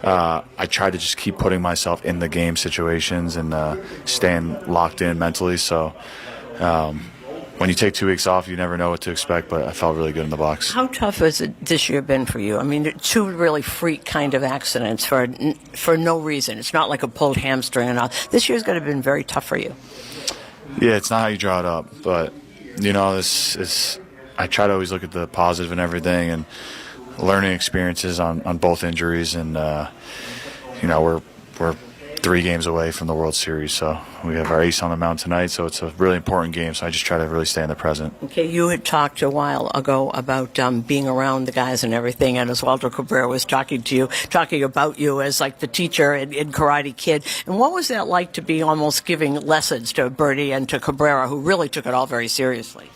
I tried to just keep putting myself in the game situations and staying locked in mentally. So when you take 2 weeks off, you never know what to expect, but I felt really good in the box. How tough has it this year been for you? I mean, 2 really freak kind of accidents for no reason. It's not like a pulled hamstring and all. This year's going to have been very tough for you. Yeah, it's not how you draw it up, but this is. I try to always look at the positive and everything, and learning experiences on both injuries, and we're 3 games away from the World Series, so we have our ace on the mound tonight, so it's a really important game, so I just try to really stay in the present. Okay, you had talked a while ago about being around the guys and everything, and Oswaldo Cabrera was talking about you as like the teacher in Karate Kid, and what was that like to be almost giving lessons to Bertie and to Cabrera, who really took it all very seriously?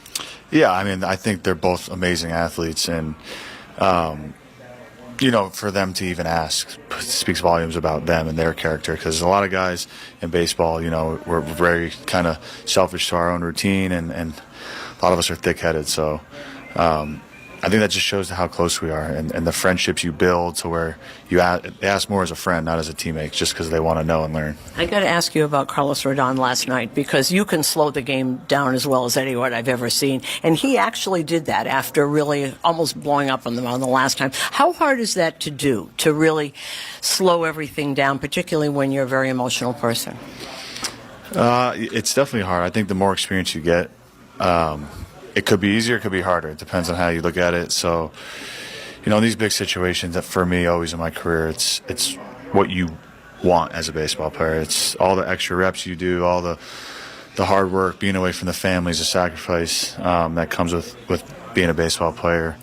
Yeah, I mean, I think they're both amazing athletes, and for them to even ask speaks volumes about them and their character, because a lot of guys in baseball, we're very kind of selfish to our own routine, and a lot of us are thick-headed. So I think that just shows how close we are, and the friendships you build to where they ask more as a friend, not as a teammate, just because they want to know and learn. I got to ask you about Carlos Rodon last night, because you can slow the game down as well as anyone I've ever seen, and he actually did that after really almost blowing up on the mound the last time. How hard is that to do, to really slow everything down, particularly when you're a very emotional person? It's definitely hard. I think the more experience you get, it could be easier, it could be harder. It depends on how you look at it. So, in these big situations, that for me, always in my career, it's what you want as a baseball player. It's all the extra reps you do, all the hard work, being away from the family is a sacrifice that comes with being a baseball player.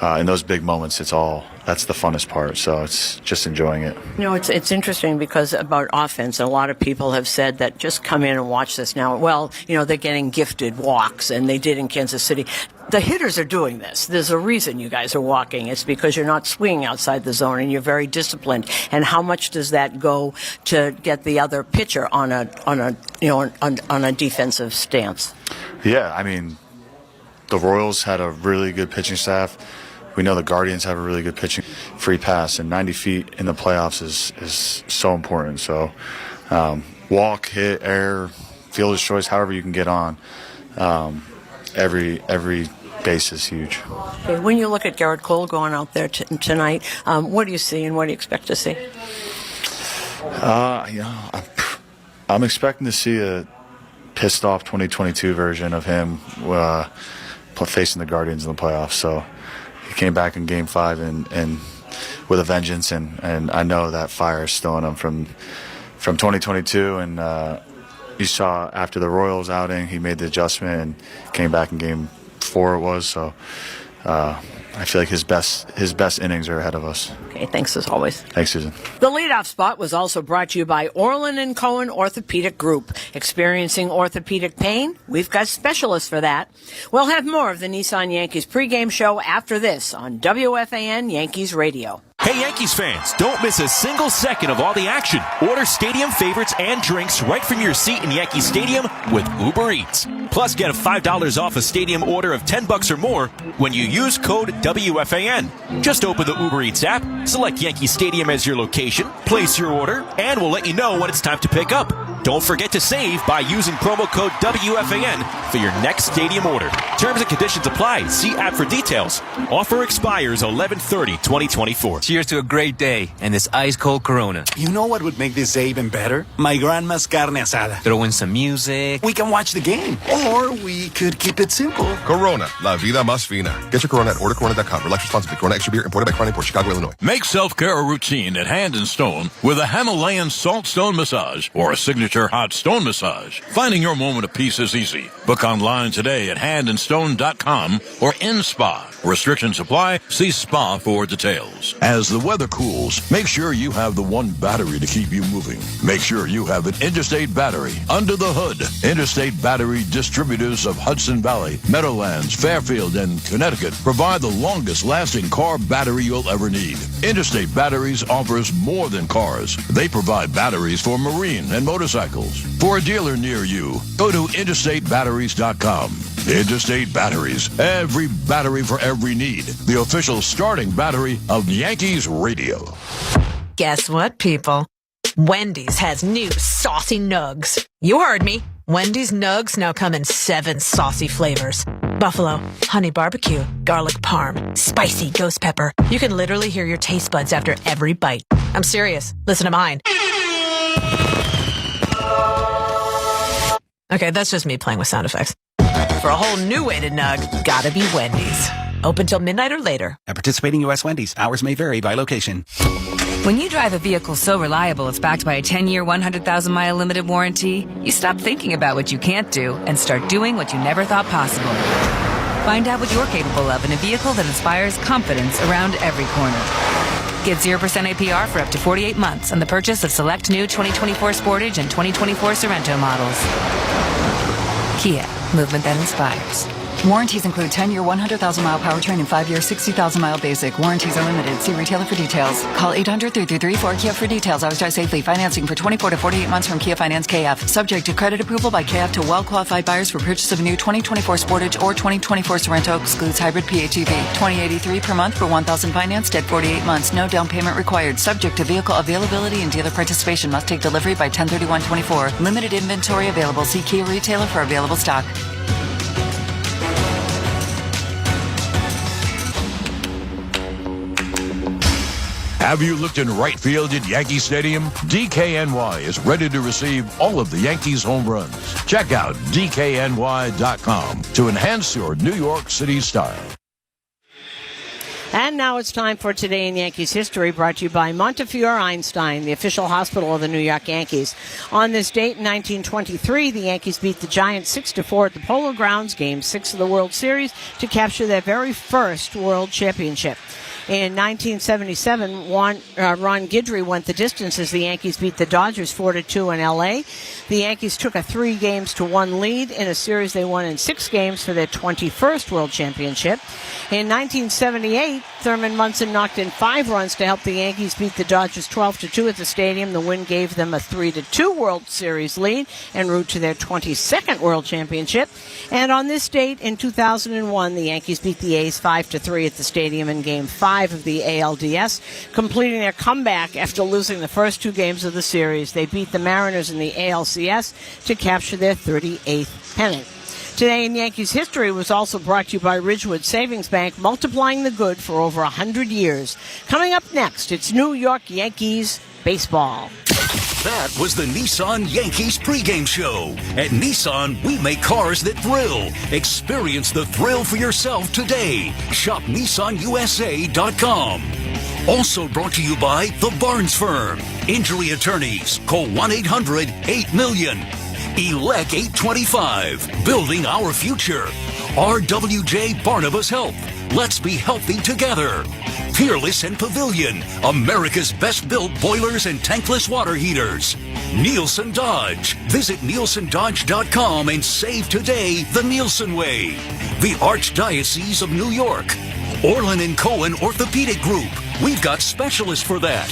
In those big moments, that's the funnest part. So it's just enjoying it. It's interesting, because about offense, a lot of people have said that just come in and watch this now. Well, they're getting gifted walks, and they did in Kansas City. The hitters are doing this. There's a reason you guys are walking. It's because you're not swinging outside the zone, and you're very disciplined. And how much does that go to get the other pitcher on a defensive stance? Yeah, I mean, the Royals had a really good pitching staff. We know the Guardians have a really good pitching. Free pass, and 90 feet in the playoffs is so important. So walk, hit, air, fielder's choice, however you can get on. Every base is huge. Okay, when you look at Gerrit Cole going out there tonight, what do you see and what do you expect to see? I'm expecting to see a pissed off 2022 version of him facing the Guardians in the playoffs. So he came back in Game 5 and with a vengeance, and I know that fire is still in him from 2022. And you saw after the Royals outing, he made the adjustment and came back in Game 4 it was. So I feel like his best innings are ahead of us. Okay, thanks as always. Thanks, Susan. The leadoff spot was also brought to you by Orland & Cohen Orthopedic Group. Experiencing orthopedic pain? We've got specialists for that. We'll have more of the Nissan Yankees pregame show after this on WFAN Yankees Radio. Hey Yankees fans, don't miss a single second of all the action. Order stadium favorites and drinks right from your seat in Yankee Stadium with Uber Eats. Plus, get a $5 off a stadium order of $10 or more when you use code WFAN. Just open the Uber Eats app, select Yankee Stadium as your location, place your order, and we'll let you know when it's time to pick up. Don't forget to save by using promo code WFAN for your next stadium order. Terms and conditions apply. See app for details. Offer expires 11/30/2024. Cheers to a great day and this ice-cold Corona. You know what would make this day even better? My grandma's carne asada. Throw in some music. We can watch the game. Or we could keep it simple. Corona, la vida más fina. Get your Corona at ordercorona.com. Relax responsibly. Corona Extra Beer, imported by Crown Import, Chicago, Illinois. Make self-care a routine at Hand & Stone with a Himalayan Salt Stone Massage or a signature hot stone massage. Finding your moment of peace is easy. Book online today at handandstone.com or in Spa. Restrictions apply. See Spa for details. As the weather cools, make sure you have the one battery to keep you moving. Make sure you have an Interstate battery under the hood. Interstate Battery Distributors of Hudson Valley, Meadowlands, Fairfield, and Connecticut provide the longest lasting car battery you'll ever need. Interstate Batteries offers more than cars. They provide batteries for marine and motorcycles. For a dealer near you, go to interstatebatteries.com. Interstate Batteries. Every battery for every need. The official starting battery of Yankees Radio. Guess what, people? Wendy's has new saucy nugs. You heard me. Wendy's nugs now come in 7 saucy flavors. Buffalo, honey barbecue, garlic parm, spicy ghost pepper. You can literally hear your taste buds after every bite. I'm serious. Listen to mine. Okay, that's just me playing with sound effects. For a whole new way to nug, gotta be Wendy's. Open till midnight or later. At participating U.S. Wendy's, hours may vary by location. When you drive a vehicle so reliable it's backed by a 10-year, 100,000-mile limited warranty, you stop thinking about what you can't do and start doing what you never thought possible. Find out what you're capable of in a vehicle that inspires confidence around every corner. Get 0% APR for up to 48 months on the purchase of select new 2024 Sportage and 2024 Sorrento models. Kia, movement that inspires. Warranties include 10-year, 100,000-mile powertrain and 5-year, 60,000-mile basic. Warranties are limited. See retailer for details. Call 800-333-4KIA for details. Always drive safely. Financing for 24 to 48 months from Kia Finance KF. Subject to credit approval by KF to well-qualified buyers for purchase of a new 2024 Sportage or 2024 Sorrento. Excludes hybrid PHEV. $20.83 per month for 1,000 financed at 48 months. No down payment required. Subject to vehicle availability and dealer participation. Must take delivery by 10/31/24. Limited inventory available. See Kia retailer for available stock. Have you looked in right field at Yankee Stadium? DKNY is ready to receive all of the Yankees' home runs. Check out DKNY.com to enhance your New York City style. And now it's time for Today in Yankees History, brought to you by Montefiore Einstein, the official hospital of the New York Yankees. On this date in 1923, the Yankees beat the Giants 6-4 at the Polo Grounds, Game 6 of the World Series, to capture their very first World Championship. In 1977, Ron Guidry went the distance as the Yankees beat the Dodgers 4-2 in L.A. The Yankees took a 3-1 lead in a series they won in 6 games for their 21st World Championship. In 1978, Thurman Munson knocked in 5 runs to help the Yankees beat the Dodgers 12-2 at the stadium. The win gave them a 3-2 World Series lead en route to their 22nd World Championship. And on this date in 2001, the Yankees beat the A's 5-3 at the stadium in Game 5 of the ALDS, completing their comeback after losing the first 2 games of the series. They beat the Mariners in the ALCS to capture their 38th pennant. Today in Yankees History was also brought to you by Ridgewood Savings Bank, multiplying the good for over 100 years. Coming up next, it's New York Yankees baseball. That was the Nissan Yankees pregame show. At Nissan, we make cars that thrill. Experience the thrill for yourself today. Shop NissanUSA.com. Also brought to you by The Barnes Firm. Injury attorneys. Call 1-800-8-MILLION. Elect 825. Building our future. RWJ Barnabas Health. Let's be healthy together. Peerless and Pavilion, America's best-built boilers and tankless water heaters. Nielsen Dodge. Visit NielsenDodge.com and save today the Nielsen way. The Archdiocese of New York. Orlin & Cohen Orthopedic Group. We've got specialists for that.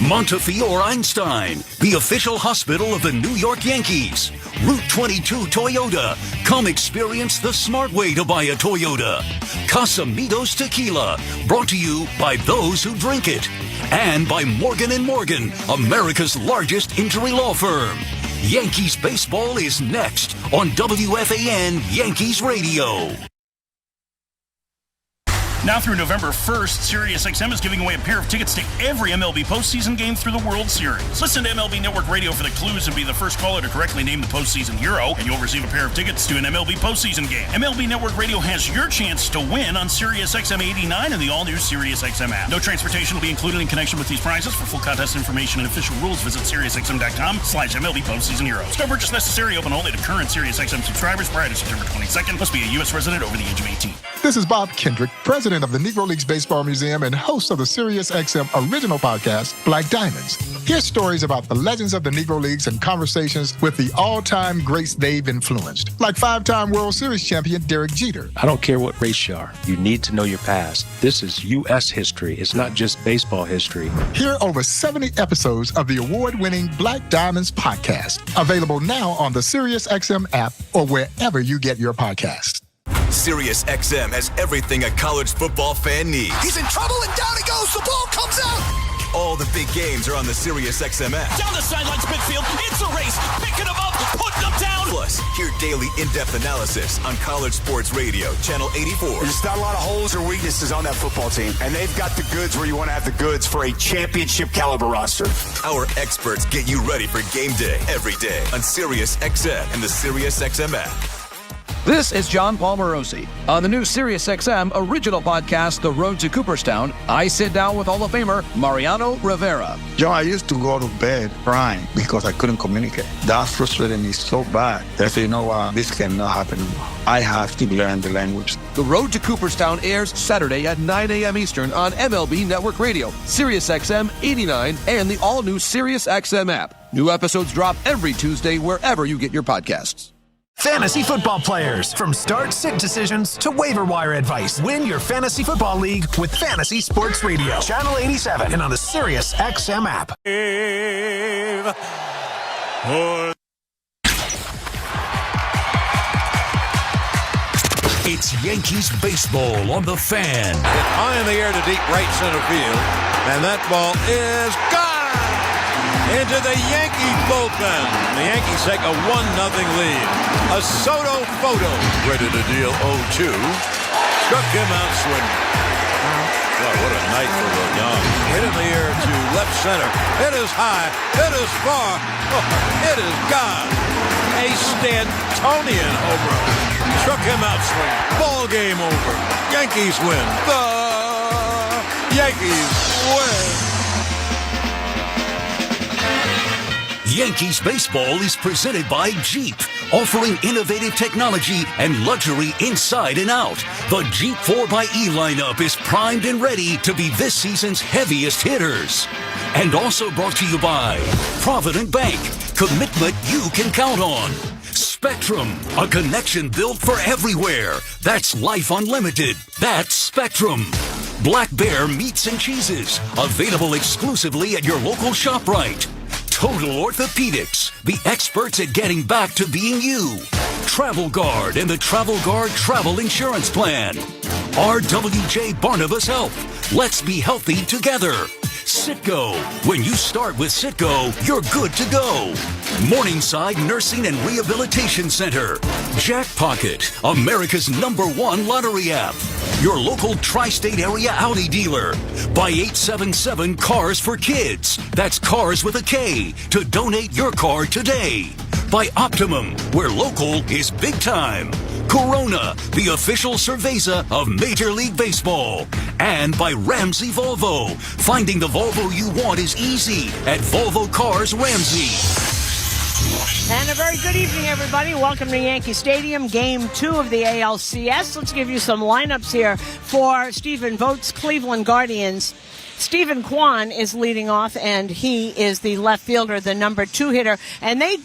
Montefiore Einstein, the official hospital of the New York Yankees. Route 22 Toyota. Come experience the smart way to buy a Toyota. Casamitos Tequila, brought to you by those who drink it. And by Morgan & Morgan, America's largest injury law firm. Yankees baseball is next on WFAN Yankees Radio. Now through November 1st, SiriusXM is giving away a pair of tickets to every MLB postseason game through the World Series. Listen to MLB Network Radio for the clues and be the first caller to correctly name the postseason hero, and you'll receive a pair of tickets to an MLB postseason game. MLB Network Radio has your chance to win on SiriusXM 89 and the all-new SiriusXM app. No transportation will be included in connection with these prizes. For full contest information and official rules, visit SiriusXM.com/MLB postseason heroes. No purchase necessary. Open only to current SiriusXM subscribers prior to September 22nd. Must be a U.S. resident over the age of 18. This is Bob Kendrick, president of the Negro Leagues Baseball Museum and host of the SiriusXM original podcast, Black Diamonds. Hear stories about the legends of the Negro Leagues and conversations with the all-time greats they've influenced, like 5-time World Series champion Derek Jeter. I don't care what race you are. You need to know your past. This is U.S. history. It's not just baseball history. Hear over 70 episodes of the award-winning Black Diamonds podcast, available now on the SiriusXM app or wherever you get your podcasts. SiriusXM has everything a college football fan needs. He's in trouble and down he goes. The ball comes out. All the big games are on the SiriusXM app. Down the sidelines, midfield. It's a race. Picking them up, putting them down. Plus, hear daily in-depth analysis on College Sports Radio, Channel 84. There's not a lot of holes or weaknesses on that football team, and they've got the goods where you want to have the goods for a championship caliber roster. Our experts get you ready for game day every day on SiriusXM and the SiriusXM app. This is John Palmerosi. On the new SiriusXM original podcast, The Road to Cooperstown, I sit down with Hall of Famer Mariano Rivera. John, I used to go to bed crying because I couldn't communicate. That frustrated me so bad that I said, you know what, this cannot happen anymore. I have to learn the language. The Road to Cooperstown airs Saturday at 9 a.m. Eastern on MLB Network Radio, SiriusXM 89, and the all-new SiriusXM app. New episodes drop every Tuesday wherever you get your podcasts. Fantasy football players, from start-sit decisions to waiver wire advice. Win your fantasy football league with Fantasy Sports Radio, Channel 87, and on the SiriusXM app. It's Yankees baseball on the Fan. Hit high in the air to deep right center field, and that ball is gone into the Yankees bullpen. The Yankees take a 1-0 lead. A Soto photo, ready to deal 0-2. Struck him out swinging. Wow, what a night for Rodon. Hit in the air to left center. It is high. It is far. It is gone. A Stantonian home run. Struck him out swinging. Ball game over. Yankees win. The Yankees win. Yankees baseball is presented by Jeep, offering innovative technology and luxury inside and out. The Jeep 4xE lineup is primed and ready to be this season's heaviest hitters. And also brought to you by Provident Bank, commitment you can count on. Spectrum, a connection built for everywhere. That's life unlimited. That's Spectrum. Black Bear Meats and Cheeses, available exclusively at your local ShopRite. Total Orthopedics, the experts at getting back to being you. Travel Guard and the Travel Guard Travel Insurance Plan. RWJ Barnabas Health. Let's be healthy together. Citgo. When you start with Citgo, you're good to go. Morningside Nursing and Rehabilitation Center. Jackpocket, America's #1 lottery app. Your local tri-state area Audi dealer. Buy 877 Cars for Kids. That's Cars with a K. To donate your car today. By Optimum, where local is big time. Corona, the official cerveza of Major League Baseball. And by Ramsey Volvo. Finding the Volvo you want is easy at Volvo Cars Ramsey. And a very good evening, everybody. Welcome to Yankee Stadium, Game 2 of the ALCS. Let's give you some lineups here for Stephen Vogt's Cleveland Guardians. Stephen Kwan is leading off, and he is the left fielder, the number 2 hitter. And they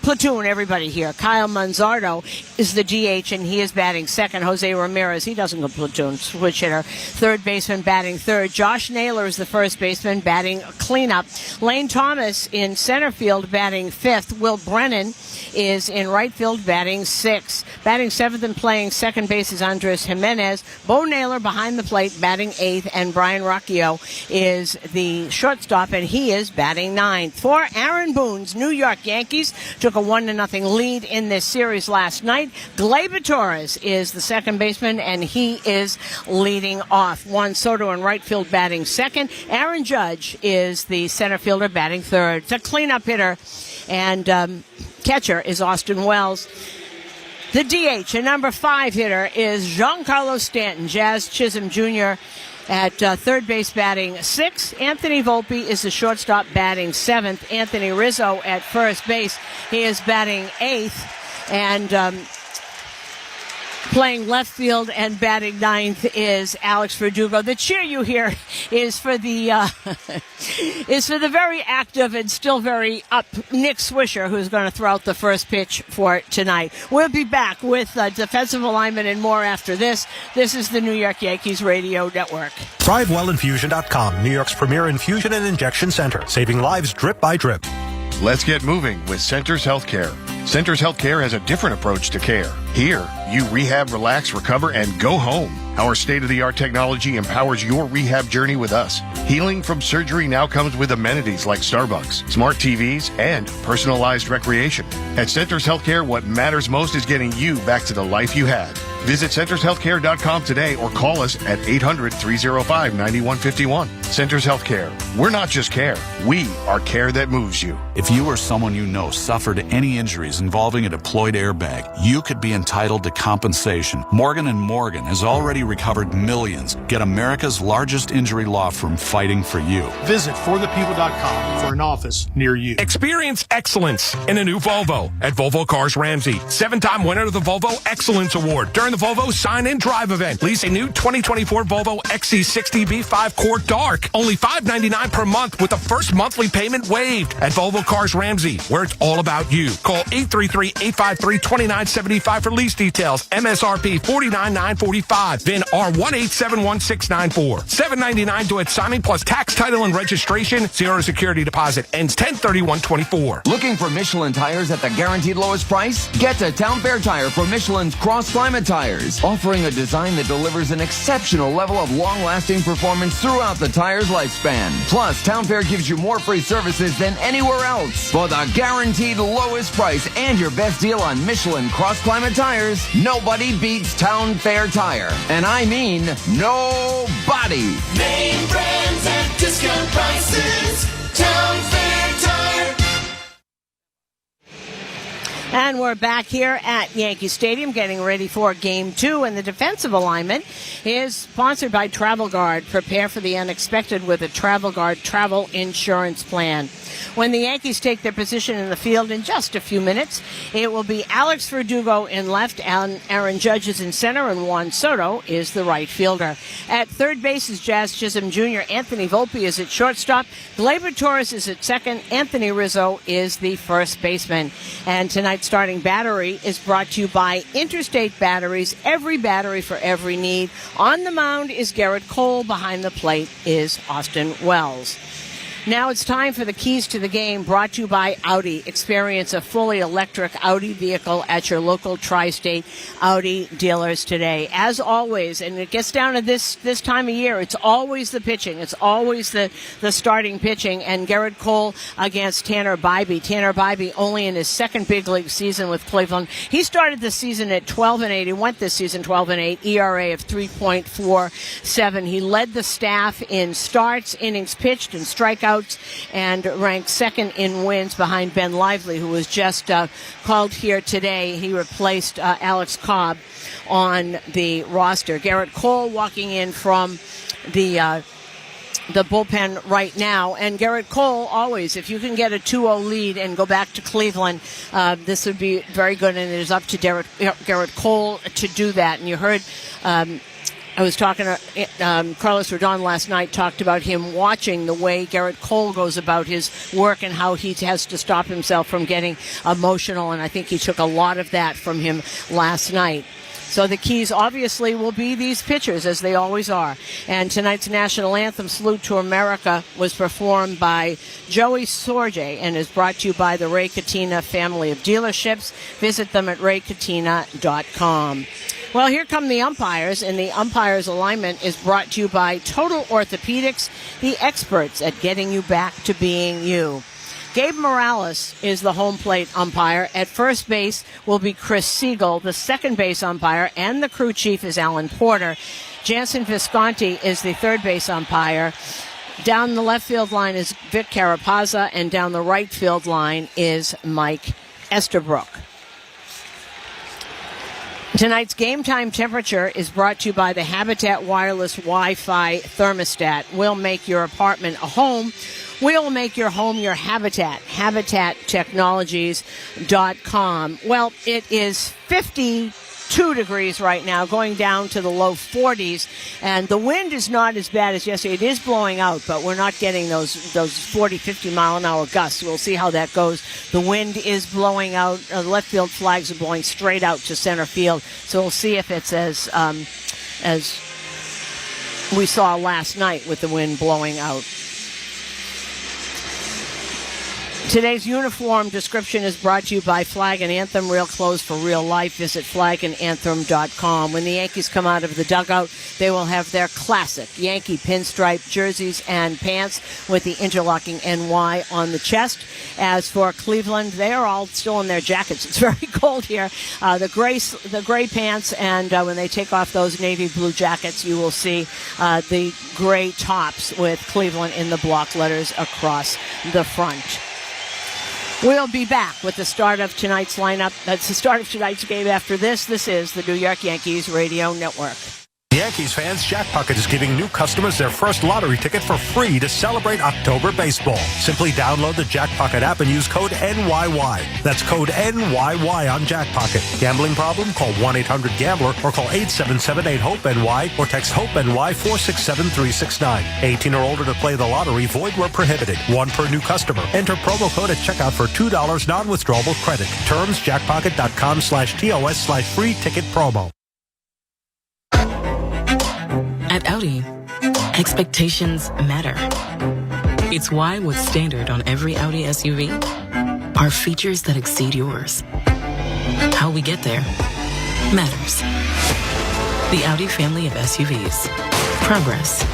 platoon everybody here. Kyle Manzardo is the DH, and he is batting second. Jose Ramirez, he doesn't go platoon, switch hitter. Third baseman batting third. Josh Naylor is the first baseman batting cleanup. Lane Thomas in center field batting fifth. Will Brennan is in right field batting sixth. Batting seventh and playing second base is Andres Jimenez. Bo Naylor behind the plate batting eighth, and Brian Rocchio is the shortstop, and he is batting ninth. For Aaron Boone's New York Yankees took a 1-0 lead in this series last night. Gleyber Torres is the second baseman, and he is leading off. Juan Soto in right field batting second. Aaron Judge is the center fielder batting third. The cleanup hitter and catcher is Austin Wells. The DH and number 5 hitter is Giancarlo Stanton. Jazz Chisholm Jr. at third base batting sixth. Anthony Volpe is the shortstop batting seventh. Anthony Rizzo at first base. He is batting eighth. And playing left field and batting ninth is Alex Verdugo. The cheer you hear is for the very active and still very up Nick Swisher, who's going to throw out the first pitch for tonight. We'll be back with defensive alignment and more after this. This is the New York Yankees Radio Network. ThriveWellInfusion.com, New York's premier infusion and injection center, saving lives drip by drip. Let's get moving with Centers Healthcare. Centers Healthcare has a different approach to care. Here, you rehab, relax, recover, and go home. Our state-of-the-art technology empowers your rehab journey with us. Healing from surgery now comes with amenities like Starbucks, smart TVs, and personalized recreation. At Centers Healthcare, what matters most is getting you back to the life you had. Visit centershealthcare.com today or call us at 800-305-9151. Centers Healthcare. We're not just care. We are care that moves you. If you or someone you know suffered any injuries involving a deployed airbag, you could be entitled to compensation. Morgan & Morgan has already recovered millions. Get America's largest injury law firm fighting for you. Visit forthepeople.com for an office near you. Experience excellence in a new Volvo at Volvo Cars Ramsey. 7-time winner of the Volvo Excellence Award during the Volvo Sign and Drive event. Lease a new 2024 Volvo XC60 B5 Core Dark. Only $599 per month with the first monthly payment waived at Volvo Cars Ramsey, where it's all about you. Call 833-853-2975 for lease details. MSRP $49,945. VIN R1871694. $799 due at signing plus tax, title, and registration. Zero security deposit. Ends 10/31/24. Looking for Michelin tires at the guaranteed lowest price? Get to Town Fair Tire for Michelin's Cross Climate tires, offering a design that delivers an exceptional level of long-lasting performance throughout the tire's lifespan. Plus, Town Fair gives you more free services than anywhere else. For the guaranteed lowest price and your best deal on Michelin Cross Climate tires, nobody beats Town Fair Tire. And I mean nobody. Name brands at discount prices. Town Fair Tire. And we're back here at Yankee Stadium getting ready for Game 2. And the defensive alignment is sponsored by Travel Guard. Prepare for the unexpected with a Travel Guard travel insurance plan. When the Yankees take their position in the field in just a few minutes, it will be Alex Verdugo in left, and Aaron Judge is in center, and Juan Soto is the right fielder. At third base is Jazz Chisholm Jr. Anthony Volpe is at shortstop. Gleyber Torres is at second. Anthony Rizzo is the first baseman. And tonight's starting battery is brought to you by Interstate Batteries. Every battery for every need. On the mound is Gerrit Cole. Behind the plate is Austin Wells. Now it's time for the keys to the game, brought to you by Audi. Experience a fully electric Audi vehicle at your local tri-state Audi dealers today. As always, and it gets down to this time of year, it's always the pitching. It's always the starting pitching. And Gerrit Cole against Tanner Bibee. Tanner Bibee only in his second big league season with Cleveland. He started the season at 12-8. He went this season 12-8, ERA of 3.47. He led the staff in starts, innings pitched, and strikeouts, and ranked second in wins behind Ben Lively, who was just called here today. He replaced Alex Cobb on the roster. Gerrit Cole walking in from the bullpen right now. And Gerrit Cole, always, if you can get a 2-0 lead and go back to Cleveland, this would be very good, and it is up to Gerrit Cole to do that. And you heard I was talking to Carlos Rodon last night, talked about him watching the way Gerrit Cole goes about his work and how he has to stop himself from getting emotional, and I think he took a lot of that from him last night. So the keys obviously will be these pitchers, as they always are. And tonight's national anthem, Salute to America, was performed by Joey Sorge and is brought to you by the Ray Katina family of dealerships. Visit them at raykatina.com. Well, here come the umpires, and the umpires' alignment is brought to you by Total Orthopedics, the experts at getting you back to being you. Gabe Morales is the home plate umpire. At first base will be Chris Siegel. The second base umpire and the crew chief is Alan Porter. Jansen Visconti is the third base umpire. Down the left field line is Vic Carapazza, and down the right field line is Mike Estabrook. Tonight's game time temperature is brought to you by the Habitat Wireless Wi-Fi thermostat. We'll make your apartment a home. We'll make your home your habitat. HabitatTechnologies.com. Well, it is 52 degrees right now, going down to the low 40s, and the wind is not as bad as yesterday. It is blowing out, but we're not getting those 40, 50 mile an hour gusts. We'll see how that goes. The wind is blowing out. Left field flags are blowing straight out to center field, so we'll see if it's as we saw last night with the wind blowing out. Today's uniform description is brought to you by Flag and Anthem, real clothes for real life. Visit flagandanthem.com. When the Yankees come out of the dugout, they will have their classic Yankee pinstripe jerseys and pants with the interlocking NY on the chest. As for Cleveland, they are all still in their jackets. It's very cold here. The gray pants, and when they take off those navy blue jackets, you will see the gray tops with Cleveland in the block letters across the front. We'll be back with the start of tonight's lineup. That's the start of tonight's game after this. This is the New York Yankees Radio Network. Yankees fans, Jack Pocket is giving new customers their first lottery ticket for free to celebrate October baseball. Simply download the Jack Pocket app and use code NYY. That's code NYY on Jack Pocket. Gambling problem? Call 1-800-GAMBLER or call 877-8-HOPE-NY or text HOPE-NY 467-369. 18 or older to play the lottery. Void where prohibited. One per new customer. Enter promo code at checkout for $2 non-withdrawable credit. Terms jackpocket.com/TOS/free ticket promo. At Audi, expectations matter. It's why what's standard on every Audi SUV are features that exceed yours. How we get there matters. The Audi family of SUVs. Progress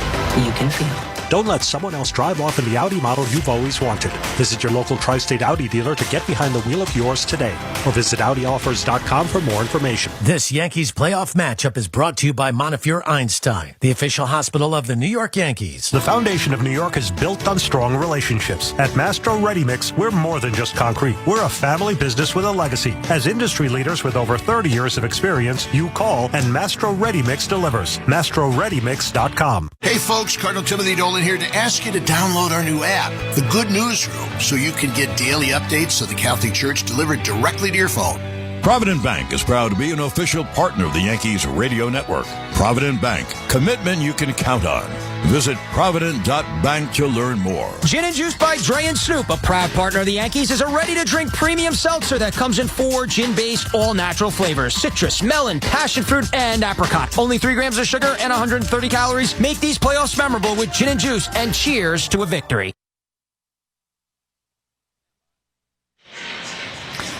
you can feel. Don't let someone else drive off in the Audi model you've always wanted. Visit your local Tri-State Audi dealer to get behind the wheel of yours today. Or visit AudiOffers.com for more information. This Yankees playoff matchup is brought to you by Montefiore Einstein, the official hospital of the New York Yankees. The foundation of New York is built on strong relationships. At Mastro Ready Mix, we're more than just concrete. We're a family business with a legacy. As industry leaders with over 30 years of experience, you call and Mastro Ready Mix delivers. MastroReadyMix.com. Hey folks, Cardinal Timothy Dolan here to ask you to download our new app, The Good Newsroom, so you can get daily updates of the Catholic Church delivered directly to your phone. Provident Bank is proud to be an official partner of the Yankees Radio Network. Provident Bank, commitment you can count on. Visit Provident.bank to learn more. Gin and Juice by Dre and Snoop, a proud partner of the Yankees, is a ready-to-drink premium seltzer that comes in 4 gin-based, all-natural flavors. Citrus, melon, passion fruit, and apricot. Only 3 grams of sugar and 130 calories. Make these playoffs memorable with Gin and Juice, and cheers to a victory.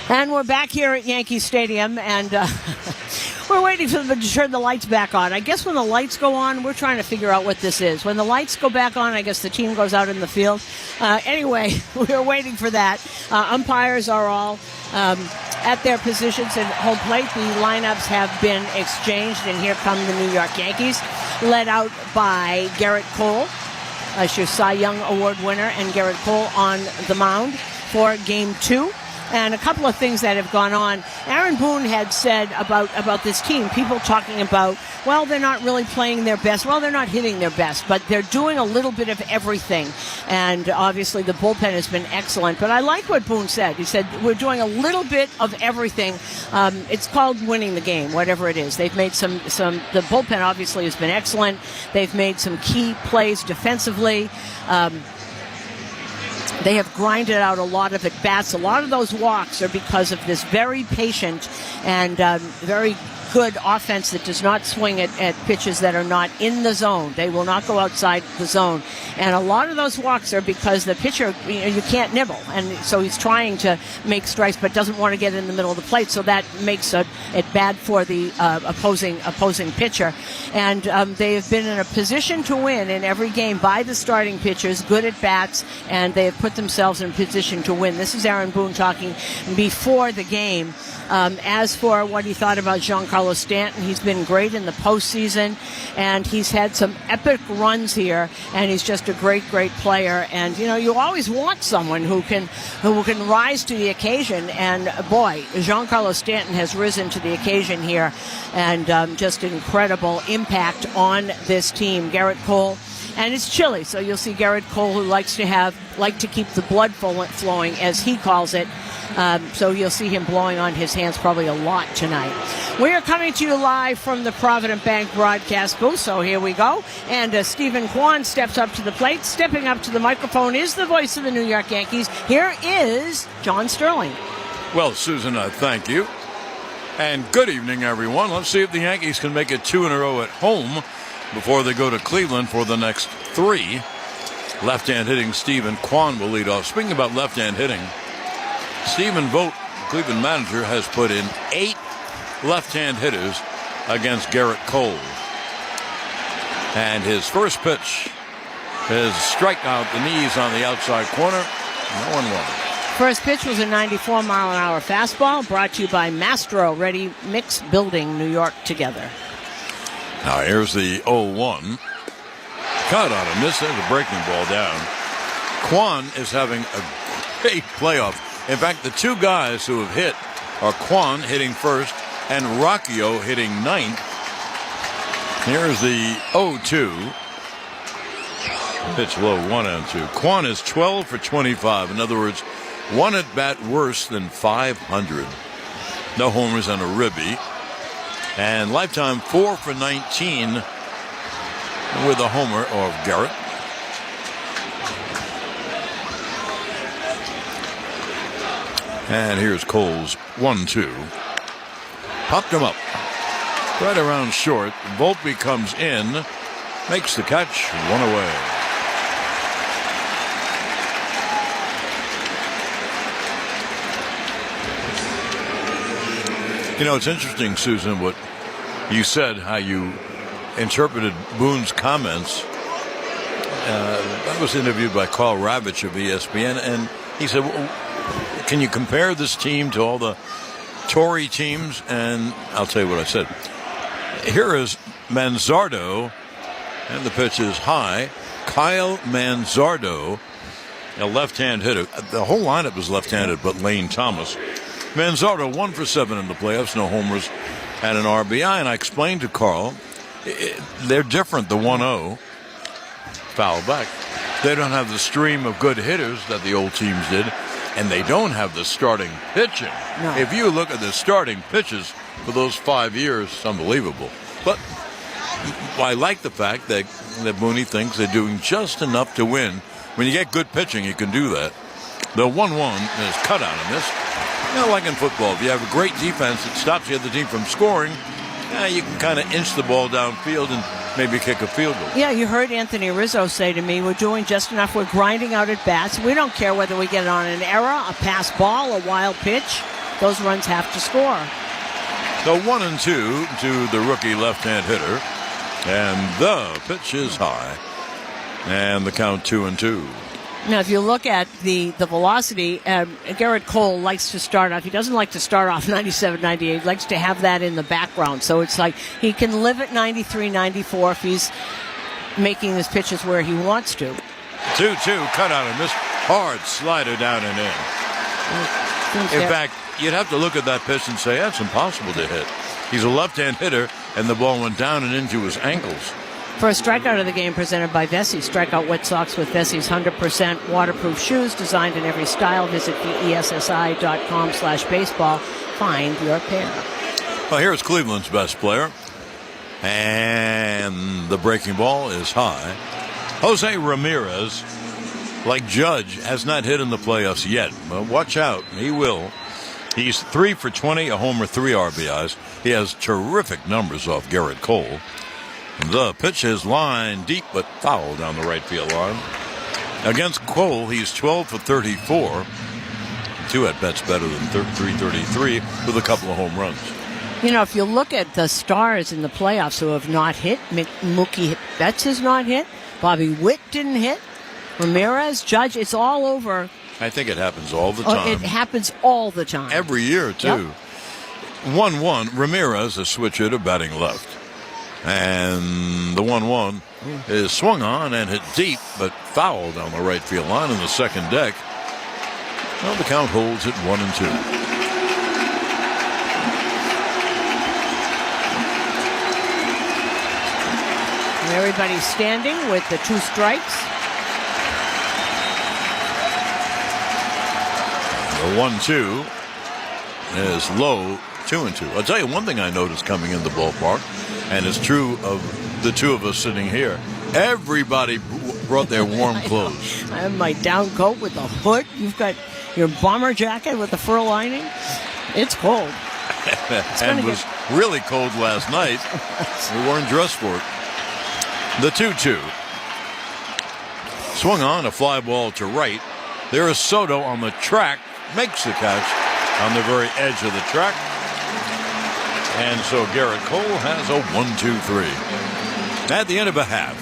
And we're back here at Yankee Stadium, and we're waiting for them to turn the lights back on. I guess when the lights go on, we're trying to figure out what this is. When the lights go back on, I guess the team goes out in the field. Anyway, we're waiting for that. Umpires are all at their positions at home plate. The lineups have been exchanged, and here come the New York Yankees, led out by Gerrit Cole, your Cy Young Award winner, and Gerrit Cole on the mound for Game 2. And a couple of things that have gone on. Aaron Boone had said about this team, people talking about, well, they're not really playing their best. Well, they're not hitting their best, but they're doing a little bit of everything. And obviously the bullpen has been excellent. But I like what Boone said. He said, we're doing a little bit of everything. It's called winning the game, whatever it is. They've made some the bullpen obviously has been excellent. They've made some key plays defensively. They have grinded out a lot of at-bats. A lot of those walks are because of this very patient and very good offense that does not swing at pitches that are not in the zone. They will not go outside the zone. And a lot of those walks are because the pitcher, you can't nibble. And so he's trying to make strikes but doesn't want to get in the middle of the plate. So that makes it bad for the opposing pitcher. And they have been in a position to win in every game by the starting pitchers, good at bats, and they have put themselves in a position to win. This is Aaron Boone talking before the game. As for what he thought about Giancarlo Stanton, he's been great in the postseason, and he's had some epic runs here, and he's just a great player. And you always want someone who can rise to the occasion, and boy, Giancarlo Stanton has risen to the occasion here, and just an incredible impact on this team. Gerrit Cole. And it's chilly, so you'll see Gerrit Cole, who like to keep the blood flowing, as he calls it. So you'll see him blowing on his hands probably a lot tonight. We are coming to you live from the Provident Bank broadcast booth, so here we go. And Stephen Kwan steps up to the plate. Stepping up to the microphone is the voice of the New York Yankees. Here is John Sterling. Well, Susan, thank you. And good evening, everyone. Let's see if the Yankees can make it 2 in a row at home before they go to Cleveland for the next 3. Left-hand hitting Stephen Kwan will lead off. Speaking about left-hand hitting, Stephen Vogt, Cleveland manager, has put in 8 left-hand hitters against Gerrit Cole. And his first pitch is strike out the knees on the outside corner. No one won. First pitch was a 94-mile-an-hour fastball, brought to you by Mastro Ready Mix, building New York together. Now here's the 0-1. Cut on a miss. There's a breaking ball down. Kwan is having a great playoff. In fact, the 2 guys who have hit are Kwan hitting first and Rocchio hitting 9th. Here's the 0-2. Pitch low, 1-2. Kwan is 12 for 25. In other words, 1 at bat worse than 500. No homers and a ribby. And lifetime 4 for 19 with a homer of Gerrit. And here's Cole's 1-2. Popped him up. Right around short. Volpe comes in. Makes the catch. 1 away. You know, it's interesting, Susan, what you said, how you interpreted Boone's comments. I was interviewed by Carl Ravitch of ESPN, and he said, well, can you compare this team to all the Tory teams? And I'll tell you what I said. Here is Manzardo, and the pitch is high. Kyle Manzardo, a left-hand hitter. The whole lineup was left-handed, but Lane Thomas. Manzardo 1 for 7 in the playoffs, no homers and an RBI. And I explained to Carl, they're different. The 1-0 foul back. They don't have the stream of good hitters that the old teams did, and they don't have the starting pitching. No. If you look at the starting pitches for those 5 years, it's unbelievable. But I like the fact that Mooney thinks they're doing just enough to win. When you get good pitching, you can do that. The 1-1 is cut out of this. You know, like in football, if you have a great defense that stops the other team from scoring, you can kind of inch the ball downfield and maybe kick a field goal. Yeah, you heard Anthony Rizzo say to me, we're doing just enough. We're grinding out at bats. We don't care whether we get it on an error, a pass ball, a wild pitch. Those runs have to score. So 1-2 to the rookie left-hand hitter. And the pitch is high. And the count 2-2. Now, if you look at the velocity, Gerrit Cole likes to start off. He doesn't like to start off 97, 98. He likes to have that in the background. So it's like he can live at 93, 94 if he's making his pitches where he wants to. 2-2, cut out and miss. Hard slider down and in. In fact, you'd have to look at that pitch and say, that's impossible to hit. He's a left-hand hitter, and the ball went down and into his ankles. For a strikeout of the game presented by Vessi, strike out Wet Sox with Vessi's 100% waterproof shoes designed in every style. Visit VESSI.com/baseball. Find your pair. Well, here's Cleveland's best player. And the breaking ball is high. Jose Ramirez, like Judge, has not hit in the playoffs yet. But watch out. He will. He's 3 for 20, a homer, 3 RBIs. He has terrific numbers off Gerrit Cole. The pitch is lined deep, but foul down the right field line. Against Cole, he's 12 for 34. 2 at-bats better than 333 with a couple of home runs. You know, if you look at the stars in the playoffs who have not hit, Mookie Betts has not hit, Bobby Witt didn't hit, Ramirez, Judge, it's all over. I think it happens all the time. It happens all the time. Every year, too. Yep. 1-1, Ramirez, a switch hitter, batting left. And the 1-1 is swung on and hit deep, but foul down the right field line in the second deck. Well, the count holds at 1-2. And everybody's standing with the 2 strikes. The 1-2 is low, 2-2. I'll tell you one thing I noticed coming in the ballpark, and it's true of the 2 of us sitting here. Everybody brought their warm clothes. I have my down coat with the hood. You've got your bomber jacket with the fur lining. It's cold. And was really cold last night. We weren't dressed for it. The 2-2. Swung on, a fly ball to right. There is Soto on the track, makes the catch on the very edge of the track. And so Gerrit Cole has a 1-2-3. At the end of a half,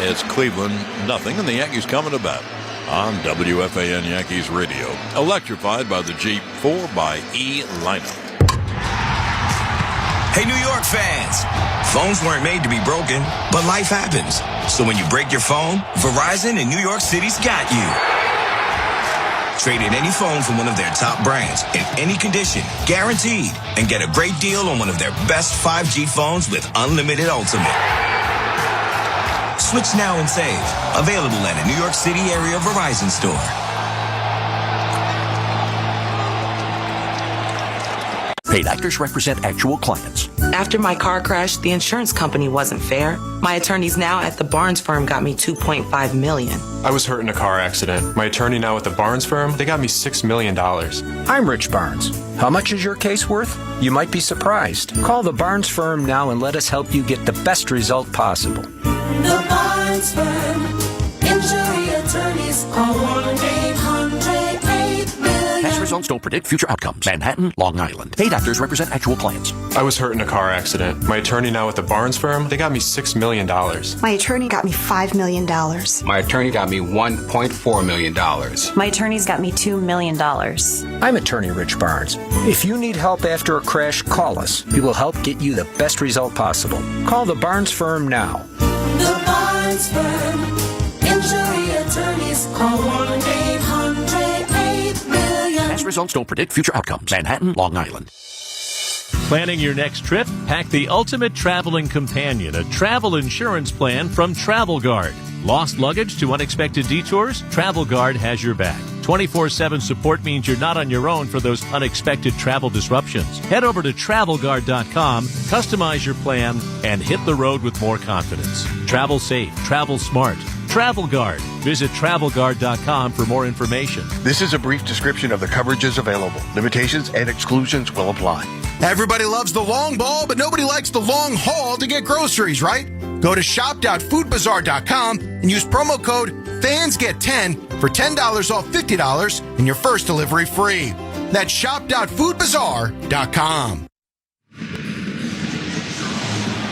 it's Cleveland nothing, and the Yankees coming to bat on WFAN Yankees Radio. Electrified by the Jeep 4xe lineup. Hey, New York fans. Phones weren't made to be broken, but life happens. So when you break your phone, Verizon in New York City's got you. Trade in any phone from one of their top brands in any condition, guaranteed, and get a great deal on one of their best 5G phones with unlimited ultimate. Switch now and save. Available at a New York City area Verizon store. Paid actors represent actual clients. After my car crash, the insurance company wasn't fair. My attorneys now at the Barnes firm got me $2.5 million. I was hurt in a car accident. My attorney now at the Barnes firm, they got me $6 million. I'm Rich Barnes. How much is your case worth? You might be surprised. Call the Barnes firm now and let us help you get the best result possible. The Barnes firm. Injury attorneys. Call 1-800-8-million. Past results don't predict future outcomes. Manhattan, Long Island. Paid actors represent actual clients. I was hurt in a car accident. My attorney now at the Barnes firm, they got me $6 million. My attorney got me $5 million. My attorney got me $1.4 million. My attorney's got me $2 million. I'm attorney Rich Barnes. If you need help after a crash, call us. We will help get you the best result possible. Call the Barnes firm now. The Barnes firm. Injury attorneys. Call 1-800-8-million. Past results don't predict future outcomes. Manhattan, Long Island. Planning your next trip? Pack the ultimate traveling companion, a travel insurance plan from Travel Guard. Lost luggage to unexpected detours? Travel Guard has your back. 24/7 support means you're not on your own for those unexpected travel disruptions. Head over to travelguard.com, customize your plan, and hit the road with more confidence. Travel safe, travel smart. Travel Guard. Visit travelguard.com for more information. This is a brief description of the coverages available. Limitations and exclusions will apply. Everybody loves the long ball, but nobody likes the long haul to get groceries, right? Go to shop.foodbazaar.com and use promo code FANSGET10 for $10 off $50 and your first delivery free. That's shop.foodbazaar.com.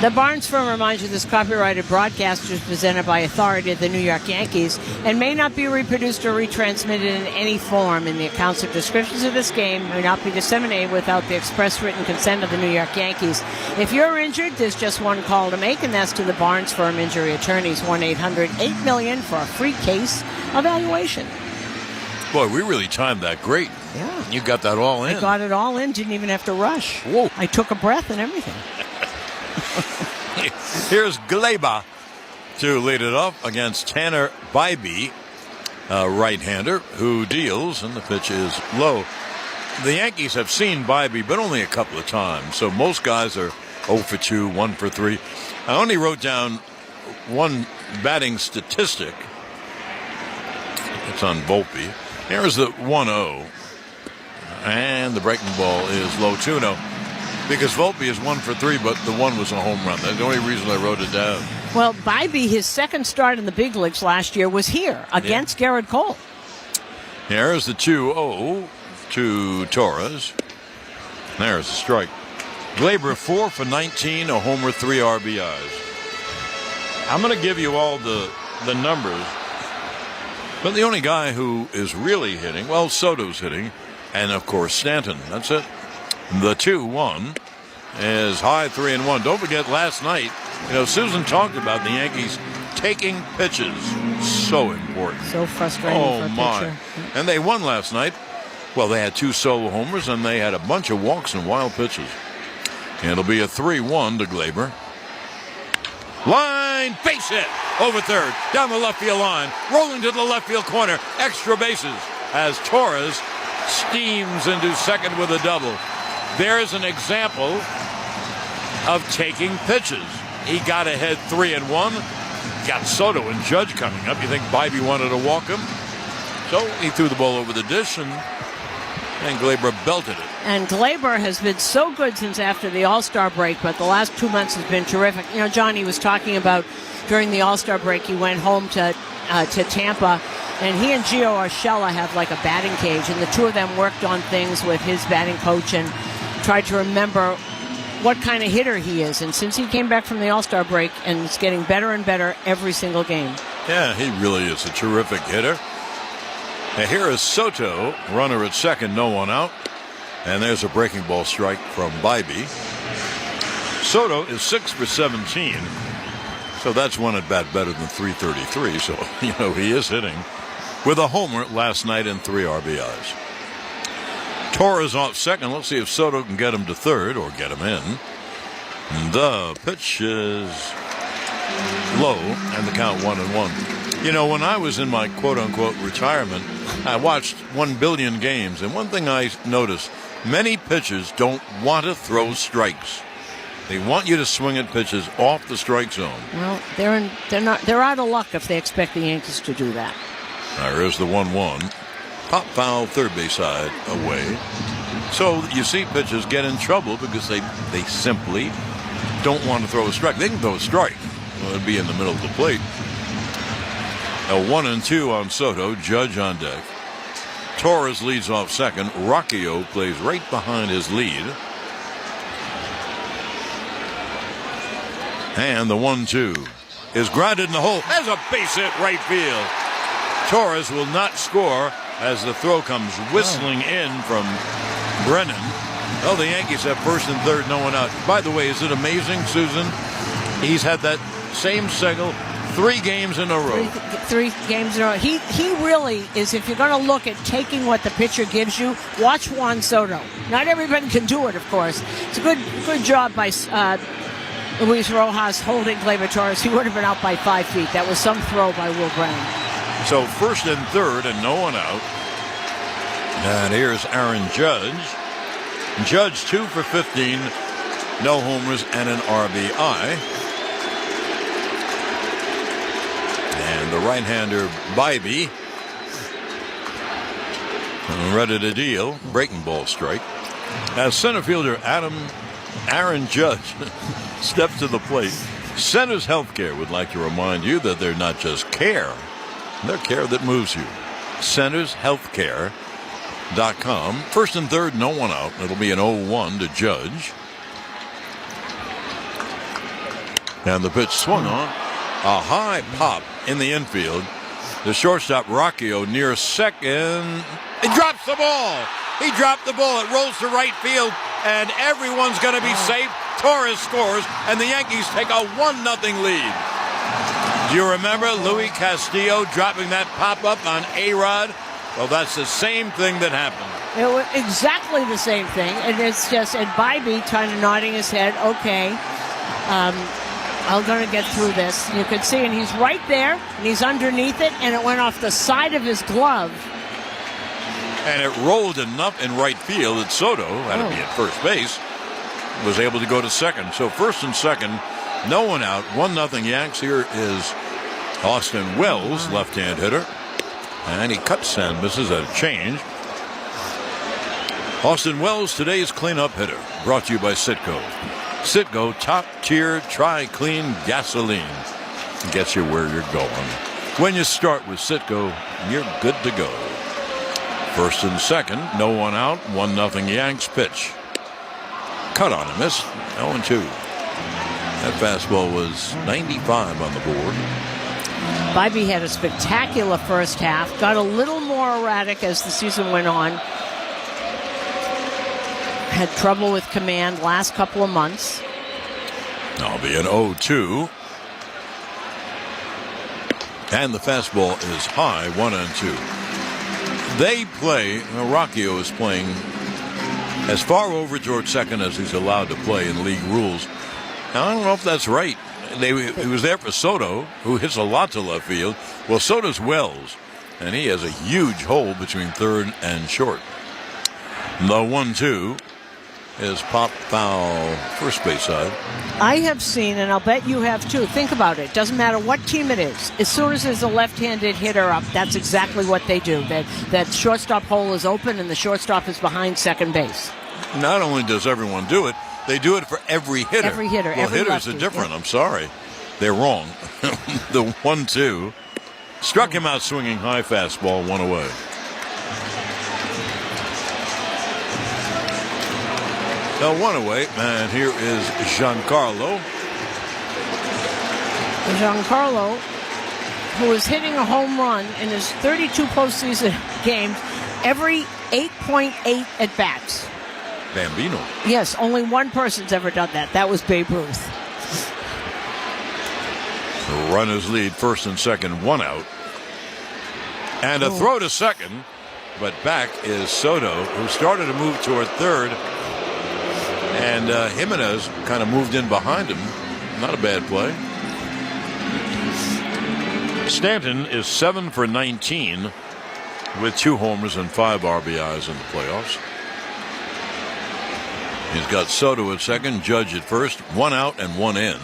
The Barnes firm reminds you this copyrighted broadcast is presented by authority of the New York Yankees and may not be reproduced or retransmitted in any form. And the accounts or descriptions of this game may not be disseminated without the express written consent of the New York Yankees. If you're injured, there's just one call to make, and that's to the Barnes firm injury attorneys, 1-800-8-million for a free case evaluation. Boy, we really timed that great. Yeah. You got that all in. I got it all in, didn't even have to rush. Whoa. I took a breath and everything. Here's Gleyber to lead it off against Tanner Bibee, a right-hander who deals, and the pitch is low. The Yankees have seen Bibee, but only a couple of times, so most guys are 0 for 2, 1 for 3. I only wrote down one batting statistic. It's on Volpe. Here's the 1-0, and the breaking ball is low 2-0. Because Volpe is 1 for 3, but the one was a home run. That's the only reason I wrote it down. Well, Bibee, his second start in the big leagues last year was here against Gerrit Cole. Here's the 2-0 to Torres. There's the strike. Gleyber 4 for 19, a homer, 3 RBIs. I'm going to give you all the numbers, but the only guy who is really hitting, well, Soto's hitting, and of course Stanton. That's it. The 2-1 is high 3-1. Don't forget last night, Susan talked about the Yankees taking pitches. So important. So frustrating for a pitcher. And they won last night. Well, they had 2 solo homers, and they had a bunch of walks and wild pitches. And it'll be a 3-1 to Gleyber. Line, base hit, over third, down the left field line, rolling to the left field corner, extra bases, as Torres steams into second with a double. There's an example of taking pitches. He got ahead 3-1. Got Soto and Judge coming up. You think Bibee wanted to walk him? So he threw the ball over the dish, and Gleyber belted it. And Gleyber has been so good since after the All-Star break, but the last 2 months has been terrific. Johnny was talking about during the All-Star break, he went home to to Tampa. And he and Gio Urshela have like a batting cage, and the two of them worked on things with his batting coach and tried to remember what kind of hitter he is. And since he came back from the All-Star break, and it's getting better and better every single game. Yeah, he really is a terrific hitter. And here is Soto, runner at second, no one out. And there's a breaking ball strike from Bibee. Soto is 6 for 17. So that's one at bat better than 333. So, he is hitting with a homer last night and 3 RBIs. Torres off second. Let's see if Soto can get him to third or get him in. The pitch is low and the count 1-1. When I was in my quote-unquote retirement, I watched 1 billion games, and one thing I noticed, many pitchers don't want to throw strikes. They want you to swing at pitches off the strike zone. Well, they're out of luck if they expect the Yankees to do that. There is the 1-1. Pop foul, third base side, away. So you see pitchers get in trouble because they simply don't want to throw a strike. They can throw a strike. Well, it'd be in the middle of the plate. A 1-2 on Soto. Judge on deck. Torres leads off second. Rocchio plays right behind his lead. And the 1-2 is grounded in the hole. There's a base hit right field. Torres will not score as the throw comes whistling in from Brennan. Well, the Yankees have first and third, no one out. By the way, is it amazing, Susan? He's had that same single 3 games in a row. Three games in a row. He really is, if you're going to look at taking what the pitcher gives you, watch Juan Soto. Not everybody can do it, of course. It's a good job by Luis Rojas holding Gleyber Torres. He would have been out by 5 feet. That was some throw by Will Brennan. So first and third and no one out. And here's Aaron Judge. Judge 2 for 15. No homers and an RBI. And the right-hander Bibee ready to deal. Breaking ball strike. As center fielder Aaron Judge steps to the plate. Centers Healthcare would like to remind you that they're not just care. They're care that moves you. CentersHealthcare.com. First and third, no one out. It'll be an 0-1 to Judge. And the pitch swung on. A high pop in the infield. The shortstop, Rocchio, near second. He drops the ball. He dropped the ball. It rolls to right field, and everyone's going to be safe. Torres scores, and the Yankees take a 1-0 lead. Do you remember Louis Castillo dropping that pop-up on A-Rod? Well, that's the same thing that happened. It was exactly the same thing, and it's just, and Bibee kind of nodding his head, okay, I'm going to get through this. You could see, and he's right there, and he's underneath it, and it went off the side of his glove. And it rolled enough in right field that Soto, had to be at first base, was able to go to second. So first and second, no one out, 1-0 Yanks. Here is Austin Wells, left-hand hitter. And he cuts and misses at a change. Austin Wells, today's cleanup hitter, brought to you by Citgo. Citgo, top-tier, try-clean gasoline. Gets you where you're going. When you start with Citgo, you're good to go. First and second, no one out, 1-0 Yanks pitch. Cut on a miss, 0-2. That fastball was 95 on the board. Bibee had a spectacular first half, got a little more erratic as the season went on. Had trouble with command last couple of months. That'll be an 0-2. And the fastball is high, 1-2. They play, Rocchio is playing as far over toward second as he's allowed to play in league rules. Now, I don't know if that's right. He was there for Soto, who hits a lot to left field. Well, Soto's Wells, and he has a huge hole between third and short. The 1-2 is pop foul, first base side. I have seen, and I'll bet you have too, think about it. Doesn't matter what team it is. As soon as there's a left-handed hitter up, that's exactly what they do. That shortstop hole is open and the shortstop is behind second base. Not only does everyone do it, they do it for every hitter. Every hitter. Well, every hitters lefty. are different. Yep. I'm sorry. They're wrong. The 1-2 Struck him out swinging high fastball, one away. Now one away, and here is Giancarlo. Giancarlo, who is hitting a home run in his 32 postseason games every 8.8 at bats. Bambino. Yes, only one person's ever done that. That was Babe Ruth. The runners lead first and second, one out. And a throw to second, but back is Soto, who started to move toward third. And Jimenez kind of moved in behind him. Not a bad play. Stanton is 7 for 19 with 2 homers and 5 RBIs in the playoffs. He's got Soto at second, Judge at first, 1 out and 1 in.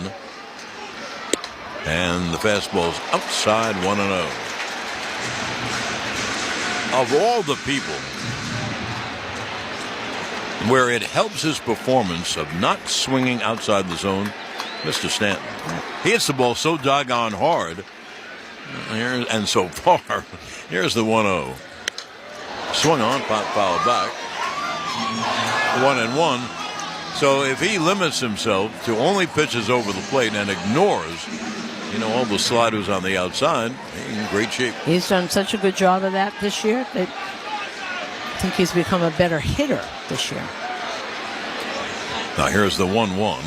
And the fastball's outside, 1-0. Of all the people where it helps his performance of not swinging outside the zone, Mr. Stanton. He hits the ball so doggone hard. And so far, here's the 1-0. Swung on, pop foul back. 1-1. So if he limits himself to only pitches over the plate and ignores, all the sliders on the outside, he's in great shape. He's done such a good job of that this year that I think he's become a better hitter this year. Now here's the 1-1.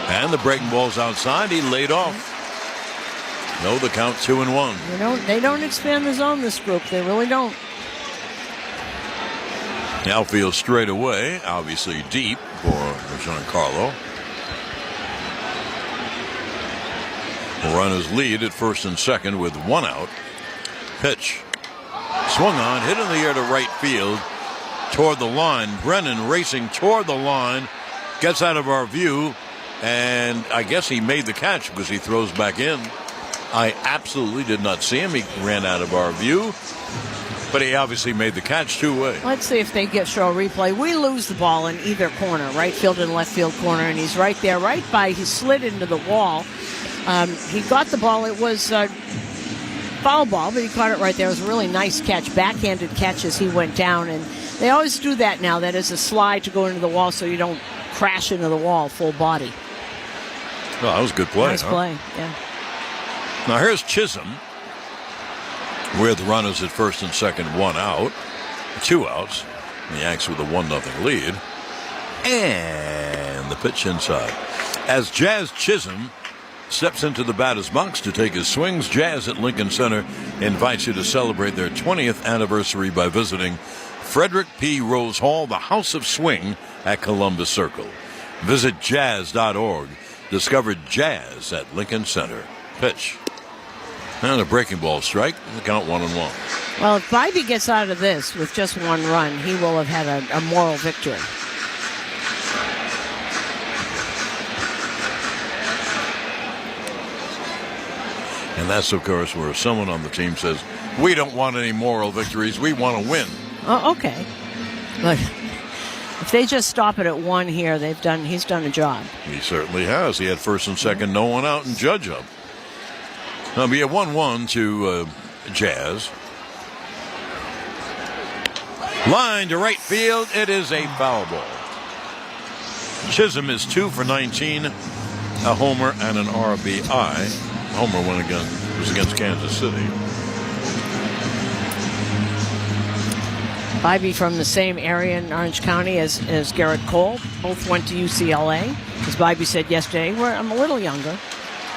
And the breaking ball's outside. He laid off. No, the count 2-1. They don't expand the zone, this group. They really don't. Outfield straight away, obviously deep for Giancarlo. Runners lead at first and second with 1 out. Pitch. Swung on, hit in the air to right field. Toward the line. Brennan racing toward the line. Gets out of our view. And I guess he made the catch because he throws back in. I absolutely did not see him. He ran out of our view. But he obviously made the catch two-way. Let's see if they show a replay. We lose the ball in either corner, right field and left field corner, and he's right there, right by. He slid into the wall. He got the ball. It was foul ball, but he caught it right there. It was a really nice catch, backhanded catch as he went down. And they always do that now. That is a slide to go into the wall so you don't crash into the wall full body. Well, that was a good play. Nice play, yeah. Now here's Chisholm with runners at first and second, 1 out, 2 outs. The Yanks with a 1-0 lead. And the pitch inside. As Jazz Chisholm steps into the batter's box to take his swings, Jazz at Lincoln Center invites you to celebrate their 20th anniversary by visiting Frederick P. Rose Hall, the House of Swing at Columbus Circle. Visit jazz.org. Discover Jazz at Lincoln Center. Pitch. And a breaking ball strike. The count 1-1. Well, if Bibee gets out of this with just 1 run, he will have had a moral victory. And that's, of course, where someone on the team says, we don't want any moral victories. We want to win. Oh, okay. But if they just stop it at 1 here, he's done a job. He certainly has. He had first and second, no one out, and Judge up. Now, be a 1-1 to Jazz. Line to right field. It is a foul ball. Chisholm is 2 for 19, a homer and an RBI. Homer was against Kansas City. Bibee from the same area in Orange County as Gerrit Cole. Both went to UCLA. As Bibee said yesterday, I'm a little younger,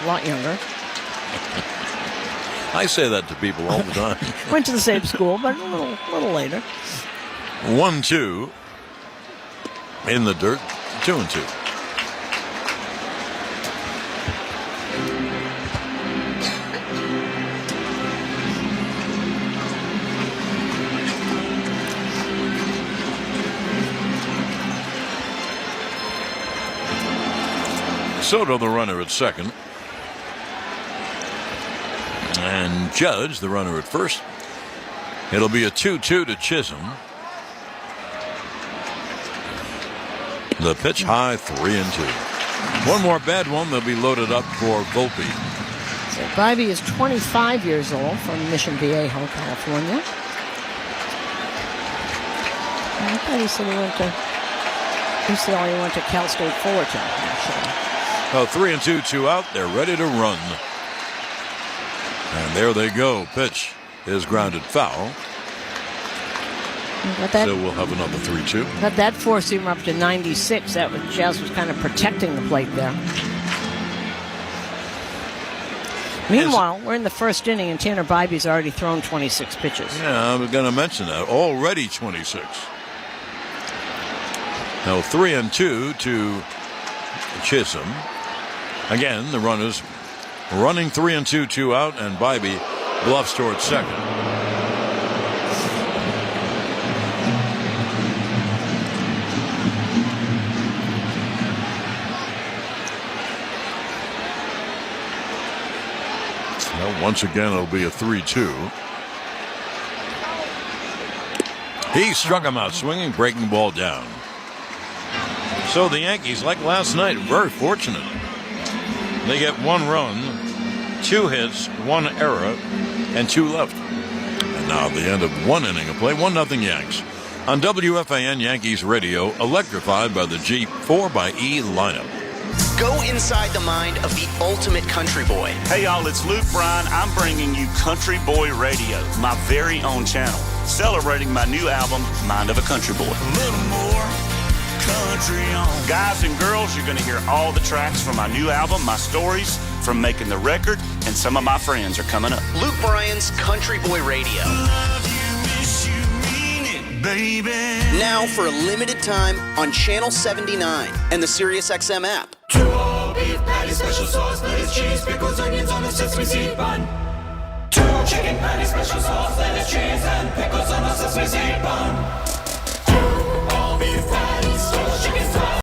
a lot younger. I say that to people all the time. Went to the same school, but a little later. 1-2 in the dirt. 2-2. Soto, the runner at second. And Judge, the runner at first. It'll be a 2-2 to Chisholm. The pitch high, 3-2. One more bad one, they'll be loaded up for Volpe. So Bibee is 25 years old from Mission Viejo, California. I thought he said he went to UCLA, went to Cal State Fullerton, actually. Well, 3-2, 2 out. They're ready to run. And there they go. Pitch is grounded foul. So we'll have another 3-2. Got that four-seamer up to 96. That was Jazz was kind of protecting the plate there. Meanwhile, we're in the first inning, and Tanner Bibee's already thrown 26 pitches. Yeah, I was going to mention that. Already 26. Now 3-2 to Chisholm. Again, the runners running 3-2, 2 out, and Bibee bluffs towards second. Once again, it'll be a 3-2. He struck him out swinging, breaking ball down. So the Yankees, like last night, very fortunate. They get 1 run, 2 hits, 1 error, and 2 left. And now the end of 1 inning of play, 1-0 Yanks. On WFAN Yankees radio, electrified by the Jeep 4xe lineup. Go inside the mind of the ultimate country boy. Hey y'all, it's Luke Bryan. I'm bringing you Country Boy Radio, my very own channel, celebrating my new album, Mind of a Country Boy. A little more country on. Guys and girls, you're going to hear all the tracks from my new album, my stories from making the record, and some of my friends are coming up. Luke Bryan's Country Boy Radio. Love you, miss you, mean it, baby. Now for a limited time on Channel 79 and the SiriusXM app. 2 all beef patties, special sauce, lettuce, cheese, pickles, onions on a sesame seed bun. 2 chicken patties, special sauce, lettuce, cheese, and pickles on a sesame seed bun. 2 all beef patties, 2 chicken sauce.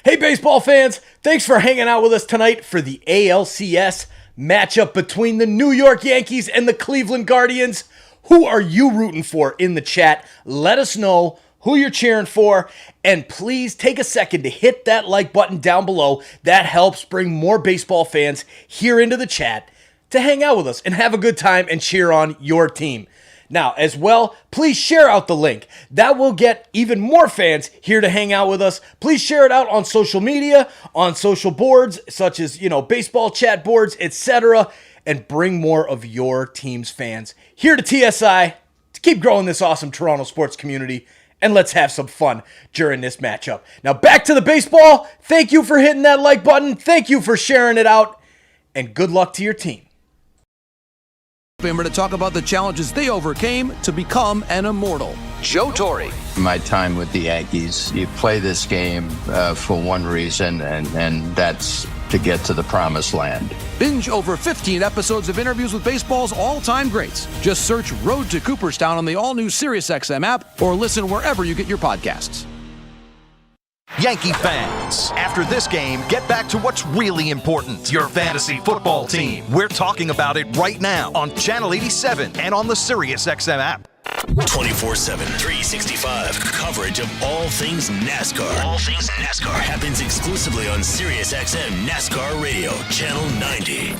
Hey baseball fans, thanks for hanging out with us tonight for the ALCS matchup between the New York Yankees and the Cleveland Guardians. Who are you rooting for in the chat? Let us know who you're cheering for, and please take a second to hit that like button down below. That helps bring more baseball fans here into the chat to hang out with us and have a good time and cheer on your team. Now, as well, please share out the link. That will get even more fans here to hang out with us. Please share it out on social media, on social boards, such as, baseball chat boards, etc., and bring more of your team's fans here to TSI to keep growing this awesome Toronto sports community. And let's have some fun during this matchup. Now back to the baseball. Thank you for hitting that like button. Thank you for sharing it out. And good luck to your team. We're to talk about the challenges they overcame to become an immortal. Joe Torre. My time with the Yankees, you play this game for one reason, and that's to get to the promised land. Binge over 15 episodes of interviews with baseball's all-time greats. Just search Road to Cooperstown on the all-new SiriusXM app or listen wherever you get your podcasts. Yankee fans, after this game, get back to what's really important, your fantasy football team. We're talking about it right now on Channel 87 and on the SiriusXM app. 24/7, 365 coverage of all things NASCAR. All things NASCAR happens exclusively on SiriusXM NASCAR Radio, Channel 90.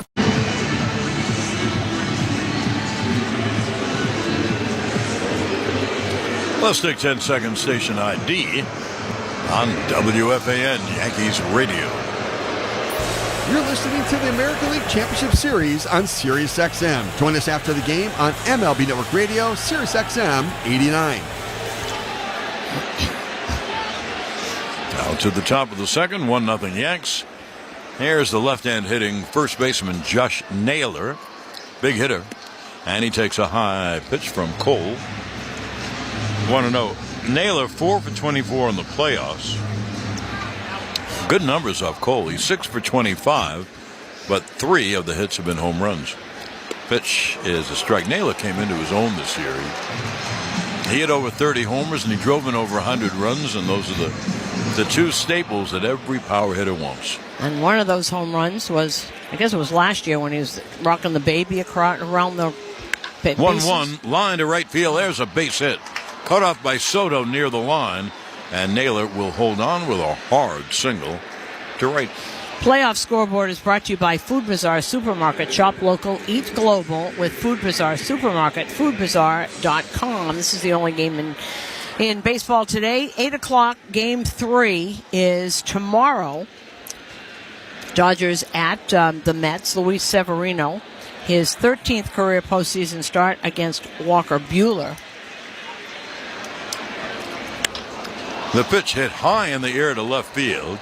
Let's take 10-second station ID on WFAN Yankees Radio. You're listening to the American League Championship Series on SiriusXM. Join us after the game on MLB Network Radio, SiriusXM 89. Now to the top of the second, 1-0 Yanks. Here's the left-hand hitting first baseman Josh Naylor. Big hitter. And he takes a high pitch from Cole. You want to know, Naylor 4 for 24 in the playoffs. Good numbers off Cole. He's 6 for 25, but 3 of the hits have been home runs. Pitch is a strike. Naylor came into his own this year. He hit over 30 homers and he drove in over 100 runs, and those are the 2 staples that every power hitter wants. And one of those home runs was, I guess it was last year when he was rocking the baby around the bases. 1-1, line to right field. There's a base hit. Cut off by Soto near the line. And Naylor will hold on with a hard single to right. Playoff Scoreboard is brought to you by Food Bazaar Supermarket. Shop local, eat global with Food Bazaar Supermarket, foodbazaar.com. This is the only game in baseball today. 8 o'clock, Game 3 is tomorrow. Dodgers at the Mets. Luis Severino, his 13th career postseason start against Walker Buehler. The pitch hit high in the air to left field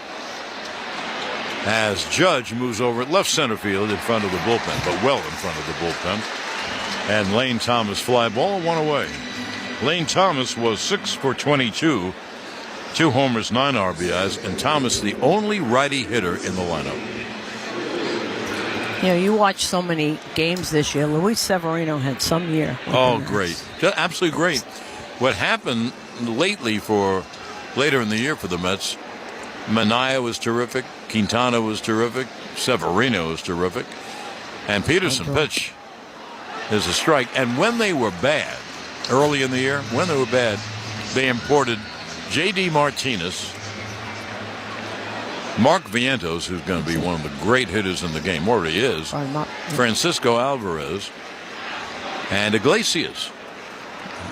as Judge moves over at left center field in front of the bullpen, but well in front of the bullpen. And Lane Thomas fly ball, one away. Lane Thomas was 6 for 22, 2 homers, 9 RBIs, and Thomas the only righty hitter in the lineup. You know, you watch so many games this year. Luis Severino had some year. Oh, great. Just absolutely great. What happened lately later in the year for the Mets, Manaea was terrific, Quintana was terrific, Severino was terrific, and Peterson pitch is a strike. And when they were bad, early in the year, they imported J.D. Martinez, Mark Vientos, who's going to be one of the great hitters in the game, already is, Francisco Alvarez, and Iglesias.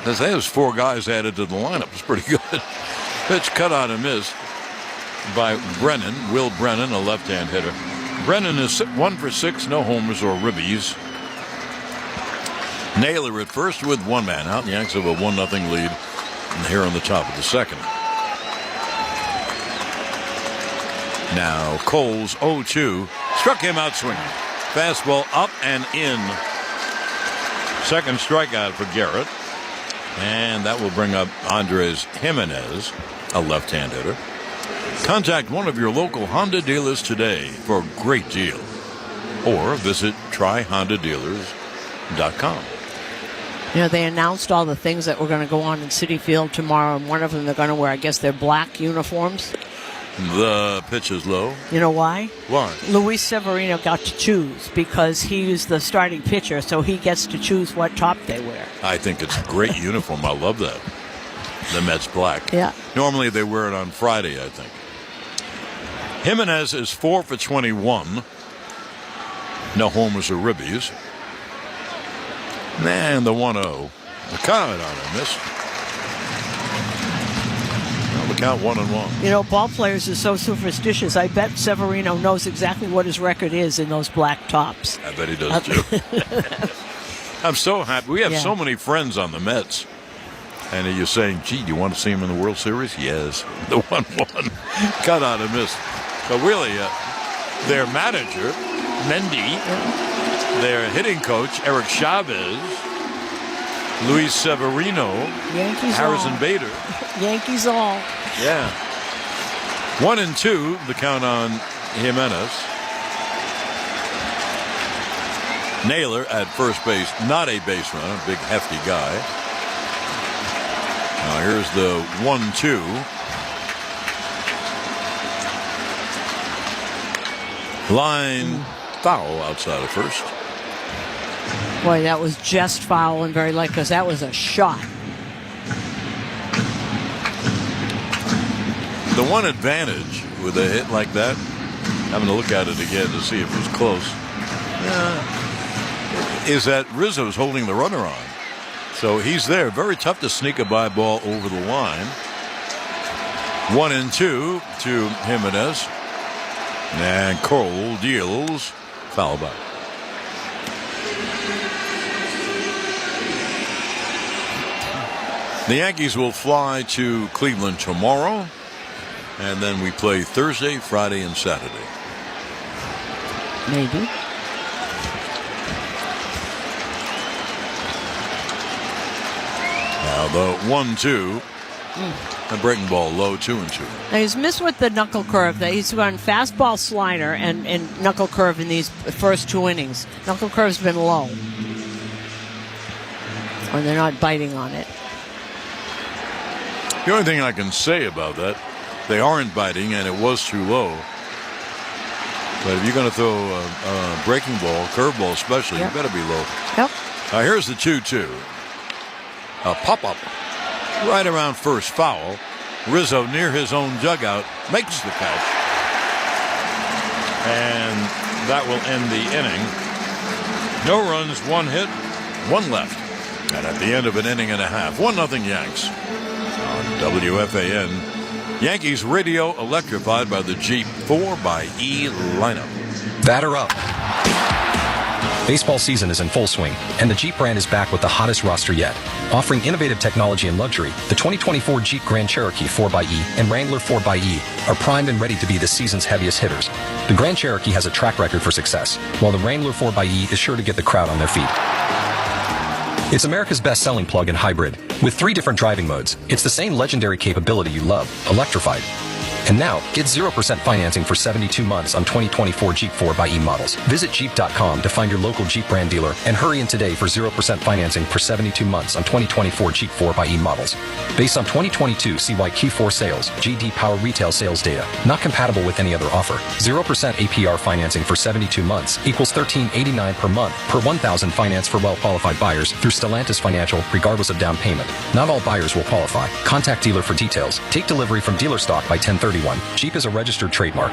There's 4 guys added to the lineup. It's pretty good. Pitch cut out and missed by Will Brennan, a left-hand hitter. Brennan is 1 for 6, no homers or ribbies. Naylor at first with 1 man out. The Yanks have a 1-0 lead here on the top of the second. Now Cole's 0-2. Struck him out swinging. Fastball up and in. Second strikeout for Gerrit. And that will bring up Andres Jimenez, a left-hand hitter. Contact one of your local Honda dealers today for a great deal. Or visit tryhondadealers.com. You know, they announced all the things that were going to go on in Citi Field tomorrow, and one of them they're going to wear, I guess, their black uniforms. The pitch is low. You know why? Why? Luis Severino got to choose because he's the starting pitcher, so he gets to choose what top they wear. I think it's a great uniform. I love that. The Mets black. Yeah. Normally they wear it on Friday, I think. Jimenez is 4 for 21. No homers or ribbies. And the 1-0. The count on him, miss. Well, the count 1-1. You know, ball players are so superstitious. I bet Severino knows exactly what his record is in those black tops. I bet he does, too. I'm so happy. We have so many friends on the Mets. And you're saying, gee, do you want to see him in the World Series? Yes. The 1-1. Cut out and missed. But really, their manager, Mendy, their hitting coach, Eric Chavez, Luis Severino, Yankees Harrison all. Bader. Yankees all. Yeah. 1-2, the count on Jimenez. Naylor at first base, not a base runner, big hefty guy. Now here's the 1-2. Line foul outside of first. Boy, that was just foul and very light because that was a shot. The one advantage with a hit like that, having to look at it again to see if it was close, is that Rizzo's holding the runner on. So he's there. Very tough to sneak a by ball over the line. 1-2 to Jimenez. And Cole deals foul ball. The Yankees will fly to Cleveland tomorrow. And then we play Thursday, Friday, and Saturday. Maybe. Now the 1-2. A breaking ball low, 2-2. Now he's missed with the knuckle curve. He's gone fastball, slider, and knuckle curve in these first 2 innings. Knuckle curve's been low. Or they're not biting on it. The only thing I can say about that, they aren't biting, and it was too low. But if you're going to throw a breaking ball, curveball especially, you better be low. Yep. Now here's the 2-2. A pop-up right around first, foul. Rizzo near his own dugout makes the catch. And that will end the inning. No runs, 1 hit, 1 left. And at the end of an inning and a half, 1-0 Yanks. On WFAN, Yankees radio electrified by the Jeep 4xe lineup. Batter up. Baseball season is in full swing, and the Jeep brand is back with the hottest roster yet. Offering innovative technology and luxury, the 2024 Jeep Grand Cherokee 4xe and Wrangler 4xe are primed and ready to be this season's heaviest hitters. The Grand Cherokee has a track record for success, while the Wrangler 4xe is sure to get the crowd on their feet. It's America's best-selling plug-in hybrid. With 3 different driving modes, it's the same legendary capability you love, electrified. And now, get 0% financing for 72 months on 2024 Jeep 4xe models. Visit Jeep.com to find your local Jeep brand dealer and hurry in today for 0% financing for 72 months on 2024 Jeep 4xe models. Based on 2022 CY Q4 sales, GD Power retail sales data. Not compatible with any other offer. 0% APR financing for 72 months equals $13.89 per month per $1,000 finance for well-qualified buyers through Stellantis Financial, regardless of down payment. Not all buyers will qualify. Contact dealer for details. Take delivery from dealer stock by 10/30. Jeep is a registered trademark.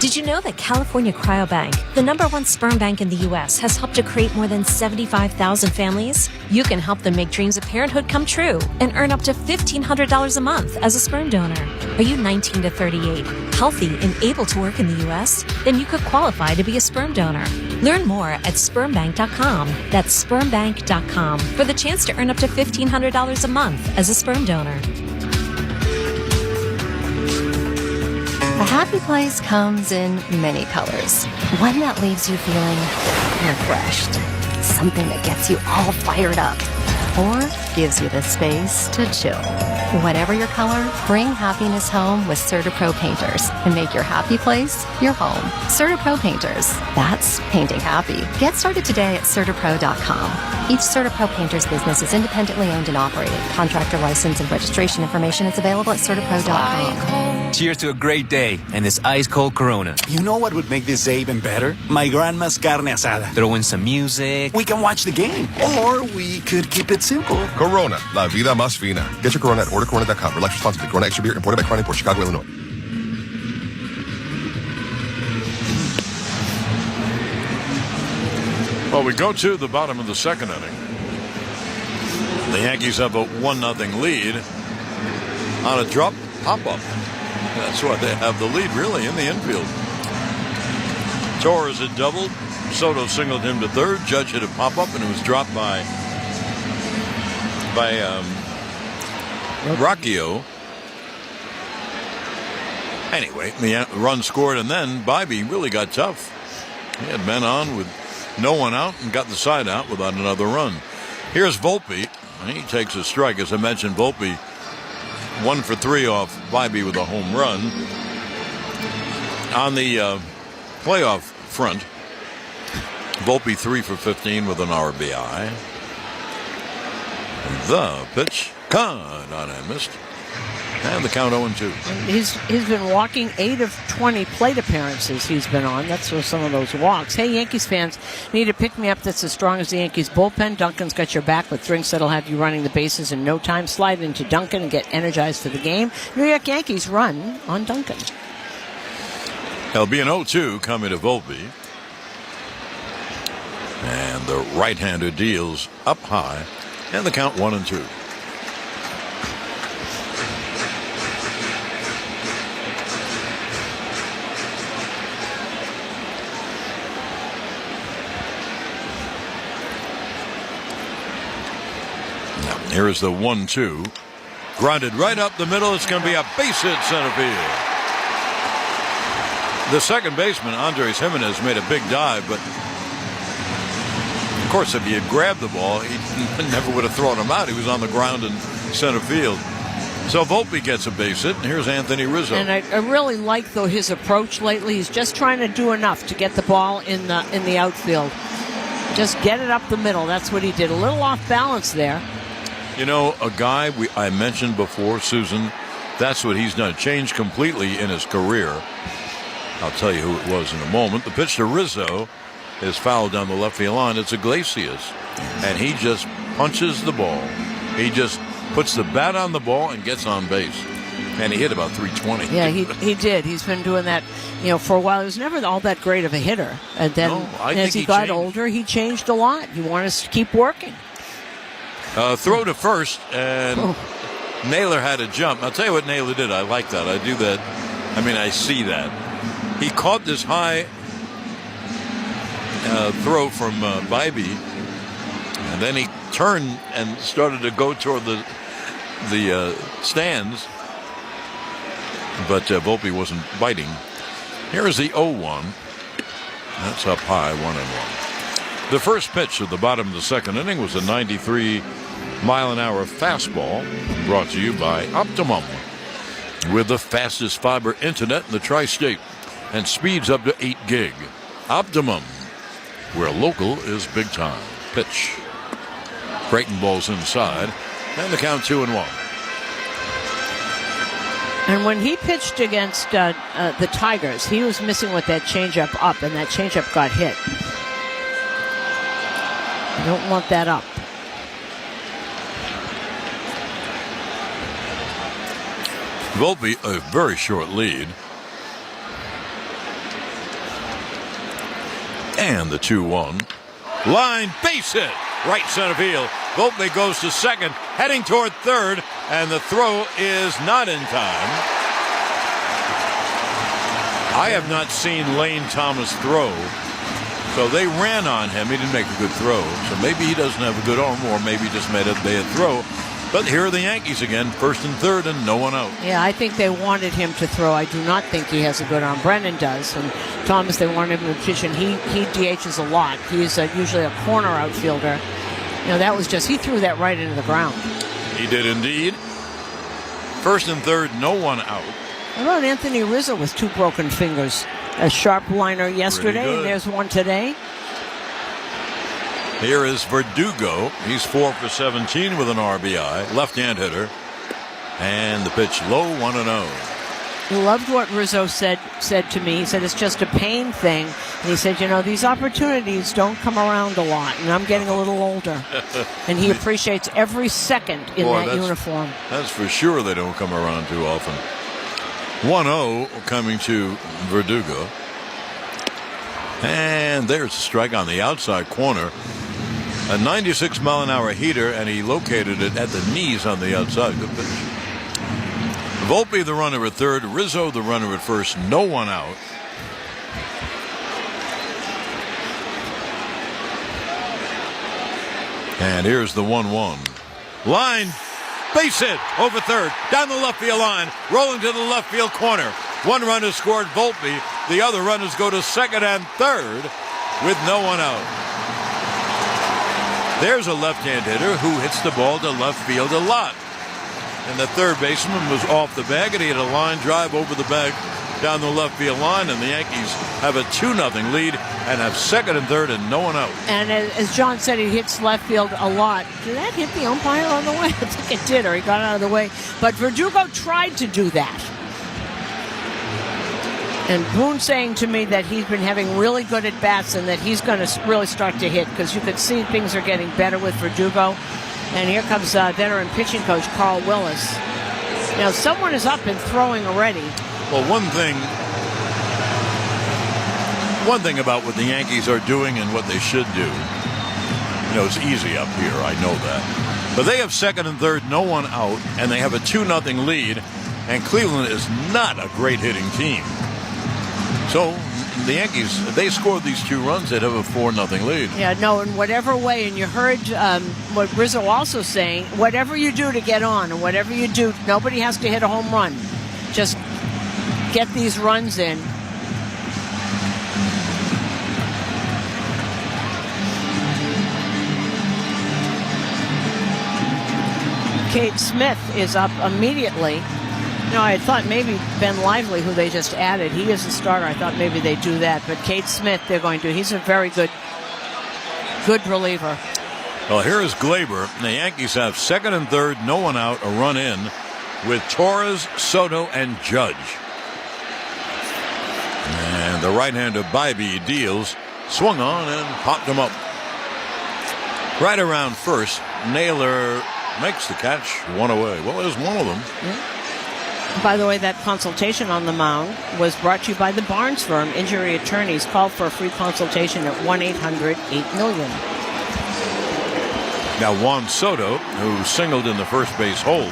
Did you know that California Cryobank, the #1 sperm bank in the U.S., has helped to create more than 75,000 families? You can help them make dreams of parenthood come true and earn up to $1,500 a month as a sperm donor. Are you 19 to 38, healthy and able to work in the U.S.? Then you could qualify to be a sperm donor. Learn more at spermbank.com. That's spermbank.com for the chance to earn up to $1,500 a month as a sperm donor. A happy place comes in many colors. One that leaves you feeling refreshed. Something that gets you all fired up. Or gives you the space to chill. Whatever your color, bring happiness home with CertaPro Painters and make your happy place your home. CertaPro Painters. That's painting happy. Get started today at CertaPro.com. Each CertaPro Painters business is independently owned and operated. Contractor license and registration information is available at CertaPro.com. Cheers to a great day and this ice-cold Corona. You know what would make this day even better? My grandma's carne asada. Throw in some music. We can watch the game. Or we could keep it simple. Corona, la vida más fina. Get your Corona at ordercorona.com. Relax responsibly. Corona Extra Beer, imported by Crown Imports, Chicago, Illinois. Well, we go to the bottom of the second inning. The Yankees have a 1-0 lead on a drop pop-up. That's why they have the lead, really, in the infield. Torres had doubled. Soto singled him to third. Judge hit a pop-up, and it was dropped by Rocchio. Anyway, the run scored, and then Bibee really got tough. He had men on with no one out and got the side out without another run. Here's Volpe. He takes a strike. As I mentioned, Volpe 1 for 3 off Bibee with a home run. On the playoff front, Volpe 3 for 15 with an RBI. The pitch, caught on and missed. And the count 0-2. He's been walking 8 of 20 plate appearances he's been on. That's for some of those walks. Hey, Yankees fans, need a pick-me-up that's as strong as the Yankees bullpen. Duncan's got your back with drinks that'll have you running the bases in no time. Slide into Duncan and get energized for the game. New York Yankees run on Duncan. There'll be an 0-2 coming to Volpe. And the right-hander deals up high. And the count 1-2. Now, here is the 1-2. Grounded right up the middle. It's going to be a base hit center field. The second baseman, Andres Jimenez, made a big dive, but of course, if he had grabbed the ball, he never would have thrown him out. He was on the ground in center field. So Volpe gets a base hit, and here's Anthony Rizzo. And I really like, though, his approach lately. He's just trying to do enough to get the ball in the outfield. Just get it up the middle. That's what he did. A little off balance there. You know, a guy I mentioned before, Susan, that's what he's done. Changed completely in his career. I'll tell you who it was in a moment. The pitch to Rizzo is fouled down the left field line. It's Iglesias. And he just punches the ball. He just puts the bat on the ball and gets on base. And he hit about 320. Yeah, he did. He's been doing that, for a while. He was never all that great of a hitter. And then as he got older, he changed a lot. He wanted us to keep working. Throw to first, and Naylor had a jump. I'll tell you what Naylor did. I like that. I do that. I see that. He caught this high throw from Bibee, and then he turned and started to go toward the stands, but Volpe wasn't biting. Here is the 0-1. That's up high, 1-1. The first pitch at the bottom of the second inning was a 93-mile-an-hour fastball, brought to you by Optimum, with the fastest fiber internet in the tri-state and speeds up to 8 gig. Optimum, where local is big time. Pitch. Creighton ball's inside, and the count 2-1. And when he pitched against the Tigers, he was missing with that changeup up, and that changeup got hit. You don't want that up. Volpe, a very short lead. And the 2-1. Line, base hit. Right center field. Volpe goes to second, heading toward third, and the throw is not in time. I have not seen Lane Thomas throw, so they ran on him. He didn't make a good throw, so maybe he doesn't have a good arm, or maybe he just made a bad throw. But here are the Yankees again, first and third, and no one out. Yeah, I think they wanted him to throw. I do not think he has a good arm. Brennan does, and Thomas, they wanted him to pitch, and he DHs a lot. He's usually a corner outfielder. That was just, he threw that right into the ground. He did indeed. First and third, no one out. How about Anthony Rizzo with 2 broken fingers? A sharp liner yesterday, and there's one today. Here is Verdugo. He's 4 for 17 with an RBI. Left-hand hitter. And the pitch low, 1-0. Loved what Rizzo said to me. He said it's just a pain thing. And he said, these opportunities don't come around a lot, and I'm getting a little older. And he appreciates every second in that uniform. That's for sure. They don't come around too often. 1-0 coming to Verdugo. And there's a strike on the outside corner. A 96-mile-an-hour heater, and he located it at the knees on the outside. Good pitch. Volpe the runner at third, Rizzo the runner at first, no one out. And here's the 1-1. Line, base hit, over third, down the left field line, rolling to the left field corner. One run has scored Volpe, the other runners go to second and third with no one out. There's a left-hand hitter who hits the ball to left field a lot. And the third baseman was off the bag, and he had a line drive over the bag down the left field line, and the Yankees have a 2-0 lead and have second and third and no one out. And as John said, he hits left field a lot. Did that hit the umpire on the way? I think it did, or he got out of the way. But Verdugo tried to do that. And Boone saying to me that he's been having really good at-bats and that he's going to really start to hit, because you could see things are getting better with Verdugo. And here comes veteran pitching coach Carl Willis. Now, someone is up and throwing already. Well, one thing about what the Yankees are doing and what they should do, it's easy up here, I know that. But they have second and third, no one out, and they have a 2-0 lead, and Cleveland is not a great hitting team. So the Yankees, they scored these 2 runs, they'd have a 4-0 lead. Yeah, no, in whatever way, and you heard what Rizzo also saying, whatever you do to get on, and whatever you do, nobody has to hit a home run. Just get these runs in. Kate Smith is up immediately. I thought maybe Ben Lively, who they just added, he is a starter. I thought maybe they'd do that. But Kate Smith, they're going to. He's a very good reliever. Well, here is Glaber. The Yankees have second and third, no one out, a run in, with Torres, Soto, and Judge. And the right-hander Bibee deals, swung on and popped him up. Right around first, Naylor makes the catch, one away. Well, there's one of them. Yeah. By the way, that consultation on the mound was brought to you by the Barnes Firm Injury Attorneys. Call for a free consultation at 1-800-8-million. Now Juan Soto, who singled in the first base hole,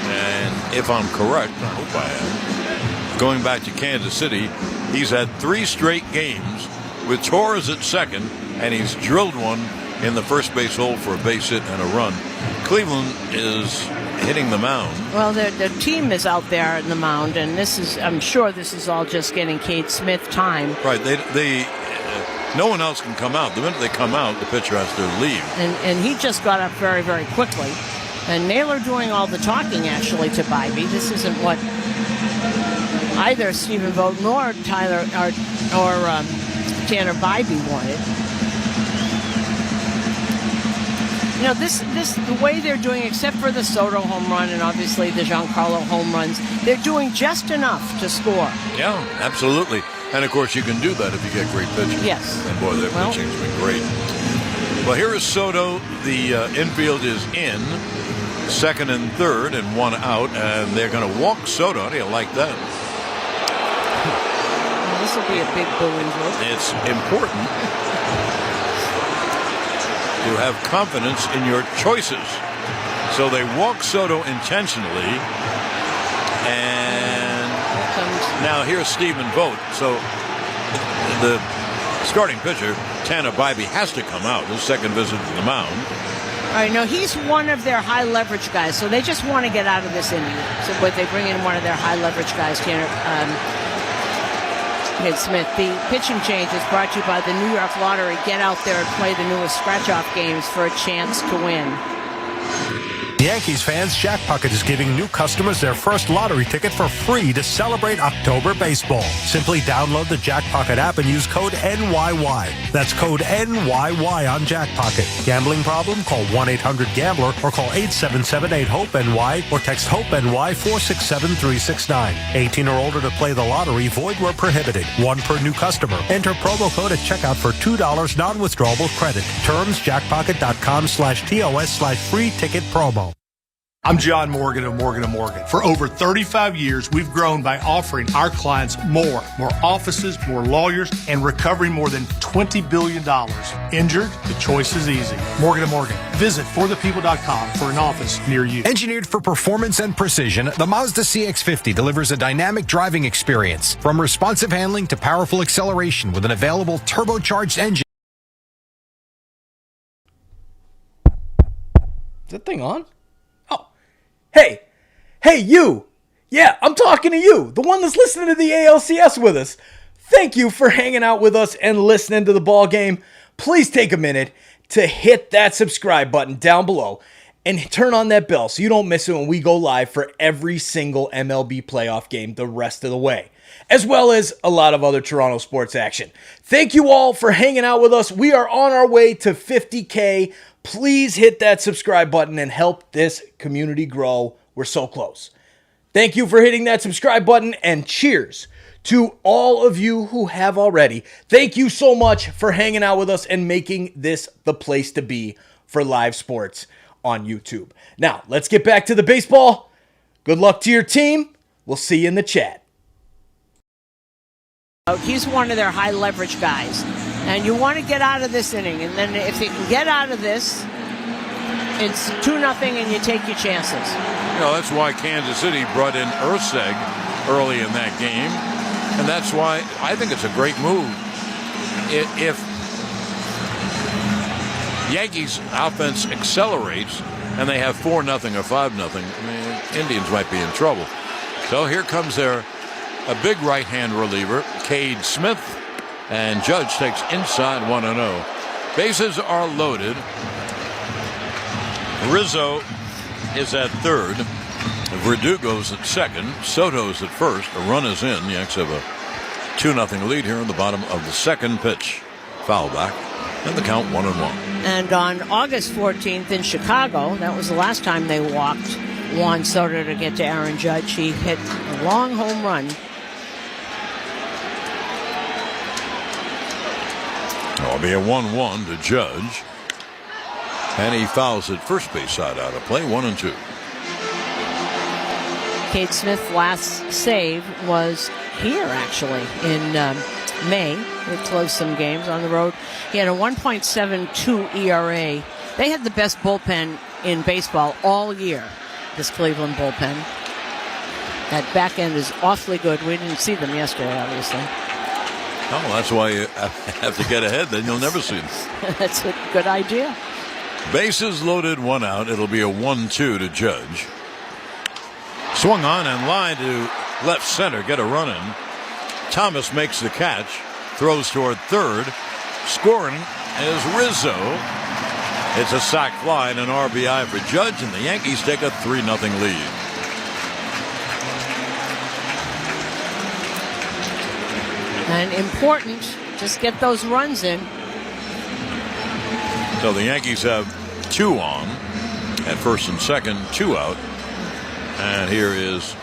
and if I'm correct, I hope I am, going back to Kansas City, he's had 3 straight games with Torres at second, and he's drilled one in the first base hole for a base hit and a run. Cleveland is hitting the mound. Well, the team is out there in the mound, and I'm sure this is all just getting Cade Smith time. Right. They no one else can come out. The minute they come out, the pitcher has to leave. And he just got up very, very quickly. And Naylor doing all the talking, actually, to Bibee. This isn't what either Stephen Vogt nor Tanner Bibee wanted. You know, the way they're doing, except for the Soto home run and obviously the Giancarlo home runs, they're doing just enough to score. Yeah, absolutely. And, of course, you can do that if you get great pitching. Yes. And, boy, their pitching's been great. Well, here is Soto. The infield is in. Second and third and 1 out. And they're going to walk Soto. How do you like that? Well, this will be a big booing group. It's important to have confidence in your choices. So they walk Soto intentionally. And now here's Stephen Vogt. So the starting pitcher, Tanner Bibee, has to come out. His second visit to the mound. All right, no, he's one of their high leverage guys, so they just want to get out of this inning. But they bring in one of their high leverage guys, Tanner Smith. The pitching change is brought to you by the New York Lottery. Get out there and play the newest scratch-off games for a chance to win. Yankees fans, Jack Puckett is giving new customers their first lottery ticket for free to celebrate October baseball. Simply download the Jack Puckett app and use code NYY. That's code NYY on Jack Puckett. Gambling problem? Call 1-800-GAMBLER or call 877-8-HOPE-NY or text HOPE-NY 467-369. 18 or older to play the lottery. Void where prohibited. 1 per new customer. Enter promo code at checkout for $2 non-withdrawable credit. Terms jackpocket.com/TOS/free ticket promo. I'm John Morgan of Morgan & Morgan. For over 35 years, we've grown by offering our clients more offices, more lawyers, and recovering more than $20 billion. Injured? The choice is easy. Morgan & Morgan. Visit forthepeople.com for an office near you. Engineered for performance and precision, the Mazda CX-50 delivers a dynamic driving experience. From responsive handling to powerful acceleration with an available turbocharged engine. Is that thing on? Hey, you! Yeah, I'm talking to you, the one that's listening to the ALCS with us. Thank you for hanging out with us and listening to the ball game. Please take a minute to hit that subscribe button down below and turn on that bell so you don't miss it when we go live for every single MLB playoff game the rest of the way, as well as a lot of other Toronto sports action. Thank you all for hanging out with us. We are on our way to 50K. Please hit that subscribe button and help this community grow. We're so close. Thank you for hitting that subscribe button, and cheers to all of you who have already. Thank you so much for hanging out with us and making this the place to be for live sports on YouTube. Now, let's get back to the baseball. Good luck to your team. We'll see you in the chat. He's one of their high leverage guys. And you want to get out of this inning. And then if you can get out of this, it's 2-0 and you take your chances. You know, that's why Kansas City brought in Urseg early in that game. And that's why I think it's a great move. If Yankees offense accelerates and they have 4-0 or 5-0, I mean, Indians might be in trouble. So here comes a big right-hand reliever, Cade Smith. And Judge takes inside 1-0. Bases are loaded. Rizzo is at third. Verdugo's at second. Soto's at first. A run is in. The Yanks have a 2-0 lead here in the bottom of the second pitch. Foul back. And the count 1-1. And on August 14th in Chicago, that was the last time they walked Juan Soto to get to Aaron Judge. He hit a long home run. It'll be a 1-1 to Judge. And he fouls at first base side out of play, 1-2. Cade Smith's last save was here, actually, in May. They closed some games on the road. He had a 1.72 ERA. They had the best bullpen in baseball all year, this Cleveland bullpen. That back end is awfully good. We didn't see them yesterday, obviously. Oh, that's why you have to get ahead, then you'll never see them. That's a good idea. Bases loaded, 1 out. It'll be a 1-2 to Judge. Swung on and line to left center, get a run in. Thomas makes the catch, throws toward third. Scoring is Rizzo. It's a sac fly and an RBI for Judge, and the Yankees take a 3-0 lead. And important, just get those runs in. So the Yankees have 2 on at first and second, 2 out. And here is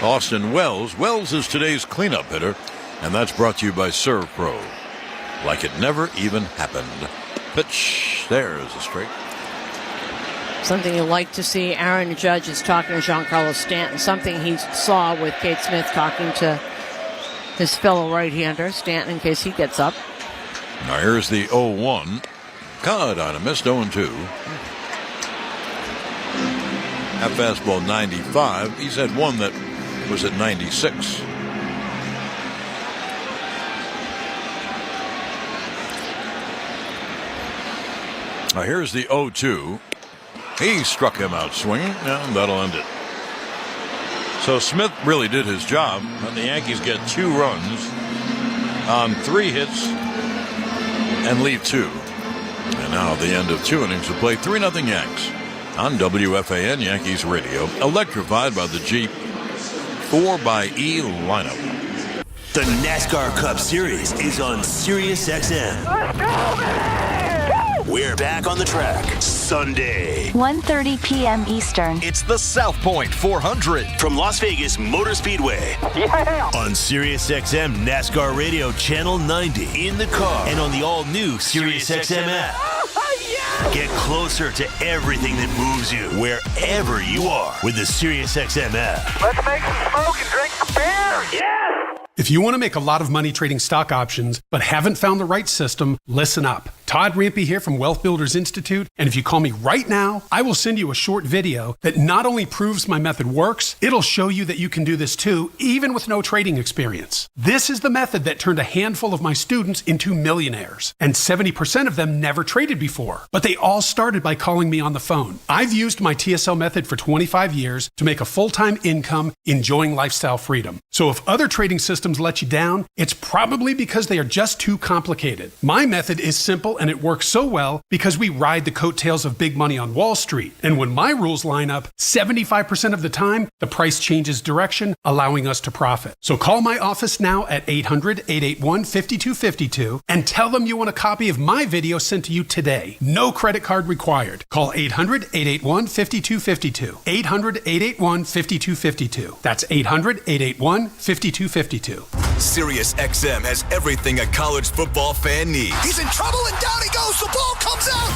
Austin Wells. Wells is today's cleanup hitter, and that's brought to you by Serve Pro. Like it never even happened. Pitch. There's a strike. Something you like to see. Aaron Judge is talking to Giancarlo Stanton. Something he saw with Cade Smith talking to his fellow right-hander, Stanton, in case he gets up. Now here's the 0-1. God, on a missed 0-2. That fastball 95. He's had one that was at 96. Now here's the 0-2. He struck him out swinging, and that'll end it. So Smith really did his job, and the Yankees get 2 runs on 3 hits and leave 2. And now the end of 2 innings to play. 3-0 Yanks on WFAN Yankees Radio, electrified by the Jeep 4xE lineup. The NASCAR Cup Series is on SiriusXM. We're back on the track Sunday, 1:30 p.m. Eastern. It's the South Point 400 from Las Vegas Motor Speedway. Yeah. On SiriusXM NASCAR Radio Channel 90 in the car and on the all-new SiriusXM app. Get closer to everything that moves you wherever you are with the SiriusXM app. Let's make some smoke and drink some beer. Yeah. If you want to make a lot of money trading stock options but haven't found the right system, listen up. Todd Rampey here from Wealth Builders Institute, and if you call me right now, I will send you a short video that not only proves my method works, it'll show you that you can do this too, even with no trading experience. This is the method that turned a handful of my students into millionaires, and 70% of them never traded before, but they all started by calling me on the phone. I've used my TSL method for 25 years to make a full-time income enjoying lifestyle freedom. So if other trading systems let you down, it's probably because they are just too complicated. My method is simple and it works so well because we ride the coattails of big money on Wall Street. And when my rules line up, 75% of the time, the price changes direction, allowing us to profit. So call my office now at 800-881-5252 and tell them you want a copy of my video sent to you today. No credit card required. Call 800-881-5252. 800-881-5252. That's 800-881-5252. SiriusXM has everything a college football fan needs. He's in trouble and down he goes. The ball comes out.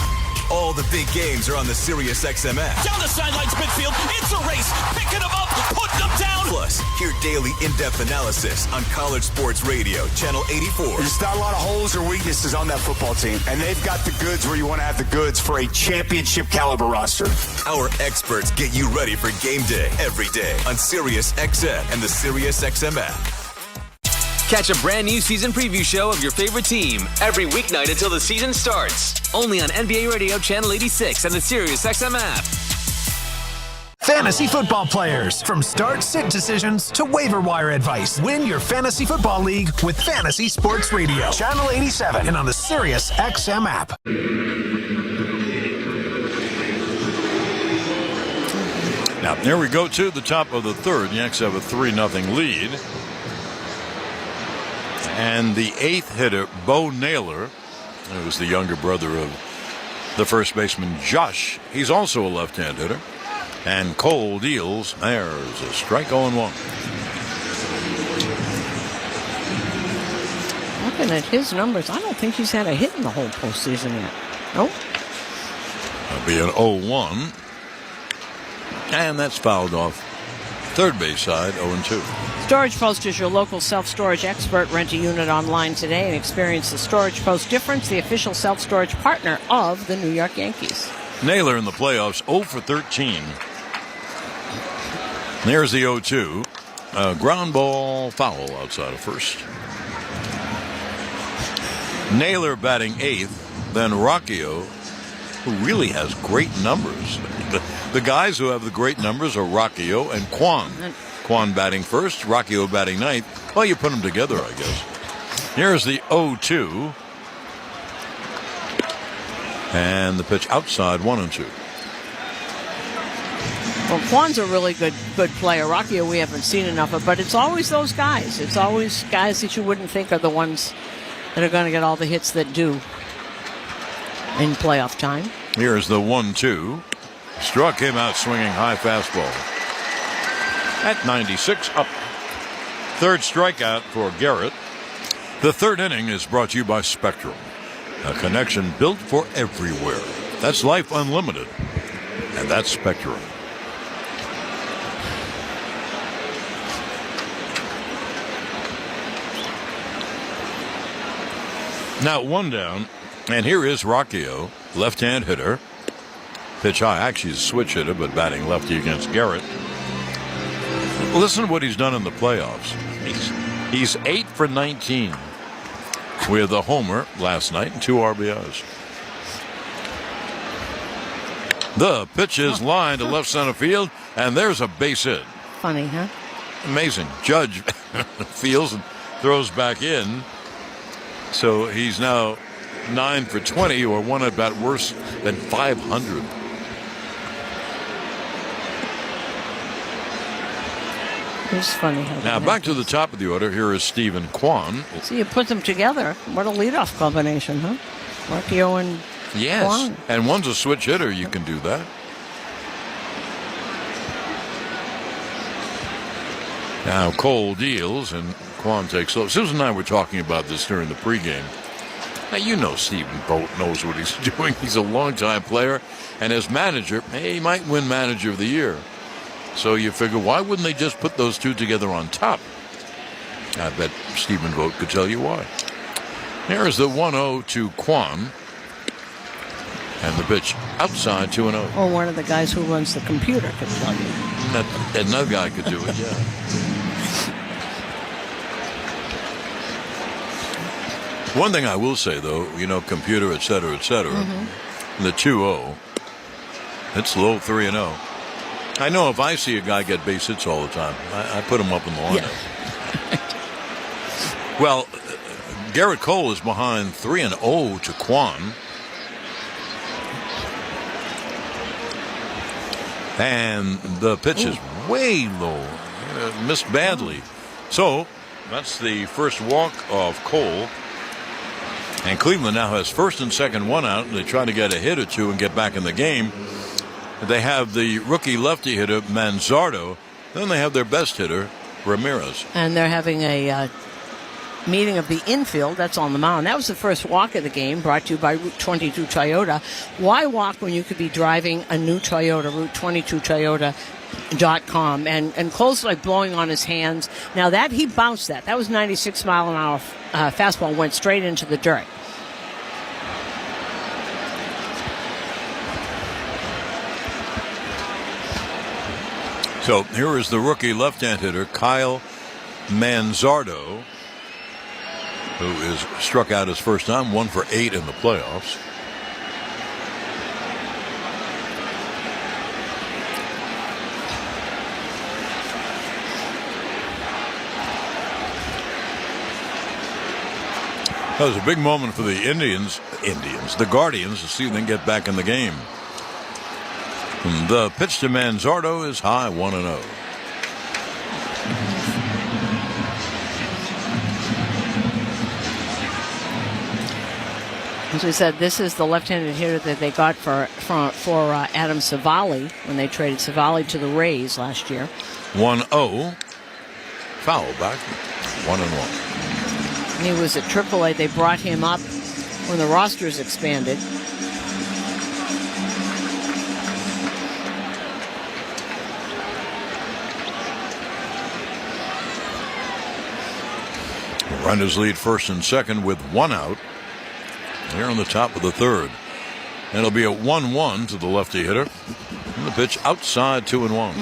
All the big games are on the SiriusXM app. Down the sidelines midfield. It's a race. Picking them up. Putting them down. Plus, hear daily in-depth analysis on College Sports Radio, Channel 84. There's not a lot of holes or weaknesses on that football team, and they've got the goods where you want to have the goods for a championship caliber roster. Our experts get you ready for game day every day on SiriusXM and the SiriusXM app. Catch a brand new season preview show of your favorite team every weeknight until the season starts. Only on NBA Radio Channel 86 and the SiriusXM app. Fantasy football players, from start-sit decisions to waiver wire advice. Win your fantasy football league with Fantasy Sports Radio, Channel 87, and on the SiriusXM app. Now, there we go to the top of the third. Yanks have a 3-0 lead. And the 8th hitter, Bo Naylor, who's the younger brother of the first baseman, Josh, he's also a left-hand hitter. And Cole deals. There's a strike 0-1. Looking at his numbers, I don't think he's had a hit in the whole postseason yet. Nope. That'll be an 0-1. And that's fouled off. Third base side, 0-2. Storage Post is your local self-storage expert. Rent a unit online today and experience the Storage Post difference, the official self-storage partner of the New York Yankees. Naylor in the playoffs, 0 for 13. There's the 0-2. Ground ball foul outside of first. Naylor batting 8th. Then Rocchio, who really has great numbers. The guys who have the great numbers are Rocchio and Kwan. Kwan batting first, Rocchio batting 9th. Well, you put them together, I guess. Here's the 0-2. And the pitch outside, 1-2. Well, Kwan's a really good player. Rocchio we haven't seen enough of, but it's always those guys. It's always guys that you wouldn't think are the ones that are going to get all the hits that do in playoff time. Here's the 1-2. Struck him out swinging high fastball. At 96, up. Third strikeout for Gerrit. The third inning is brought to you by Spectrum, a connection built for everywhere. That's life unlimited, and that's Spectrum. Now 1 down, and here is Rocchio, left-hand hitter. Pitch high, actually a switch hitter, but batting lefty against Gerrit. Listen to what he's done in the playoffs. He's 8 for 19 with a homer last night and 2 RBIs. The pitch is lined to left center field, and there's a base hit. Funny, huh? Amazing. Judge fields and throws back in. So he's now 9 for 20, or one at bat worse than 500. It's funny. Now back to the top of the order. Here is Stephen Kwan. See, you put them together. What a leadoff combination, huh? Rocchio and Kwan. And one's a switch hitter. You can do that. Now Cole deals and Kwan takes slow. Susan and I were talking about this during the pregame. Now, you know Stephen Boat knows what he's doing. He's a longtime player, and as manager, he might win Manager of the Year. So you figure, why wouldn't they just put those two together on top? I bet Stephen Boat could tell you why. Here's the 1-0 to Kwan. And the pitch outside, 2-0. Or one of the guys who runs the computer could tell you. Another guy could do it, yeah. One thing I will say, though, computer, et cetera, the 2-0, it's low 3-0. I know if I see a guy get base hits all the time, I put him up in the lineup. Yeah. Well, Gerrit Cole is behind 3-0 to Kwan. And the pitch is way low. Missed badly. So, that's the first walk of Cole. And Cleveland now has first and second one out. And they try to get a hit or two and get back in the game. They have the rookie lefty hitter, Manzardo. Then they have their best hitter, Ramirez. And they're having a meeting of the infield. That's on the mound. That was the first walk of the game, brought to you by Route 22 Toyota. Why walk when you could be driving a new Toyota? Route 22 Toyota.com. And Cole's like blowing on his hands. Now that he bounced that was 96 mile an hour fastball, went straight into the dirt. So here is the rookie left-hand hitter, Kyle Manzardo, who is struck out his first time, 1 for 8 in the playoffs. That was a big moment for the the Guardians, to see if they can get back in the game. And the pitch to Manzardo is high, 1-0. As we said, this is the left-handed hitter that they got for Adam Savali when they traded Savali to the Rays last year. 1-0. Foul back, 1-1. He was at AAA. They brought him up when the rosters expanded. Runners lead first and second with one out. Here on the top of the third. And it'll be a 1-1 to the lefty hitter. And the pitch outside 2-1.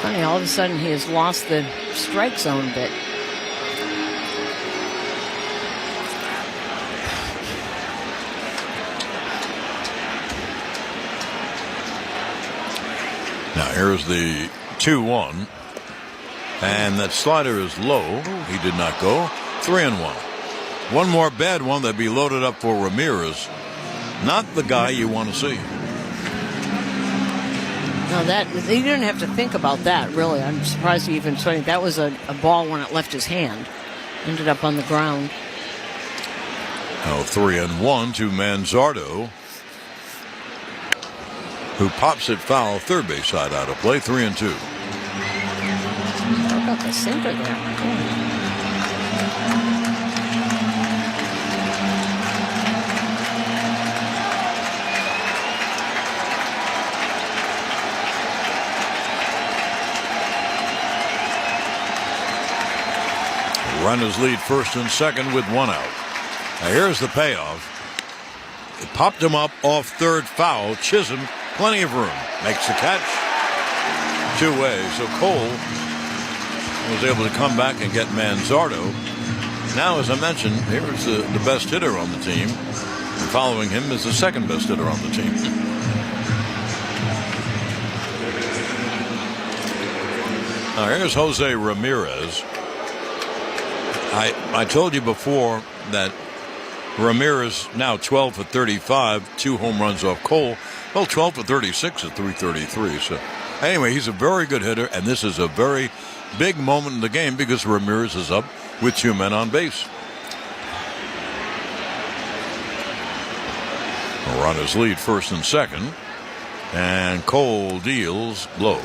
Funny, all of a sudden he has lost the strike zone bit. Now here's the 2-1. And that slider is low. He did not go. 3-1. One more bad one that'd be loaded up for Ramirez. Not the guy you want to see. Now that you didn't have to think about that, really. I'm surprised he even swung. That was a ball when it left his hand. Ended up on the ground. Now 3-1 to Manzardo, who pops it foul, third base side out of play. 3-2. How about the center there? Runners lead first and second with one out. Now here's the payoff. It popped him up off third foul. Chisholm, plenty of room. Makes the catch. Two-way. So Cole was able to come back and get Manzardo. Now, as I mentioned, here's the best hitter on the team. And following him is the second best hitter on the team. Now here's Jose Ramirez. I told you before that Ramirez now 12 for 35, 2 home runs off Cole. Well, 12 for 36 at 333. So anyway, he's a very good hitter, and this is a very big moment in the game because Ramirez is up with 2 men on base. Runners lead first and second, and Cole deals low.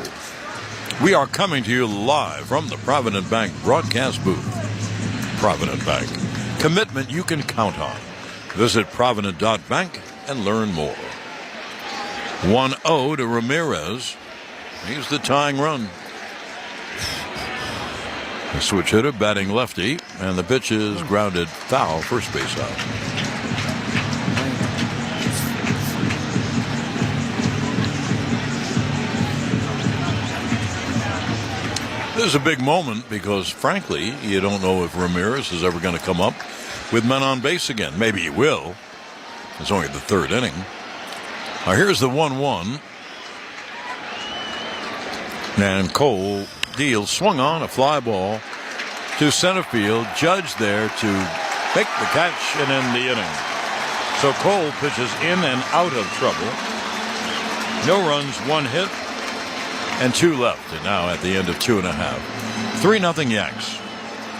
We are coming to you live from the Provident Bank broadcast booth. Provident Bank. Commitment you can count on. Visit Provident.bank and learn more. 1-0 to Ramirez. He's the tying run. The switch hitter batting lefty, and the pitch is grounded foul, first base out. This is a big moment because, frankly, you don't know if Ramirez is ever going to come up with men on base again. Maybe he will. It's only the third inning. Now here's the 1-1. And Cole deals, swung on a fly ball to center field. Judge there to make the catch and end the inning. So Cole pitches in and out of trouble. No runs, 1 hit. And 2 left, and now at the end of 2.5. 3-0 Yanks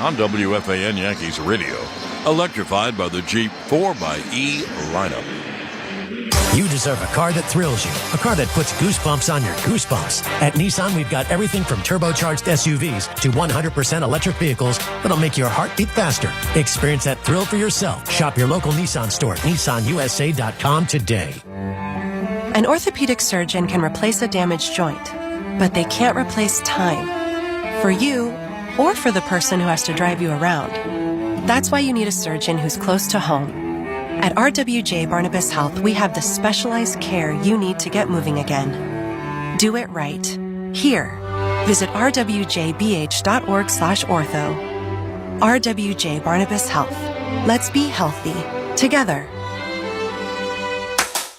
on WFAN Yankees Radio. Electrified by the Jeep 4xe lineup. You deserve a car that thrills you. A car that puts goosebumps on your goosebumps. At Nissan, we've got everything from turbocharged SUVs to 100% electric vehicles that'll make your heart beat faster. Experience that thrill for yourself. Shop your local Nissan store at nissanusa.com today. An orthopedic surgeon can replace a damaged joint, but they can't replace time. For you, or for the person who has to drive you around. That's why you need a surgeon who's close to home. At RWJ Barnabas Health, we have the specialized care you need to get moving again. Do it right. Here. Visit rwjbh.org/ortho. RWJ Barnabas Health. Let's be healthy. Together.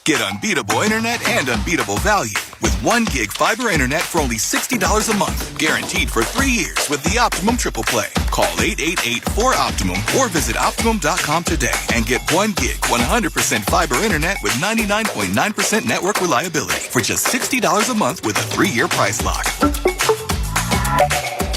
Get unbeatable internet and unbeatable value with 1 gig fiber internet for only $60 a month, guaranteed for 3 years with the Optimum Triple Play. Call 888-4OPTIMUM or visit Optimum.com today and get 1 gig 100% fiber internet with 99.9% network reliability for just $60 a month with a 3-year price lock.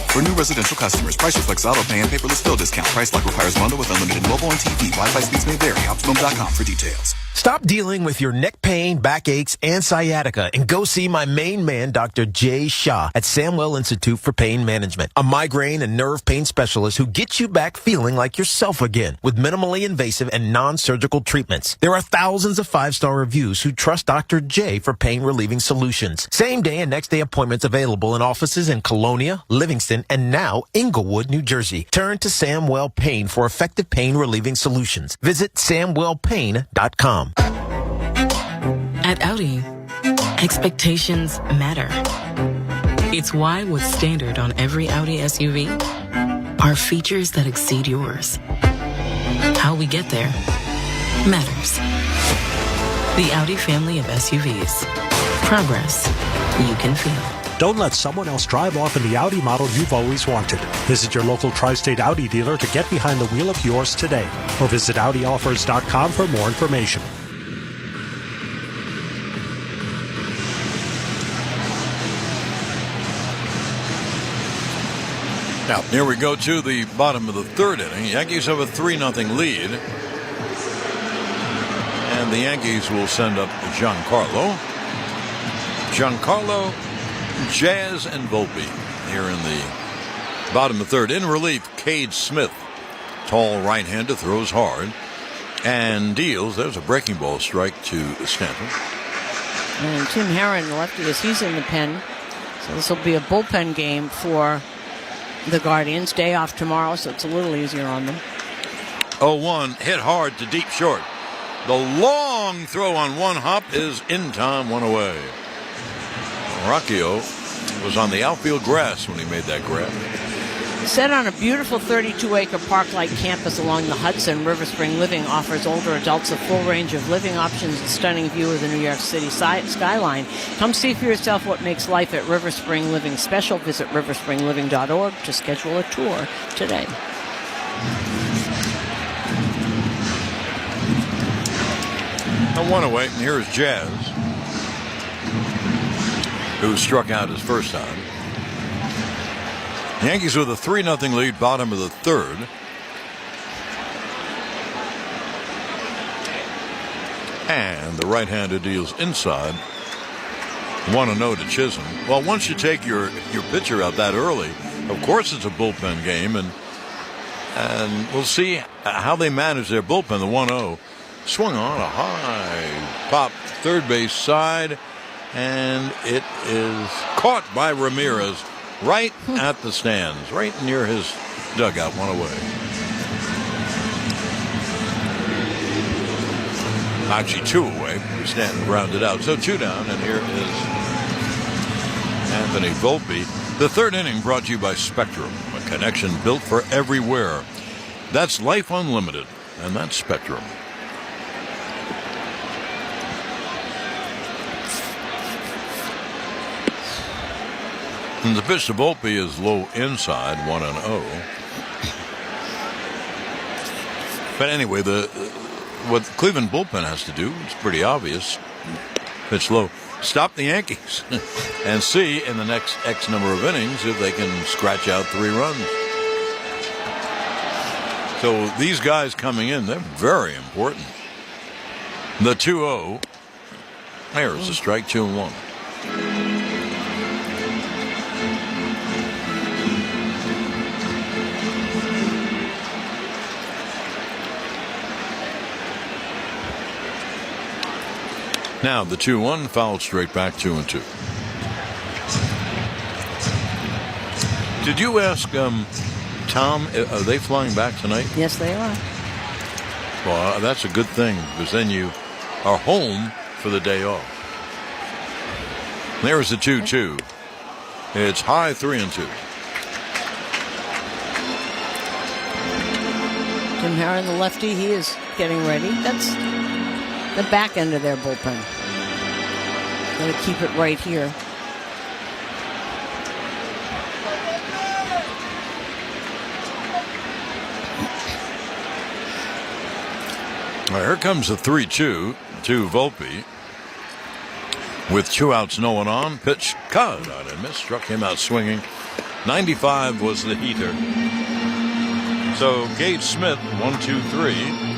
For new residential customers, price reflects auto pay and paperless bill discount. Price lock requires bundle with unlimited mobile and TV. Wi-Fi speeds may vary. Optimum.com for details. Stop dealing with your neck pain, backaches, and sciatica and go see my main man, Dr. Jay Shah at Samwell Institute for Pain Management, a migraine and nerve pain specialist who gets you back feeling like yourself again with minimally invasive and non-surgical treatments. There are thousands of 5-star reviews who trust Dr. J for pain-relieving solutions. Same day and next day appointments available in offices in Colonia, Livingston, and now Inglewood, New Jersey. Turn to Samwell Pain for effective pain relieving solutions. Visit samwellpain.com. At Audi, expectations matter. It's why what's standard on every Audi SUV are features that exceed yours. How we get there matters. The Audi family of SUVs. Progress you can feel. Don't let someone else drive off in the Audi model you've always wanted. Visit your local Tri-State Audi dealer to get behind the wheel of yours today. Or visit AudiOffers.com for more information. Now, here we go to the bottom of the third inning. Yankees have a 3-0 lead. And the Yankees will send up Giancarlo, Jazz, and Volpe here in the bottom of third. In relief, Cade Smith. Tall right-hander, throws hard and deals. There's a breaking ball strike to Stanton. And Tim Herron, the lefty, he's in the pen. So this will be a bullpen game for the Guardians. Day off tomorrow, so it's a little easier on them. 0-1, hit hard to deep short. The long throw on one hop is in time, one away. Rocchio was on the outfield grass when he made that grab. Set on a beautiful 32-acre park-like campus along the Hudson, River Spring Living offers older adults a full range of living options and stunning view of the New York City skyline. Come see for yourself what makes life at River Spring Living special. Visit riverspringliving.org to schedule a tour today. One away, and here's Jazz, who struck out his first time. Yankees with a 3-0 lead, bottom of the third. And the right-hander deals inside. 1-0 to Chisholm. Well, once you take your pitcher out that early, of course it's a bullpen game, and we'll see how they manage their bullpen. The 1-0 swung on a high pop third base side, and it is caught by Ramirez right at the stands, right near his dugout, one away. Actually, two away. Stanton grounded out. So two down, and here is Anthony Volpe. The third inning brought to you by Spectrum, a connection built for everywhere. That's life unlimited, and that's Spectrum. And the pitch to Volpe is low inside, 1-0. But anyway, what the Cleveland bullpen has to do, it's pretty obvious. Pitch low. Stop the Yankees and see in the next X number of innings if they can scratch out 3 runs. So these guys coming in, they're very important. The 2-0. There's a strike, 2-1. Now the 2-1 fouled straight back, 2-2. Did you ask Tom, are they flying back tonight? Yes, they are. Well, that's a good thing, because then you are home for the day off. There's the 2-2. It's high, 3-2. Tim Herron, the lefty, he is getting ready. That's the back end of their bullpen. Got to keep it right here. All right, here comes the 3-2 to Volpe. With 2 outs, no one on. Pitch cut out and missed. Struck him out swinging. 95 was the heater. So Cade Smith, 1-2-3.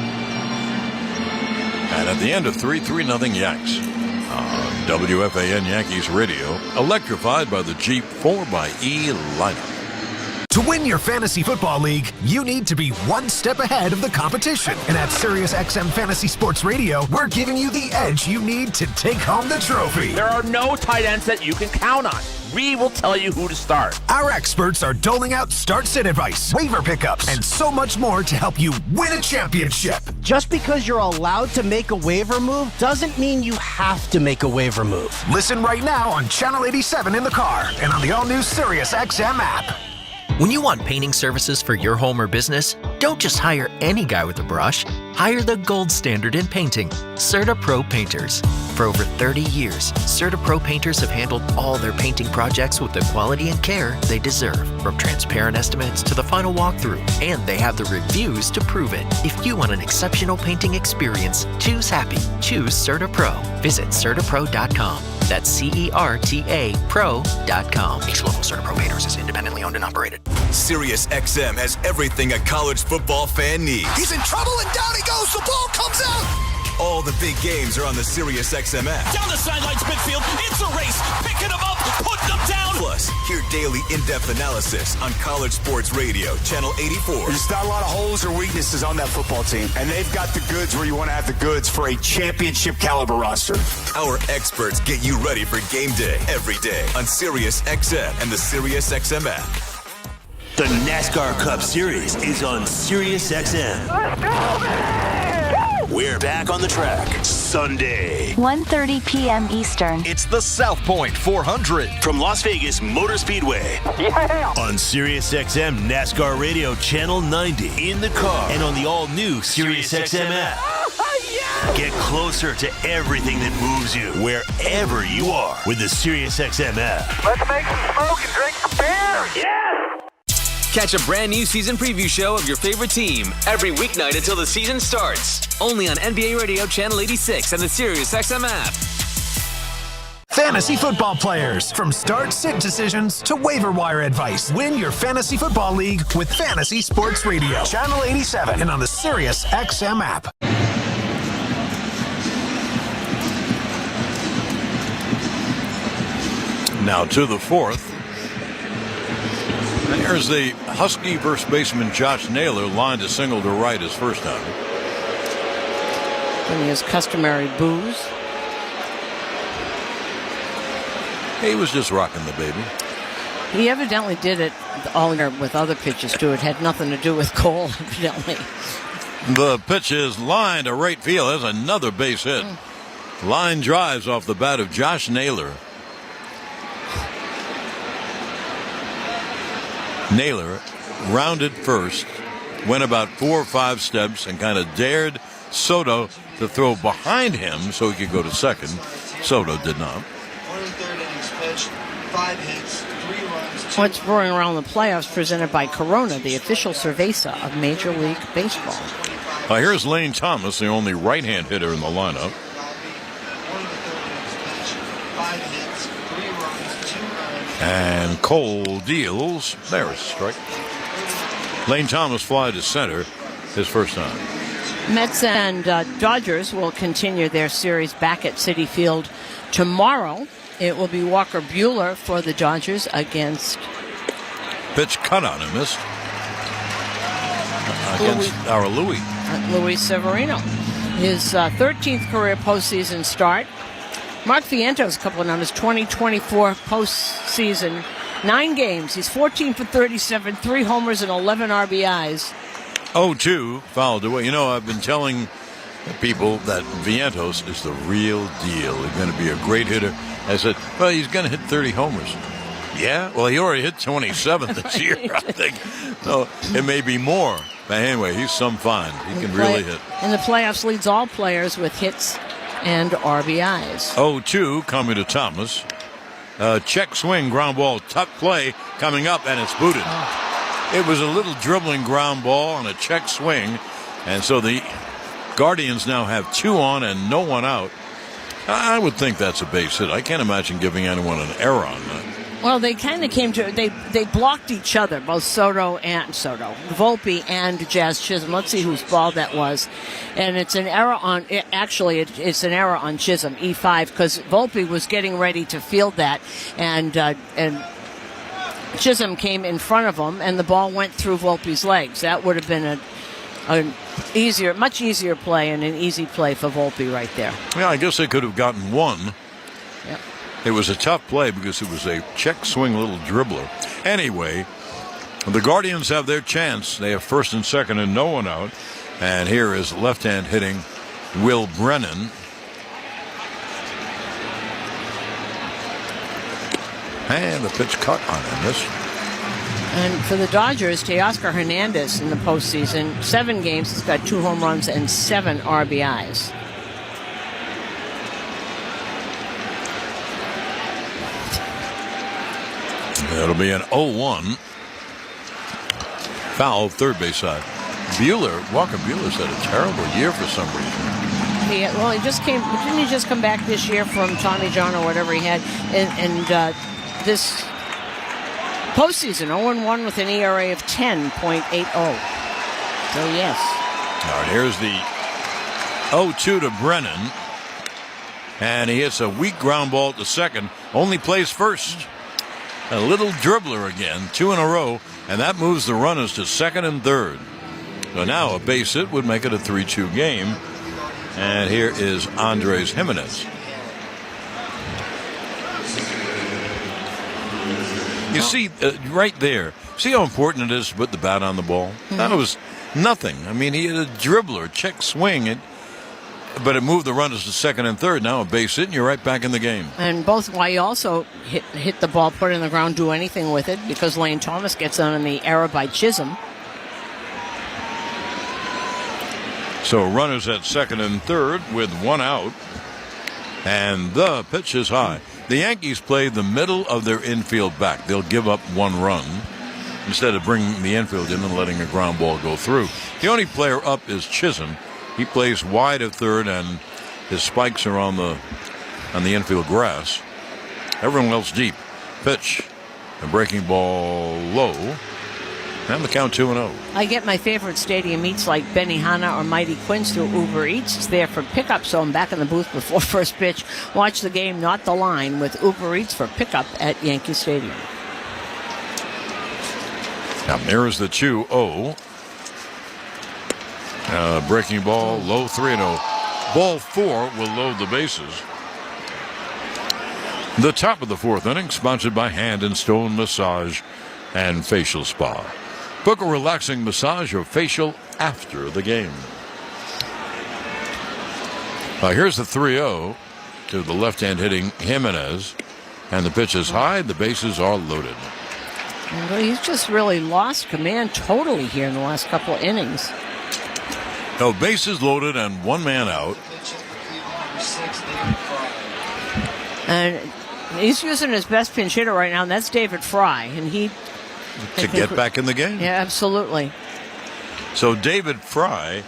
And at the end of 3-0 Yanks on WFAN Yankees Radio, electrified by the Jeep 4xe lineup. To win your fantasy football league, you need to be one step ahead of the competition. And at SiriusXM Fantasy Sports Radio, we're giving you the edge you need to take home the trophy. There are no tight ends that you can count on. we will tell you who to start. Our experts are doling out start-sit advice, waiver pickups, and so much more to help you win a championship. Just because you're allowed to make a waiver move doesn't mean you have to make a waiver move. Listen right now on Channel 87 in the car and on the all-new Sirius XM app. When you want painting services for your home or business, don't just hire any guy with a brush. Hire the gold standard in painting, Certa Pro Painters. For over 30 years, Certa Pro Painters have handled all their painting projects with the quality and care they deserve, from transparent estimates to the final walkthrough, and they have the reviews to prove it. If you want an exceptional painting experience, choose happy. Choose Certa Pro. Visit CertaPro.com. That's CERTA Pro.com. Each local Certa Pro Painters is independently owned and operated. Sirius XM has everything a college football fan needs. He's in trouble and down he goes. The ball comes out. All the big games are on the Sirius XM app. Down the sidelines midfield. It's a race. Picking him up. Putting him down. Plus, hear daily in-depth analysis on College Sports Radio, Channel 84. There's not a lot of holes or weaknesses on that football team, and they've got the goods where you want to have the goods for a championship caliber roster. Our experts get you ready for game day every day on Sirius XM and the Sirius XM app. The NASCAR Cup Series is on Sirius XM. We're back on the track Sunday. 1:30 p.m. Eastern. It's the South Point 400 from Las Vegas Motor Speedway. Yeah. On Sirius XM NASCAR Radio Channel 90 in the car and on the all-new Sirius XM app. Yeah. Get closer to everything that moves you wherever you are with the Sirius XM app. Let's make some smoke and drink some beer. Yeah. Catch a brand new season preview show of your favorite team every weeknight until the season starts. Only on NBA Radio Channel 86 and the Sirius XM app. Fantasy football players, from start-sit decisions to waiver wire advice. Win your fantasy football league with Fantasy Sports Radio. Channel 87 and on the Sirius XM app. Now to the fourth. Here's the Husky first baseman Josh Naylor lined a single to right his first time. And his customary booze. He was just rocking the baby. He evidently did it all year with other pitches too. It had nothing to do with Cole, evidently. The pitch is lined to right field. There's another base hit. Line drives off the bat of Josh Naylor. Naylor rounded first, went about 4 or 5 steps and kind of dared Soto to throw behind him so he could go to second. Soto did not. 1/3 innings pitched, 5 hits, 3 runs. What's brewing around the playoffs presented by Corona, the official cerveza of Major League Baseball. Here's Lane Thomas, the only right-hand hitter in the lineup. 1/3 innings pitched, 5 hits, 3 runs, 2 runs. And Cole deals. There's a strike. Lane Thomas fly to center his first time. Mets and Dodgers will continue their series back at Citi Field tomorrow. It will be Walker Buehler for the Dodgers against... Pitch cut on him, missed. Against our Louis. Luis Severino. His 13th career postseason start. Mark Vientos, a couple of numbers, 2024 postseason, 9 games. He's 14 for 37, 3 homers and 11 RBIs. 0-2 fouled away. You know, I've been telling people that Vientos is the real deal. He's going to be a great hitter. I said, well, he's going to hit 30 homers. Yeah? Well, he already hit 27 this year, I think. So it may be more. But anyway, he's some fine. He can really hit. In the playoffs, leads all players with hits and RBIs. 0-2 coming to Thomas. Check swing, ground ball, tough play coming up, and it's booted. It was a little dribbling ground ball on a check swing, and so the Guardians now have 2 on and no one out. I would think that's a base hit. I can't imagine giving anyone an error on that. Well, they kind of came to, they blocked each other, both Volpe and Jazz Chisholm. Let's see whose ball that was. And it's an error on, it's an error on Chisholm, E5, because Volpe was getting ready to field that, and Chisholm came in front of him, and the ball went through Volpe's legs. That would have been much easier play and an easy play for Volpe right there. Yeah, I guess they could have gotten one. Yep. It was a tough play because it was a check swing little dribbler. Anyway, the Guardians have their chance. They have first and second and no one out. And here is left-hand hitting Will Brennan. And the pitch cut on him. This. And for the Dodgers, Teoscar Hernandez in the postseason, 7 games, he's got 2 home runs and 7 RBIs. It'll be an 0-1. Foul, third base side. Walker Buehler's had a terrible year for some reason. He didn't he just come back this year from Tommy John or whatever he had? And this postseason, 0-1 with an ERA of 10.80. So, yes. All right, here's the 0-2 to Brennan. And he hits a weak ground ball to second. Only plays first. A little dribbler again, 2 in a row. And that moves the runners to second and third. So now a base hit would make it a 3-2 game. And here is Andres Jimenez. You see, right there, see how important it is to put the bat on the ball? Mm-hmm. That was nothing. I mean, he had a dribbler, check swing, but it moved the runners to second and third. Now a base hit, and you're right back in the game. And he also hit the ball, put it in the ground, do anything with it, because Lane Thomas gets on the error by Chisholm. So runners at second and third with 1 out. And the pitch is high. The Yankees play the middle of their infield back. They'll give up 1 run instead of bringing the infield in and letting a ground ball go through. The only player up is Chisholm. He plays wide of third, and his spikes are on the infield grass. Everyone else deep. Pitch. A breaking ball low. And the count 2-0. I get my favorite stadium eats like Benihana or Mighty Quinn's through Uber Eats. It's there for pickup, so I'm back in the booth before first pitch. Watch the game, not the line, with Uber Eats for pickup at Yankee Stadium. Now there's the 2-0. Breaking ball, low 3-0. Ball 4 will load the bases. The top of the 4th inning, sponsored by Hand and Stone Massage and Facial Spa. Book a relaxing massage or facial after the game. Here's the 3-0 to the left-hand hitting Jimenez. And the pitch is high. The bases are loaded. And he's just really lost command totally here in the last couple of innings. No, bases loaded and 1 man out. And he's using his best pinch hitter right now, and that's David Fry. And to get back in the game. Yeah, absolutely. So David Fry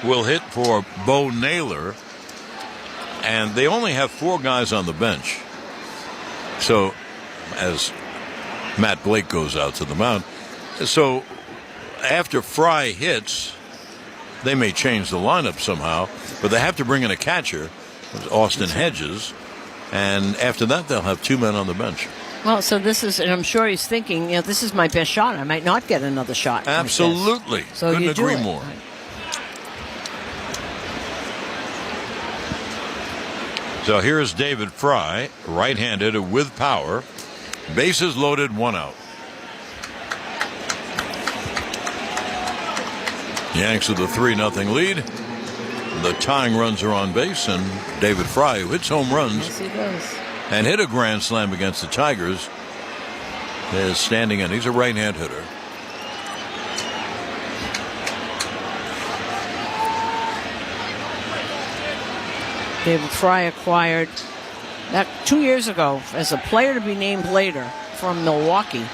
will hit for Bo Naylor, and they only have 4 guys on the bench. So as Matt Blake goes out to the mound, so after Fry hits, they may change the lineup somehow, but they have to bring in a catcher, Austin Hedges, and after that they'll have 2 men on the bench. Well, so this is, and I'm sure he's thinking, this is my best shot. I might not get another shot. Absolutely. Like so couldn't agree more. So here's David Fry, right-handed with power. Bases loaded, 1 out. Yanks with a 3-0 lead. The tying runs are on base, and David Fry, who hits home runs. Yes, he does. And hit a grand slam against the Tigers, is standing in. He's a right-hand hitter. David Fry acquired that 2 years ago as a player to be named later from Milwaukee.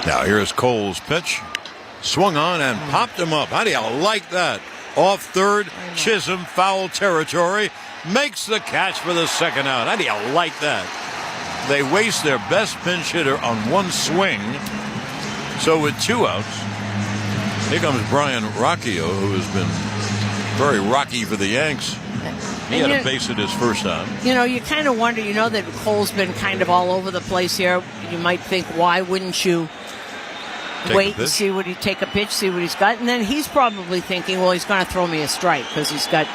Now here's Cole's pitch. Swung on and popped him up. How do you like that? Off third, Chisholm, foul territory. Makes the catch for the 2nd out. How do you like that? They waste their best pinch hitter on 1 swing. So with 2 outs, here comes Brian Rocchio, who has been very rocky for the Yanks. He had a base hit his first time. You kind of wonder, that Cole's been kind of all over the place here. You might think, why wouldn't you wait and see what take a pitch, see what he's got? And then he's probably thinking, well, he's going to throw me a strike because he's got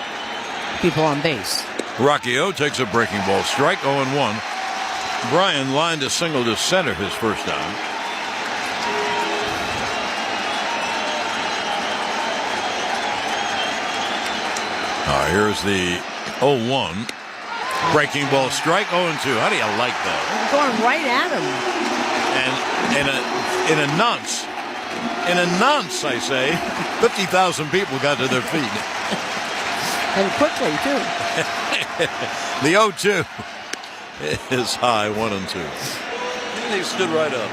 people on base. Rocchio takes a breaking ball strike, 0-1. Bryan lined a single to center his first down. Here's the 0-1. Breaking ball strike, 0-2. How do you like that? Going right at him. And in a nonce. In a nonce, I say. 50,000 people got to their feet. And quickly, too. The 0-2 is high, 1-2. And he stood right up.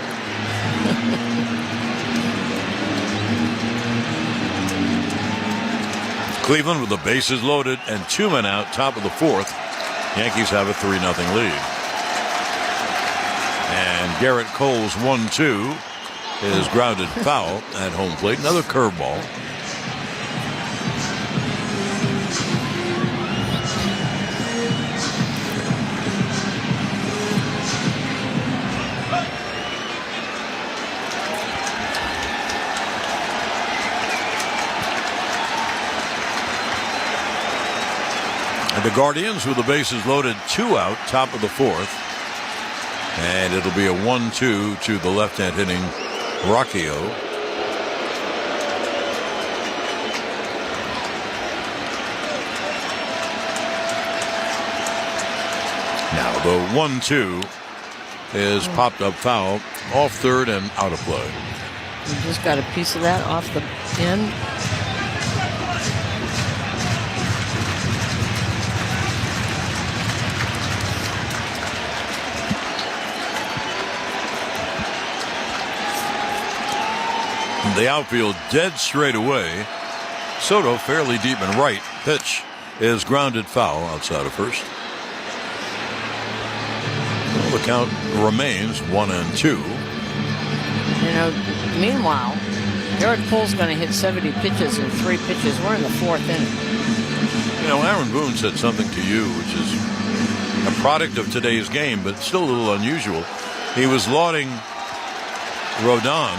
Cleveland with the bases loaded and 2 men out, top of the fourth. Yankees have a 3-0 lead. And Gerrit Cole's 1-2 is grounded foul at home plate. Another curveball. The Guardians with the bases loaded, 2 out, top of the fourth. And it'll be a 1-2 to the left-hand hitting Rocchio. Now the 1-2 is popped up foul off third and out of play. You just got a piece of that off the end. The outfield dead straight away. Soto fairly deep and right. Pitch is grounded foul outside of first. Well, the count remains 1-2. You know, meanwhile, Gerrit Cole's going to hit 70 pitches in 3 pitches. We're in the 4th inning. You know, Aaron Boone said something to you, which is a product of today's game, but still a little unusual. He was lauding Rodon.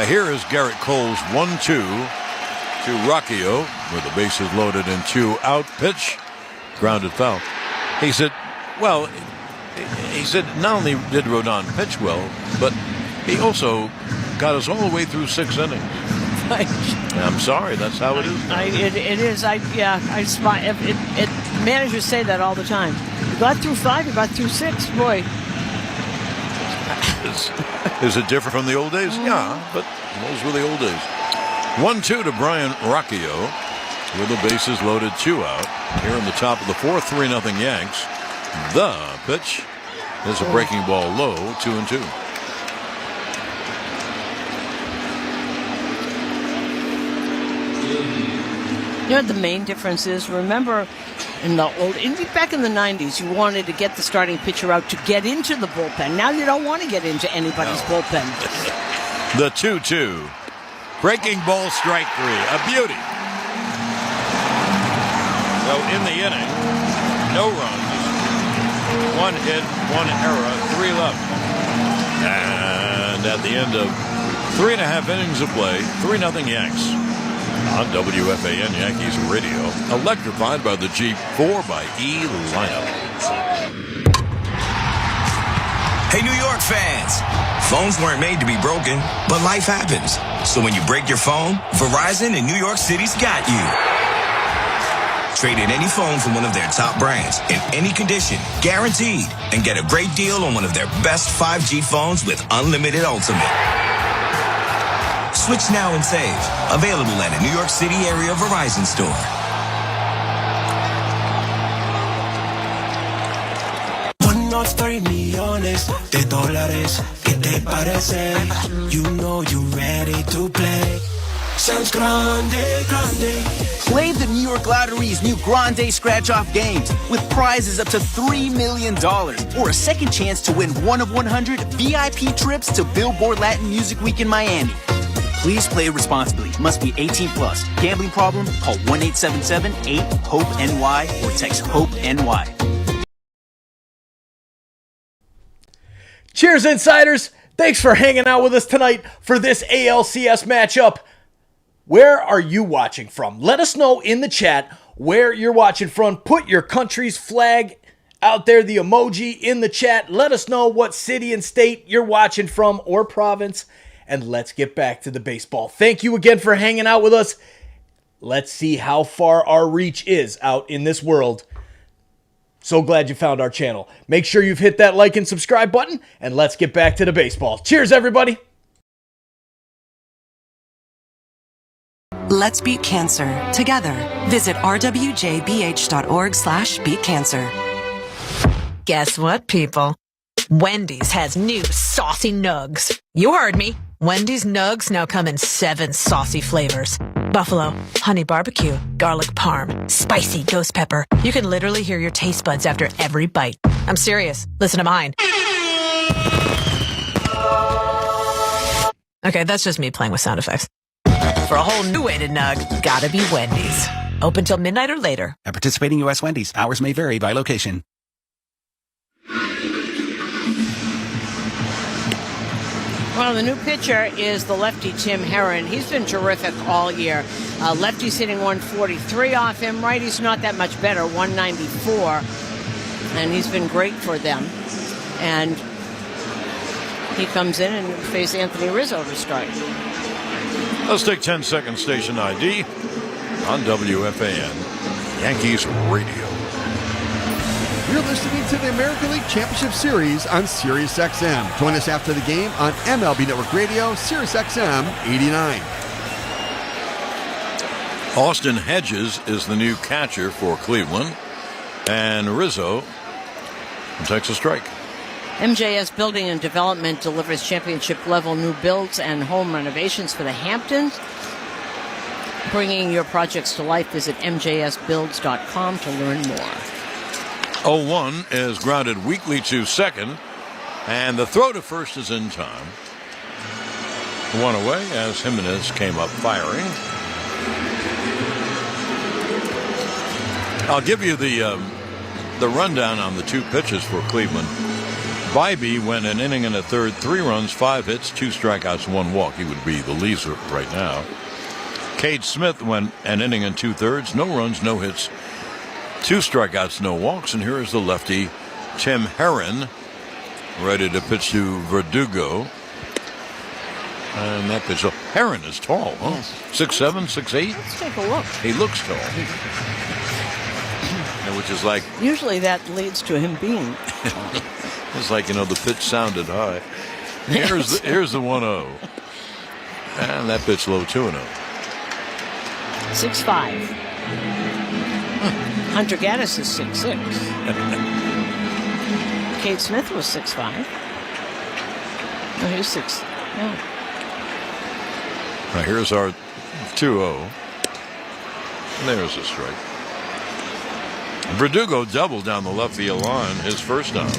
Here is Gerrit Cole's 1-2 to Rocchio with the bases loaded and 2 out. Pitch, grounded foul. He said, well, he said not only did Rodon pitch well, but he also got us all the way through 6 innings. I'm sorry, that's how it is. It is. Managers say that all the time. You got through 5, you got through 6, boy. Is it different from the old days? Yeah, but those were the old days. 1-2 to Bryan Rocchio with the bases loaded, 2 out. Here in the top of the fourth, 3-0 Yanks. The pitch is a breaking ball low, 2-2. You know what the main difference is? Remember, back in the 90s, you wanted to get the starting pitcher out to get into the bullpen. Now you don't want to get into anybody's bullpen. The 2-2. Breaking ball, strike 3. A beauty. So in the inning, no runs, 1 hit, 1 error, 3 left. And at the end of 3.5 innings of play, 3-0 Yanks. On WFAN Yankees Radio, electrified by the Jeep 4xe lineup. Hey, New York fans. Phones weren't made to be broken, but life happens. So when you break your phone, Verizon in New York City's got you. Trade in any phone from one of their top brands in any condition, guaranteed, and get a great deal on one of their best 5G phones with unlimited ultimate. Switch now and save. Available at a New York City area Verizon store. $1.3 millones de dólares. ¿Qué te parece? You know you ready to play. Sounds grande, grande. Play the New York Lottery's new Grande Scratch-Off games with prizes up to $3 million or a second chance to win 1 of 100 VIP trips to Billboard Latin Music Week in Miami. Please play responsibly. Must be 18 plus. Gambling problem? Call 1-877-8-HOPE-NY or text HOPE-NY. Cheers, Insiders! Thanks for hanging out with us tonight for this ALCS matchup. Where are you watching from? Let us know in the chat where you're watching from. Put your country's flag out there, the emoji in the chat. Let us know what city and state you're watching from or province. And let's get back to the baseball. Thank you again for hanging out with us. Let's see how far our reach is out in this world. So glad you found our channel. Make sure you've hit that like and subscribe button, and let's get back to the baseball. Cheers, everybody. Let's beat cancer together. Visit rwjbh.org/beatcancer. Guess what, people? Wendy's has new saucy nugs. You heard me. Wendy's nugs now come in 7 saucy flavors. Buffalo, honey barbecue, garlic parm, spicy ghost pepper. You can literally hear your taste buds after every bite. I'm serious. Listen to mine. Okay, that's just me playing with sound effects. For a whole new way to nug, gotta be Wendy's. Open till midnight or later. At participating U.S. Wendy's, hours may vary by location. Well, the new pitcher is the lefty Tim Herron. He's been terrific all year. Lefty's hitting 143 off him. Righty's not that much better, 194. And he's been great for them. And he comes in and faces Anthony Rizzo to start. Let's take 10-second station ID on WFAN, Yankees Radio. You're listening to the American League Championship Series on Sirius XM. Join us after the game on MLB Network Radio, Sirius XM 89. Austin Hedges is the new catcher for Cleveland, and Rizzo takes a strike. MJS Building and Development delivers championship-level new builds and home renovations for the Hamptons. Bringing your projects to life, visit mjsbuilds.com to learn more. 0-1 is grounded weakly to second, and the throw to first is in time. One away as Jimenez came up firing. I'll give you the rundown on the 2 pitches for Cleveland. Bibee went an inning and a third, 3 runs, 5 hits, 2 strikeouts, 1 walk. He would be the leader right now. Cade Smith went an inning and 2/3, no runs, no hits, 2 strikeouts, no walks. And here is the lefty Tim Herron, ready to pitch to Verdugo. And that pitch. Herron is tall, huh? Yes. 6'7", 6'8"? Let's take a look. He looks tall. Which is like... Usually that leads to him being... It's like, the pitch sounded high. Here's the 1-0. And that pitch low, 2-0. 6'5". Hunter Gaddis is 6'6". Cade Smith was 6'5". Oh, he was 6. Yeah. Now here's our 2-0. There's a strike. Verdugo doubled down the left field line his first time.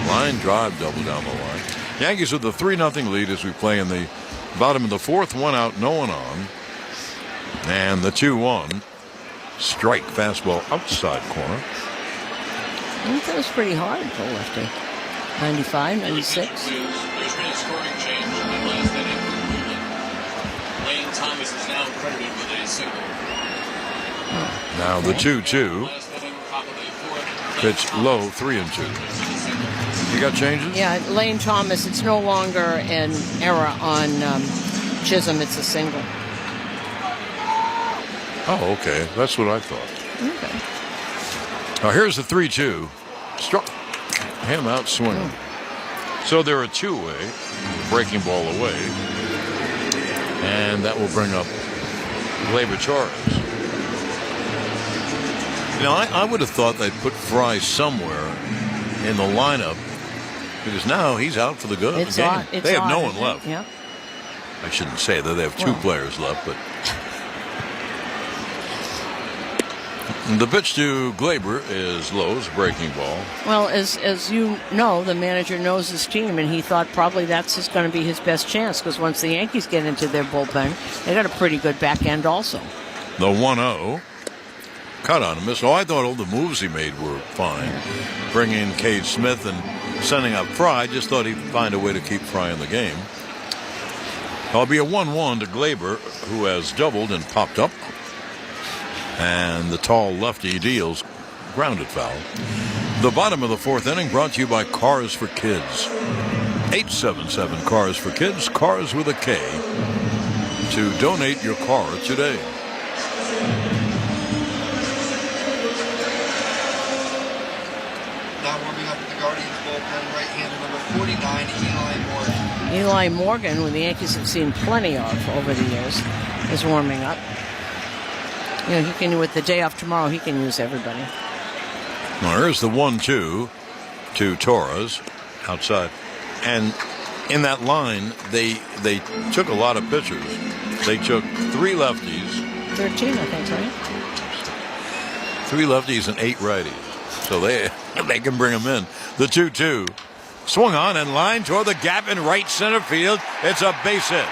Line drive double down the line. Yankees with a 3-0 lead as we play in the bottom of the 4th, 1 out, no one on. And the 2-1 strike fastball outside corner. I think that was pretty hard for lefty. 95, 96. There's been a scoring change in the last inning. Lane Thomas is now credited with a single. Now the 2-2. Pitch low, 3-2. You got changes? Yeah, Lane Thomas, it's no longer an error on Chisholm, it's a single. Oh, okay. That's what I thought. Okay. Now here's the 3-2. Struck him out swinging. So they're a 2-way, breaking ball away. And that will bring up Gleyber Torres. I would have thought they'd put Fry somewhere in the lineup because now he's out for the game. They have no one left. Yep. I shouldn't say that. They have 2 players left, but the pitch to Gleyber is low, it's a breaking ball. Well, as you know, the manager knows his team, and he thought probably that's just going to be his best chance because once the Yankees get into their bullpen, they got a pretty good back end also. The 1-0. Cut on a miss. I thought all the moves he made were fine. Bringing in Cade Smith and sending up Fry. Just thought he'd find a way to keep Fry in the game. It'll be a 1-1 to Gleyber, who has doubled and popped up. And the tall lefty deals grounded foul. The bottom of the fourth inning brought to you by Cars for Kids. 877 Cars for Kids, Cars with a K, to donate your car today. Now warming up at the Guardians bullpen, right-hander number 49, Eli Morgan. Eli Morgan, who the Yankees have seen plenty of over the years, is warming up. You know, he can, with the day off tomorrow, he can use everybody. Well, here's the 1-2 to Torres outside. And in that line, they took a lot of pitchers. They took 3 lefties. 13, I think, right? 3 lefties and 8 righties. So they can bring them in. The 2-2. Swung on and line toward the gap in right center field. It's a base hit.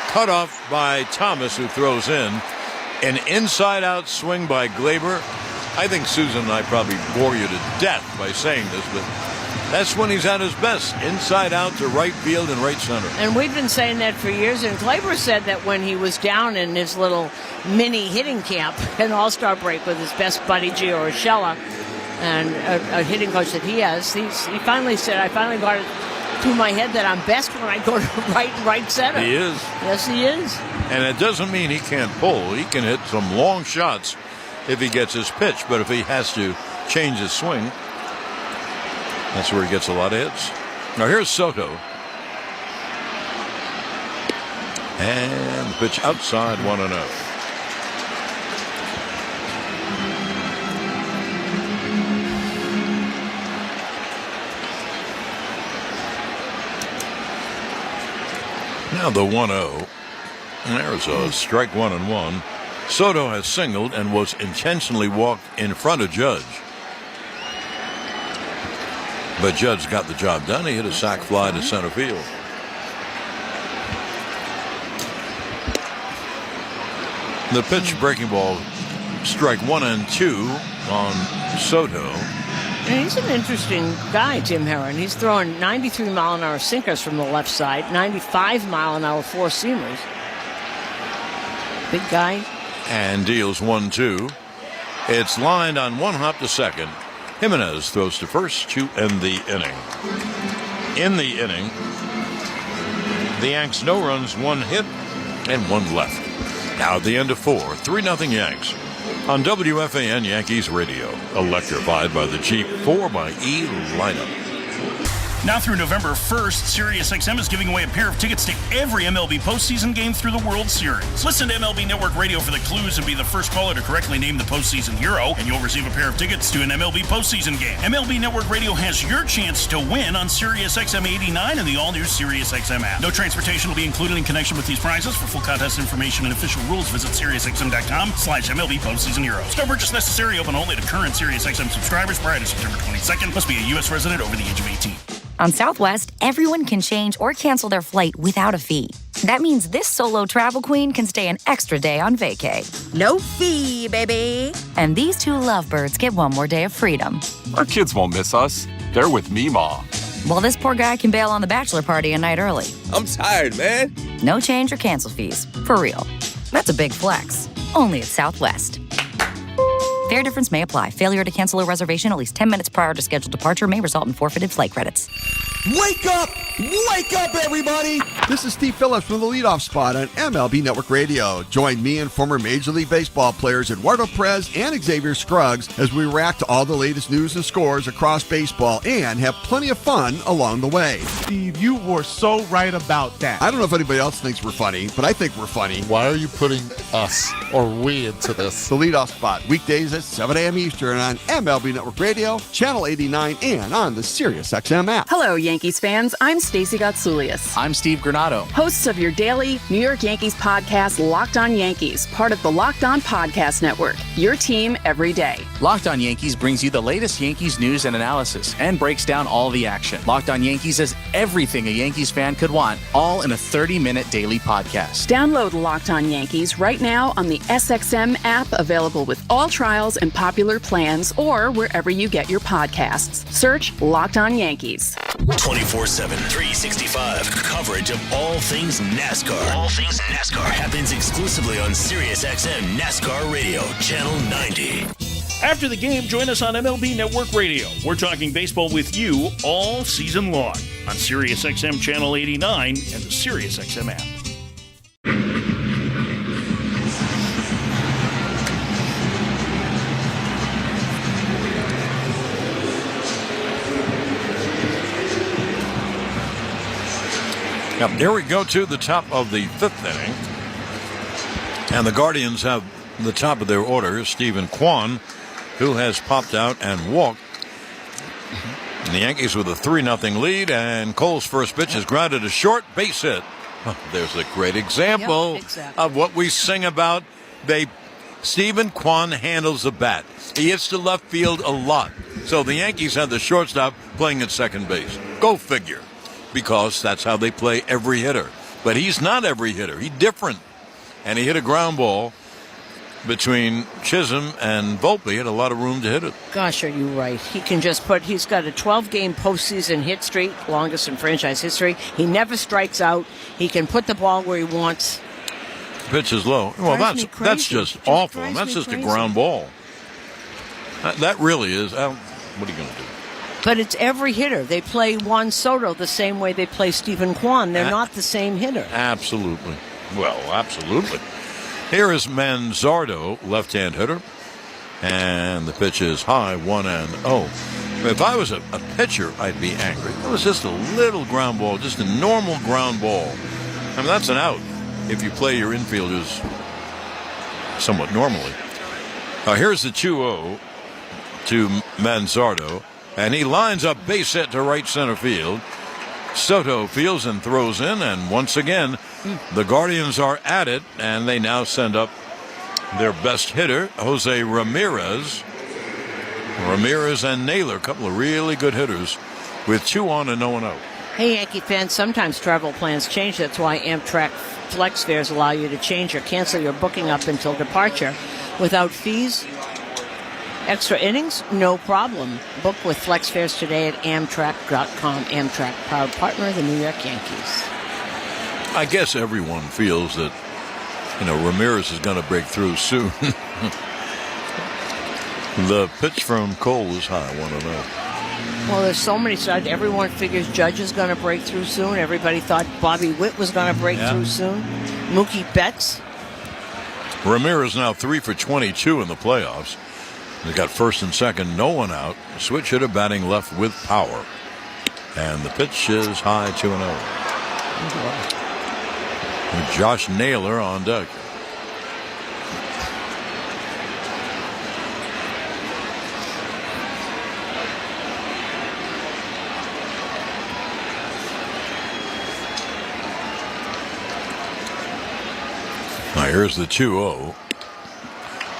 Cut off by Thomas, who throws in. An inside-out swing by Glaber. I think Susan and I probably bore you to death by saying this, but that's when he's at his best. Inside out to right field and right center. And we've been saying that for years. And Glaber said that when he was down in his little mini hitting camp, an all-star break with his best buddy Gio Urshela, and a hitting coach that he has, he finally said, I finally got it through my head that I'm best when I go to right center. He is. Yes, he is. And it doesn't mean he can't pull. He can hit some long shots if he gets his pitch. But if he has to change his swing, that's where he gets a lot of hits. Now here's Soto. And the pitch outside, 1-0. Now the 1-0. And there's a strike 1-1. Soto has singled and was intentionally walked in front of Judge. But Judge got the job done. He hit a sac fly to center field. The pitch, breaking ball, strike 1 and 2 on Soto. And he's an interesting guy, Tim Herron. He's throwing 93-mile-an-hour sinkers from the left side, 95-mile-an-hour four-seamers. Big guy. And deals 1-2. It's lined on one hop to second. Jimenez throws to first to end the inning. In the inning, the Yanks no runs, 1 hit, and 1 left. Now at the end of 4, 3-0 Yanks. On WFAN Yankees Radio, electrified by the cheap 4xe lineup. Now through November 1st, SiriusXM is giving away a pair of tickets to every MLB postseason game through the World Series. Listen to MLB Network Radio for the clues and be the first caller to correctly name the postseason hero, and you'll receive a pair of tickets to an MLB postseason game. MLB Network Radio has your chance to win on SiriusXM 89 and the all-new SiriusXM app. No transportation will be included in connection with these prizes. For full contest information and official rules, visit SiriusXM.com/MLB postseason heroes. No purchase necessary. Open only to current SiriusXM subscribers prior to September 22nd. Must be a U.S. resident over the age of 18. On Southwest, everyone can change or cancel their flight without a fee. That means this solo travel queen can stay an extra day on vacay. No fee, baby. And these 2 lovebirds get 1 more day of freedom. Our kids won't miss us. They're with me, Ma. Well, this poor guy can bail on the bachelor party a night early. I'm tired, man. No change or cancel fees. For real. That's a big flex. Only at Southwest. Fare difference may apply. Failure to cancel a reservation at least 10 minutes prior to scheduled departure may result in forfeited flight credits. Wake up! Wake up, everybody! This is Steve Phillips from the leadoff spot on MLB Network Radio. Join me and former Major League Baseball players Eduardo Perez and Xavier Scruggs as we react to all the latest news and scores across baseball and have plenty of fun along the way. Steve, you were so right about that. I don't know if anybody else thinks we're funny, but I think we're funny. Why are you putting us or we into this? The leadoff spot, weekdays at 7 a.m. Eastern on MLB Network Radio, Channel 89, and on the SiriusXM app. Hello, Yankees fans. I'm Stacey Gotsoulias. I'm Steve Granado. Hosts of your daily New York Yankees podcast, Locked On Yankees, part of the Locked On Podcast Network. Your team every day. Locked On Yankees brings you the latest Yankees news and analysis and breaks down all the action. Locked On Yankees is everything a Yankees fan could want, all in a 30-minute daily podcast. Download Locked On Yankees right now on the SXM app, available with all trials and popular plans, or wherever you get your podcasts. Search Locked On Yankees. 24/7, 365 coverage of all things NASCAR. All things NASCAR happens exclusively on SiriusXM NASCAR Radio, Channel 90. After the game, join us on MLB Network Radio. We're talking baseball with you all season long on SiriusXM Channel 89 and the SiriusXM app. Now, here we go to the top of the fifth inning. And the Guardians have the top of their order, Stephen Kwan, who has popped out and walked. And the Yankees with a 3-0 lead, and Cole's first pitch is grounded a short base hit. Oh, there's a great example of what we sing about. Stephen Kwan handles the bat. He hits to left field a lot. So the Yankees had the shortstop playing at second base. Go figure. Because that's how they play every hitter. But he's not every hitter. He's different. And he hit a ground ball between Chisholm and Volpe. He had a lot of room to hit it. Gosh, are you right? He can just he's got a 12-game postseason hit streak, longest in franchise history. He never strikes out. He can put the ball where he wants. Pitch is low. Well, that's just awful. That's just a ground ball. That really is. What are you going to do? But it's every hitter. They play Juan Soto the same way they play Stephen Kwan. They're not the same hitter. Absolutely. Well, absolutely. Here is Manzardo, left-hand hitter. And the pitch is high, 1-0. If I was a pitcher, I'd be angry. It was just a little ground ball, just a normal ground ball. I mean, that's an out if you play your infielders somewhat normally. Here's the 2-0 to Manzardo. And he lines up base hit to right center field. Soto fields and throws in, and once again, the Guardians are at it, and they now send up their best hitter, Jose Ramirez. Ramirez and Naylor, a couple of really good hitters, with 2 on and no one out. Hey, Yankee fans, sometimes travel plans change. That's why Amtrak Flex fares allow you to change or cancel your booking up until departure without fees. Extra innings? No problem. Book with Flex fares today at Amtrak.com. Amtrak, proud partner of the New York Yankees. I guess everyone feels that, Ramirez is going to break through soon. The pitch from Cole is high, 1-0. Well, there's so many sides. Everyone figures Judge is going to break through soon. Everybody thought Bobby Witt was going to break through soon. Mookie Betts. Ramirez now 3 for 22 in the playoffs. They got first and second, no one out. Switch hitter batting left with power. And the pitch is high, 2-0. With Josh Naylor on deck. Now here's the 2-0.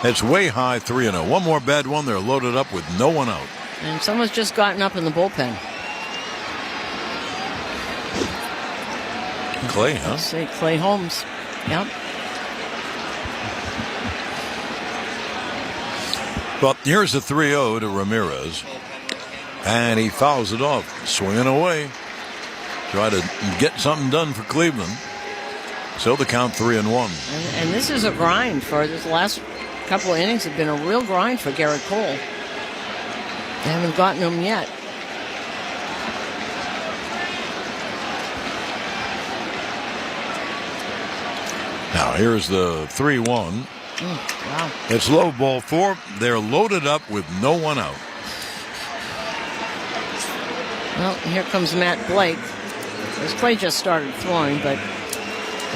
It's way high, 3-0. One more bad one. They're loaded up with no one out. And someone's just gotten up in the bullpen. Clay, huh? Let's see, Clay Holmes. Yep. Well, here's the 3-0 to Ramirez. And he fouls it off, swinging away. Try to get something done for Cleveland. So the count 3-1. And this is a grind for this last couple of innings. Have been a real grind for Gerrit Cole. They haven't gotten him yet. Now here's the 3-1. Wow. It's low ball 4. They're loaded up with no one out. Well, here comes Matt Blake. His play just started throwing, but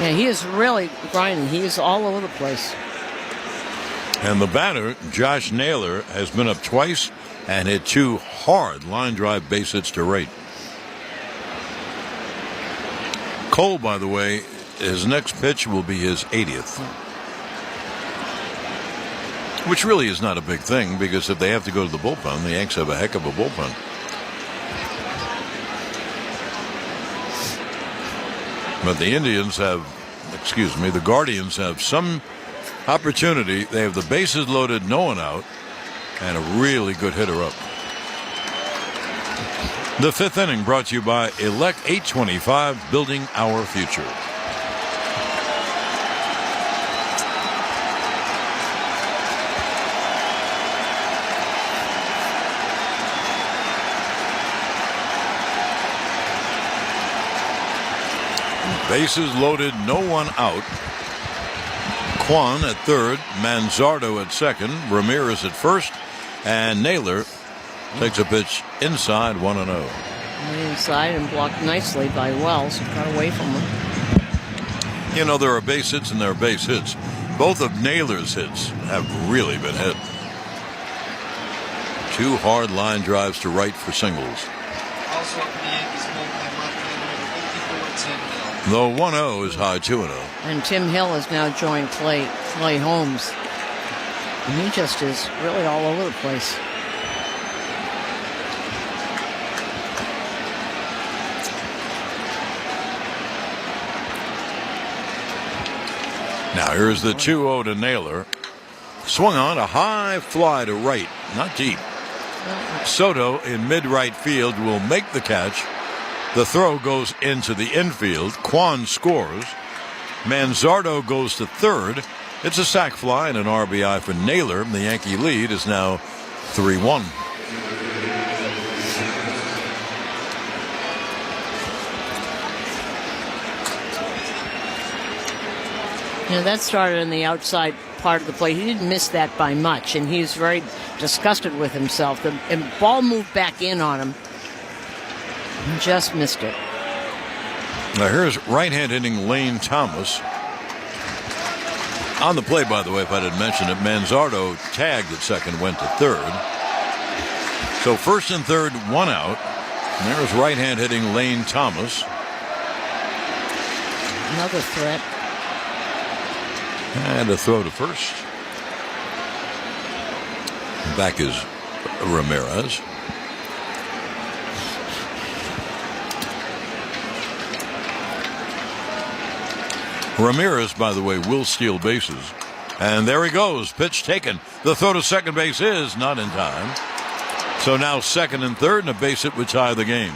yeah, he is really grinding. He is all over the place. And the batter, Josh Naylor, has been up twice and hit 2 hard line drive base hits to right. Cole, by the way, his next pitch will be his 80th. Which really is not a big thing, because if they have to go to the bullpen, the Yanks have a heck of a bullpen. But the the Guardians have some opportunity. They have the bases loaded, no one out, and a really good hitter up. The fifth inning brought to you by Elect 825, building our future. Bases loaded, no one out. Kwan at third, Manzardo at second, Ramirez at first, and Naylor takes a pitch inside 1-0. Inside and blocked nicely by Wells, who got away from him. You know, there are base hits and there are base hits. Both of Naylor's hits have really been hit. 2 hard line drives to right for singles. Also up in the Yankees bullpen, left-hander, 54, Tim Hill. The 1-0 is high 2-0. And Tim Hill has now joined Clay Holmes. And he just is really all over the place. Now here's the 2-0 to Naylor. Swung on a high fly to right, not deep. Soto in mid-right field will make the catch. The throw goes into the infield. Kwan scores. Manzardo goes to third. It's a sac fly and an RBI for Naylor. The Yankee lead is now 3-1. You know, that started in the outside part of the plate. He didn't miss that by much, and he's very disgusted with himself. The ball moved back in on him. He just missed it. Now here's right-hand hitting Lane Thomas. On the play, by the way, if I didn't mention it, Manzardo tagged at second, went to third. So first and third, 1 out. And there's right-hand hitting Lane Thomas. Another threat. And a throw to first. Back is Ramirez. Ramirez, by the way, will steal bases. And there he goes. Pitch taken. The throw to second base is not in time. So now second and third, and a base hit would tie the game.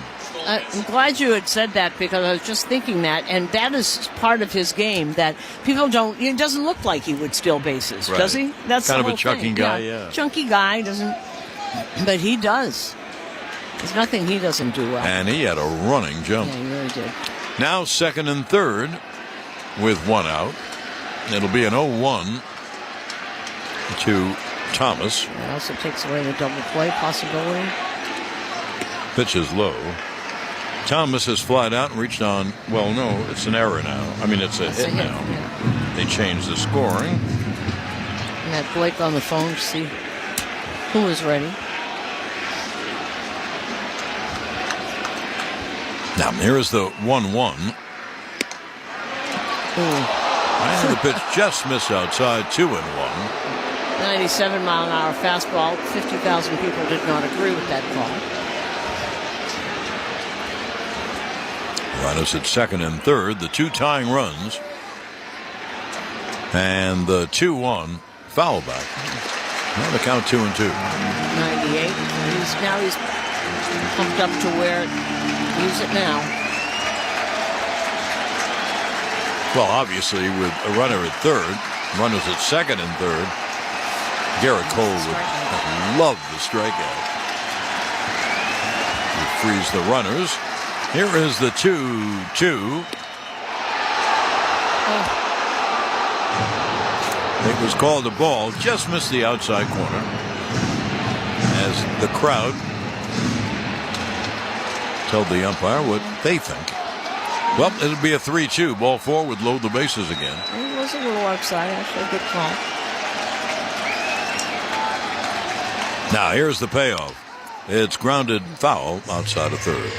I'm glad you had said that, because I was just thinking that, and that is part of his game that people don't. It doesn't look like he would steal bases, Right. does he? That's kind the of a whole chunky thing. guy, yeah. Chunky guy doesn't, but he does. There's nothing he doesn't do well. And he had a running jump. Yeah, he really did. Now second and third with 1 out. It'll be an 0-1 to Thomas. It also takes away the double play possibility. Pitch is low. Thomas has flied out and reached on. Well, no, it's an error now. I mean, it's a hit now. Yeah. They changed the scoring. And had Blake on the phone to see who was ready. Now, here's the 1-1. And the pitch just missed outside, 2-1. 97-mile-an-hour fastball. 50,000 people did not agree with that call. Runners at second and third, the 2 tying runs. And the 2-1 foul back. Now the count 2-2. 98. He's pumped up to where use it now. Well, obviously, with a runner at third, runners at second and third, Gerrit Cole would love the strikeout. He frees the runners. Here is the 2-2. It was called a ball, just missed the outside corner. As the crowd told the umpire what they think. Well, it'll be a 3-2. Ball 4 would load the bases again. It was a little outside, actually. Good call. Now, here's the payoff. It's grounded foul outside of third.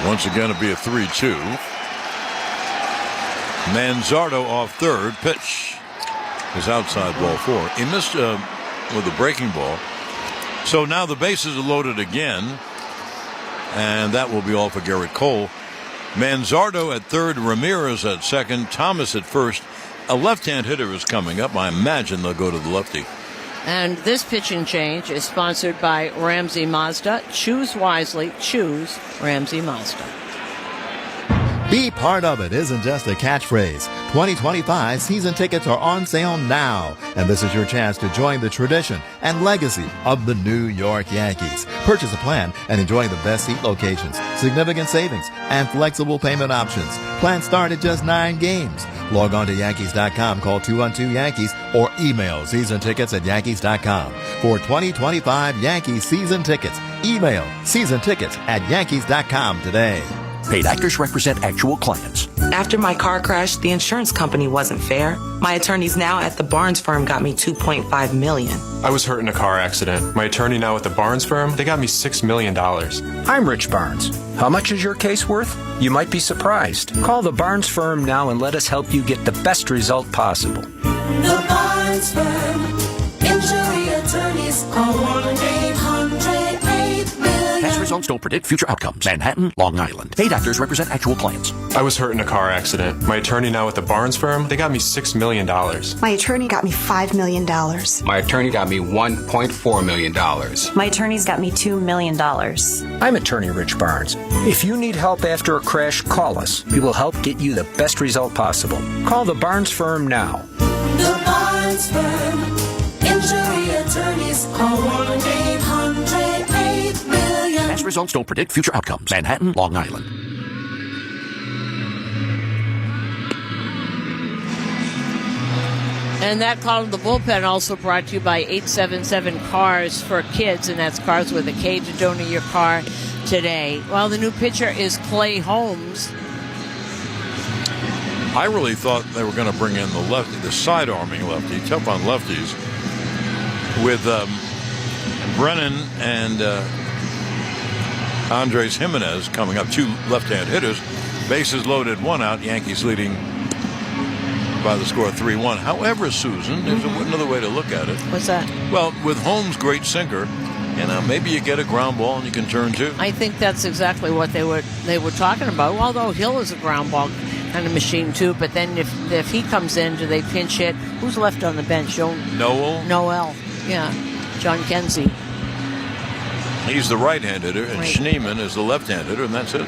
Once again, it'll be a 3-2. Manzardo off third. Pitch is outside ball 4. He missed with a breaking ball. So now the bases are loaded again. And that will be all for Gerrit Cole. Manzardo at third, Ramirez at second, Thomas at first. A left-hand hitter is coming up. I imagine they'll go to the lefty. And this pitching change is sponsored by Ramsey Mazda. Choose wisely. Choose Ramsey Mazda. Be part of it isn't just a catchphrase. 2025 season tickets are on sale now, and this is your chance to join the tradition and legacy of the New York Yankees. Purchase a plan and enjoy the best seat locations, significant savings, and flexible payment options. Plans start at just 9 games. Log on to Yankees.com, call 212-YANKEES, or email seasontickets@Yankees.com. For 2025 Yankees season tickets, email seasontickets@Yankees.com today. Paid actors represent actual clients. After my car crash, the insurance company wasn't fair. My attorneys now at the Barnes firm got me $2.5 million. I was hurt in a car accident. My attorney now at the Barnes firm, they got me $6 million. I'm Rich Barnes. How much is your case worth? You might be surprised. Call the Barnes firm now and let us help you get the best result possible. The Barnes firm. Injury attorneys. Call 1-800-8-million. Past results don't predict future outcomes. Manhattan, Long Island. Paid actors represent actual clients. I was hurt in a car accident. My attorney now at the Barnes firm, they got me $6 million. My attorney got me $5 million. My attorney got me $1.4 million. My attorney's got me $2 million. I'm attorney Rich Barnes. If you need help after a crash, call us. We will help get you the best result possible. Call the Barnes firm now. The Barnes firm. Injury attorneys. Call 1-800-8-million. Past results don't predict future outcomes. Manhattan, Long Island. And that call to the bullpen also brought to you by 877 Cars for Kids, and that's cars with a K to donate your car today. Well, the new pitcher is Clay Holmes. I really thought they were going to bring in the lefty, the side-arming lefty, tough on lefties, with Brennan and Andres Jimenez coming up, 2 left-hand hitters. Bases loaded, 1 out, Yankees leading by the score of 3-1. However, Susan, there's another way to look at it. What's that? Well, with Holmes' great sinker, maybe you get a ground ball and you can turn 2. I think that's exactly what they were talking about. Although Hill is a ground ball kind of machine too, but then if he comes in, do they pinch hit? Who's left on the bench? Noel. Yeah, John Kenzie. He's the right-hand hitter, and Right. Schneemann is the left-hand hitter, and that's it.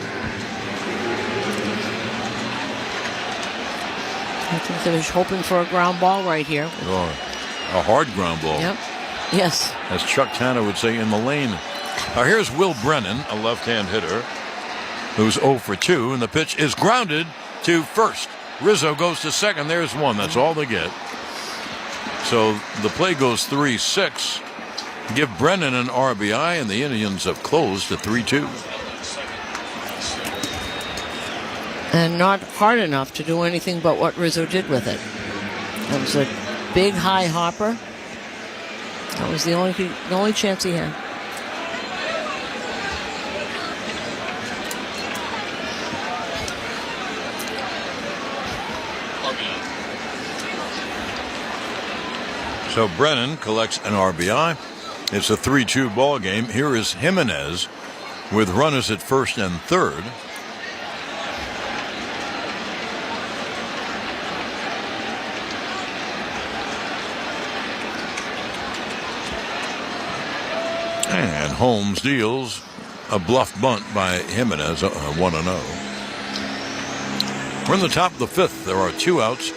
I think they're hoping for a ground ball right here. Oh, a hard ground ball. Yep. Yes. As Chuck Tanner would say, in the lane. Now here's Will Brennan, a left-hand hitter, who's 0 for 2, and the pitch is grounded to first. Rizzo goes to second. There's 1. That's all they get. So the play goes 3-6. Give Brennan an RBI, and the Indians have closed to 3-2. And not hard enough to do anything but what Rizzo did with it. That was a big high hopper. That was the only chance he had. So Brennan collects an RBI. It's a 3-2 ball game. Here is Jimenez with runners at first and third. And Holmes deals a bluff bunt by Jimenez, 1-0. We're in the top of the 5th. There are 2 outs.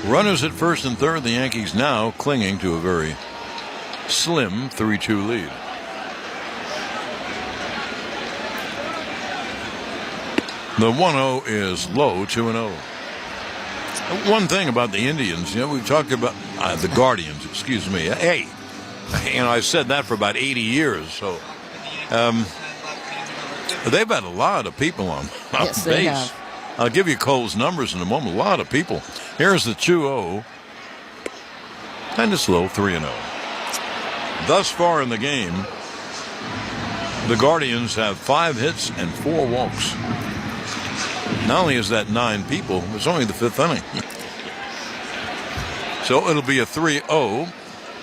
Runners at first and third. The Yankees now clinging to a very slim 3-2 lead. The 1-0 is low, 2-0. One thing about the Indians, we've talked about the Guardians, excuse me. Hey, I've said that for about 80 years. So they've had a lot of people on Yes, base. they have. I'll give you Cole's numbers in a moment. A lot of people. Here's the 2-0. Kind of slow, 3-0. Thus far in the game, the Guardians have 5 hits and 4 walks. Not only is that 9 people, it's only the 5th inning. So it'll be a 3-0.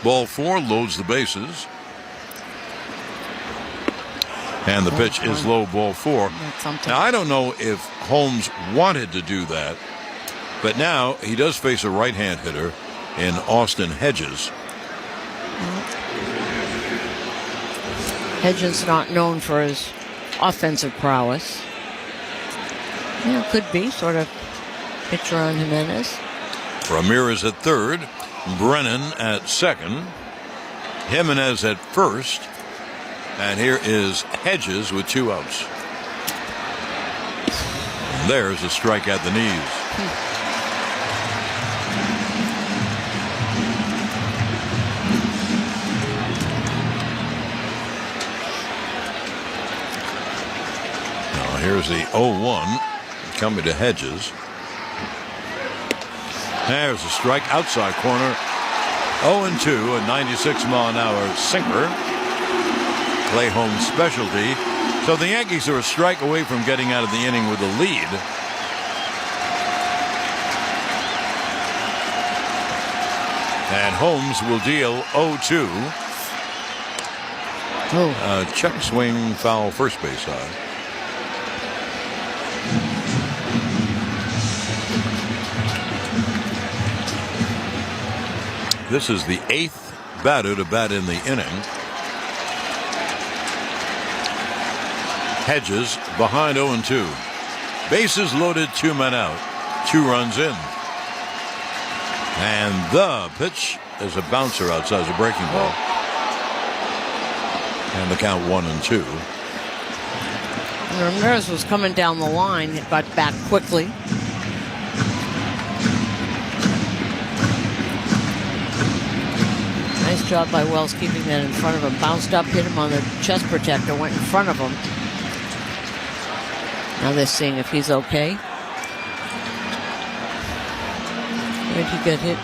Ball 4 loads the bases. And the pitch is low, ball 4. Now, I don't know if Holmes wanted to do that, but now he does face a right-hand hitter in Austin Hedges. Hedges not known for his offensive prowess. Yeah, could be sort of pitcher on Jimenez. Ramirez at third, Brennan at second, Jimenez at first, and here is Hedges with 2 outs. And there's a strike at the knees. Now here's the 0-1 coming to Hedges. There's a strike outside corner. 0-2, a 96-mile-an-hour sinker. Clay Holmes' specialty. So the Yankees are a strike away from getting out of the inning with a lead. And Holmes will deal 0-2. Check swing, foul, first base side. This is the 8th batter to bat in the inning. Hedges behind 0-2. Bases loaded, 2 men out. 2 runs in. And the pitch is a bouncer outside the breaking ball. And the count 1-2. Ramirez was coming down the line. It got back quickly. Nice job by Wells keeping that in front of him. Bounced up, hit him on the chest protector, went in front of him. Now they're seeing if he's okay. Where did he get hit?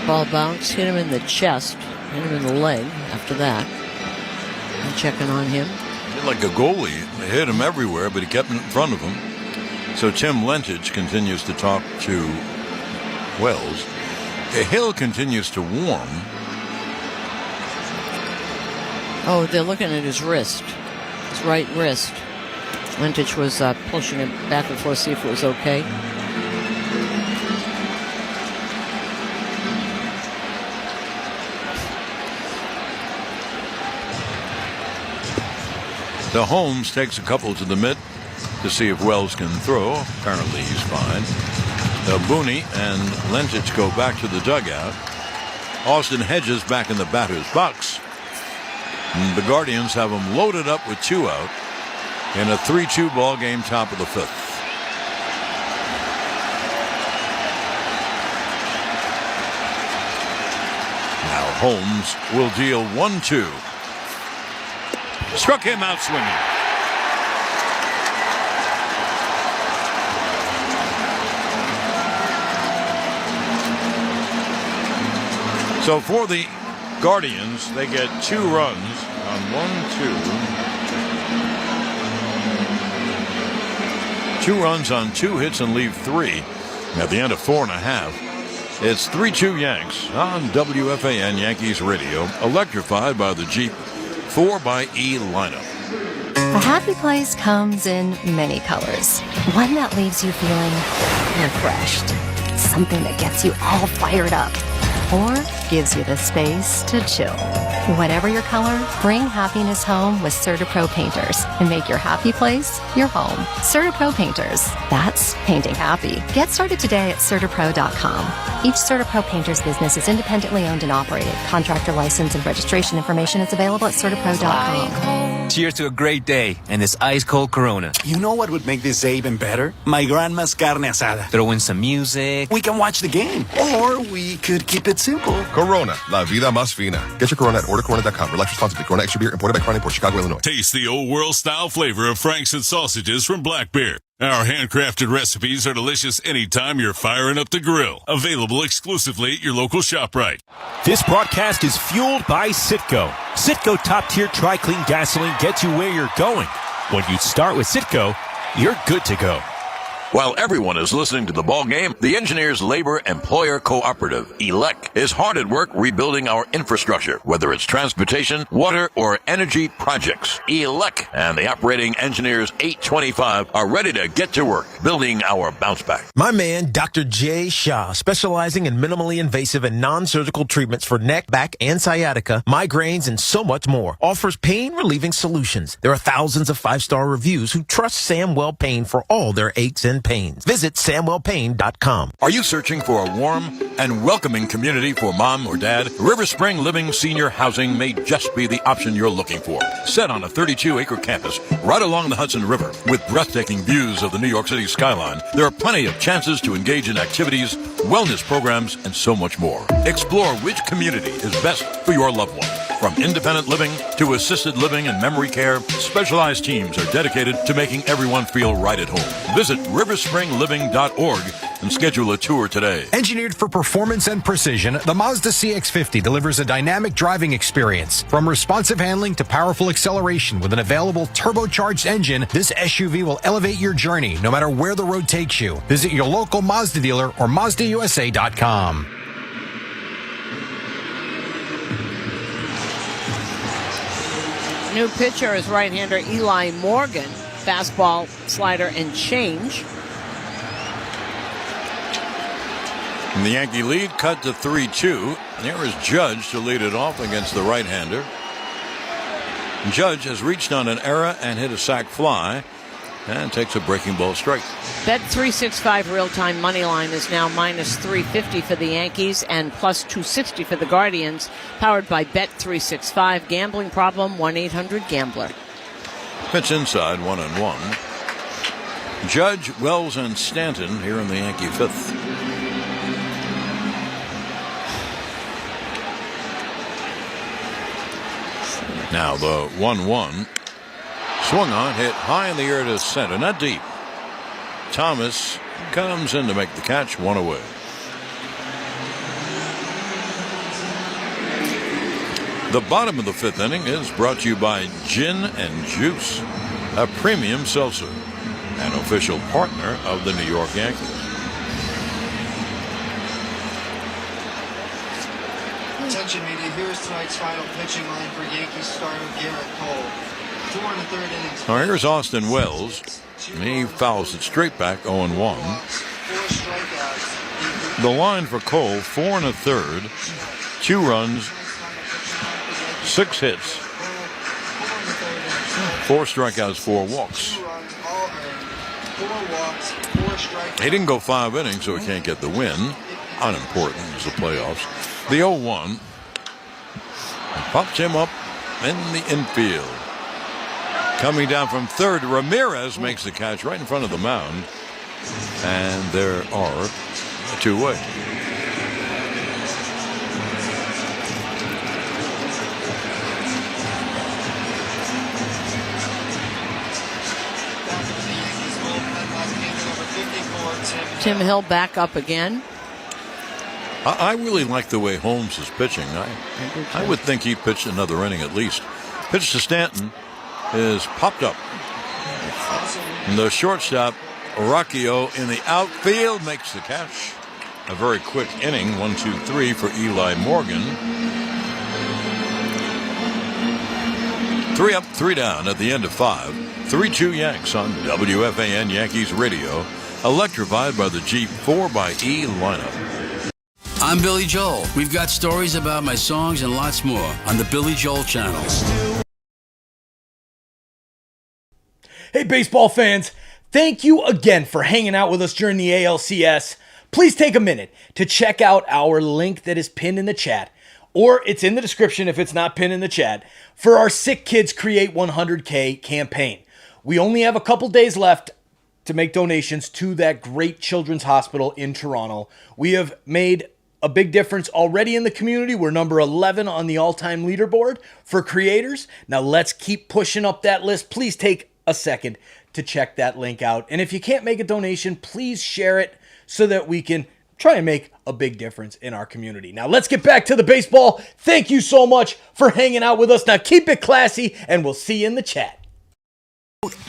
Ball bounce, hit him in the chest, hit him in the leg after that. I'm checking on him. Like a goalie, they hit him everywhere, but he kept it in front of him. So Tim Lentich continues to talk to Wells. Hill continues to warm. Oh, they're looking at his wrist, his right wrist. Lentich was pushing it back and forth, see if it was okay. The Holmes takes a couple to the mitt to see if Wells can throw. Apparently he's fine. The Booney and Lentich go back to the dugout. Austin Hedges back in the batter's box. And the Guardians have him loaded up with 2 out in a 3-2 ball game, top of the 5th. Now Holmes will deal 1-2. Struck him out swinging. So for the Guardians, they get 2 runs on 1-2. 2 runs on 2 hits and leave 3. At the end of 4.5, it's 3-2 Yanks on WFAN Yankees Radio, electrified by the Jeep 4xe lineup. A happy place comes in many colors. One that leaves you feeling refreshed. Something that gets you all fired up. Or gives you the space to chill. Whatever your color, bring happiness home with CertaPro Painters and make your happy place your home. CertaPro Painters. That's painting happy. Get started today at CertaPro.com. Each CertaPro Painters business is independently owned and operated. Contractor license and registration information is available at CertaPro.com. Cheers to a great day and this ice-cold Corona. You know what would make this day even better? My grandma's carne asada. Throw in some music. We can watch the game. Or we could keep it simple. Corona, la vida más fina. Get your Corona at ordercorona.com. Relax responsibly. Corona Extra Beer, imported by Crown Import, Chicago, Illinois. Taste the old world style flavor of Frank's and sausages from Black Bear. Our handcrafted recipes are delicious anytime you're firing up the grill. Available exclusively at your local ShopRite. This broadcast is fueled by Citgo. Citgo top-tier tri-clean gasoline gets you where you're going. When you start with Citgo, you're good to go. While everyone is listening to the ball game, the Engineers Labor Employer Cooperative, ELEC, is hard at work rebuilding our infrastructure, whether it's transportation, water, or energy projects. ELEC and the operating engineers 825 are ready to get to work building our bounce back. My man, Dr. Jay Shah, specializing in minimally invasive and non-surgical treatments for neck, back, and sciatica, migraines, and so much more, offers pain-relieving solutions. There are thousands of five-star reviews who trust Samwell Pain for all their aches and pains. Visit SamwellPain.com. Are you searching for a warm and welcoming community for mom or dad? River Spring Living Senior Housing may just be the option you're looking for. Set on a 32-acre campus right along the Hudson River with breathtaking views of the New York City skyline, there are plenty of chances to engage in activities, wellness programs, and so much more. Explore which community is best for your loved one. From independent living to assisted living and memory care, specialized teams are dedicated to making everyone feel right at home. Visit riverspringliving.org and schedule a tour today. Engineered for performance and precision, the Mazda CX-50 delivers a dynamic driving experience. From responsive handling to powerful acceleration with an available turbocharged engine, this SUV will elevate your journey no matter where the road takes you. Visit your local Mazda dealer or MazdaUSA.com. New pitcher is right-hander Eli Morgan. Fastball, slider, and change. And the Yankee lead cut to 3-2. There is Judge to lead it off against the right-hander. Judge has reached on an error and hit a sac fly and takes a breaking ball strike. Bet 365 real-time money line is now minus 350 for the Yankees and plus 260 for the Guardians. Powered by Bet 365. Gambling problem? 1-800-GAMBLER. Pitch inside, 1-1. Judge, Wells, and Stanton here in the Yankee fifth. Now the 1-1. Swung on, hit high in the air to center, not deep. Thomas comes in to make the catch, one away. The bottom of the fifth inning is brought to you by Gin and Juice, a premium seltzer, an official partner of the New York Yankees. Attention media, here's tonight's final pitching line for Yankees starter Gerrit Cole. 4 1/3 innings. Now here's Austin Wells. He fouls it straight back, 0-1. The line for Cole, 4 1/3, 2 runs, 6 hits, 4 strikeouts, 4 walks. He didn't go 5 innings, so he can't get the win. Unimportant is the playoffs. The 0-1 popped him up in the infield. Coming down from third, Ramirez makes the catch right in front of the mound. And there are 2 away. Tim Hill back up again. I really like the way Holmes is pitching. I would think he'd pitch another inning at least. Pitch to Stanton is popped up. And the shortstop, Rocchio, in the outfield makes the catch. A very quick inning, 1-2-3 for Eli Morgan. 3 up, 3 down at the end of 5. 3-2 Yanks on WFAN Yankees Radio, electrified by the Jeep 4xE lineup. I'm Billy Joel. We've got stories about my songs and lots more on the Billy Joel channel. Hey, baseball fans. Thank you again for hanging out with us during the ALCS. Please take a minute to check out our link that is pinned in the chat, or it's in the description if it's not pinned in the chat, for our Sick Kids Create 100K campaign. We only have a couple days left to make donations to that great children's hospital in Toronto. We have made a big difference already in the community. We're number 11 on the all-time leaderboard for creators. Now let's keep pushing up that list. Please take a second to check that link out. And if you can't make a donation, please share it so that we can try and make a big difference in our community. Now let's get back to the baseball. Thank you so much for hanging out with us. Now keep it classy, and we'll see you in the chat.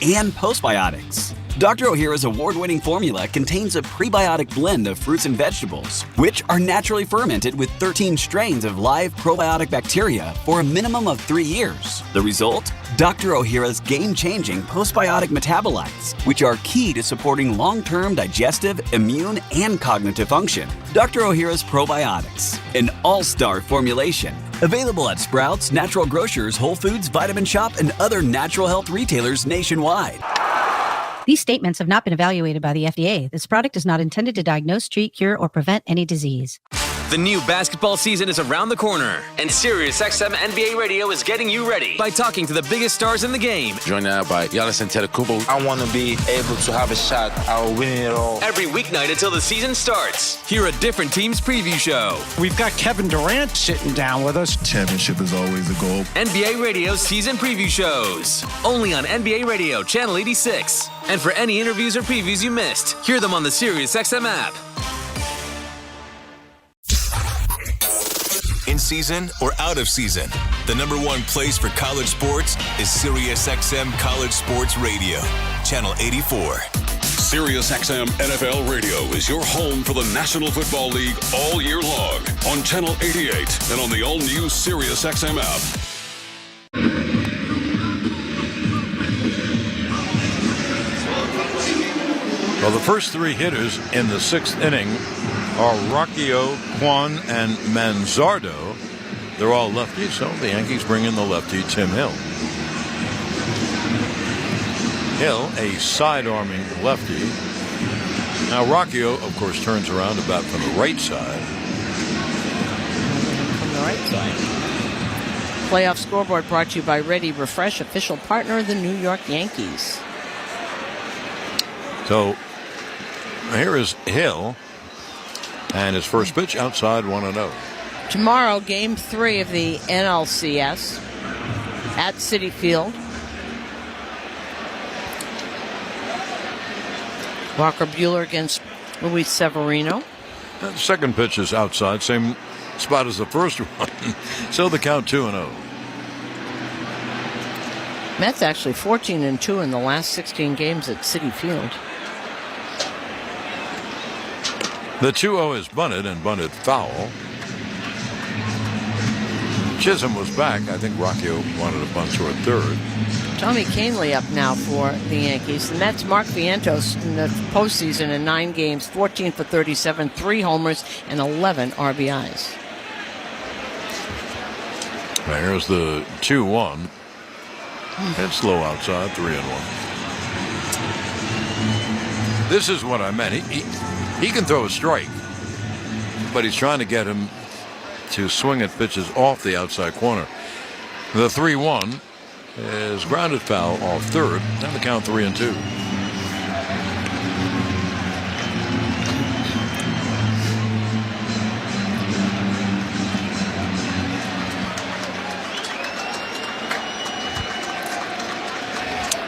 And postbiotics. Dr. Ohhira's award-winning formula contains a prebiotic blend of fruits and vegetables, which are naturally fermented with 13 strains of live probiotic bacteria for a minimum of 3 years. The result? Dr. Ohhira's game-changing postbiotic metabolites, which are key to supporting long-term digestive, immune, and cognitive function. Dr. Ohhira's probiotics, an all-star formulation. Available at Sprouts, Natural Grocers, Whole Foods, Vitamin Shoppe, and other natural health retailers nationwide. These statements have not been evaluated by the FDA. This product is not intended to diagnose, treat, cure, or prevent any disease. The new basketball season is around the corner, and SiriusXM NBA Radio is getting you ready by talking to the biggest stars in the game. Joined now by Giannis Antetokounmpo. I want to be able to have a shot at winning it all. Every weeknight until the season starts. Hear a different team's preview show. We've got Kevin Durant sitting down with us. Championship is always a goal. NBA Radio season preview shows. Only on NBA Radio, Channel 86. And for any interviews or previews you missed, hear them on the SiriusXM app. In season or out of season, the #1 place for college sports is SiriusXM College Sports Radio, Channel 84. SiriusXM NFL Radio is your home for the National Football League all year long on Channel 88 and on the all-new SiriusXM app. Well, the first 3 hitters in the 6th inning are Rocchio, Kwan, and Manzardo. They're all lefties, so the Yankees bring in the lefty Tim Hill. Hill, a side-arming lefty. Now Rocchio, of course, turns around to bat from the right side. From the right side. Playoff scoreboard brought to you by Ready Refresh, official partner of the New York Yankees. So here is Hill. And his first pitch outside 1-0. Tomorrow, Game 3 of the NLCS at Citi Field. Walker Buehler against Luis Severino. The second pitch is outside, same spot as the first one. So the count 2-0. Mets actually 14-2 in the last 16 games at Citi Field. The 2-0 is bunted and bunted foul. Chisholm was back. I think Rocchio wanted a bunt to a third. Tommy Kahnle up now for the Yankees. The Mets, Mark Vientos in the postseason in 9 games, 14 for 37, 3 homers, and 11 RBIs. Now here's the 2-1. It's low outside, 3-1. This is what I meant. He can throw a strike, but he's trying to get him to swing at pitches off the outside corner. The 3-1 is grounded foul off third, and the count 3-2.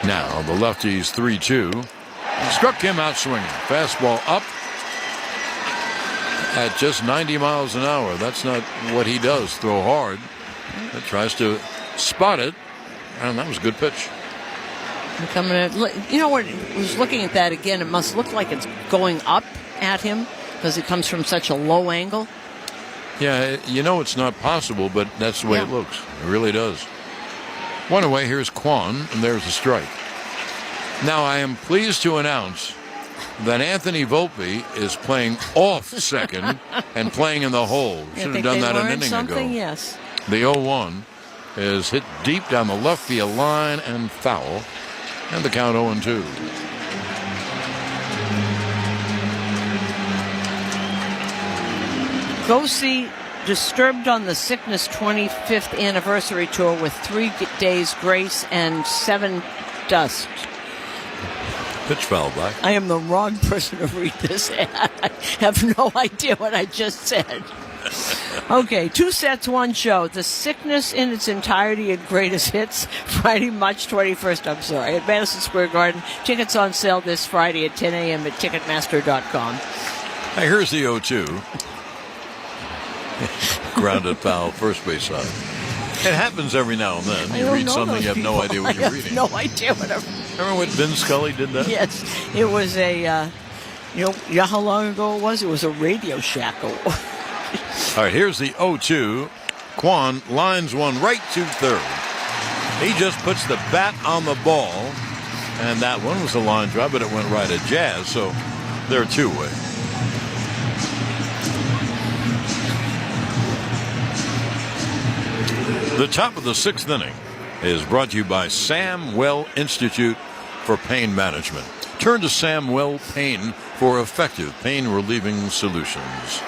Now the lefty's 3-2. Struck him out swinging. Fastball up at just 90 miles an hour. That's not what he does, throw hard. He tries to spot it, and that was a good pitch. Coming in, you know what? I was looking at that again. It must look like it's going up at him because it comes from such a low angle. Yeah, you know it's not possible, but that's the way it looks. It really does. One away, here's Kwan, and there's a strike. Now, I am pleased to announce that Anthony Volpe is playing off second and playing in the hole. Should have done that an inning ago. Yes. The 0-1 is hit deep down the left field line and foul, and the count 0-2. Gosey disturbed on the sickness 25th anniversary tour with 3 days grace and 7 dust. Pitch foul back. I am the wrong person to read this. I have no idea what I just said. Okay, 2 sets, 1 show. The Sickness in its entirety and greatest hits, Friday, March 21st, at Madison Square Garden. Tickets on sale this Friday at 10 a.m. at Ticketmaster.com. Hey, here's the 0-2. Grounded foul, first base side. It happens every now and then. You read something, you have no idea what you're reading. No idea what I'm... Remember when Vin Scully did that? Yes, it was a, you know how long ago it was? It was a Radio Shack. All right, here's the 0-2. Quan lines one right to third. He just puts the bat on the ball, and that one was a line drive, but it went right at Jazz, so they're 2-way. The top of the 6th inning is brought to you by Sam Well Institute for Pain Management. Turn to Sam Well Pain for effective pain-relieving solutions.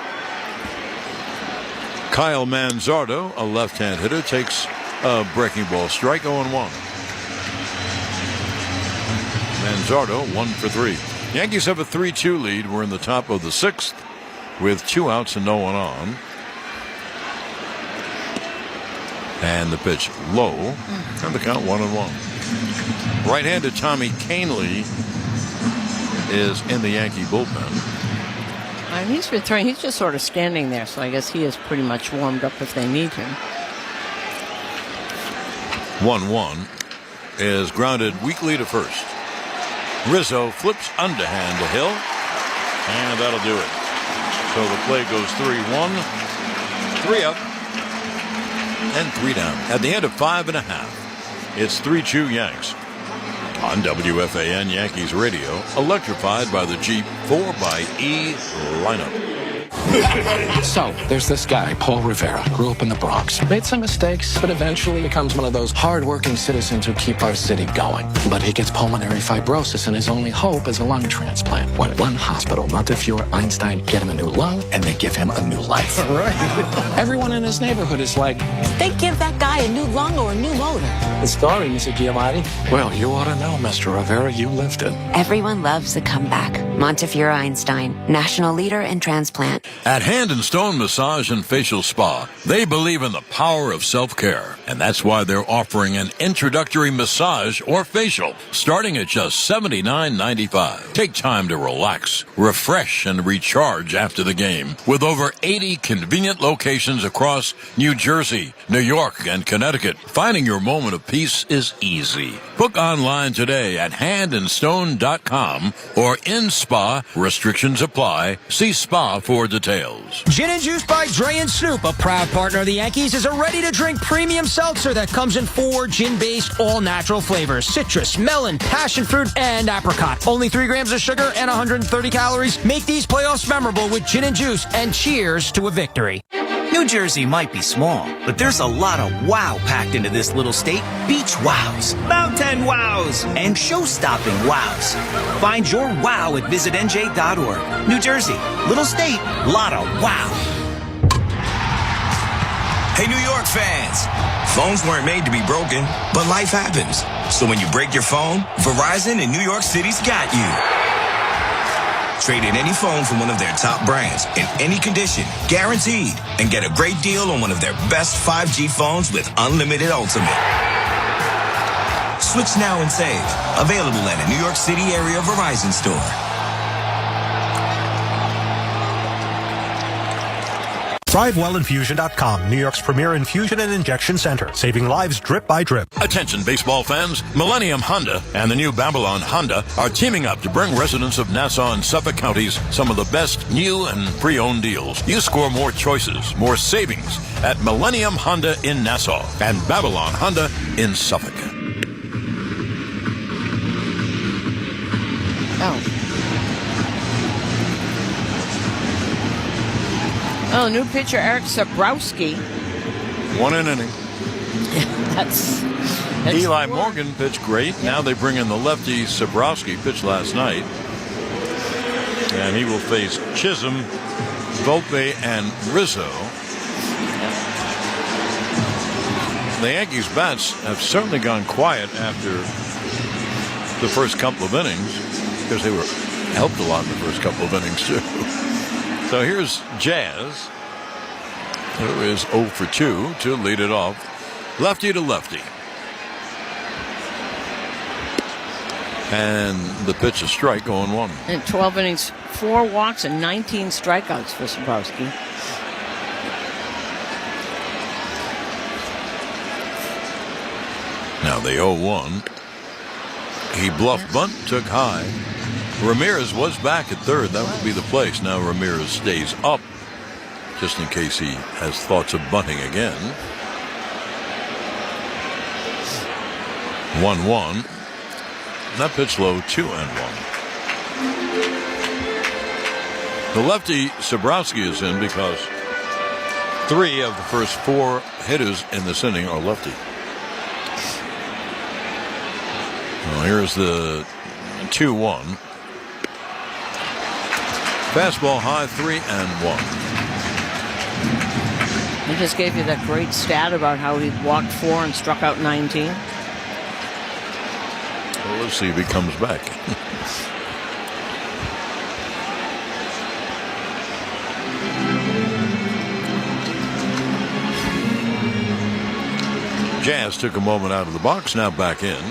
Kyle Manzardo, a left-hand hitter, takes a breaking ball strike, 0-1. Manzardo 1 for 3. Yankees have a 3-2 lead. We're in the top of the 6th with 2 outs and no one on. And the pitch low, and the count 1-1. Right-handed Tommy Kahnle is in the Yankee bullpen. And he's been throwing. He's just sort of standing there, so I guess he is pretty much warmed up if they need him. 1-1 is grounded weakly to first. Rizzo flips underhand to Hill, and that'll do it. So the play goes 3-1, 3 up. And 3 down. At the end of 5.5, it's 3-2 Yanks. On WFAN Yankees Radio, electrified by the Jeep 4xE lineup. So, there's this guy, Paul Rivera, grew up in the Bronx. Made some mistakes, but eventually becomes one of those hard-working citizens who keep our city going. But he gets pulmonary fibrosis, and his only hope is a lung transplant. When one hospital, Montefiore Einstein, get him a new lung, and they give him a new life. Right. Everyone in his neighborhood is like, they give that guy a new lung or a new motor. The story, Mr. Giamatti. Well, you ought to know, Mr. Rivera, you lived it. Everyone loves a comeback. Montefiore Einstein, national leader in transplant. At Hand and Stone Massage and Facial Spa, they believe in the power of self-care, and that's why they're offering an introductory massage or facial starting at just $79.95. Take time to relax, refresh, and recharge after the game with over 80 convenient locations across New Jersey, New York, and Connecticut. Finding your moment of peace is easy. Book online today at handandstone.com or in spa. Restrictions apply. See spa for details. Gin and Juice by Dre and Snoop, a proud partner of the Yankees, is a ready-to-drink premium seltzer that comes in 4 gin-based, all-natural flavors: citrus, melon, passion fruit, and apricot. Only 3 grams of sugar and 130 calories. Make these playoffs memorable with Gin and Juice, and cheers to a victory. New Jersey might be small, but there's a lot of wow packed into this little state. Beach wows, mountain wows, and show-stopping wows. Find your wow at visitnj.org. New Jersey, little state, lot of wow. Hey, New York fans. Phones weren't made to be broken, but life happens. So when you break your phone, Verizon in New York City's got you. Trade in any phone from one of their top brands in any condition, guaranteed, and get a great deal on one of their best 5G phones with unlimited ultimate. Switch now and save. Available at a New York City area Verizon store. ThriveWellInfusion.com, New York's premier infusion and injection center, saving lives drip by drip. Attention baseball fans, Millennium Honda and the new Babylon Honda are teaming up to bring residents of Nassau and Suffolk counties some of the best new and pre-owned deals. You score more choices, more savings at Millennium Honda in Nassau and Babylon Honda in Suffolk. Oh, new pitcher Eric Sabrowski. 1 inning. That's Eli Morgan pitched great. Yeah. Now they bring in the lefty Sabrowski, pitched last night. And he will face Chisholm, Volpe, and Rizzo. The Yankees' bats have certainly gone quiet after the first couple of innings because they were helped a lot in the first couple of innings, too. So here's Jazz. who is 0 for 2 to lead it off. Lefty to lefty. And the pitch is strike going 1. In 12 innings, 4 walks and 19 strikeouts for Sabrowski. Now the 0-1. He bluffed bunt, took high. Ramirez was back at third. That would be the place. Now Ramirez stays up just in case he has thoughts of bunting again. 1-1. That pitch low, 2-1. The lefty Sabrowski is in because 3 of the first 4 hitters in this inning are lefty. Well, here's the 2-1. Fastball high, 3-1. He just gave you that great stat about how he walked 4 and struck out 19. Well, let's see if he comes back. Jazz took a moment out of the box, now back in.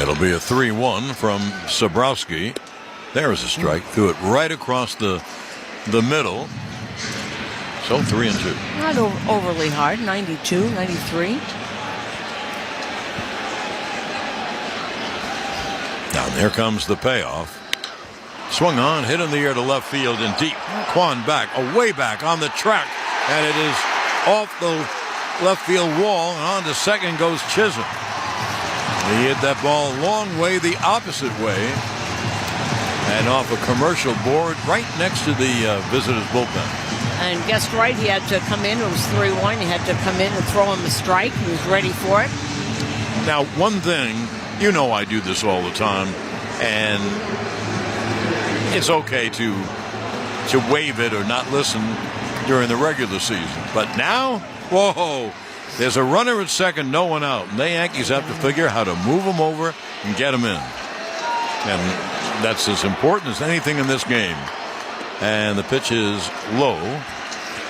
It'll be a 3-1 from Sabrowski. There's a strike. Threw it right across the middle. So 3-2. Not overly hard. 92, 93. Now there comes the payoff. Swung on, hit in the air to left field and deep. Quan back, way back on the track. And it is off the left field wall. And on to second goes Chisholm. He hit that ball a long way the opposite way. And off a commercial board right next to the visitors' bullpen. And guessed right, he had to come in. It was 3-1. He had to come in and throw him a strike. He was ready for it. Now, one thing, you know I do this all the time, and it's okay to waive it or not listen during the regular season. But now, whoa, there's a runner at second, no one out. And the Yankees have to figure how to move him over and get him in. And that's as important as anything in this game. And the pitch is low.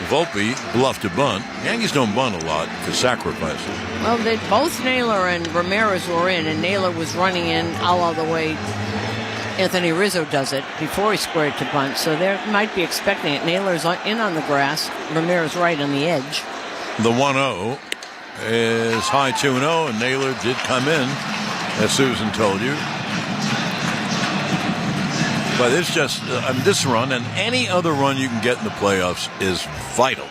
Volpe bluffed a bunt. Yankees don't bunt a lot to sacrifices. Well, both Naylor and Ramirez were in, and Naylor was running in all the way Anthony Rizzo does it before he squared to bunt. So they might be expecting it. Naylor's in on the grass. Ramirez right on the edge. The 1-0 is high 2-0, and Naylor did come in, as Susan told you. But it's just this run and any other run you can get in the playoffs is vital.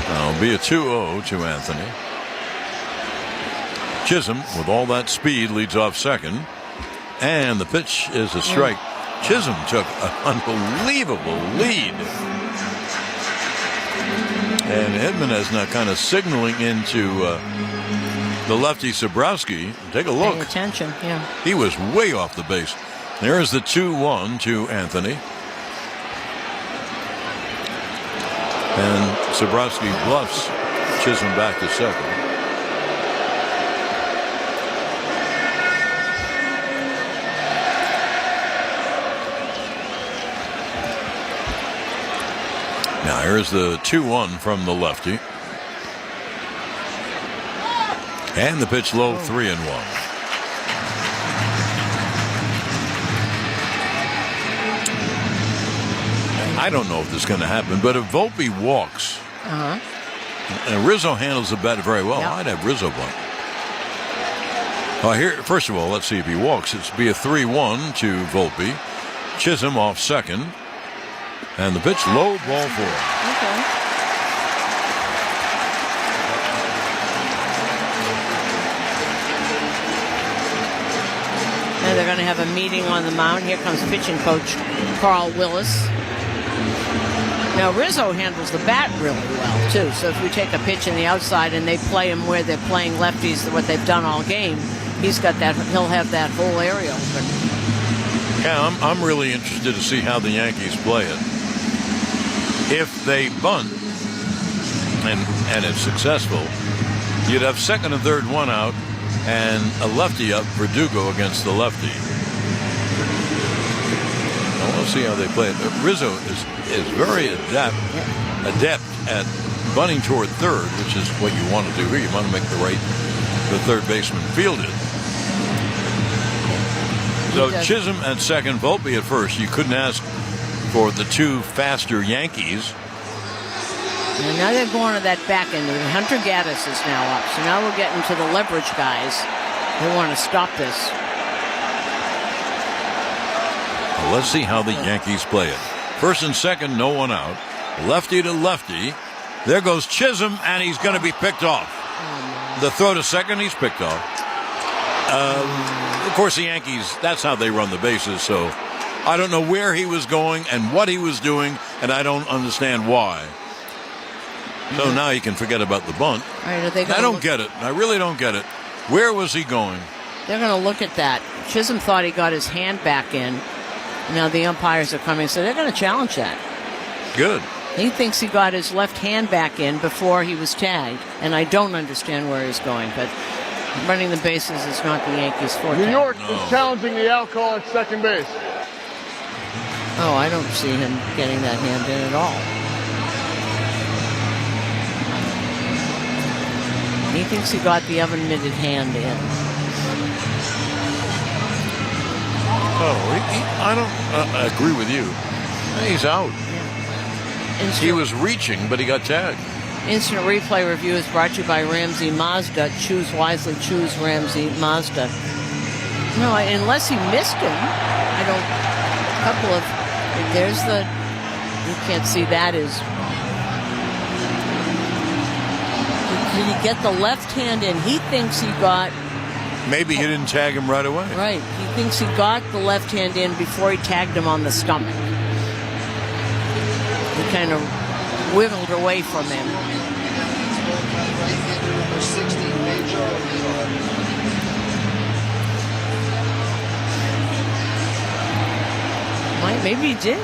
It'll be a 2-0 to Anthony. Chisholm, with all that speed, leads off second. And the pitch is a strike. Chisholm took an unbelievable lead. And Jimenez now kind of signaling into the lefty Sabrowski. Take a look. Pay attention, yeah. He was way off the base. There's the 2-1 to Anthony. And Sabrowski bluffs Chisholm back to second. Now here's the 2-1 from the lefty. And the pitch low, 3-1. I don't know if this is going to happen, but if Volpe walks, and Rizzo handles the bat very well, I'd have Rizzo bunt. Here, first of all, let's see if he walks. It's be a 3-1 to Volpe. Chisholm off second. And the pitch low, ball 4. Okay. Now they're going to have a meeting on the mound. Here comes pitching coach Carl Willis. Now Rizzo handles the bat really well too. So if you take a pitch in the outside and they play him where they're playing lefties, what they've done all game, he's got that. He'll have that whole area open. Yeah, I'm really interested to see how the Yankees play it. If they bunt and it's successful, you'd have second and third, one out, and a lefty up for Dugo against the lefty. Let's see how they play it. Rizzo is very adept at bunting toward third, which is what you want to do here. You want to make the third baseman field it. So Chisholm at second, Volpe at first. You couldn't ask for the two faster Yankees. And now they're going to that back end. Hunter Gaddis is now up. So now we're getting to the leverage guys. They want to stop this. Well, let's see how the Yankees play it. First and second, no one out. Lefty to lefty. There goes Chisholm, and he's going to be picked off. The throw to second, he's picked off. Of course, the Yankees, that's how they run the bases. So I don't know where he was going and what he was doing, and I don't understand why. So now you can forget about the bunt. Right, I don't get it. I really don't get it. Where was he going? They're going to look at that. Chisholm thought he got his hand back in. Now the umpires are coming, so they're going to challenge that. Good. He thinks he got his left hand back in before he was tagged, and I don't understand where he's going, but running the bases is not the Yankees' forte. New York is challenging the out call at second base. Oh, I don't see him getting that hand in at all. He thinks he got the oven-mitted hand in. Oh, I don't agree with you. He's out. Yeah. He was reaching, but he got tagged. Instant replay review is brought to you by Ramsey Mazda. Choose wisely. Choose Ramsey Mazda. No, unless he missed him. I don't. A couple of. There's the. You can't see that is. Did he get the left hand in? He thinks he got. Maybe he didn't tag him right away. Right. He thinks he got the left hand in before he tagged him on the stomach. He kind of wiggled away from him. Maybe he did.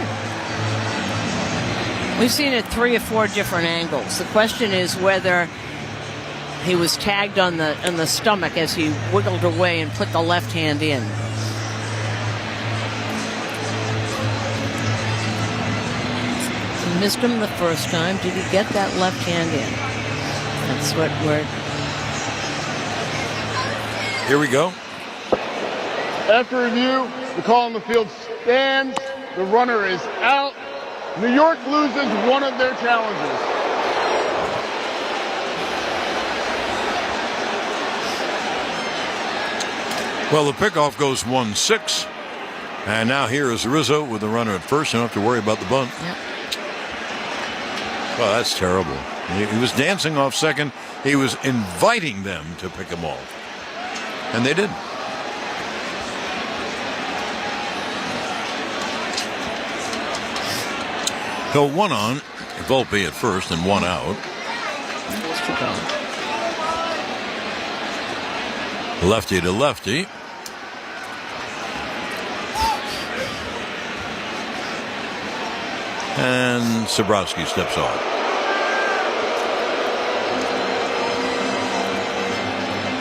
We've seen it 3 or 4 different angles. The question is whether he was tagged on the stomach as he wiggled away and put the left hand in. He missed him the first time. Did he get that left hand in? That's what we're... Here we go. After review, the call on the field stands. The runner is out. New York loses one of their challenges. Well, the pickoff goes 1-6. And now here is Rizzo with the runner at first. You don't have to worry about the bunt. Yep. Well, that's terrible. He was dancing off second. He was inviting them to pick him off. And they didn't. So 1 on, Volpe at first and 1 out. Lefty to lefty. And Sobrowski steps off.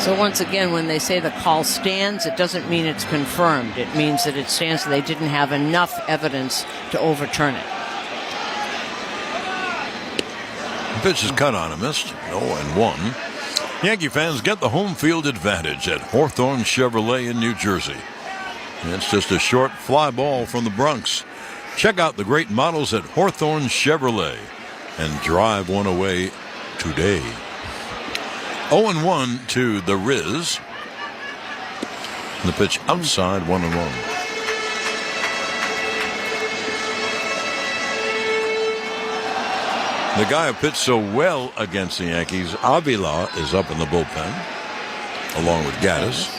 So once again, when they say the call stands, it doesn't mean it's confirmed. It means that it stands. They didn't have enough evidence to overturn it. The pitch is cut on a missed. 0-1. Yankee fans get the home field advantage at Hawthorne Chevrolet in New Jersey. It's just a short fly ball from the Bronx. Check out the great models at Hawthorne Chevrolet and drive one away today. 0-1 to the Riz. The pitch outside, 1-1. The guy who pitched so well against the Yankees, Avila, is up in the bullpen, along with Gaddis.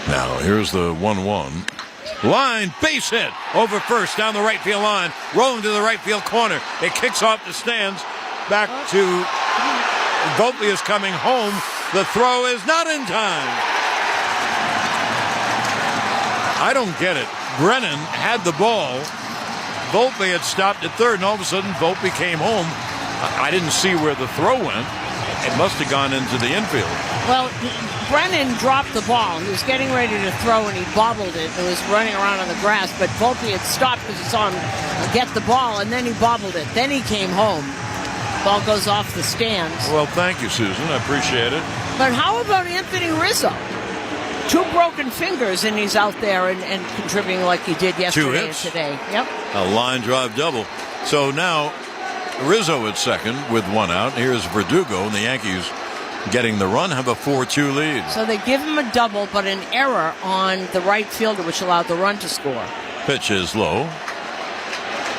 Now, here's the 1-1. Line, base hit, over first, down the right field line, rolling to the right field corner. It kicks off the stands, back to Volpe is coming home. The throw is not in time. I don't get it. Brennan had the ball. Volpe had stopped at third, and all of a sudden Volpe came home. I didn't see where the throw went. it must have gone into the infield. Well, Brennan dropped the ball. He was getting ready to throw, and he bobbled it. It was running around on the grass, but Volpe had stopped because he saw him get the ball, and then he bobbled it. Then he came home. Ball goes off the stands. Well, thank you, Susan. I appreciate it. But how about Anthony Rizzo? 2 broken fingers, and he's out there and contributing like he did yesterday and today. Yep. A line drive double. So now Rizzo at second with 1 out. Here's Verdugo, and the Yankees getting the run, have a 4-2 lead. So they give him a double, but an error on the right fielder, which allowed the run to score. Pitch is low.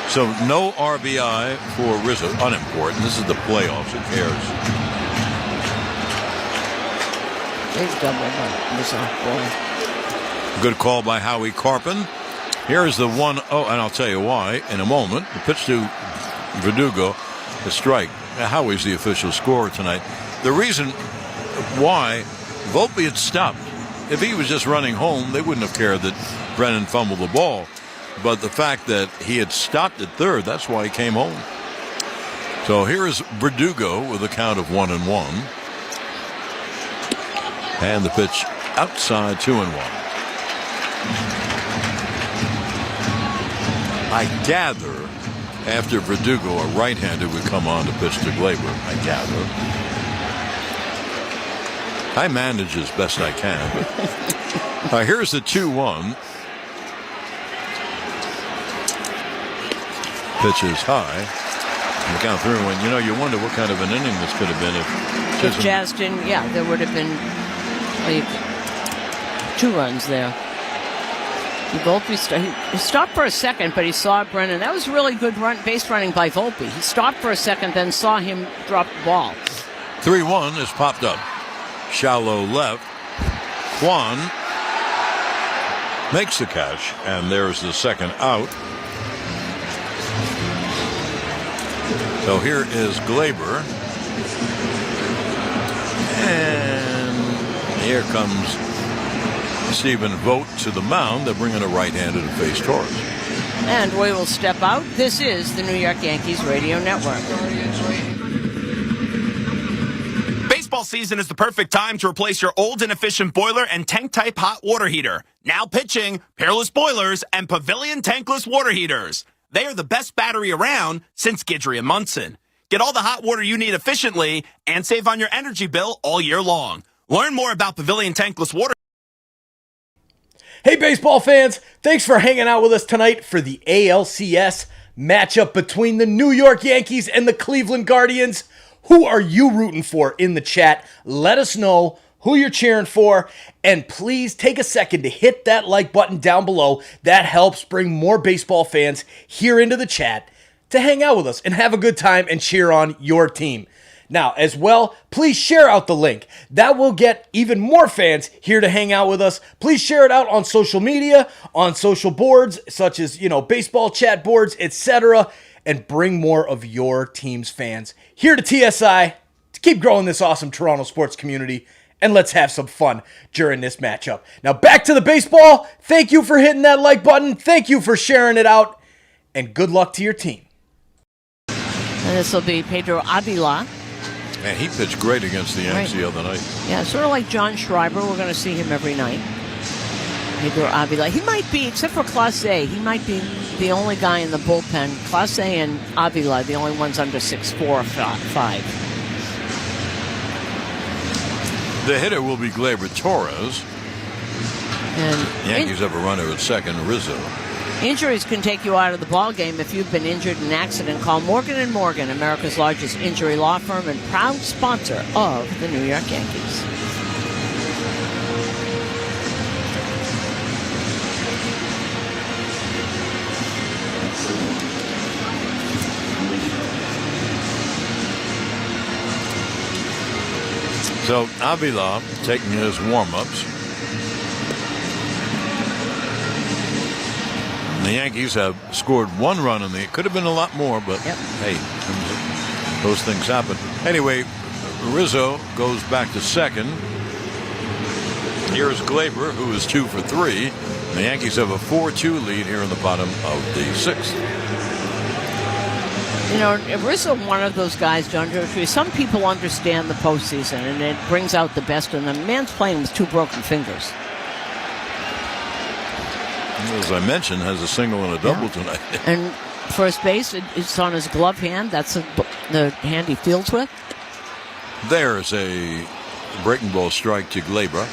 So no RBI for Rizzo. Unimportant. This is the playoffs. Who cares? Big double by Rizzo. Boy. Good call by Howie Carpin. Here's the 1-0, and I'll tell you why in a moment. The pitch to Verdugo, the strike. Howie's the official scorer tonight. The reason why Volpe had stopped, if he was just running home, they wouldn't have cared that Brennan fumbled the ball. But the fact that he had stopped at third, that's why he came home. So here is Verdugo with a count of 1-1. And the pitch outside 2-1. I gather after Verdugo, a right-hander would come on to pitch to Glaber, I gather. I manage as best I can. But here's the 2-1. Pitch is high. Look out through, and you wonder what kind of an inning this could have been if Jazz didn't. Yeah, there would have been 2 runs there. He stopped for a second, but he saw Brennan. That was really good base running by Volpe. He stopped for a second, then saw him drop the ball. 3-1 is popped up. Shallow left. Juan makes the catch, and there's the second out. So here is Glaber. And here comes Stephen Vogt to the mound. They're bringing a right-hander to face Torres. And we will step out. This is the New York Yankees Radio Network. Baseball season is the perfect time to replace your old inefficient boiler and tank-type hot water heater. Now pitching, Peerless Boilers and Pavilion Tankless Water Heaters. They are the best battery around since Guidry and Munson. Get all the hot water you need efficiently and save on your energy bill all year long. Learn more about Pavilion Tankless Water. Hey, baseball fans. Thanks for hanging out with us tonight for the ALCS matchup between the New York Yankees and the Cleveland Guardians. Who are you rooting for in the chat? Let us know who you're cheering for, and please take a second to hit that like button down below. That helps bring more baseball fans here into the chat to hang out with us and have a good time and cheer on your team. Now, as well, please share out the link. That will get even more fans here to hang out with us. Please share it out on social media, on social boards, such as, baseball chat boards, etc., and bring more of your team's fans here to TSI to keep growing this awesome Toronto sports community. And let's have some fun during this matchup. Now back to the baseball. Thank you for hitting that like button. Thank you for sharing it out. And good luck to your team. And this will be Pedro Avila. And he pitched great against the Yankees the other night. Yeah, sort of like John Schreiber. We're going to see him every night. Pedro Avila. He might be, except for Class A, he might be the only guy in the bullpen. Class A and Avila, the only ones under 6'4" or 5'. The hitter will be Glaber Torres. And the Yankees have a runner at second, Rizzo. Injuries can take you out of the ball game. If you've been injured in an accident, call Morgan & Morgan, America's largest injury law firm and proud sponsor of the New York Yankees. So Avila taking his warm-ups. And the Yankees have scored 1 run in the. It could have been a lot more, but hey, those things happen. Anyway, Rizzo goes back to second. Here's Glaber, who is 2 for 3. The Yankees have a 4-2 lead here in the bottom of the 6th. You know, Rizzo, one of those guys, John Joe Tree. Some people understand the postseason, and it brings out the best in them. The man's playing with 2 broken fingers. As I mentioned, has a single and a double tonight. And first base, it's on his glove hand. That's the hand he fields with. There's a breaking ball strike to Gleyber.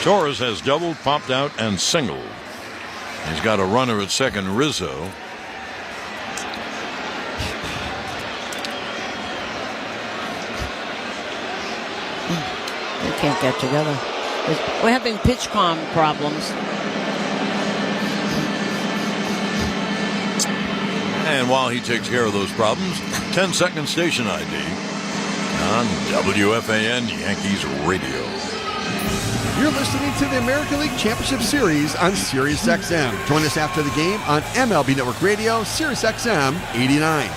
Torres has doubled, popped out, and singled. He's got a runner at second, Rizzo. They can't get together. We're having pitch comm problems. And while he takes care of those problems, 10-second station ID on WFAN Yankees Radio. You're listening to the American League Championship Series on Sirius XM. Join us after the game on MLB Network Radio, Sirius XM 89.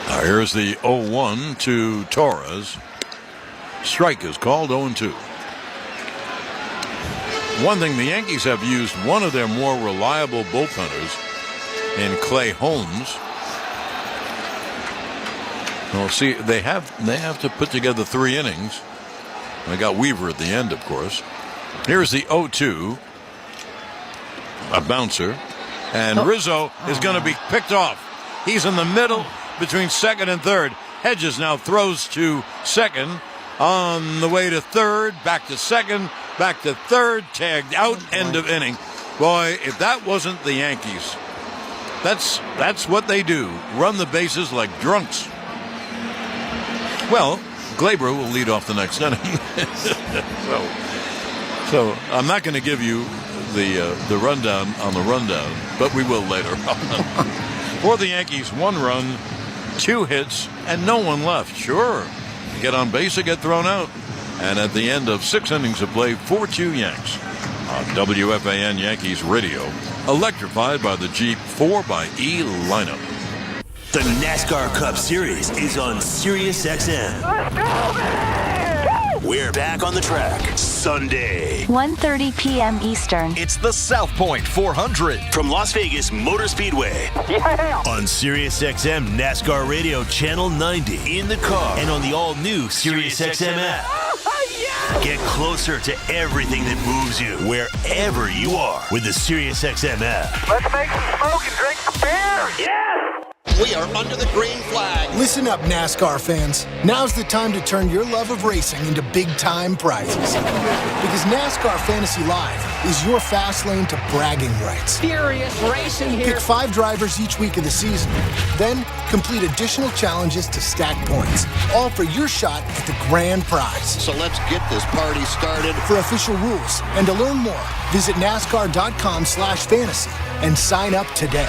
Now here's the 0-1 to Torres. Strike is called 0-2. One thing, the Yankees have used one of their more reliable bullpenners in Clay Holmes. Well, see, they have to put together 3 innings. They got Weaver at the end, of course. Here's the 0-2. A bouncer. And Rizzo is going to be picked off. He's in the middle between second and third. Hedges now throws to second. On the way to third, back to second, back to third, tagged out, end of inning. Boy, if that wasn't the Yankees, that's what they do. Run the bases like drunks. Well, Gleyber will lead off the next inning. so I'm not going to give you the rundown on the rundown, but we will later on. For the Yankees, 1 run, 2 hits, and no one left. Sure. Get on base or get thrown out. And at the end of 6 innings of play, 4-2 Yanks on WFAN Yankees Radio, electrified by the Jeep 4xe lineup. The NASCAR Cup Series is on Sirius XM. We're back on the track Sunday, 1:30 p.m. Eastern. It's the South Point 400 from Las Vegas Motor Speedway. Yeah. On Sirius XM NASCAR Radio Channel 90 in the car and on the all-new Sirius XM app. Yeah. Get closer to everything that moves you wherever you are with the Sirius XM app. Let's make some smoke and drink some beer. Yeah. We are under the green flag. Listen up, NASCAR fans. Now's the time to turn your love of racing into big-time prizes. Because NASCAR Fantasy Live is your fast lane to bragging rights. Furious racing here. Pick 5 drivers each week of the season. Then complete additional challenges to stack points. All for your shot at the grand prize. So let's get this party started. For official rules and to learn more, visit NASCAR.com/fantasy and sign up today.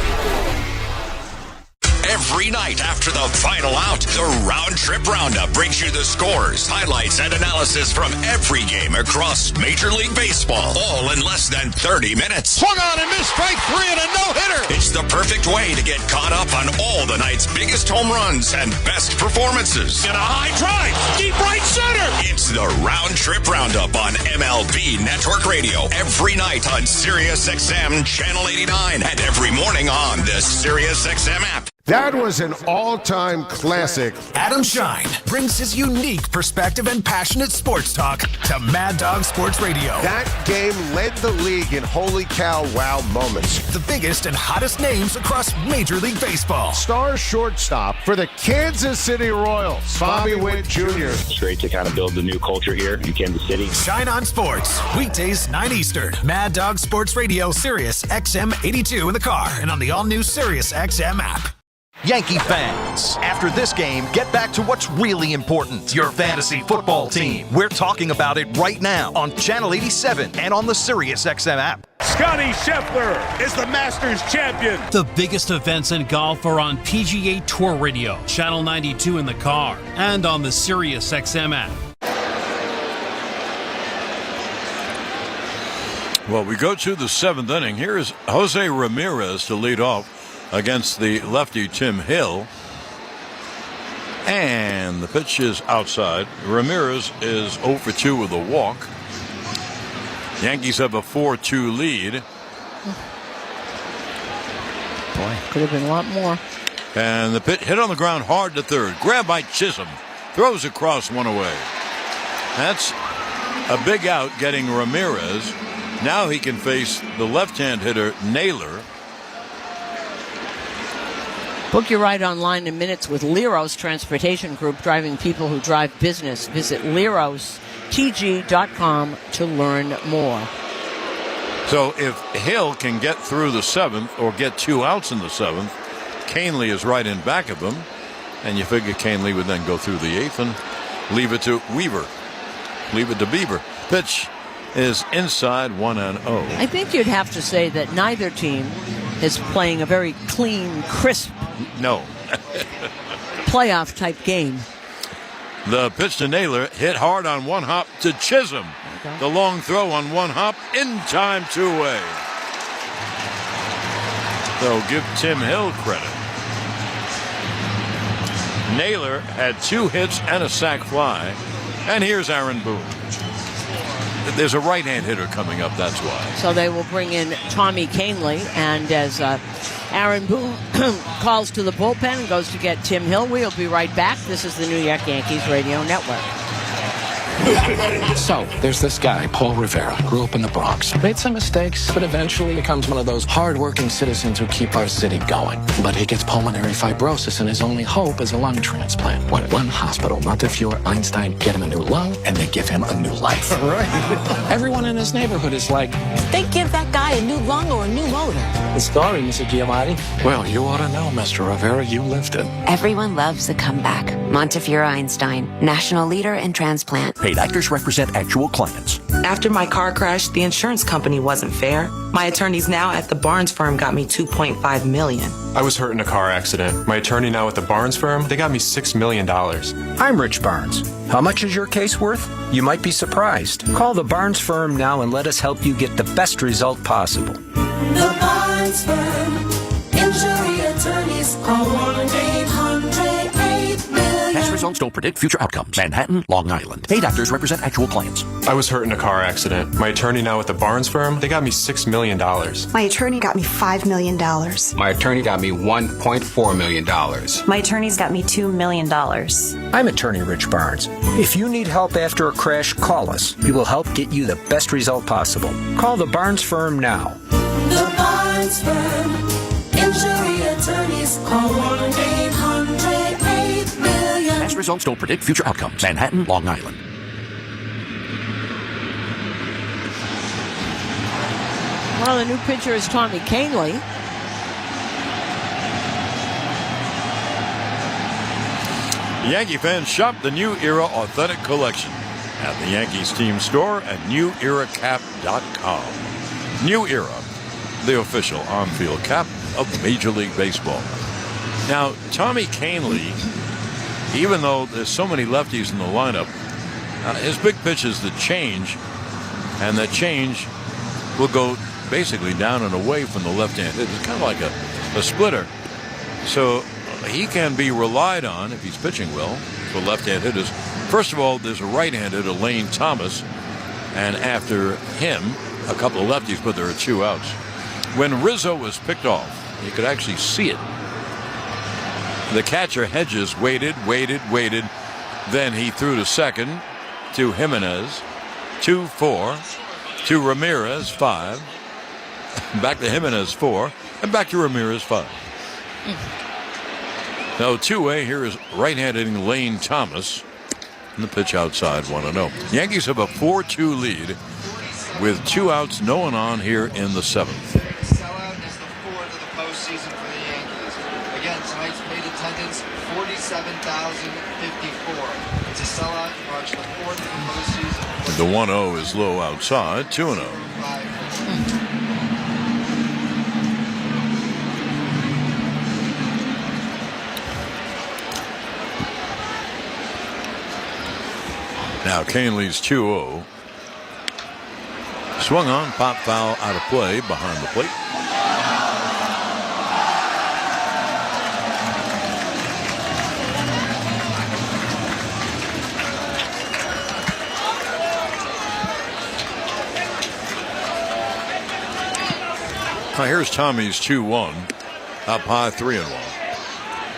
Every night after the final out, the Round Trip Roundup brings you the scores, highlights, and analysis from every game across Major League Baseball, all in less than 30 minutes. Swung on and missed, strike 3 and a no-hitter. It's the perfect way to get caught up on all the night's biggest home runs and best performances. In a high drive, deep right center. It's the Round Trip Roundup on MLB Network Radio every night on Sirius XM Channel 89 and every morning on the Sirius XM app. That was an all-time classic. Adam Shine brings his unique perspective and passionate sports talk to Mad Dog Sports Radio. That game led the league in holy cow wow moments. The biggest and hottest names across Major League Baseball. Star shortstop for the Kansas City Royals, Bobby Witt Jr. It's great to kind of build the new culture here in Kansas City. Shine on Sports, weekdays 9 Eastern. Mad Dog Sports Radio, Sirius XM 82 in the car and on the all-new Sirius XM app. Yankee fans, after this game, get back to what's really important, your fantasy football team. We're talking about it right now on Channel 87 and on the Sirius XM app. Scotty Scheffler is the Masters champion. The biggest events in golf are on PGA Tour Radio, Channel 92 in the car, and on the Sirius XM app. Well, we go to the 7th inning. Here's Jose Ramirez to lead off against the lefty Tim Hill. And the pitch is outside. Ramirez is 0 for 2 with a walk. Yankees have a 4-2 lead. boy. Could have been a lot more. And the pitch hit on the ground hard to third. Grabbed by Chisholm. Throws across, one away. That's a big out getting Ramirez. Now he can face the left-hand hitter, Naylor. Book your ride online in minutes with Lero's Transportation Group, driving people who drive business. Visit lerostg.com to learn more. So if Hill can get through the seventh or get 2 outs in the seventh, Canely is right in back of him. And you figure Canely would then go through the eighth and leave it to Weaver. Leave it to Bieber. Pitch is inside 1-0. I think you'd have to say that neither team is playing a very clean, crisp, playoff type game. The pitch to Naylor hit hard on one hop to Chisholm. Okay. The long throw on one hop in time, 2 away. So give Tim Hill credit. Naylor had 2 hits and a sac fly. And here's Aaron Boone. There's a right-hand hitter coming up, that's why. So they will bring in Tommy Canely, and as Aaron Boone calls to the bullpen and goes to get Tim Hill, we'll be right back. This is the New York Yankees Radio Network. So, there's this guy, Paul Rivera, grew up in the Bronx. Made some mistakes, but eventually becomes one of those hard-working citizens who keep our city going. But he gets pulmonary fibrosis, and his only hope is a lung transplant. When one hospital, Montefiore Einstein, get him a new lung, and they give him a new life. Right. Everyone in his neighborhood is like, they give that guy a new lung or a new motor. The story, Mr. Giamatti. Well, you ought to know, Mr. Rivera, you lived it. Everyone loves a comeback. Montefiore Einstein, national leader in transplant. Paid actors represent actual clients. After my car crash, the insurance company wasn't fair. My attorneys now at the Barnes firm got me $2.5 million. I was hurt in a car accident. My attorney now at the Barnes firm, they got me $6 million. I'm Rich Barnes. How much is your case worth? You might be surprised. Call the Barnes firm now and let us help you get the best result possible. The Barnes firm. Injury attorneys. Call 1-800-8-million. Past results don't predict future outcomes. Manhattan, Long Island. Paid actors represent actual clients. I was hurt in a car accident. My attorney now at the Barnes firm, they got me $6 million. My attorney got me $5 million. My attorney got me $1.4 million. My attorney's got me $2 million. I'm attorney Rich Barnes. If you need help after a crash, call us. We will help get you the best result possible. Call the Barnes firm now. The Barnes firm. Injury attorneys. Call 1-800-8-million. Past results don't predict future outcomes. Manhattan, Long Island. Well, the new pitcher is Tommy Canely. Yankee fans shop the New Era Authentic Collection at the Yankees team store at NewEraCap.com. New Era, the official on-field cap of Major League Baseball. Now, Tommy Canely, even though there's so many lefties in the lineup, his big pitch is the change, and that change will go basically down and away from the left-hand hit. It's kind of like a splitter. So he can be relied on if he's pitching well for left-hand hitters. First of all, there's a right-hand hitter, Lane Thomas, and after him, a couple of lefties, but there are 2 outs. When Rizzo was picked off, you could actually see it. The catcher Hedges waited. Then he threw to second to Jimenez, 2-4, to Ramirez, 5, back to Jimenez, 4, and back to Ramirez, 5. Now 2-way, here is right-handed Lane Thomas. And the pitch outside, 1-0. Yankees have a 4-2 lead with 2 outs, no one on here in the 7th. Sellout is the 4th of the postseason for the Yankees. Again, tonight's paid attendance, 47,054. It's a sellout to march the 4th of the postseason. The 1-0 is low outside, 2-0. Now Canely's 2-0. Swung on, pop foul out of play behind the plate. Now here's Tommy's 2-1. up high, 3-1.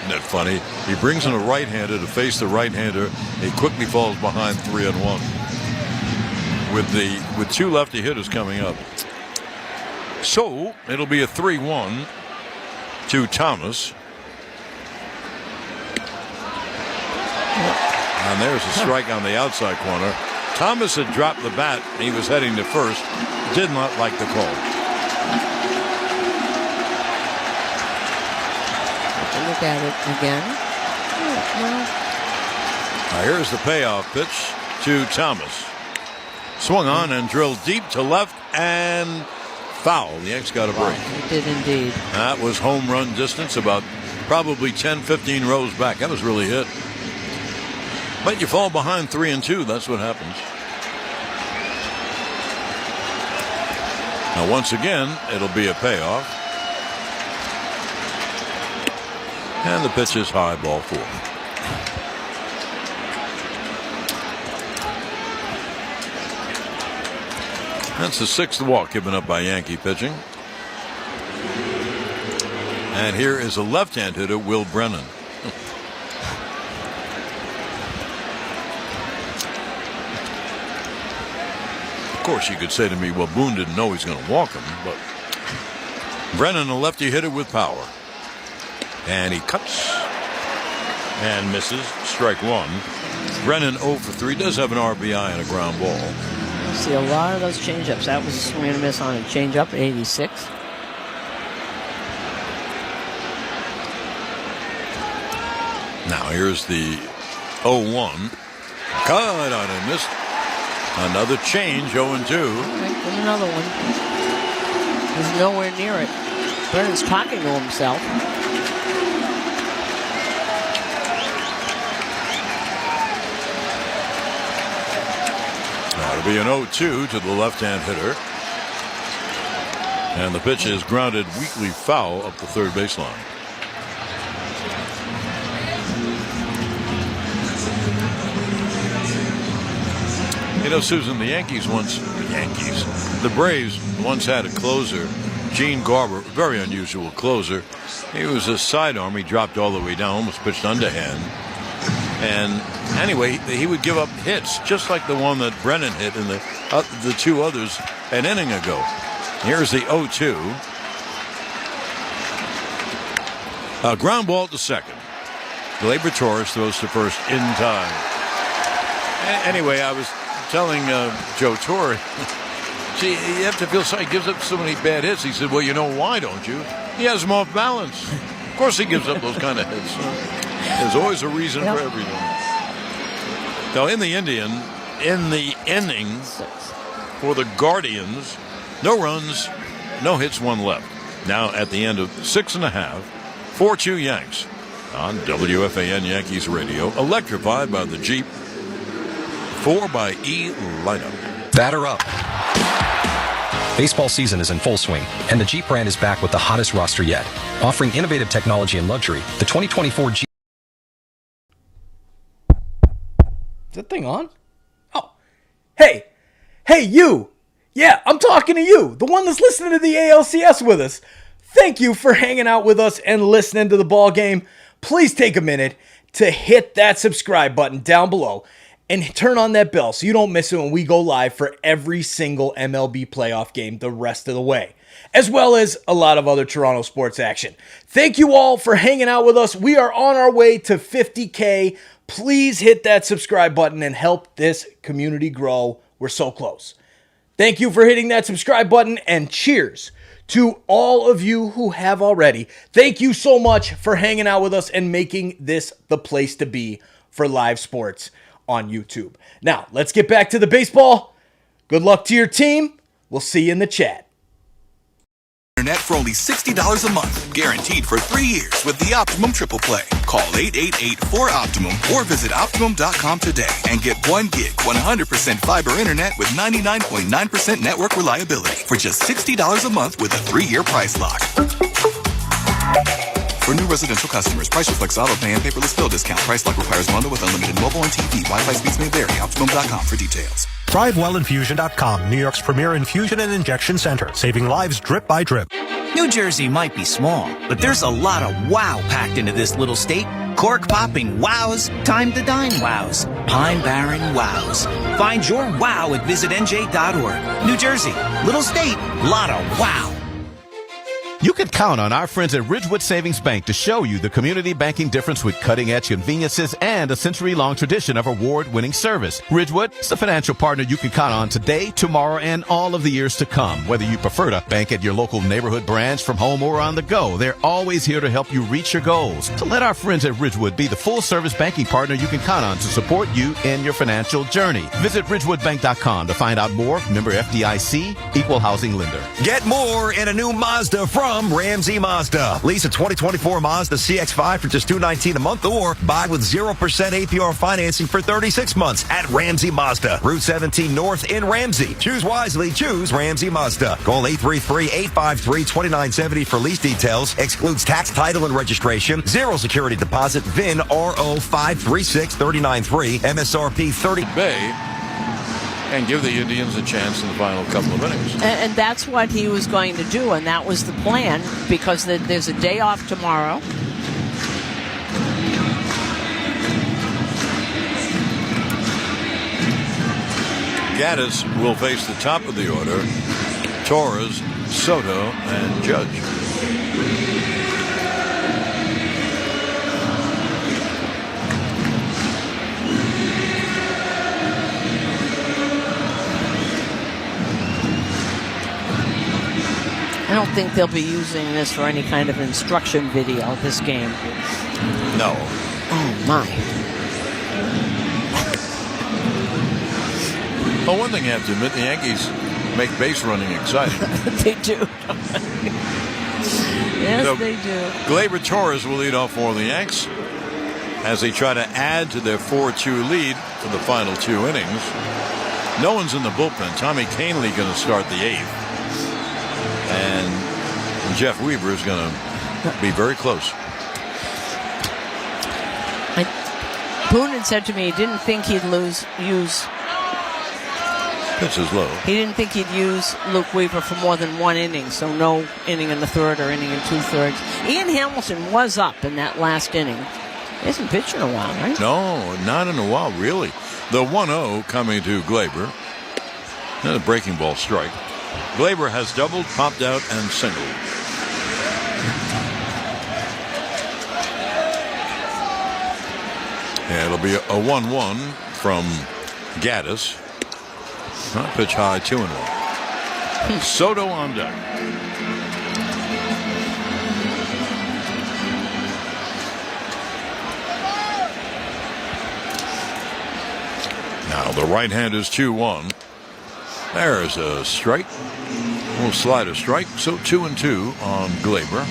Isn't that funny? He brings in a right-hander to face the right-hander. He quickly falls behind 3-1 with two lefty hitters coming up. So it'll be a 3-1 to Thomas. And there's a strike on the outside corner. Thomas had dropped the bat. He was heading to first. Did not like the call. Look at it again. Now here's the payoff pitch to Thomas. Swung on and drilled deep to left and foul. The Yanks got a break. He did indeed. That was home run distance, about probably 10-15 rows back. That was really hit. But you fall behind 3-2. That's what happens. Now once again, it'll be a payoff. And the pitch is high, ball 4. That's the 6th walk given up by Yankee pitching. And here is a left-hand hitter, Will Brennan. Of course, you could say to me, well, Boone didn't know he's going to walk him, but Brennan, a lefty hitter with power. And he cuts and misses. Strike 1. Brennan 0 for 3. Does have an RBI and a ground ball. You see a lot of those changeups. That was a swing and a miss on a changeup, 86. Now here's the 0-1. Cut on and missed. Another change, 0-2. All right, there's another one. He's nowhere near it. Brennan's talking to himself. Now it'll be an 0-2 to the left-hand hitter. And the pitch is grounded weakly foul up the third baseline. You know, Susan, the Braves once had a closer, Gene Garber, very unusual closer. He was a sidearm. He dropped all the way down, almost pitched underhand. And anyway, he would give up hits, just like the one that Brennan hit in the two others an inning ago. Here's the 0-2. A ground ball to second. Gleyber Torres throws to first in time. Anyway, I was telling Joe Torre, see, you have to feel sorry. He gives up so many bad hits. He said, well, you know why, don't you? He has them off balance. Of course he gives up those kind of hits. There's always a reason for everything. Now, in the innings for the Guardians, no runs, no hits, 1 left. Now at the end of 6.5, 4-2 Yanks on WFAN Yankees Radio, electrified by the Jeep 4xe lineup. Batter up. Baseball season is in full swing, and the Jeep brand is back with the hottest roster yet. Offering innovative technology and luxury, the 2024 Jeep. Is that thing on? Oh. Hey, you. Yeah, I'm talking to you, the one that's listening to the ALCS with us. Thank you for hanging out with us and listening to the ball game. Please take a minute to hit that subscribe button down below and turn on that bell so you don't miss it when we go live for every single MLB playoff game the rest of the way, as well as a lot of other Toronto sports action. Thank you all for hanging out with us. We are on our way to 50K. Please hit that subscribe button and help this community grow. We're so close. Thank you for hitting that subscribe button, and cheers to all of you who have already. Thank you so much for hanging out with us and making this the place to be for live sports on YouTube. Now, let's get back to the baseball. Good luck to your team. We'll see you in the chat. Internet for only $60 a month, guaranteed for 3 years with the Optimum Triple Play. Call 888-4OPTIMUM or visit Optimum.com today and get 1 gig, 100% fiber internet with 99.9% network reliability for just $60 a month with a 3-year price lock. For new residential customers, price reflects auto pay and paperless bill discount. Price lock requires bundle with unlimited mobile and TV. Wi-Fi speeds may vary. Optimum.com for details. ThriveWellInfusion.com, New York's premier infusion and injection center, saving lives drip by drip. New Jersey might be small, but there's a lot of wow packed into this little state. Cork-popping wows, time-to-dine wows, Pine Barren wows. Find your wow at visitnj.org. New Jersey, little state, lot of wow. You can count on our friends at Ridgewood Savings Bank to show you the community banking difference with cutting-edge conveniences and a century-long tradition of award-winning service. Ridgewood is the financial partner you can count on today, tomorrow, and all of the years to come. Whether you prefer to bank at your local neighborhood branch, from home, or on the go, they're always here to help you reach your goals. So let our friends at Ridgewood be the full-service banking partner you can count on to support you in your financial journey. Visit ridgewoodbank.com to find out more. Member FDIC, equal housing lender. Get more in a new Mazda from Ramsey Mazda. Lease a 2024 Mazda CX-5 for just $219 a month, or buy with 0% APR financing for 36 months at Ramsey Mazda. Route 17 North in Ramsey. Choose wisely. Choose Ramsey Mazda. Call 833-853-2970 for lease details. Excludes tax, title, and registration. Zero security deposit. VIN RO 536393. MSRP 30. Bay. And give the Indians a chance in the final couple of innings. And that's what he was going to do, and that was the plan, because there's a day off tomorrow. Gaddis will face the top of the order. Torres, Soto, and Judge. I don't think they'll be using this for any kind of instruction video, this game. No. Oh, my. Well, one thing you have to admit, the Yankees make base running exciting. They do. Yes, So, they do. Gleyber Torres will lead off for the Yanks as they try to add to their 4-2 lead for the final two innings. No one's in the bullpen. Tommy Kahnle going to start the eighth. And Jeff Weaver is going to be very close. Boone had said to me he didn't think he'd use. Pitch is low. He didn't think he'd use Luke Weaver for more than one inning, so no inning in the third or inning in 2/3. Ian Hamilton was up in that last inning. He hasn't pitched in a while, right? No, not in a while, really. The 1-0 coming to Gleyber. And a breaking ball strike. Gleyber has doubled, popped out, and singled. Yeah, it'll be a 1-1 from Gaddis. Pitch high, 2-1. Soto on deck. Now the right hand is 2-1. There's a strike. We'll slide a strike. So 2-2 on Gleyber.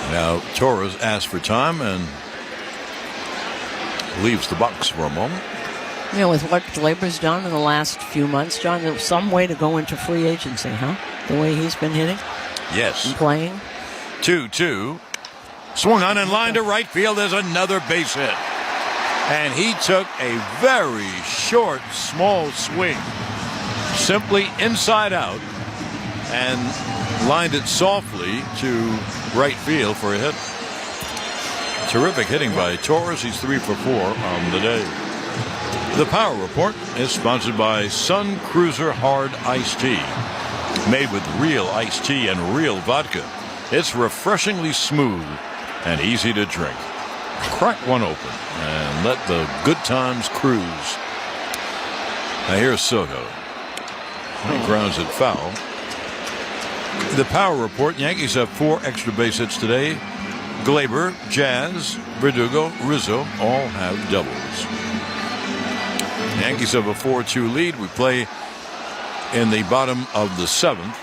Now Torres asks for time and leaves the box for a moment. You know, with what Gleyber's done in the last few months, John, there's some way to go into free agency, huh? The way he's been hitting? Yes. And playing? 2-2. Swung on and line to right field. There's another base hit. And he took a very short, small swing. Simply inside out. And lined it softly to right field for a hit. Terrific hitting by Torres. He's 3 for 4 on the day. The Power Report is sponsored by Sun Cruiser Hard Iced Tea. Made with real iced tea and real vodka. It's refreshingly smooth and easy to drink. Crack one open and let the good times cruise. Now here's Soto. He grounds it foul. The Power Report: Yankees have 4 extra base hits today. Gleyber, Jazz, Verdugo, Rizzo all have doubles. The Yankees have a 4-2 lead. We play in the bottom of the 7th.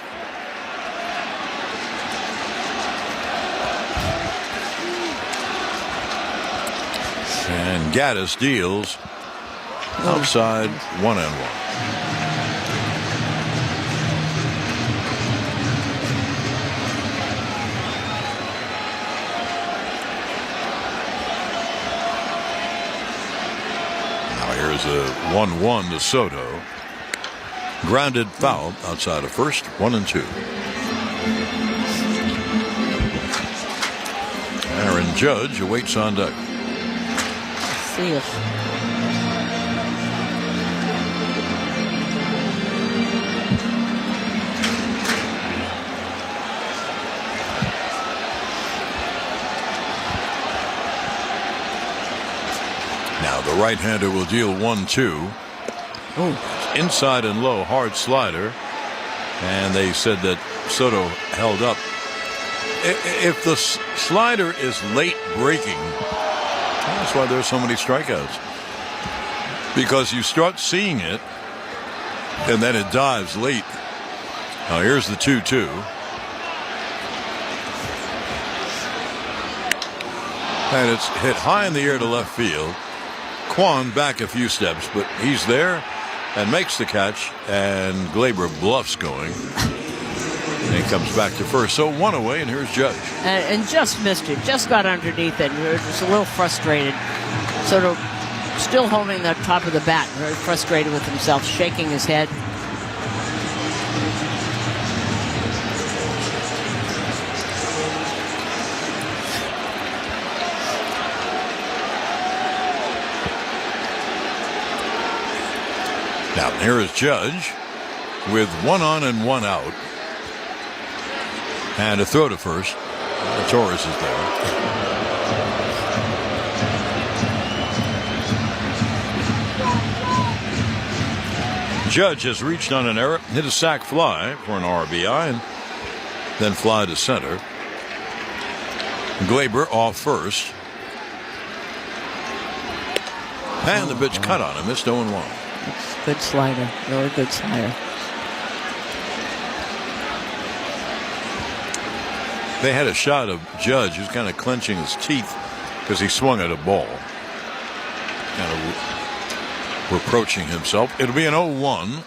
And Gaddis deals outside 1-1. Here's a 1-1 to Soto. Grounded foul outside of first, 1-2. Aaron Judge awaits on deck. See it. Now the right-hander will deal 1-2. Inside and low, hard slider. And they said that Soto held up. If the slider is late breaking, that's why there's so many strikeouts. Because you start seeing it, and then it dives late. Now here's the 2-2. And it's hit high in the air to left field. Kwan back a few steps, but he's there and makes the catch, and Gleyber bluffs going. And he comes back to first. So one away, and here's Judge. And just missed it. Just got underneath it. Just a little frustrated. Sort of still holding the top of the bat. Very frustrated with himself, shaking his head. Now here is Judge with 1 on and 1 out. And a throw to first. Torres is there. Judge has reached on an error, hit a sac fly for an RBI, and then fly to center. Gleyber off first. And the pitch cut on him. Missed 0-1. Good slider. Really good slider. They had a shot of Judge who's kind of clenching his teeth because he swung at a ball. Kind of reproaching himself. It'll be an 0-1.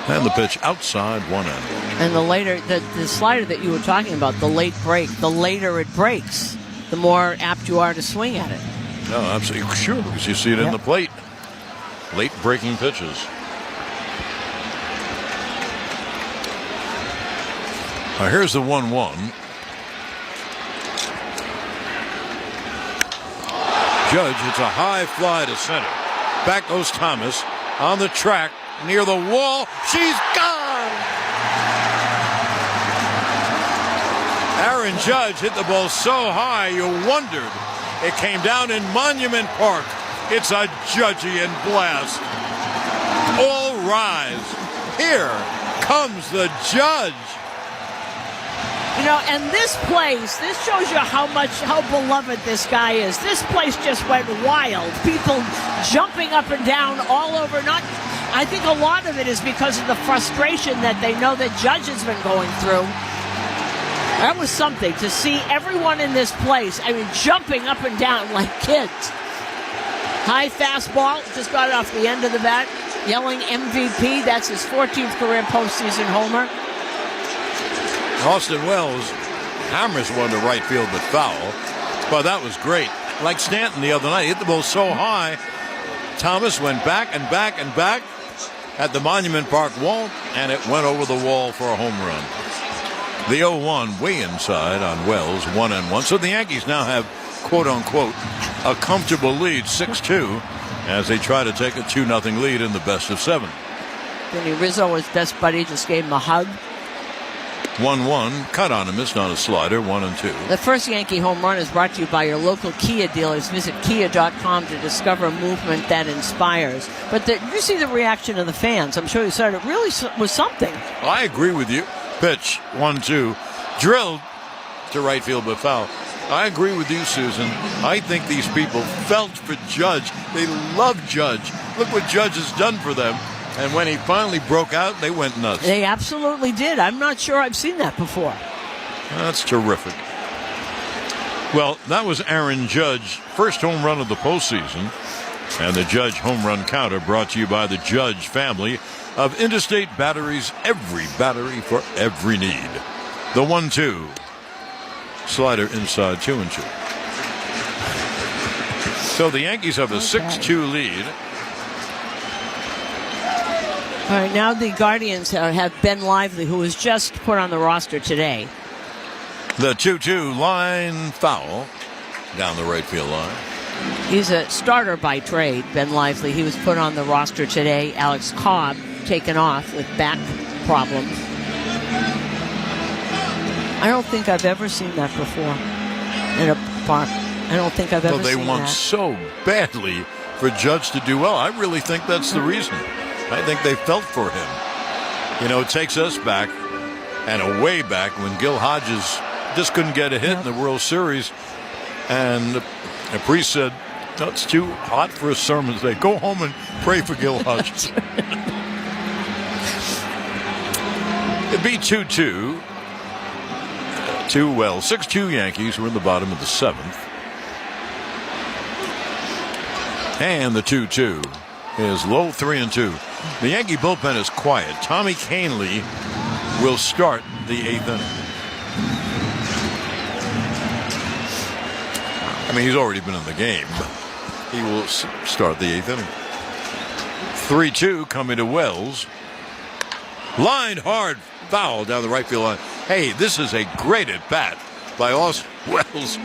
And the pitch outside, 1 end. And the later, the slider that you were talking about, the late break, the later it breaks, the more apt you are to swing at it. No, absolutely. Sure, because you see it in the plate. Late breaking pitches. Now here's the 1-1. Judge hits a high fly to center. Back goes Thomas on the track near the wall. She's gone! Aaron Judge hit the ball so high you wondered. It came down in Monument Park. It's a Judgian blast. All rise. Here comes the Judge. You know, and this place, this shows you how beloved this guy is. This place just went wild. People jumping up and down all over. I think a lot of it is because of the frustration that they know that Judge has been going through. That was something to see everyone in this place. I mean, jumping up and down like kids. High fastball, just got it off the end of the bat. Yelling MVP. That's his 14th career postseason homer. Austin Wells hammers one to right field but foul. But that was great. Like Stanton the other night, hit the ball so high. Thomas went back and back and back at the Monument Park wall, and it went over the wall for a home run. The 0-1 way inside on Wells, 1-1. So the Yankees now have, quote-unquote, a comfortable lead, 6-2, as they try to take a 2-0 lead in the best of 7. Vinny Rizzo, his best buddy, just gave him a hug. 1-1, cut on him, missed on a slider, 1-2. The first Yankee home run is brought to you by your local Kia dealers. Visit Kia.com to discover a movement that inspires. But you see the reaction of the fans. I'm sure you saw it. It really was something. I agree with you. Pitch, 1-2. Drilled to right field, but foul. I agree with you, Susan. I think these people felt for Judge. They love Judge. Look what Judge has done for them. And when he finally broke out, they went nuts. They absolutely did. I'm not sure I've seen that before. That's terrific. Well, that was Aaron Judge, first home run of the postseason. And the Judge home run counter brought to you by the Judge family of Interstate Batteries, every battery for every need. The 1-2. Slider inside, 2-2. So the Yankees have a 6-2 lead. All right, now the Guardians have Ben Lively, who was just put on the roster today. The 2-2 line foul down the right field line. He's a starter by trade, Ben Lively. He was put on the roster today. Alex Cobb taken off with back problems. I don't think I've ever seen that before in a park. I don't think I've ever seen that. Well, they want so badly for Judge to do well. I really think that's the reason. I think they felt for him. You know, it takes us back and a way back when Gil Hodges just couldn't get a hit in the World Series. And the priest said, no, it's too hot for a sermon today. Go home and pray for Gil Hodges. It'd be 2-2. 6-2 Yankees. We're in the bottom of the 7th. And the 2-2 is low 3-2. The Yankee bullpen is quiet. Tommy Kahnle will start the 8th inning. I mean, he's already been in the game. He will start the 8th inning. 3-2 coming to Wells. Lined hard foul down the right field line. Hey, this is a great at bat by Austin Wells.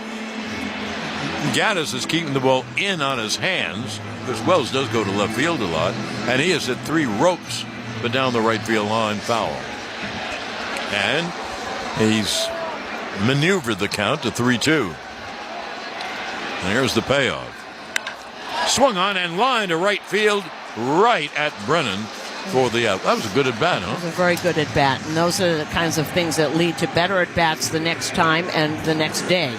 Gaddis is keeping the ball in on his hands because Wells does go to left field a lot, and he has hit 3 ropes, but down the right field line foul. And he's maneuvered the count to 3-2. There's the payoff. Swung on and lined to right field, right at Brennan for the out. That was a good at bat, huh? That was a very good at bat, and those are the kinds of things that lead to better at bats the next time and the next day.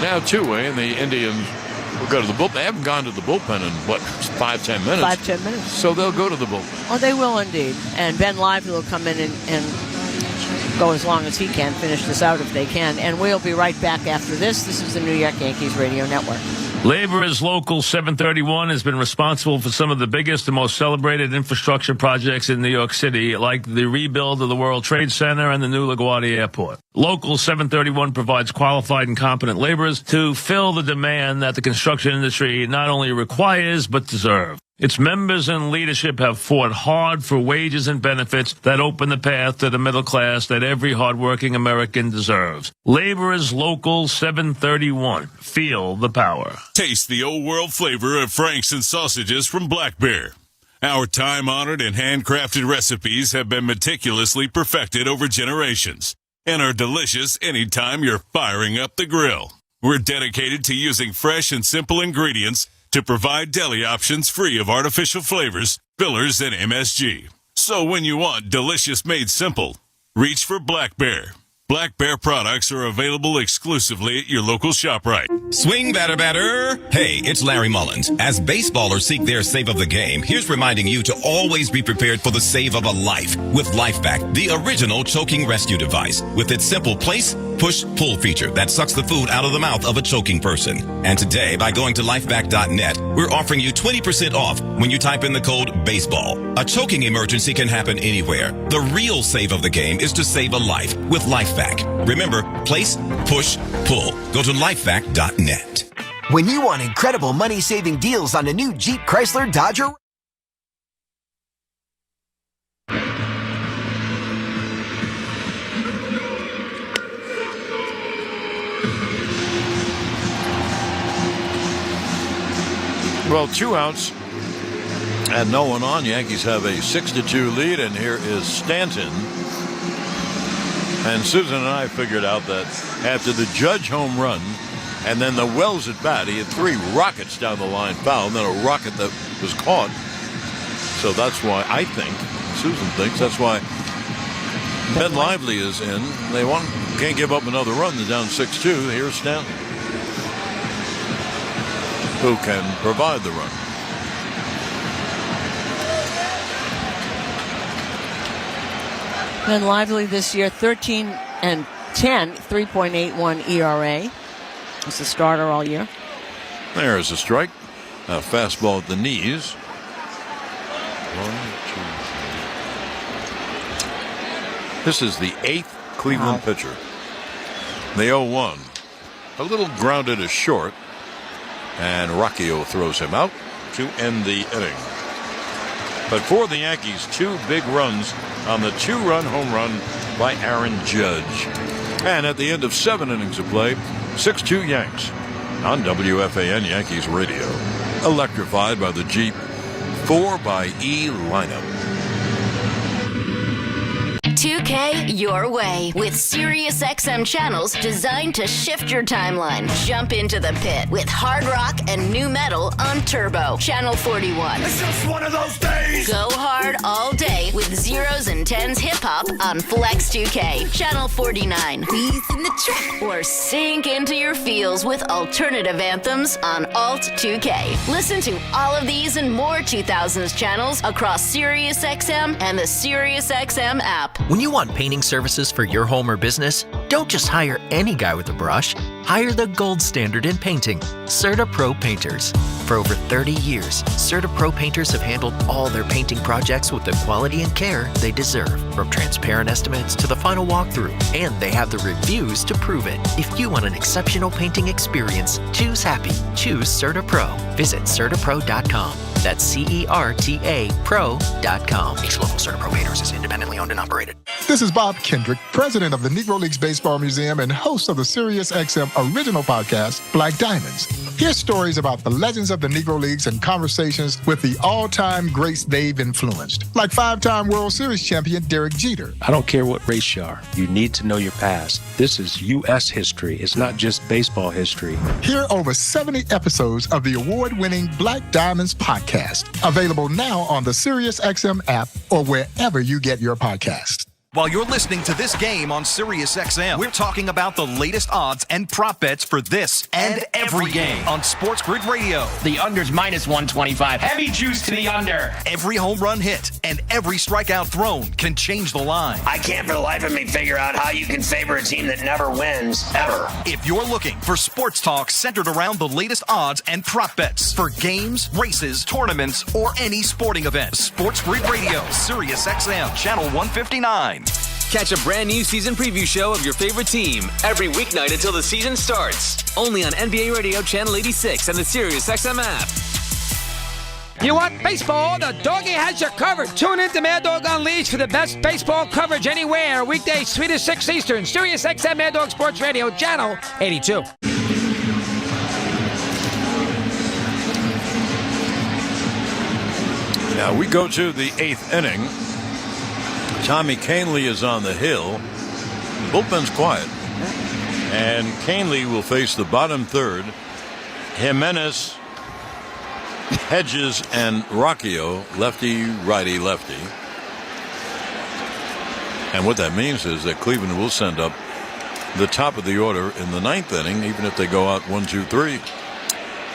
Now 2-way, and the Indians will go to the bullpen. They haven't gone to the bullpen in, 5-10 minutes? 5-10 minutes. So they'll go to the bullpen. Oh, they will indeed. And Ben Lively will come in and go as long as he can, finish this out if they can. And we'll be right back after this. This is the New York Yankees Radio Network. Laborers Local 731 has been responsible for some of the biggest and most celebrated infrastructure projects in New York City, like the rebuild of the World Trade Center and the new LaGuardia Airport. Local 731 provides qualified and competent laborers to fill the demand that the construction industry not only requires but deserves. Its members and leadership have fought hard for wages and benefits that open the path to the middle class that every hardworking American deserves. Laborers Local 731. Feel the power. Taste the old world flavor of Franks and sausages from Black Bear. Our time-honored and handcrafted recipes have been meticulously perfected over generations and are delicious anytime you're firing up the grill. We're dedicated to using fresh and simple ingredients to provide deli options free of artificial flavors, fillers, and MSG. So when you want delicious made simple, reach for Black Bear. Black Bear products are available exclusively at your local ShopRite. Swing batter batter. Hey, it's Larry Mullins. As baseballers seek their save of the game, here's reminding you to always be prepared for the save of a life with LifeVac, the original choking rescue device. With its simple place, push, pull feature that sucks the food out of the mouth of a choking person. And today, by going to lifevac.net, we're offering you 20% off when you type in the code BASEBALL. A choking emergency can happen anywhere. The real save of the game is to save a life with LifeVac. Remember, place, push, pull. Go to lifevac.net. When you want incredible money-saving deals on a new Jeep Chrysler Dodge. Well, 2 outs and no one on. Yankees have a 6-2 lead, and here is Stanton. And Susan and I figured out that after the Judge home run and then the Wells at bat, he had 3 rockets down the line foul, and then a rocket that was caught. So that's why I think, Susan thinks, that's why Ben Lively is in. They can't give up another run. They're down 6-2. Here's Stanton, who can provide the run. Ben Lively this year, 13-10, 3.81 ERA. He's the starter all year. There's a strike. A fastball at the knees. 1, 2, 3. This is the 8th Cleveland pitcher. The 0-1. A little grounded is short. And Rocchio throws him out to end the inning. But for the Yankees, 2 big runs on the 2-run home run by Aaron Judge. And at the end of 7 innings of play, 6-2 Yanks on WFAN Yankees Radio. Electrified by the Jeep 4xe lineup. 2K your way with SiriusXM channels designed to shift your timeline. Jump into the pit with hard rock and new metal on Turbo, Channel 41. It's just one of those days. Go hard all day with zeros and tens hip-hop on Flex 2K, Channel 49. Wheeze in the track. Or sink into your feels with alternative anthems on Alt 2K. Listen to all of these and more 2000s channels across SiriusXM and the SiriusXM app. When you want painting services for your home or business, don't just hire any guy with a brush. Hire the gold standard in painting, Certa Pro Painters. For over 30 years, Certa Pro Painters have handled all their painting projects with the quality and care they deserve, from transparent estimates to the final walkthrough, and they have the reviews to prove it. If you want an exceptional painting experience, choose happy. Choose Certa Pro. Visit CertaPro.com. That's CERTA Pro.com. Each local Certa Pro Painters is independently owned and operated. This is Bob Kendrick, president of the Negro Leagues Baseball Museum and host of the SiriusXM original podcast, Black Diamonds. Hear stories about the legends of the Negro Leagues and conversations with the all-time greats they've influenced, like 5-time World Series champion Derek Jeter. I don't care what race you are. You need to know your past. This is U.S. history. It's not just baseball history. Hear over 70 episodes of the award-winning Black Diamonds podcast, available now on the SiriusXM app or wherever you get your podcasts. While you're listening to this game on SiriusXM, we're talking about the latest odds and prop bets for this and every game on Sports Grid Radio. The under's minus 125. Heavy juice to the under. Every home run hit and every strikeout thrown can change the line. I can't for the life of me figure out how you can favor a team that never wins, ever. If you're looking for sports talk centered around the latest odds and prop bets for games, races, tournaments, or any sporting event, Sports Grid Radio, SiriusXM, Channel 159. Catch a brand new season preview show of your favorite team every weeknight until the season starts. Only on NBA Radio Channel 86 and the SiriusXM app. You want baseball? The doggy has you covered. Tune in to Mad Dog Unleashed for the best baseball coverage anywhere. Weekdays 3 to 6 Eastern. SiriusXM Mad Dog Sports Radio Channel 82. Now we go to the 8th inning. Tommy Kahnle is on the hill. Bullpen's quiet. And Kahnle will face the bottom third. Jimenez, Hedges, and Rocchio, lefty, righty, lefty. And what that means is that Cleveland will send up the top of the order in the 9th inning, even if they go out 1-2-3.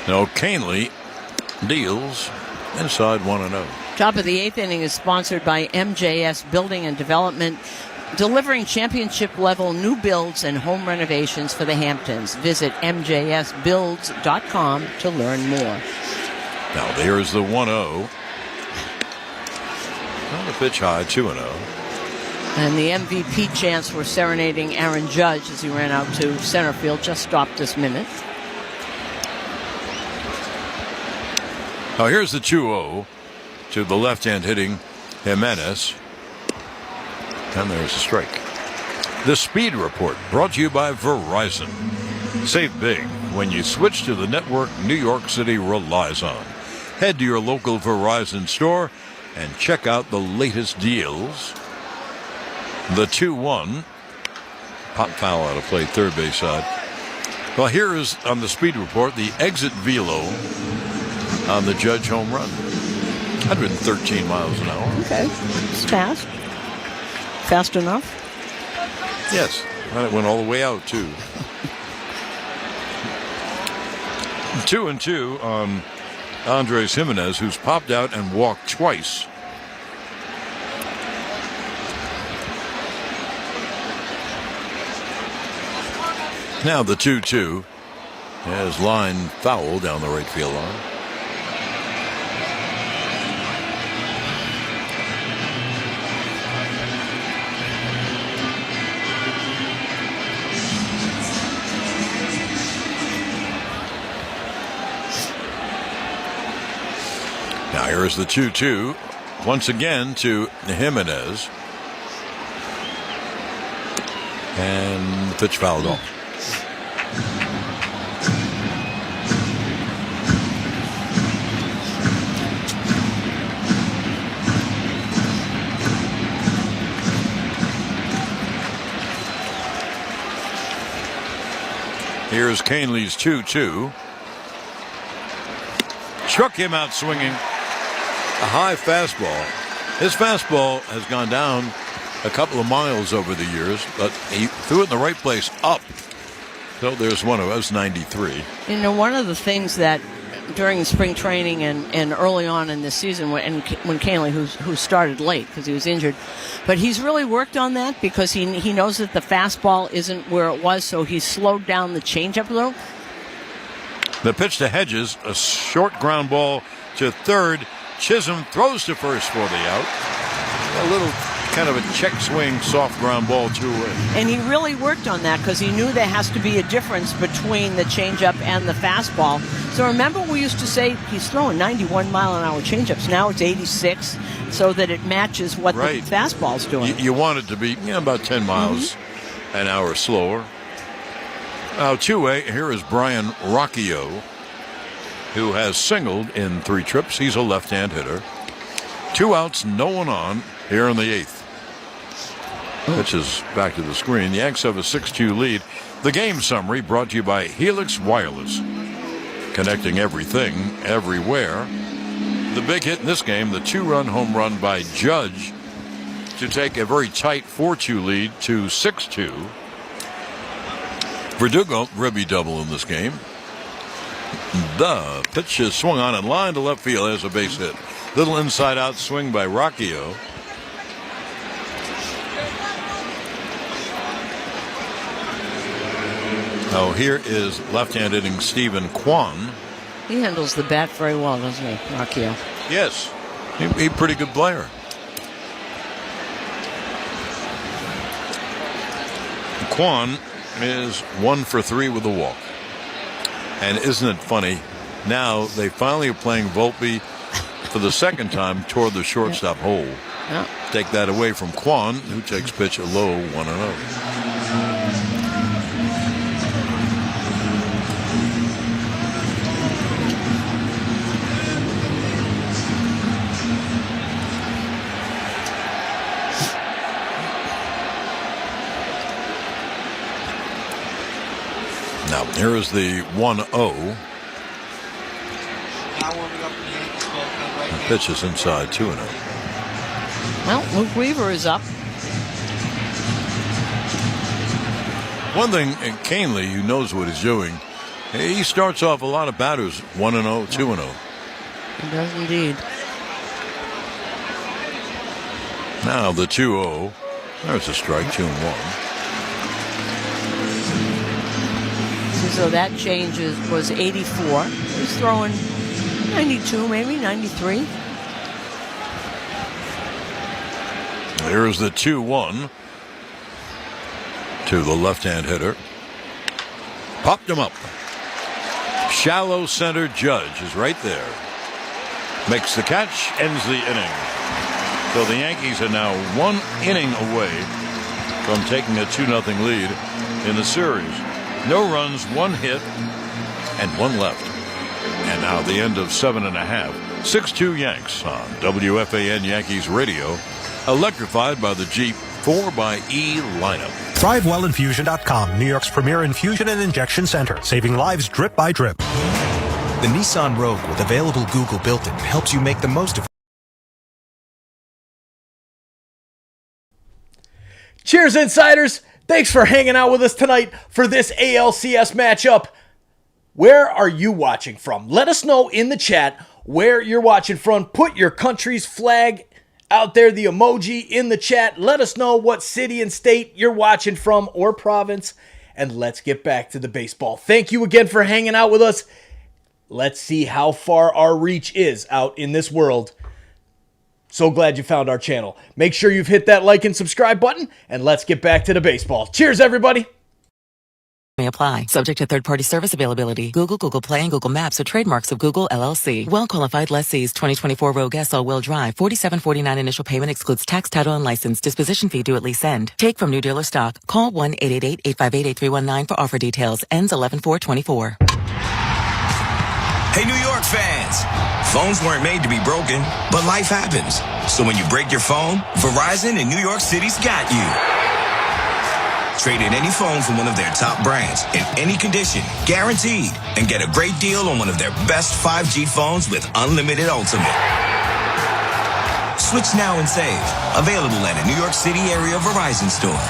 Now Kahnle deals inside 1-0. Top of the 8th inning is sponsored by MJS Building and Development, delivering championship-level new builds and home renovations for the Hamptons. Visit mjsbuilds.com to learn more. Now there's the 1-0. On the pitch high, 2-0. And the MVP chants were serenading Aaron Judge as he ran out to center field. Just stopped this minute. Now here's the 2-0. To the left-hand hitting Jimenez. And there's a strike. The Speed Report brought to you by Verizon. Save big when you switch to the network New York City relies on. Head to your local Verizon store and check out the latest deals. The 2-1. Hot foul out of play, third base side. Well, here is on the Speed Report the exit velo on the Judge home run. 113 miles an hour. Okay. It's fast. Fast enough? Yes. And it went all the way out, too. 2-2 on Andres Jimenez, who's popped out and walked twice. Now the 2-2 has line foul down the right field line. There's the 2-2. Once again to Jimenez. And the pitch fouled off. Here's Canley's 2-2. Struck him out swinging. A high fastball. His fastball has gone down a couple of miles over the years, but he threw it in the right place up. So there's one of us, 93. You know, one of the things that during spring training and early on in this season, when Canley, who started late because he was injured, but he's really worked on that because he knows that the fastball isn't where it was, so he's slowed down the changeup a little. The pitch to Hedges, a short ground ball to third. Chisholm throws to first for the out. A little kind of a check swing, soft ground ball 2-away. And he really worked on that because he knew there has to be a difference between the changeup and the fastball. So remember we used to say he's throwing 91-mile-an-hour changeups. Now it's 86, so that it matches what the fastball's doing. You want it to be about 10 miles an hour slower. Now 2-way, here is Brian Rocchio, who has singled in 3 trips. He's a left-hand hitter. 2 outs, no one on here in the 8th. Pitch is back to the screen. The Yanks have a 6-2 lead. The game summary brought to you by Helix Wireless. Connecting everything, everywhere. The big hit in this game, the 2-run home run by Judge to take a very tight 4-2 lead to 6-2. Verdugo, ribby double in this game. The pitch is swung on and line to left field as a base hit. Little inside-out swing by Rocchio. Oh, here is left-hand hitting Stephen Kwan. He handles the bat very well, doesn't he, Rocchio? Yes, he's a pretty good player. Kwan is 1 for 3 with a walk. And isn't it funny? Now they finally are playing Volpe for the second time toward the shortstop hole. Yeah. Take that away from Kwan, who takes pitch a low 1-0. Now, here is the 1-0. The pitch is inside 2-0. Well, Luke Weaver is up. One thing, Canley, who knows what he's doing, he starts off a lot of batters 1-0, 2-0. He does indeed. Now the 2-0. There's a strike, 2-1. So that change was 84. He's throwing 92, maybe 93. Here's the 2-1 to the left-hand hitter. Popped him up. Shallow center. Judge is right there. Makes the catch, ends the inning. So the Yankees are now 1 inning away from taking a 2-0 lead in the series. No runs, 1 hit, and 1 left. And now the end of 7.5. 6-2 Yanks on WFAN Yankees Radio. Electrified by the Jeep 4xe lineup. ThriveWellInfusion.com, New York's premier infusion and injection center, saving lives drip by drip. The Nissan Rogue with available Google built-in helps you make the most of it. Cheers, insiders! Thanks for hanging out with us tonight for this ALCS matchup. Where are you watching from? Let us know in the chat where you're watching from. Put your country's flag out there, the emoji in the chat. Let us know what city and state you're watching from or province. And let's get back to the baseball. Thank you again for hanging out with us. Let's see how far our reach is out in this world. So glad you found our channel. Make sure you've hit that like and subscribe button, and let's get back to the baseball. Cheers, everybody. may apply. Subject to third-party service availability. Google Play, and Google Maps are trademarks of Google LLC. Well-qualified lessees. 2024 Rogue S all-wheel drive. $47.49 initial payment excludes tax, title, and license. Disposition fee due at lease end. Take from new dealer stock. Call 1-888-858-8319 for offer details. Ends 11/4/24. Hey, New York fans! Phones weren't made to be broken, but life happens. So when you break your phone, Verizon in New York City's got you. Trade in any phone from one of their top brands in any condition, guaranteed, and get a great deal on one of their best 5G phones with unlimited ultimate. Switch now and save. Available at a New York City area Verizon store.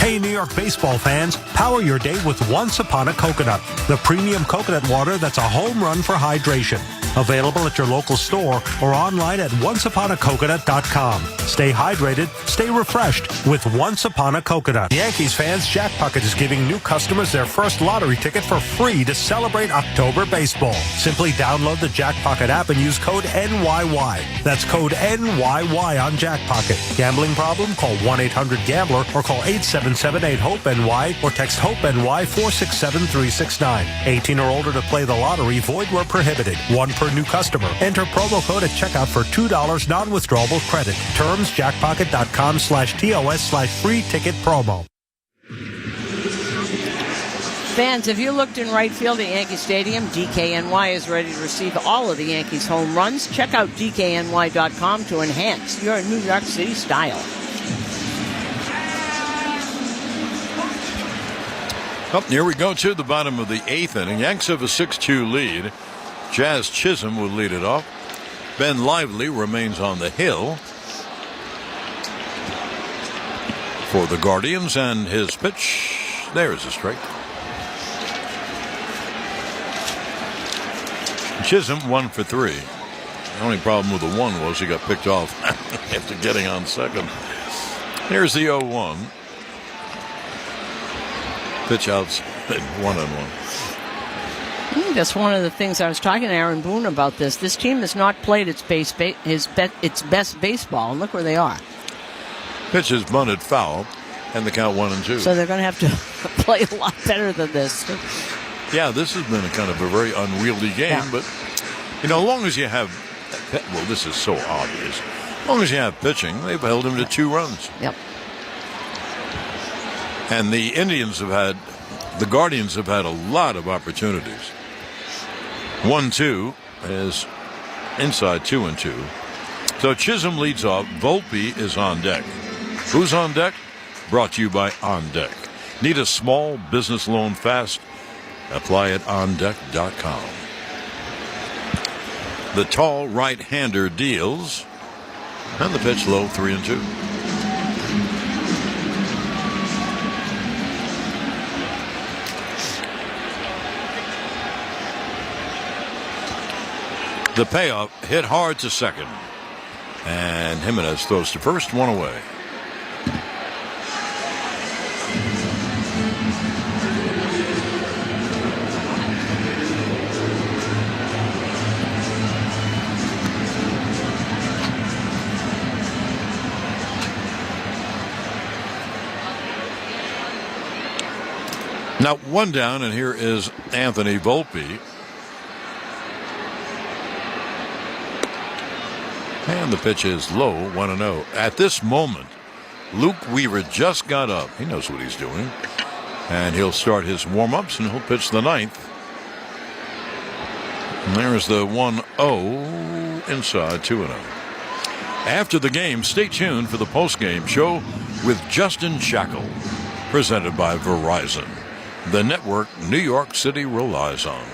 Hey, New York baseball fans, power your day with Once Upon a Coconut, the premium coconut water that's a home run for hydration. Available at your local store or online at onceuponacoconut.com. Stay hydrated, stay refreshed with Once Upon a Coconut. Yankees fans, Jack Puckett is giving new customers their first lottery ticket for free to celebrate October baseball. Simply download the Jack Puckett app and use code NYY. That's code NYY on Jack Puckett. Gambling problem? Call 1-800-GAMBLER or call 877-8-HOPE-NY or text HOPE-NY 467-369. 18 or older to play the lottery. Void where prohibited. One per new customer. Enter promo code at checkout for $2 non-withdrawable credit. Terms jackpocket.com/TOS/free ticket promo. Fans, if you looked in right field at Yankee Stadium, DKNY is ready to receive all of the Yankees' home runs. Check out DKNY.com to enhance your New York City style. Up here we go to the bottom of the 8th inning. Yanks have a 6-2 lead. Jazz Chisholm will lead it off. Ben Lively remains on the hill for the Guardians, and his pitch, there's a strike. Chisholm 1 for 3. The only problem with the 1 was he got picked off after getting on second. Here's the 0-1. Pitch outs, 1-1. That's one of the things I was talking to Aaron Boone about this. This team has not played its best baseball, and look where they are. Pitch is bunted foul, and the count 1-2. So they're going to have to play a lot better than this. Yeah, this has been a kind of a very unwieldy game, but, as long as you have, well, this is so obvious. As long as you have pitching, they've held him to 2 runs. Yep. And the Guardians have had a lot of opportunities. 1-2 is inside 2-2. So Chisholm leads off. Volpe is on deck. Who's on deck? Brought to you by On Deck. Need a small business loan fast? Apply at ondeck.com. The tall right-hander deals. And the pitch low, 3-2. The payoff hit hard to second. And Jimenez throws to first, 1 away. Now 1 down, and here is Anthony Volpe. And the pitch is low, 1-0. At this moment, Luke Weaver just got up. He knows what he's doing. And he'll start his warm-ups, and he'll pitch the 9th. And there's the 1-0 inside, 2-0. After the game, stay tuned for the post-game show with Justin Shackle, presented by Verizon, the network New York City relies on.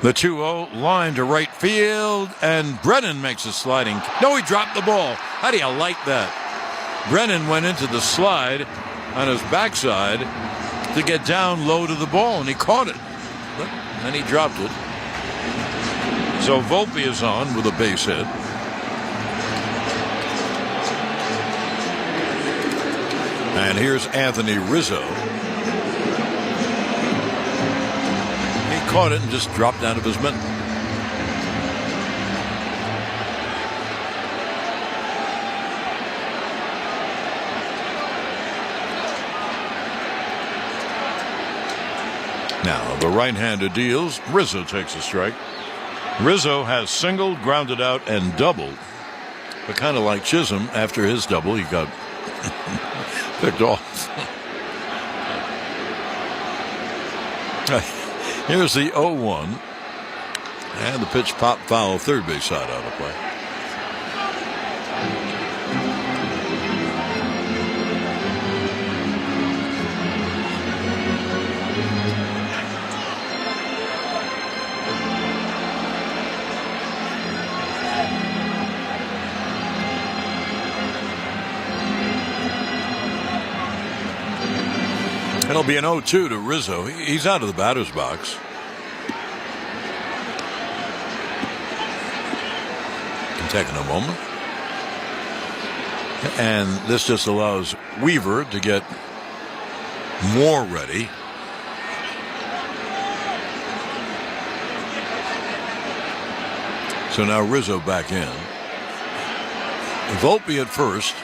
The 2-0 line to right field, and Brennan makes a sliding. No, he dropped the ball. How do you like that? Brennan went into the slide on his backside to get down low to the ball, and he caught it. And he dropped it. So Volpe is on with a base hit. And here's Anthony Rizzo. He caught it and just dropped out of his mitt. right-hander deals. Rizzo takes a strike. Rizzo has singled, grounded out, and doubled. But kind of like Chisholm, after his double, he got picked off. Here's the 0-1. And the pitch popped foul, third base side out of play. It'll be an 0-2 to Rizzo. He's out of the batter's box. Taking a moment. And this just allows Weaver to get more ready. So now Rizzo back in. Volpe at first.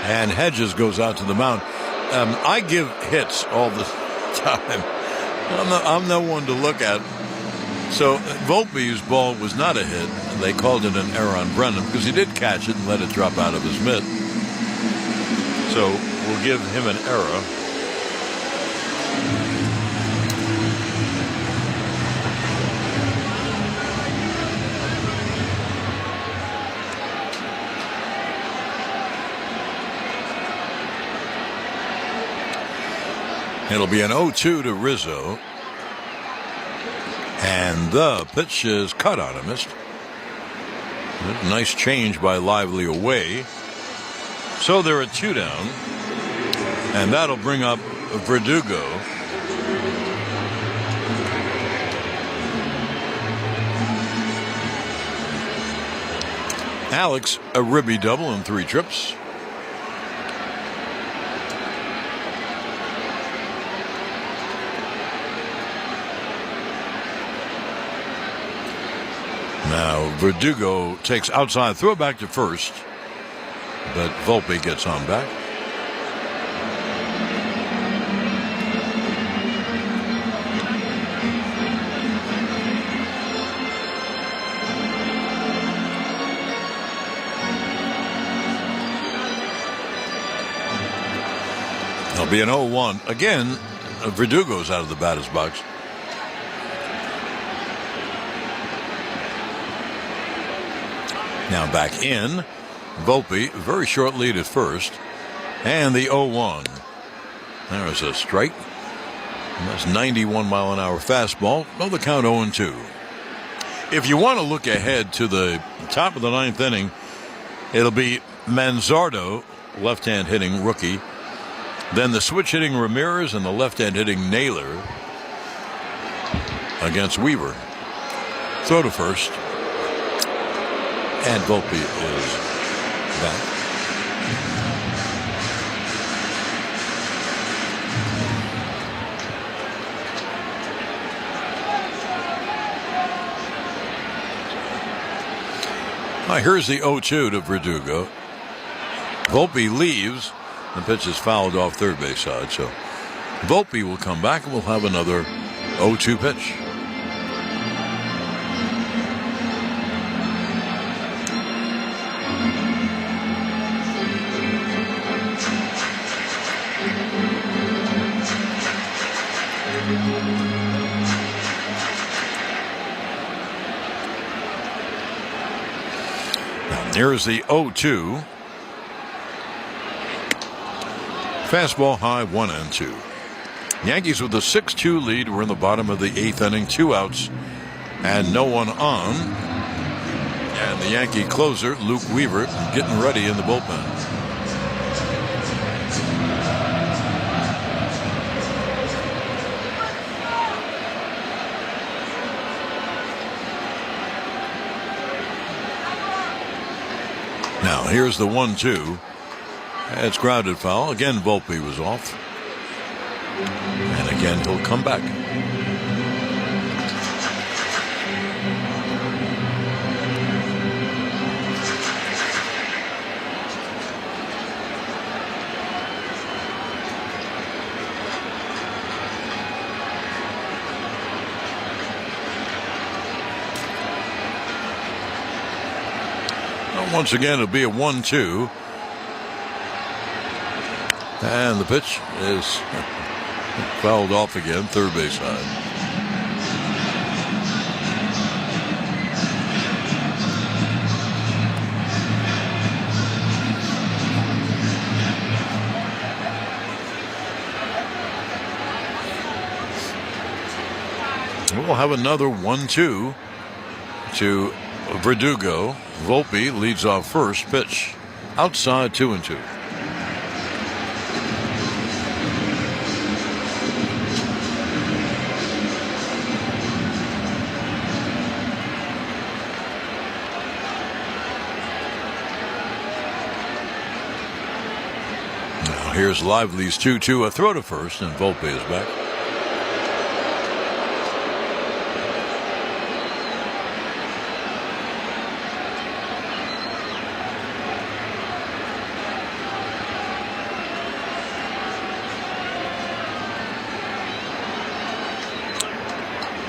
And Hedges goes out to the mound. I give hits all the time. I'm no one to look at. So Volpe's ball was not a hit. They called it an error on Brennan because he did catch it and let it drop out of his mitt. So we'll give him an error. It'll be an 0-2 to Rizzo. And the pitch is cut on him. Missed. Nice change by Lively away. So they're at 2 down. And that'll bring up Verdugo. Alex, a ribby double in 3 trips. Now Verdugo takes outside, throw back to first, but Volpe gets on back. It'll be an 0-1 again. Verdugo's out of the batter's box. Now back in. Volpe, very short lead at first. And the 0-1. There's a strike. That's 91 mile an hour fastball. Oh, the count 0-2. If you want to look ahead to the top of the 9th inning, it'll be Manzardo, left-hand hitting rookie. Then the switch hitting Ramirez and the left-hand hitting Naylor against Weaver. Throw to first. And Volpe is back. Here's the 0-2 to Verdugo. Volpe leaves. The pitch is fouled off third base side. So Volpe will come back and we'll have another 0-2 pitch. Here's the 0-2. Fastball high, 1-2. Yankees with a 6-2 lead. We're in the bottom of the 8th inning. 2 outs and no one on. And the Yankee closer, Luke Weaver, getting ready in the bullpen. Now, here's the 1-2. It's grounded foul. Again, Volpe was off. And again, he'll come back. Once again, it'll be a 1-2. And the pitch is fouled off again, third base side. We'll have another 1-2 to Verdugo. Volpe leads off first. Pitch outside, 2-2. Now here's Lively's 2-2. A throw to first, and Volpe is back.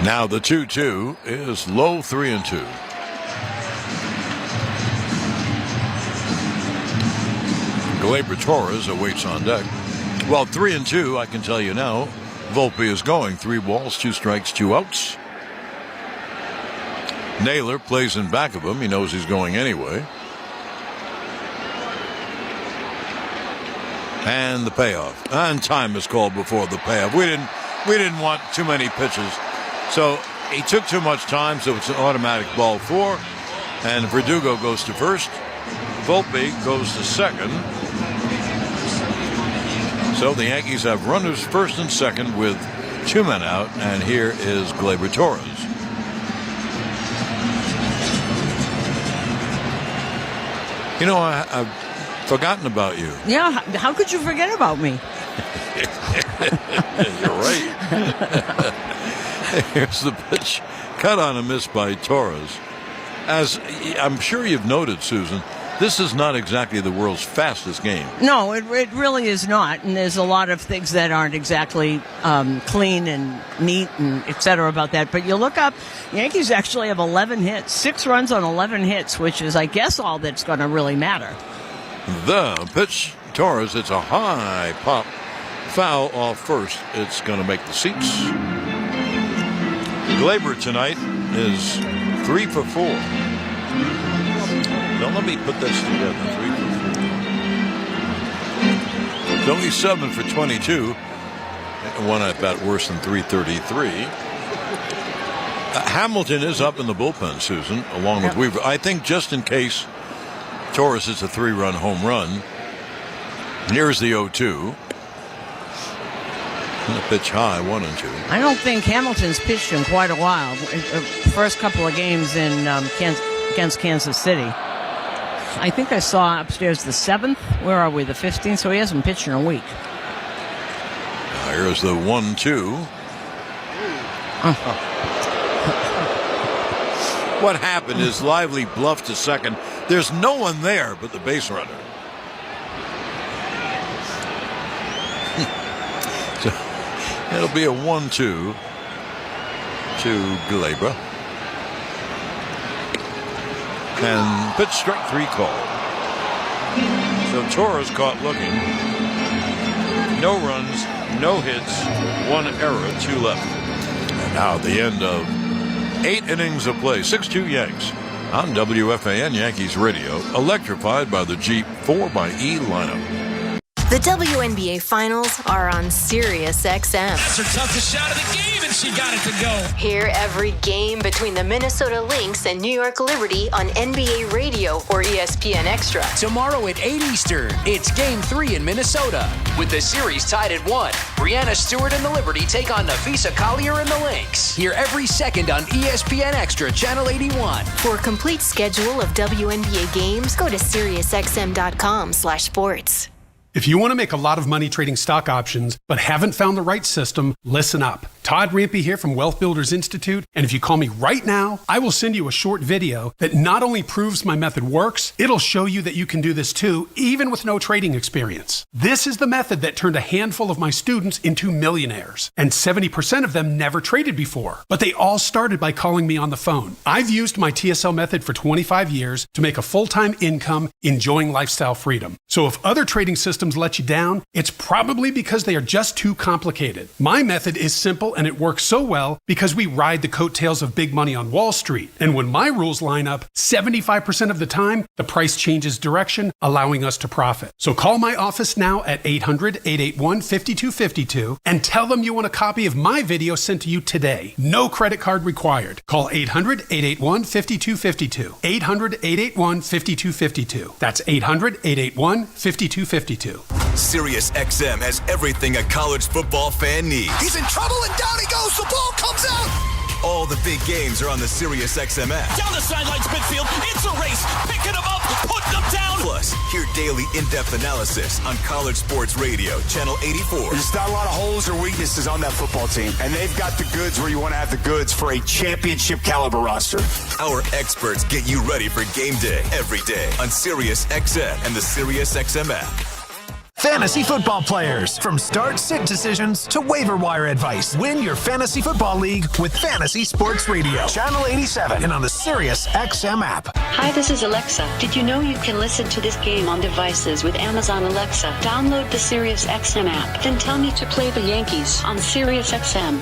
Now the 2-2 is low, 3-2. Gleyber Torres awaits on deck. Well, 3-2, I can tell you now. Volpe is going 3 balls, 2 strikes, 2 outs. Naylor plays in back of him. He knows he's going anyway. And the payoff. And time is called before the payoff. We didn't want too many pitches. So he took too much time, so it's an automatic ball 4. And Verdugo goes to first. Volpe goes to second. So the Yankees have runners first and second with 2 men out. And here is Gleyber Torres. You know, I've forgotten about you. Yeah, how could you forget about me? You're right. Here's the pitch. Cut on a miss by Torres. As I'm sure you've noted, Susan, this is not exactly the world's fastest game. No, it really is not. And there's a lot of things that aren't exactly clean and neat and et cetera about that. But you look up, Yankees actually have 11 hits, 6 runs on 11 hits, which is, I guess, all that's going to really matter. The pitch, Torres, it's a high pop. Foul off first. It's going to make the seats. Gleyber tonight is 3 for 4. Now let me put this together. 3 for 4. So he's 7 for 22. One at bat worse than 333. Hamilton is up in the bullpen, Susan, along with Weaver. I think just in case Torres hits a 3-run home run. Here's the 0-2. The pitch high, 1-2. I don't think Hamilton's pitched in quite a while. First couple of games in against Kansas City. I think I saw upstairs the 7th. Where are we? The 15th. So he hasn't pitched in a week. Here's the 1-2. What happened is Lively bluffed to second. There's no one there but the base runner. So it'll be a 1-2 to Gleyber. And pitch strike 3 call. So Torres caught looking. No runs, no hits, 1 error, 2 left. And now at the end of 8 innings of play, 6-2 Yanks on WFAN Yankees Radio, electrified by the Jeep 4xe lineup. The WNBA Finals are on Sirius XM. That's her toughest shot of the game, and she got it to go. Hear every game between the Minnesota Lynx and New York Liberty on NBA Radio or ESPN Extra. Tomorrow at 8 Eastern, it's Game 3 in Minnesota. With the series tied at 1, Breanna Stewart and the Liberty take on Nafisa Collier and the Lynx. Hear every second on ESPN Extra, Channel 81. For a complete schedule of WNBA games, go to SiriusXM.com/sports. If you want to make a lot of money trading stock options but haven't found the right system, listen up. Todd Rampey here from Wealth Builders Institute, and if you call me right now, I will send you a short video that not only proves my method works, it'll show you that you can do this too, even with no trading experience. This is the method that turned a handful of my students into millionaires, and 70% of them never traded before, but they all started by calling me on the phone. I've used my TSL method for 25 years to make a full-time income enjoying lifestyle freedom. So if other trading systems let you down, it's probably because they are just too complicated. My method is simple and it works so well because we ride the coattails of big money on Wall Street. And when my rules line up, 75% of the time, the price changes direction, allowing us to profit. So call my office now at 800-881-5252 and tell them you want a copy of my video sent to you today. No credit card required. Call 800-881-5252. 800-881-5252. That's 800-881-5252. Sirius XM has everything a college football fan needs. He's in trouble and down he goes. The ball comes out. All the big games are on the Sirius XM app. Down the sidelines, midfield. It's a race. Picking them up, putting them down. Plus, hear daily in-depth analysis on College Sports Radio, Channel 84. There's not a lot of holes or weaknesses on that football team, and they've got the goods where you want to have the goods for a championship caliber roster. Our experts get you ready for game day every day on Sirius XM and the Sirius XM app. Fantasy football players, from start-sit decisions to waiver wire advice. Win your fantasy football league with Fantasy Sports Radio, Channel 87, and on the Sirius XM app. Hi, this is Alexa. Did you know you can listen to this game on devices with Amazon Alexa? Download the Sirius XM app, then tell me to play the Yankees on Sirius XM.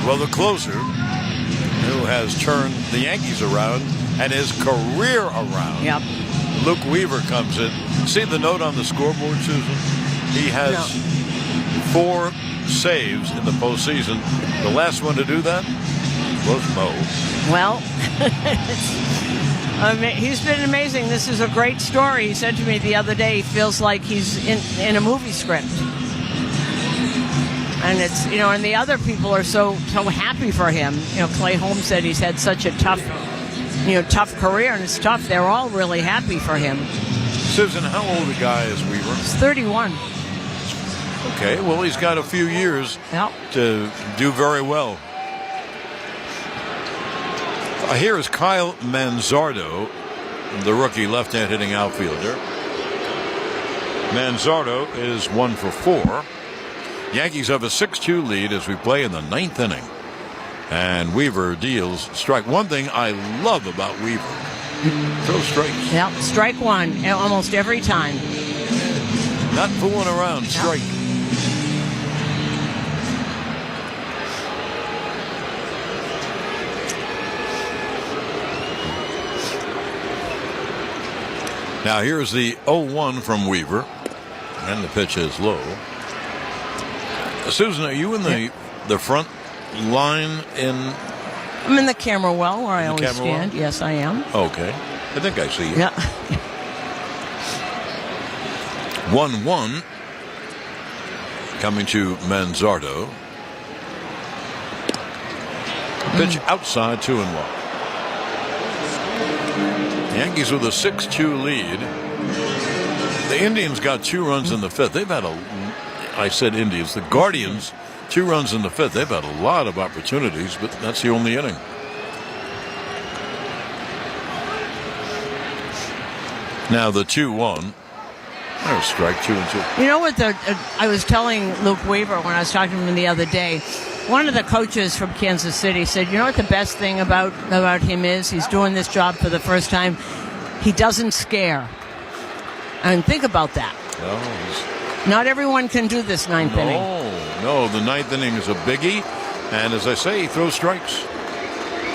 Well, the closer, who has turned the Yankees around and his career around. Yep. Luke Weaver comes in. See the note on the scoreboard, Susan? He has 4 saves in the postseason. The last one to do that was Mo. Well, he's been amazing. This is a great story. He said to me the other day, he feels like he's in a movie script. And it's, and the other people are so happy for him. Clay Holmes said he's had such a tough career, and it's tough. They're all really happy for him. Susan, how old a guy is Weaver? He's 31. Okay, well, he's got a few years to do very well. Here is Kyle Manzardo, the rookie left-hand hitting outfielder. Manzardo is 1 for 4. Yankees have a 6-2 lead as we play in the 9th inning. And Weaver deals strike. One thing I love about Weaver, throw strikes. Yep, strike one almost every time. Not fooling around, strike. Now here's the 0-1 from Weaver. And the pitch is low. Susan, are you in the front line in? I'm in the camera well where I always stand. Well? Yes, I am. Okay. I think I see you. Yeah. 1-1 coming to Manzardo. Pitch outside, 2-1. Yankees with a 6-2 lead. The Indians got 2 runs in the 5th. They've had I said Indians. The Guardians, 2 runs in the 5th. They've had a lot of opportunities, but that's the only inning. Now the 2-1. There's strike 2-2. You know what? I was telling Luke Weaver when I was talking to him the other day. One of the coaches from Kansas City said, "You know what the best thing about him is? He's doing this job for the first time. He doesn't scare." And think about that. Not everyone can do this 9th inning. No, the 9th inning is a biggie. And as I say, he throws strikes.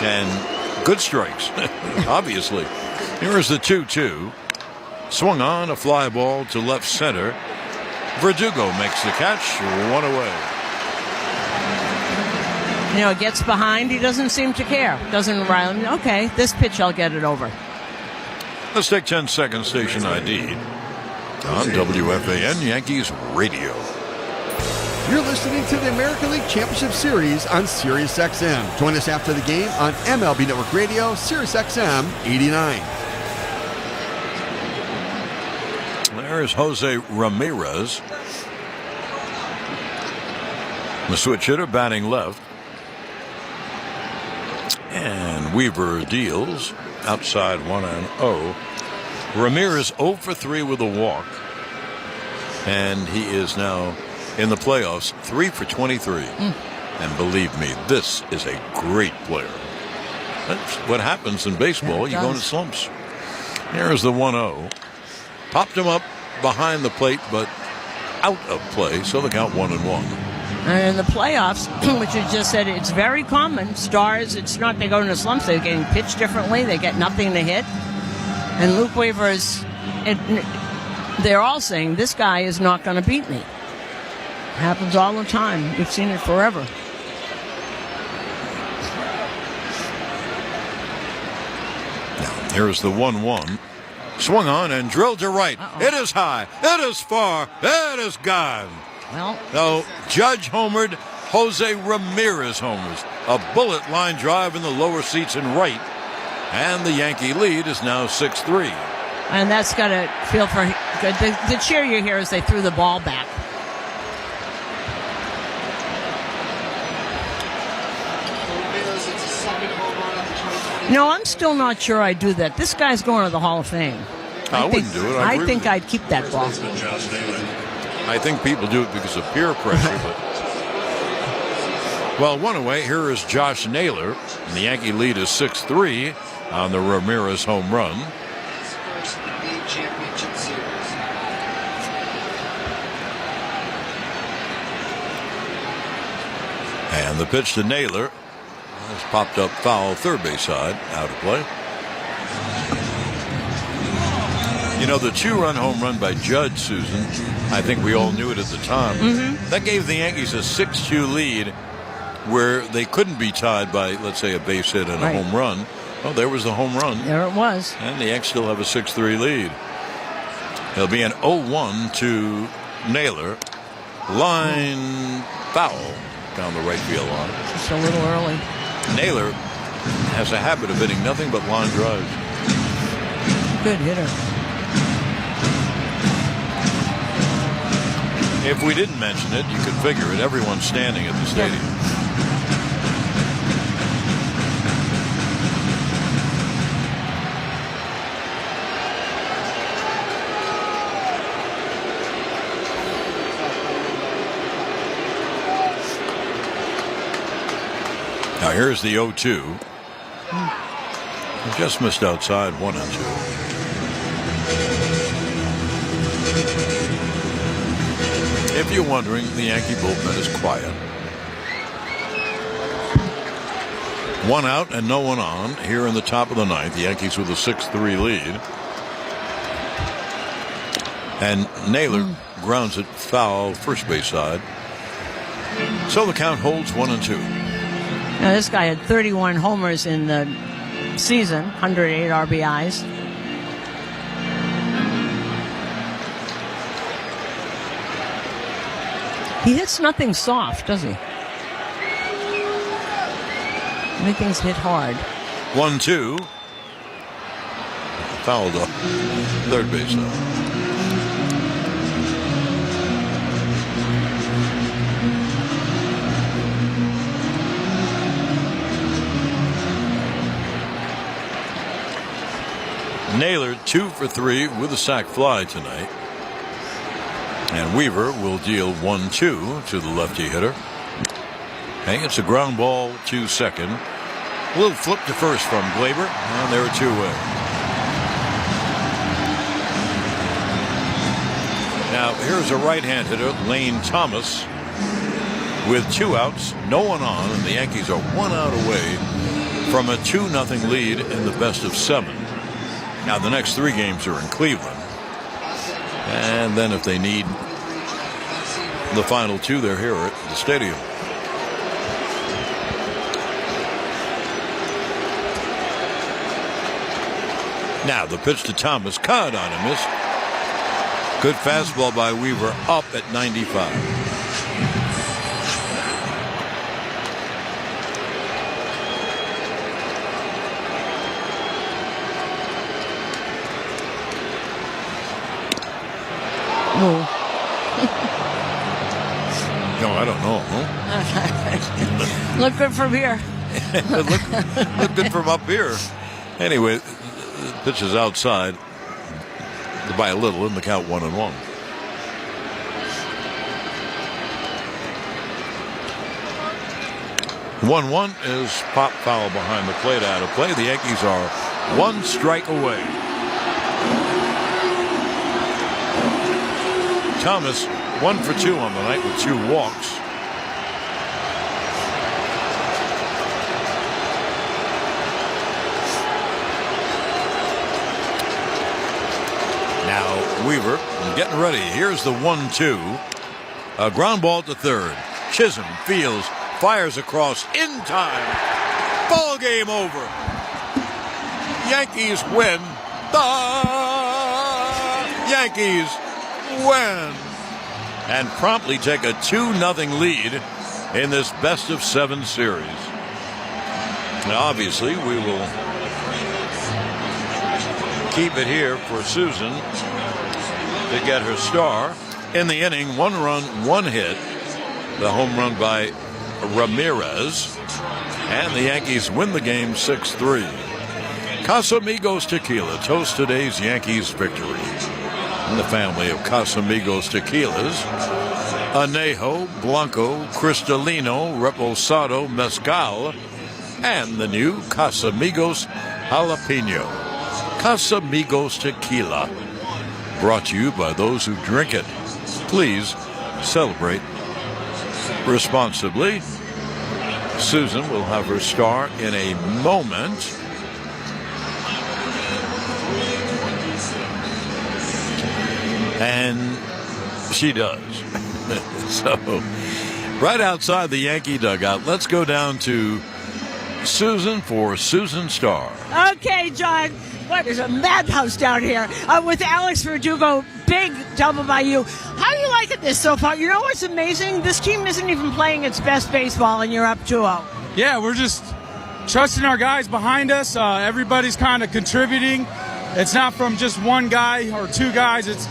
And good strikes, obviously. Here is the 2-2. Swung on, a fly ball to left center. Verdugo makes the catch, 1 away. It gets behind. He doesn't seem to care. Doesn't rile him. Okay, this pitch, I'll get it over. Let's take 10 seconds station ID on WFAN Yankees Radio. You're listening to the American League Championship Series on Sirius XM. Join us after the game on MLB Network Radio, Sirius XM 89. Here's Jose Ramirez. The switch hitter batting left. And Weaver deals outside 1-0. Ramirez 0 for 3 with a walk. And he is now in the playoffs 3 for 23. And believe me, this is a great player. That's what happens in baseball. You go into slumps. Here's the 1-0. Popped him up behind the plate, but out of play. So the count 1-1. And in the playoffs, which you just said, it's very common. Stars, it's not they go into slumps. They're getting pitched differently. They get nothing to hit. And Luke Weaver's, they're all saying, this guy is not going to beat me. Happens all the time. We've seen it forever. Now, here's the 1-1. Swung on and drilled to right. It is high. It is far. It is gone. Well, so Judge homered. Jose Ramirez homers. A bullet line drive in the lower seats in right. And the Yankee lead is now 6-3. And that's got to feel for good. The cheer you hear as they threw the ball back. No, I'm still not sure I do that. This guy's going to the Hall of Fame. I wouldn't do it. I think I'd keep that ball. I think people do it because of peer pressure. But well, one away. Here is Josh Naylor. And the Yankee lead is 6-3 on the Ramirez home run. And the pitch to Naylor has popped up foul, third base side, out of play. You know, the 2-run home run by Judge, Susan, I think we all knew it at the time. That gave the Yankees a 6-2 lead where they couldn't be tied by, let's say, a base hit and a home run. Oh, there was the home run. There it was. And the Yankees still have a 6-3 lead. There'll be an 0-1 to Naylor. Line foul down the right field line. Just a little early. Naylor has a habit of hitting nothing but line drives. Good hitter. If we didn't mention it, you could figure it. Everyone's standing at the stadium. Now here's the 0-2. Just missed outside 1-2. If you're wondering, the Yankee bullpen is quiet. 1 out and no one on here in the top of the ninth. The Yankees with a 6-3 lead. And Naylor grounds it foul first base side. So the count holds 1-2. Now this guy had 31 homers in the season, 108 RBIs. He hits nothing soft, does he? Everything's hit hard. 1-2. Fouled up. Third base though. Naylor 2 for 3 with a sac fly tonight. And Weaver will deal 1-2 to the lefty hitter. Hey, it's a ground ball to second. A little flip to first from Glaber, and they're 2 away. Now here's a right-hand hitter, Lane Thomas, with 2 outs, no one on, and the Yankees are 1 out away from a 2-0 lead in the best of 7. Now the next 3 games are in Cleveland. And then if they need the final 2, they're here at the stadium. Now the pitch to Thomas, caught on a miss. Good fastball by Weaver, up at 95. No, I don't know. Huh? Look good from here. look good from up here. Anyway, pitch is outside by a little in the count 1-1. One is pop foul behind the plate out of play. The Yankees are one strike away. Thomas 1 for 2 on the night with 2 walks. Now Weaver getting ready. Here's the 1-2. A ground ball to third. Chisholm fields, fires across in time. Ball game over. Yankees win. The Yankees win. And promptly take a 2-0 lead in this best-of-7 series. Now, obviously, we will keep it here for Susan to get her star. In the inning, 1 run, 1 hit. The home run by Ramirez. And the Yankees win the game 6-3. Casamigos Tequila toasts today's Yankees victory. In the family of Casamigos Tequilas, Anejo, Blanco, Cristalino, Reposado, Mezcal, and the new Casamigos Jalapeno. Casamigos Tequila, brought to you by those who drink it. Please celebrate responsibly. Susan will have her star in a moment. And she does. So, right outside the Yankee dugout, let's go down to Susan for Susan Star. Okay, John. What is a madhouse down here with Alex Verdugo. Big double by you. How are you liking this so far? You know what's amazing? This team isn't even playing its best baseball, and you're up 2-0. Yeah, we're just trusting our guys behind us. Everybody's kind of contributing. It's not from just one guy or 2 guys. It's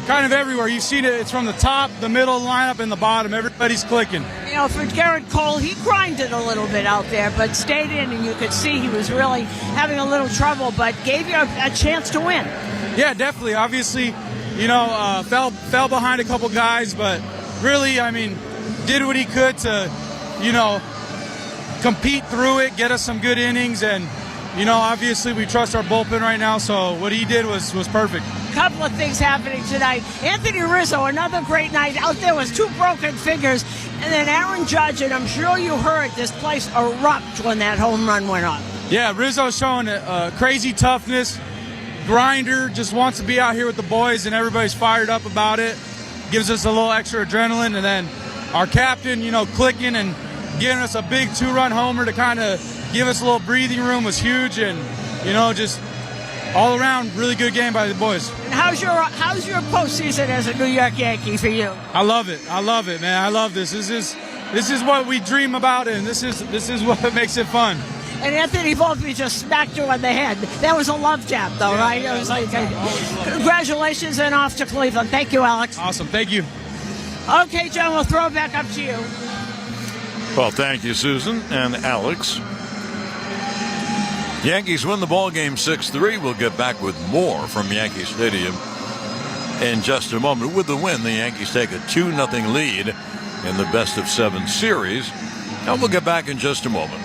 kind of everywhere. You've seen it. It's from the top, the middle lineup, and the bottom. Everybody's clicking. You know, for Gerrit Cole, he grinded a little bit out there, but stayed in, and you could see he was really having a little trouble, but gave you a chance to win. Yeah, definitely. Obviously, you know, fell behind a couple guys, but really, I mean, did what he could to, you know, compete through it, get us some good innings, and, you know, obviously we trust our bullpen right now, so what he did was perfect. Couple of things happening tonight. Anthony Rizzo, another great night out there with 2 broken fingers, and then Aaron Judge, and I'm sure you heard this place erupt when that home run went off. Yeah, Rizzo's showing crazy toughness, grinder, just wants to be out here with the boys, and everybody's fired up about it. Gives us a little extra adrenaline, and then our captain, you know, clicking and giving us a big 2-run homer to kind of give us a little breathing room was huge, and, you know, just all around, really good game by the boys. And how's your postseason as a New York Yankee for you? I love it, man. I love this. This is what we dream about, and this is what makes it fun. And Anthony Volpe just smacked you on the head. That was a love tap, though, yeah, right? It was like, congratulations and off to Cleveland. Thank you, Alex. Awesome, thank you. Okay, John, we'll throw it back up to you. Well, thank you, Susan and Alex. Yankees win the ball game 6-3. We'll get back with more from Yankee Stadium in just a moment. With the win, the Yankees take a 2-0 lead in the best-of-7 series. And we'll get back in just a moment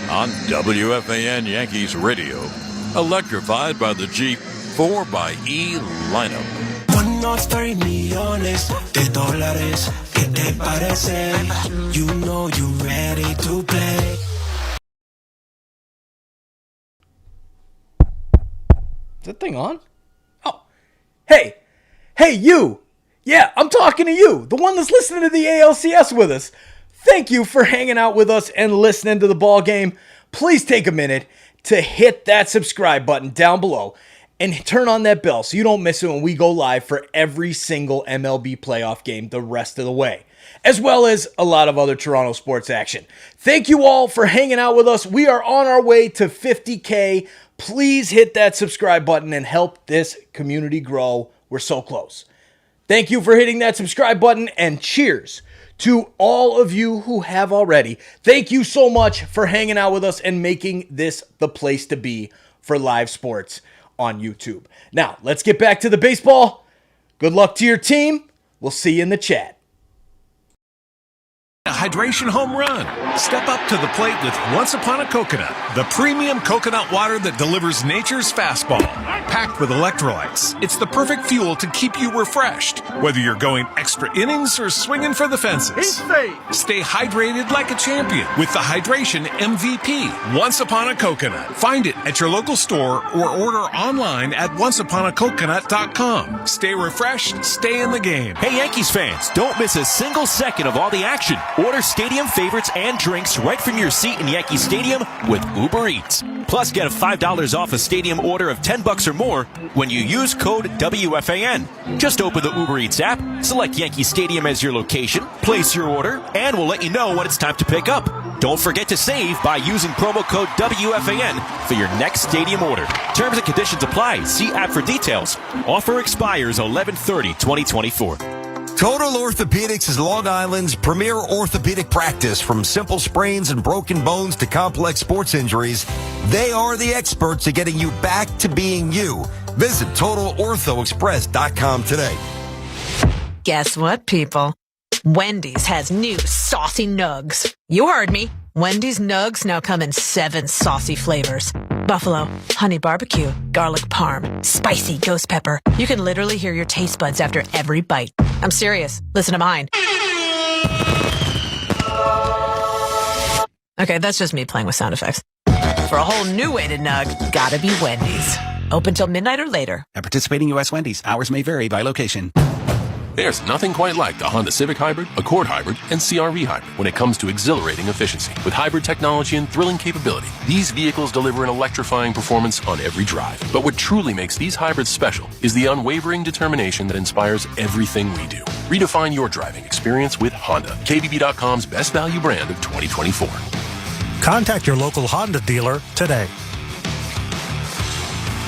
on WFAN Yankees Radio, electrified by the Jeep 4xe lineup. $1.3 millones de dólares. ¿Qué te parece? You know you ready to play. Is that thing on? Oh. Hey, you. Yeah, I'm talking to you, the one that's listening to the ALCS with us. Thank you for hanging out with us and listening to the ball game. Please take a minute to hit that subscribe button down below and turn on that bell so you don't miss it when we go live for every single MLB playoff game the rest of the way, as well as a lot of other Toronto sports action. Thank you all for hanging out with us. We are on our way to 50K. Please hit that subscribe button and help this community grow. We're so close. Thank you for hitting that subscribe button, and cheers to all of you who have already. Thank you so much for hanging out with us and making this the place to be for live sports on YouTube. Now, let's get back to the baseball. Good luck to your team. We'll see you in the chat. A hydration home run. Step up to the plate with Once Upon a Coconut, the premium coconut water that delivers nature's fastball. Packed with electrolytes, it's the perfect fuel to keep you refreshed, whether you're going extra innings or swinging for the fences. Stay hydrated like a champion with the Hydration MVP, Once Upon a Coconut. Find it at your local store or order online at onceuponacoconut.com. Stay refreshed, stay in the game. Hey, Yankees fans, don't miss a single second of all the action. Order stadium favorites and drinks right from your seat in Yankee Stadium with Uber Eats. Plus, get a $5 off a stadium order of $10 or more when you use code WFAN. Just open the Uber Eats app, select Yankee Stadium as your location, place your order, and we'll let you know when it's time to pick up. Don't forget to save by using promo code WFAN for your next stadium order. Terms and conditions apply. See app for details. Offer expires 11/30/2024. Total Orthopedics is Long Island's premier orthopedic practice. From simple sprains and broken bones to complex sports injuries, they are the experts at getting you back to being you. Visit TotalOrthoExpress.com today. Guess what, people? Wendy's has new saucy nugs. You heard me. Wendy's nugs now come in 7 saucy flavors. Buffalo, honey barbecue, garlic parm, spicy ghost pepper. You can literally hear your taste buds after every bite. I'm serious. Listen to mine. Okay, that's just me playing with sound effects. For a whole new way to nug, gotta be Wendy's. Open till midnight or later. At participating U.S. Wendy's, hours may vary by location. There's nothing quite like the Honda Civic Hybrid, Accord Hybrid, and CR-V Hybrid when it comes to exhilarating efficiency. With hybrid technology and thrilling capability, these vehicles deliver an electrifying performance on every drive. But what truly makes these hybrids special is the unwavering determination that inspires everything we do. Redefine your driving experience with Honda, KBB.com's best value brand of 2024. Contact your local Honda dealer today.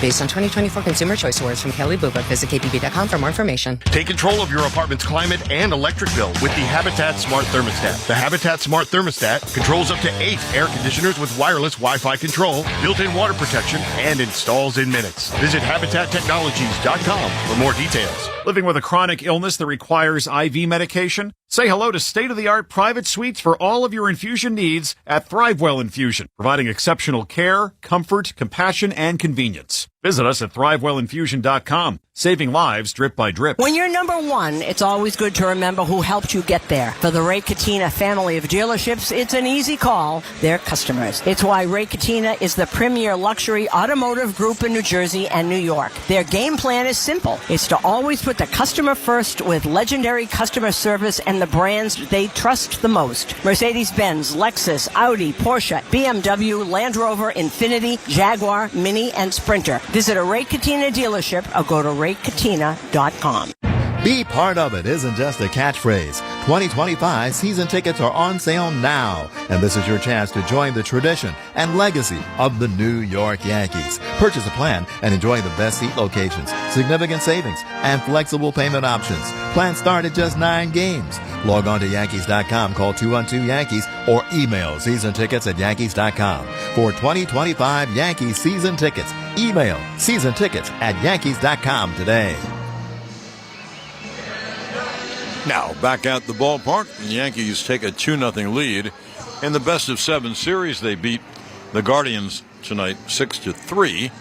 Based on 2024 Consumer Choice Awards from Kelly Blue Book, visit kbb.com for more information. Take control of your apartment's climate and electric bill with the Habitat Smart Thermostat. The Habitat Smart Thermostat controls up to 8 air conditioners with wireless Wi-Fi control, built-in water protection, and installs in minutes. Visit HabitatTechnologies.com for more details. Living with a chronic illness that requires IV medication? Say hello to state-of-the-art private suites for all of your infusion needs at ThriveWell Infusion, providing exceptional care, comfort, compassion, and convenience. Visit us at ThriveWellInfusion.com, saving lives drip by drip. When you're number one, it's always good to remember who helped you get there. For the Ray Katina family of dealerships, it's an easy call. They're customers. It's why Ray Katina is the premier luxury automotive group in New Jersey and New York. Their game plan is simple. It's to always put the customer first with legendary customer service and the brands they trust the most. Mercedes-Benz, Lexus, Audi, Porsche, BMW, Land Rover, Infiniti, Jaguar, Mini, and Sprinter. Visit a Ray Katina dealership or go to raykatina.com. Be part of it isn't just a catchphrase. 2025 season tickets are on sale now, and this is your chance to join the tradition and legacy of the New York Yankees. Purchase a plan and enjoy the best seat locations, significant savings, and flexible payment options. Plans start at just 9 games. Log on to Yankees.com, call 212-YANKEES, or email seasontickets@Yankees.com. For 2025 Yankees season tickets, email seasontickets@Yankees.com today. Now, back at the ballpark, the Yankees take a 2-0 lead. In the best-of-7 series, they beat the Guardians tonight 6-3.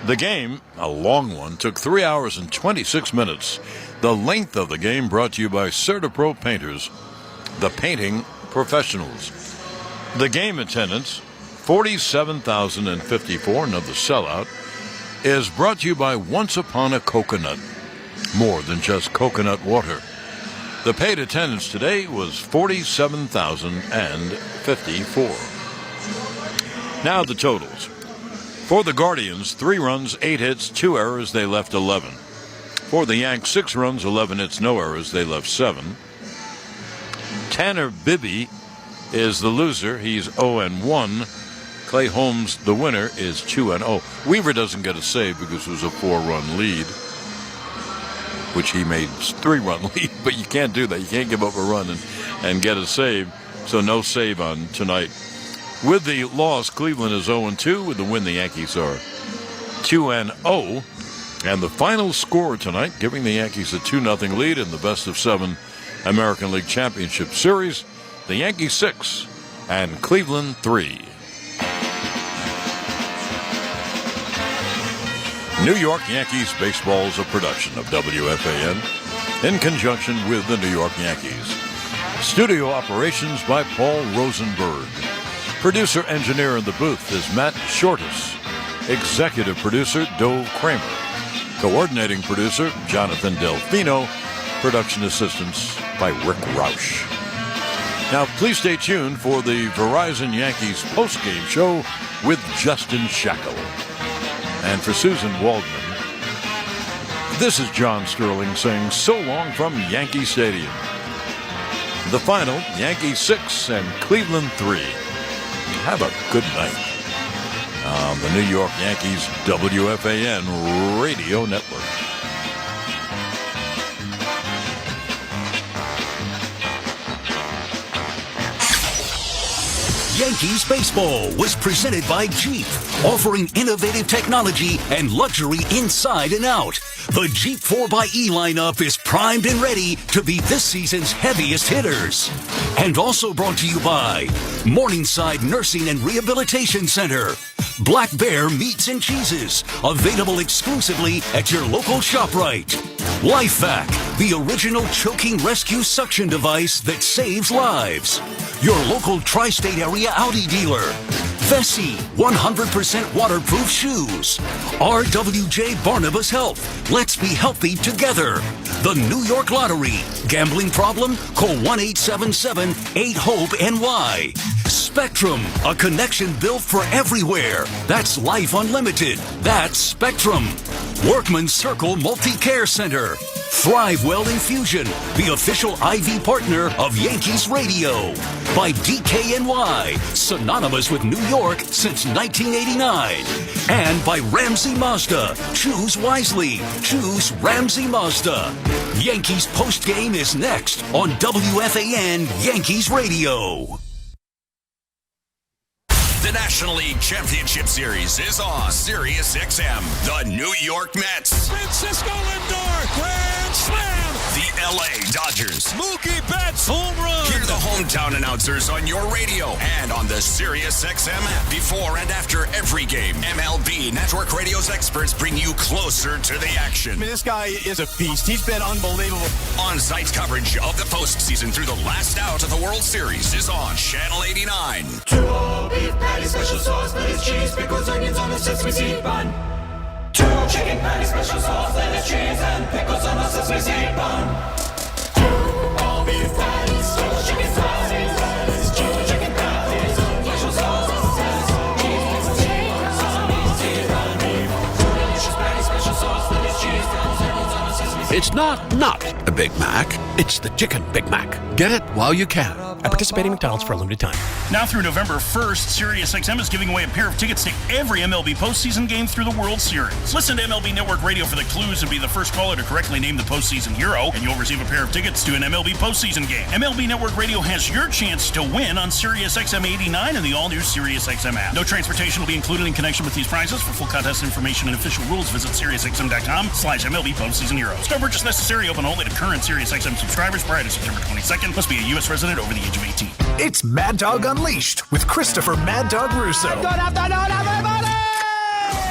The game, a long one, took 3 hours and 26 minutes. The length of the game brought to you by CertaPro Painters, the painting professionals. The game attendance, 47,054, another sellout, is brought to you by Once Upon a Coconut. More than just coconut water. The paid attendance today was 47,054. Now the totals. For the Guardians, 3 runs, 8 hits, 2 errors, they left 11. For the Yanks, 6 runs, 11 hits, no errors, they left 7. Tanner Bibee is the loser. He's 0-1. Clay Holmes, the winner, is 2-0. Weaver doesn't get a save because it was a 4-run lead. which he made 3-run lead, but you can't do that. You can't give up a run and get a save, so no save on tonight. With the loss, Cleveland is 0-2. With the win, the Yankees are 2-0. And the final score tonight, giving the Yankees a 2-0 lead in the best-of-7 American League Championship Series. The Yankees 6 and Cleveland 3. New York Yankees baseball is a production of WFAN in conjunction with the New York Yankees. Studio operations by Paul Rosenberg. Producer-engineer in the booth is Matt Shortus. Executive producer, Dove Kramer. Coordinating producer, Jonathan Delfino. Production assistance by Rick Roush. Now, please stay tuned for the Verizon Yankees postgame show with Justin Shackle. And for Susan Waldman, this is John Sterling saying so long from Yankee Stadium. The final, Yankees 6 and Cleveland 3. Have a good night on the New York Yankees WFAN radio network. Yankees baseball was presented by Jeep, offering innovative technology and luxury inside and out. The Jeep 4xE lineup is primed and ready to be this season's heaviest hitters. And also brought to you by Morningside Nursing and Rehabilitation Center. Black Bear Meats and Cheeses, available exclusively at your local ShopRite. LifeVac, the original choking rescue suction device that saves lives. Your local tri-state area Audi dealer. Vessi, 100% waterproof shoes. RWJ Barnabas Health. Let's be healthy together. The New York Lottery. Gambling problem? Call 1-877-8-HOPE-NY. Spectrum, a connection built for everywhere. That's Life Unlimited. That's Spectrum. Workman's Circle Multi-Care Center. ThriveWell Infusion, the official IV partner of Yankees Radio. By DKNY, synonymous with New York since 1989. And by Ramsey Mazda. Choose wisely. Choose Ramsey Mazda. Yankees postgame is next on WFAN Yankees Radio. The National League Championship Series is on Sirius XM. The New York Mets. Francisco Lindor, grand slam. The LA Dodgers. Mookie Betts, home run. Hear the hometown announcers on your radio and on the Sirius XM app before and after every game. MLB Network Radio's experts bring you closer to the action. I mean, this guy is a beast. He's been unbelievable. On-site coverage of the postseason through the last out of the World Series is on Channel 89. 2 beef patty, special sauce, lettuce, cheese, pickles, onions on a sesame seed bun. 2 chicken patty, special sauce, lettuce, cheese, and pickles on a sesame seed bun. 2 all beef patties, 2 chicken patties, lettuce, 2 chicken patties, special sauce, lettuce, cheese, pickles, sesame seed bun. 2 delicious patties, special sauce, lettuce, cheese, pickles, onions on a sesame seed bun. It's not a Big Mac. It's the Chicken Big Mac. Get it while you can. At participating McDonald's for a limited time. Now through November 1st, SiriusXM is giving away a pair of tickets to every MLB postseason game through the World Series. Listen to MLB Network Radio for the clues and be the first caller to correctly name the postseason hero, and you'll receive a pair of tickets to an MLB postseason game. MLB Network Radio has your chance to win on SiriusXM 89 and the all-new SiriusXM app. No transportation will be included in connection with these prizes. For full contest information and official rules, visit SiriusXM.com/MLB postseason hero. Start purchase necessary. Open only to current SiriusXM subscribers prior to September 22nd. Must be a U.S. resident over the age of 18. It's Mad Dog Unleashed with Christopher Mad Dog Russo. Good afternoon, everybody!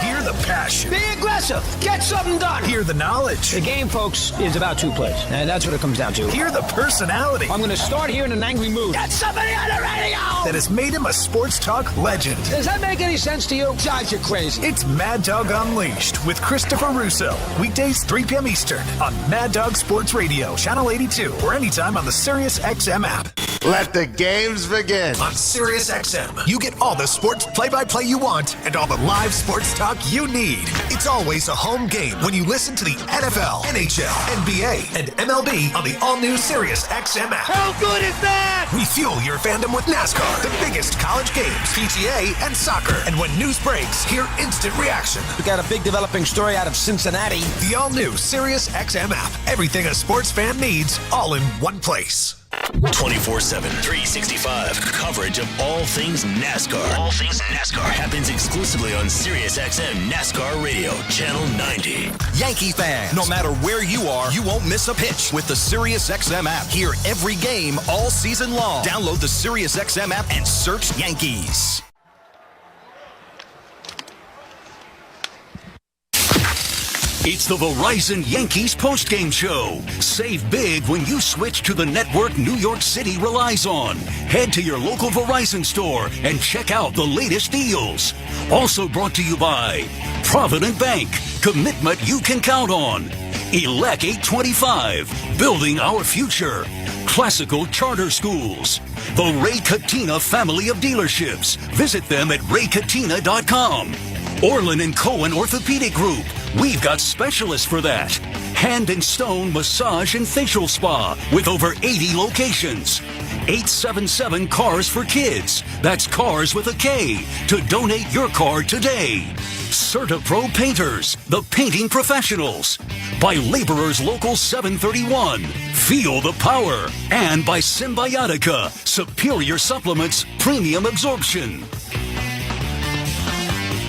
Hear the passion. Be aggressive. Get something done. Hear the knowledge. The game, folks, is about 2 plays. And that's what it comes down to. Hear the personality. I'm going to start here in an angry mood. Get somebody on the radio! That has made him a sports talk legend. Does that make any sense to you? God, you're crazy. It's Mad Dog Unleashed with Christopher Russo. Weekdays, 3 p.m. Eastern on Mad Dog Sports Radio, Channel 82, or anytime on the Sirius XM app. Let the games begin. On Sirius XM, you get all the sports play-by-play you want and all the live sports talk you need. It's always a home game when you listen to the NFL, NHL, NBA, and MLB on the all-new Sirius XM app. How good is that? We fuel your fandom with NASCAR, the biggest college games, PGA, and soccer. And when news breaks, hear instant reaction. We got a big developing story out of Cincinnati. The all-new Sirius XM app. Everything a sports fan needs, all in one place. 24/7, 365 coverage of all things NASCAR. All things NASCAR happens exclusively on SiriusXM NASCAR Radio, Channel 90. Yankee fans, no matter where you are, you won't miss a pitch with the SiriusXM app. Hear every game all season long. Download the SiriusXM app and search Yankees. It's the Verizon Yankees postgame show. Save big when you switch to the network New York City relies on. Head to your local Verizon store and check out the latest deals. Also brought to you by Provident Bank, commitment you can count on. Elec 825, building our future. Classical Charter Schools. The Ray Katina family of dealerships. Visit them at raykatina.com. Orlin & Cohen Orthopedic Group. We've got specialists for that. Hand and Stone Massage and Facial Spa with over 80 locations. 877 Cars for Kids. That's cars with a K. To donate your car today. CertaPro Painters, the painting professionals. By Laborers Local 731. Feel the power. And by Symbiotica, superior supplements, premium absorption.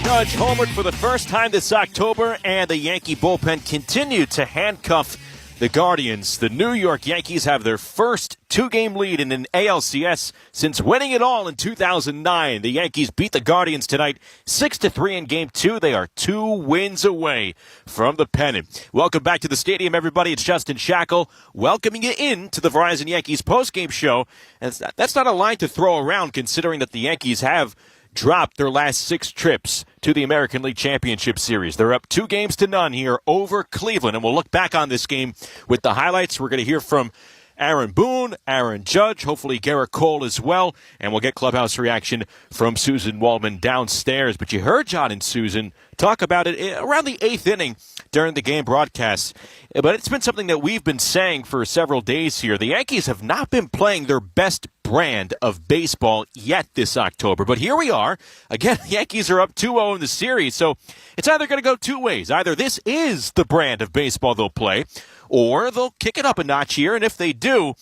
Judge homered for the first time this October, and the Yankee bullpen continued to handcuff the Guardians. The New York Yankees have their first two-game lead in an ALCS since winning it all in 2009. The Yankees beat the Guardians tonight 6-3 in Game 2. They are 2 wins away from the pennant. Welcome back to the stadium, everybody. It's Justin Shackle welcoming you in to the Verizon Yankees postgame show. And that's not a line to throw around, considering that the Yankees have dropped their last 6 trips to the American League Championship Series. They're up 2-0 here over Cleveland, and we'll look back on this game with the highlights. We're going to hear from Aaron Boone, Aaron Judge, hopefully Gerrit Cole as well, and we'll get clubhouse reaction from Susan Waldman downstairs. But you heard John and Susan talk about it around the 8th inning during the game broadcast. But it's been something that we've been saying for several days here. The Yankees have not been playing their best brand of baseball yet this October. But here we are. Again, the Yankees are up 2-0 in the series. So it's either going to go two ways. Either this is the brand of baseball they'll play, or they'll kick it up a notch here. And if they do,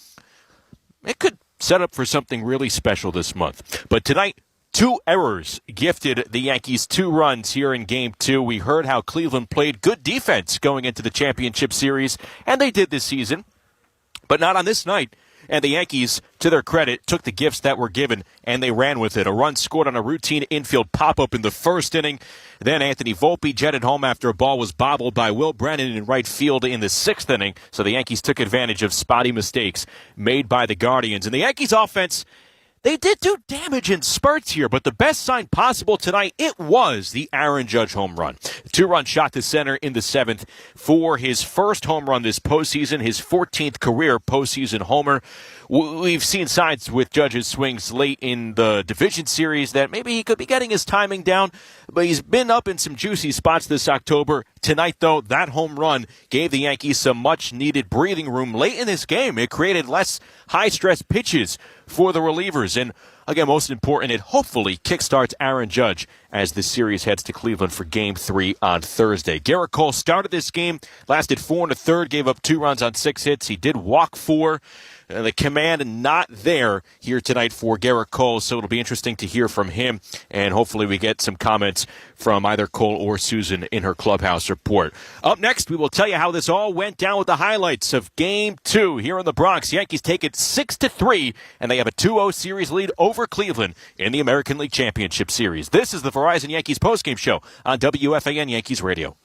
it could set up for something really special this month. But tonight, 2 errors gifted the Yankees 2 runs here in Game 2. We heard how Cleveland played good defense going into the championship series, and they did this season, but not on this night. And the Yankees, to their credit, took the gifts that were given, and they ran with it. A run scored on a routine infield pop-up in the first inning. Then Anthony Volpe jetted home after a ball was bobbled by Will Brennan in right field in the 6th inning. So the Yankees took advantage of spotty mistakes made by the Guardians. And the Yankees offense, they did do damage in spurts here, but the best sign possible tonight, it was the Aaron Judge home run. 2-run shot to center in the 7th for his first home run this postseason, his 14th career postseason homer. We've seen signs with Judge's swings late in the division series that maybe he could be getting his timing down, but he's been up in some juicy spots this October. Tonight, though, that home run gave the Yankees some much-needed breathing room late in this game. It created less high-stress pitches for the relievers. And again, most important, it hopefully kickstarts Aaron Judge as the series heads to Cleveland for Game 3 on Thursday. Gerrit Cole started this game, lasted 4 1/3, gave up 2 runs on 6 hits. He did walk 4. The command not there here tonight for Gerrit Cole, so it'll be interesting to hear from him, and hopefully we get some comments from either Cole or Susan in her clubhouse report. Up next, we will tell you how this all went down with the highlights of Game 2 here in the Bronx. Yankees take it 6-3, and they have a 2-0 series lead over Cleveland in the American League Championship Series. This is the Verizon Yankees postgame show on WFAN Yankees Radio.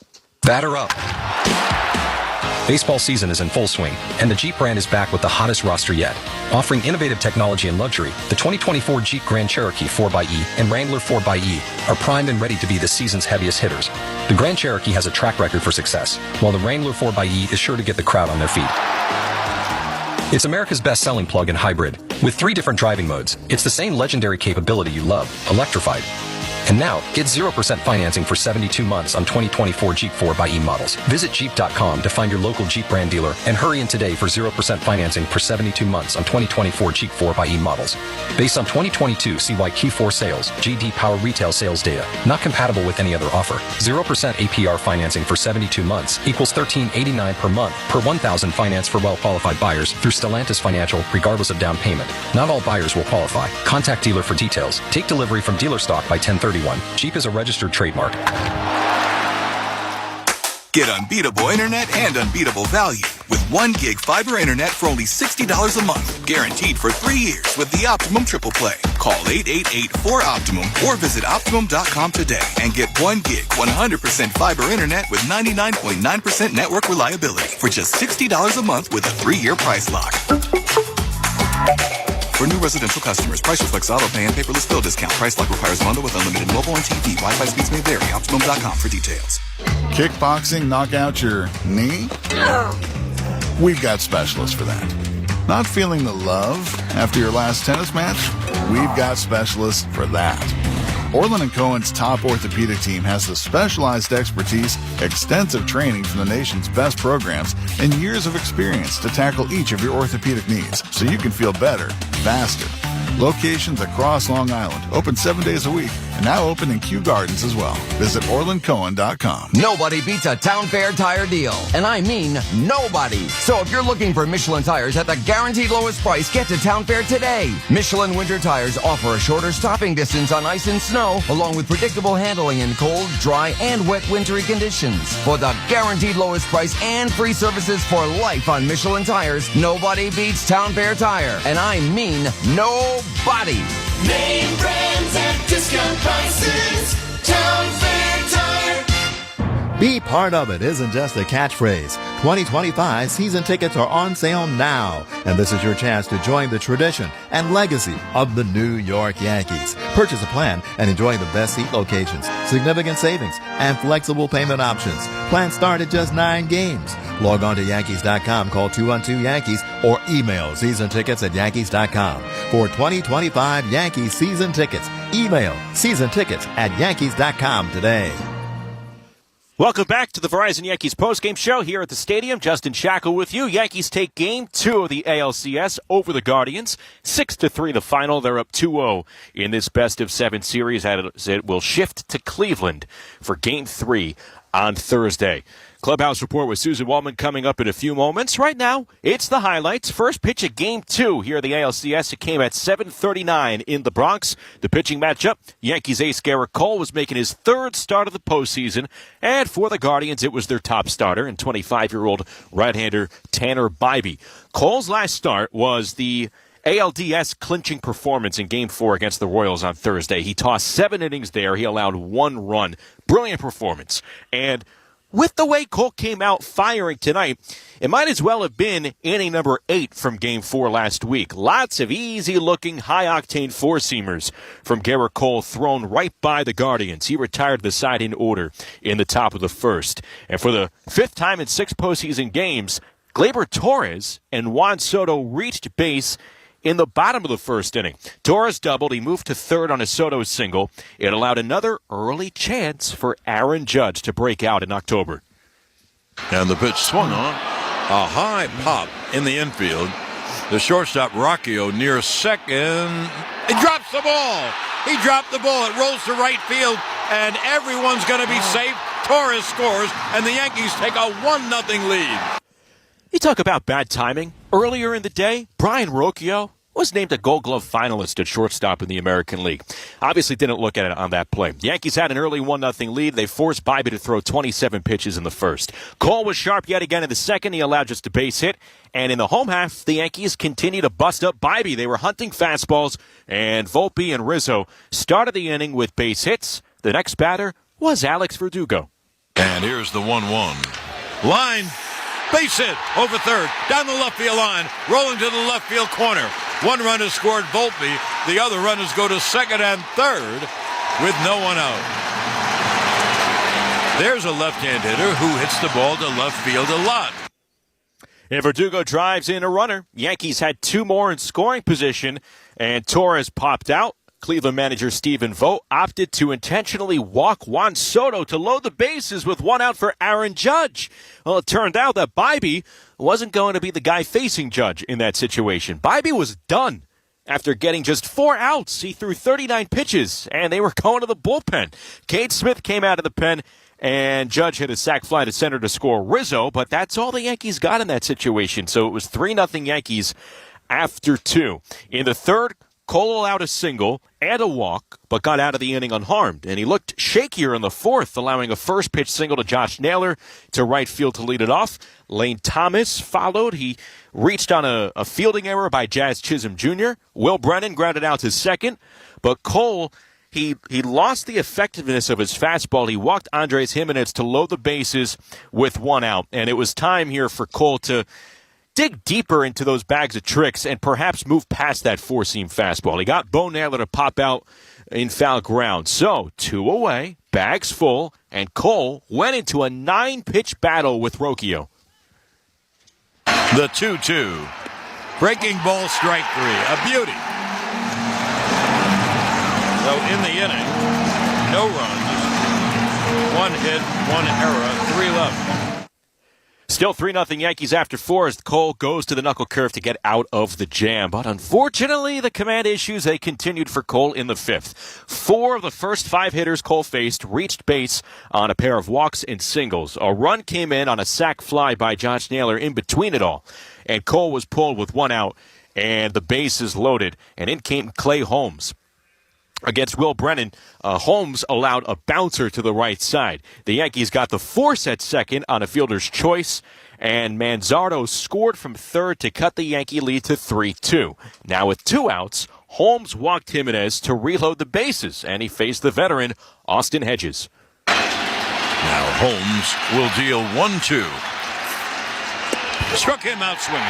Batter up. Baseball season is in full swing, and the Jeep brand is back with the hottest roster yet. Offering innovative technology and luxury, the 2024 Jeep Grand Cherokee 4xE and Wrangler 4xE are primed and ready to be the season's heaviest hitters. The Grand Cherokee has a track record for success, while the Wrangler 4xE is sure to get the crowd on their feet. It's America's best-selling plug-in hybrid. With 3 different driving modes, it's the same legendary capability you love, electrified. And now, get 0% financing for 72 months on 2024 Jeep 4xe models. Visit Jeep.com to find your local Jeep brand dealer and hurry in today for 0% financing for 72 months on 2024 Jeep 4xe models. Based on 2022 CY Q4 sales, GD Power retail sales data. Not compatible with any other offer. 0% APR financing for 72 months equals $13.89 per month per 1,000 finance for well-qualified buyers through Stellantis Financial, regardless of down payment. Not all buyers will qualify. Contact dealer for details. Take delivery from dealer stock by 1031. Jeep is a registered trademark. Get unbeatable internet and unbeatable value with 1 gig fiber internet for only $60 a month. Guaranteed for 3 years with the Optimum Triple Play. Call 888-4OPTIMUM or visit Optimum.com today and get 1 gig 100% fiber internet with 99.9% network reliability for just $60 a month with a 3-year price lock. For new residential customers, price reflects auto pay and paperless bill discount. Price lock requires bundle with unlimited mobile and TV. Wi-Fi speeds may vary. Optimum.com for details. Kickboxing knock out your knee? We've got specialists for that. Not feeling the love after your last tennis match? We've got specialists for that. Orland & Cohen's top orthopedic team has the specialized expertise, extensive training from the nation's best programs, and years of experience to tackle each of your orthopedic needs so you can feel better, faster. Locations across Long Island, open 7 days a week, and now open in Kew Gardens as well. Visit OrlandCohen.com. Nobody beats a Town Fair tire deal, and I mean nobody. So if you're looking for Michelin tires at the guaranteed lowest price, get to Town Fair today. Michelin winter tires offer a shorter stopping distance on ice and snow, along with predictable handling in cold, dry, and wet wintry conditions. For the guaranteed lowest price and free services for life on Michelin tires, nobody beats Town Fair tire, and I mean nobody. Name brands at discount prices. Town Fair Tire. Be part of it isn't just a catchphrase. 2025 season tickets are on sale now, and this is your chance to join the tradition and legacy of the New York Yankees. Purchase a plan and enjoy the best seat locations, significant savings, and flexible payment options. Plans start at just 9 games. Log on to Yankees.com, call 212-YANKEES, or email seasontickets@Yankees.com. For 2025 Yankees season tickets, email seasontickets@Yankees.com today. Welcome back to the Verizon Yankees postgame show here at the stadium. Justin Shackle with you. Yankees take Game 2 of the ALCS over the Guardians. 6-3 the final. They're up 2-0 in this best-of-7 series as it will shift to Cleveland for Game 3 on Thursday. Clubhouse Report with Susan Waldman coming up in a few moments. Right now, it's the highlights. First pitch of Game 2 here at the ALCS. It came at 7:39 in the Bronx. The pitching matchup, Yankees ace Gerrit Cole was making his 3rd start of the postseason. And for the Guardians, it was their top starter and 25-year-old right-hander Tanner Bibee. Cole's last start was the ALDS clinching performance in Game 4 against the Royals on Thursday. He tossed 7 innings there. He allowed 1 run. Brilliant performance. And with the way Cole came out firing tonight, it might as well have been inning number 8 from Game 4 last week. Lots of easy-looking, high-octane four-seamers from Gerrit Cole thrown right by the Guardians. He retired the side in order in the top of the 1st. And for the 5th time in 6 postseason games, Gleyber Torres and Juan Soto reached base in the bottom of the 1st inning. Torres doubled. He moved to 3rd on a Soto single. It allowed another early chance for Aaron Judge to break out in October. And the pitch swung on. A high pop in the infield. The shortstop, Rocchio, near second. He drops the ball. He dropped the ball. It rolls to right field, and everyone's going to be safe. Torres scores, and the Yankees take a 1-0 lead. You talk about bad timing. Earlier in the day, Brian Rocchio was named a Gold Glove finalist at shortstop in the American League. Obviously didn't look at it on that play. The Yankees had an early 1-0 lead. They forced Bibee to throw 27 pitches in the 1st. Cole was sharp yet again in the 2nd. He allowed just a base hit. And in the home half, the Yankees continued to bust up Bibee. They were hunting fastballs, and Volpe and Rizzo started the inning with base hits. The next batter was Alex Verdugo. And here's the 1-1. Line. Base hit over 3rd, down the left field line, rolling to the left field corner. 1 run is scored Volpe. The other runners go to 2nd and 3rd with no one out. There's a left-hand hitter who hits the ball to left field a lot. And Verdugo drives in a runner. Yankees had 2 more in scoring position, and Torres popped out. Cleveland manager Stephen Vogt opted to intentionally walk Juan Soto to load the bases with one out for Aaron Judge. Well, it turned out that Bibee wasn't going to be the guy facing Judge in that situation. Bibee was done after getting just 4 outs. He threw 39 pitches, and they were going to the bullpen. Cade Smith came out of the pen, and Judge hit a sac fly to center to score Rizzo, but that's all the Yankees got in that situation. So it was 3-0 Yankees after 2. In the third, Cole allowed a single and a walk, but got out of the inning unharmed. And he looked shakier in the fourth, allowing a first-pitch single to Josh Naylor to right field to lead it off. Lane Thomas followed. He reached on a fielding error by Jazz Chisholm Jr. Will Brennan grounded out to second. But Cole, he lost the effectiveness of his fastball. He walked Andres Jimenez to load the bases with 1 out. And it was time here for Cole to dig deeper into those bags of tricks and perhaps move past that four-seam fastball. He got Bo Naylor to pop out in foul ground. So 2 away, bags full, and Cole went into a 9-pitch battle with Rocchio. The 2-2. Breaking ball, strike 3. A beauty. So in the inning, no runs, 1 hit, 1 error, 3 left. Still 3-0 Yankees after 4 as Cole goes to the knuckle curve to get out of the jam. But unfortunately, the command issues, they continued for Cole in the 5th. 4 of the first 5 hitters Cole faced reached base on a pair of walks and singles. A run came in on a sac fly by Josh Naylor in between it all. And Cole was pulled with 1 out and the bases loaded. And in came Clay Holmes. Against Will Brennan, Holmes allowed a bouncer to the right side. The Yankees got the force at second on a fielder's choice, and Manzardo scored from third to cut the Yankee lead to 3-2. Now with 2 outs, Holmes walked Jimenez to reload the bases, and he faced the veteran, Austin Hedges. Now Holmes will deal 1-2. Struck him out swinging.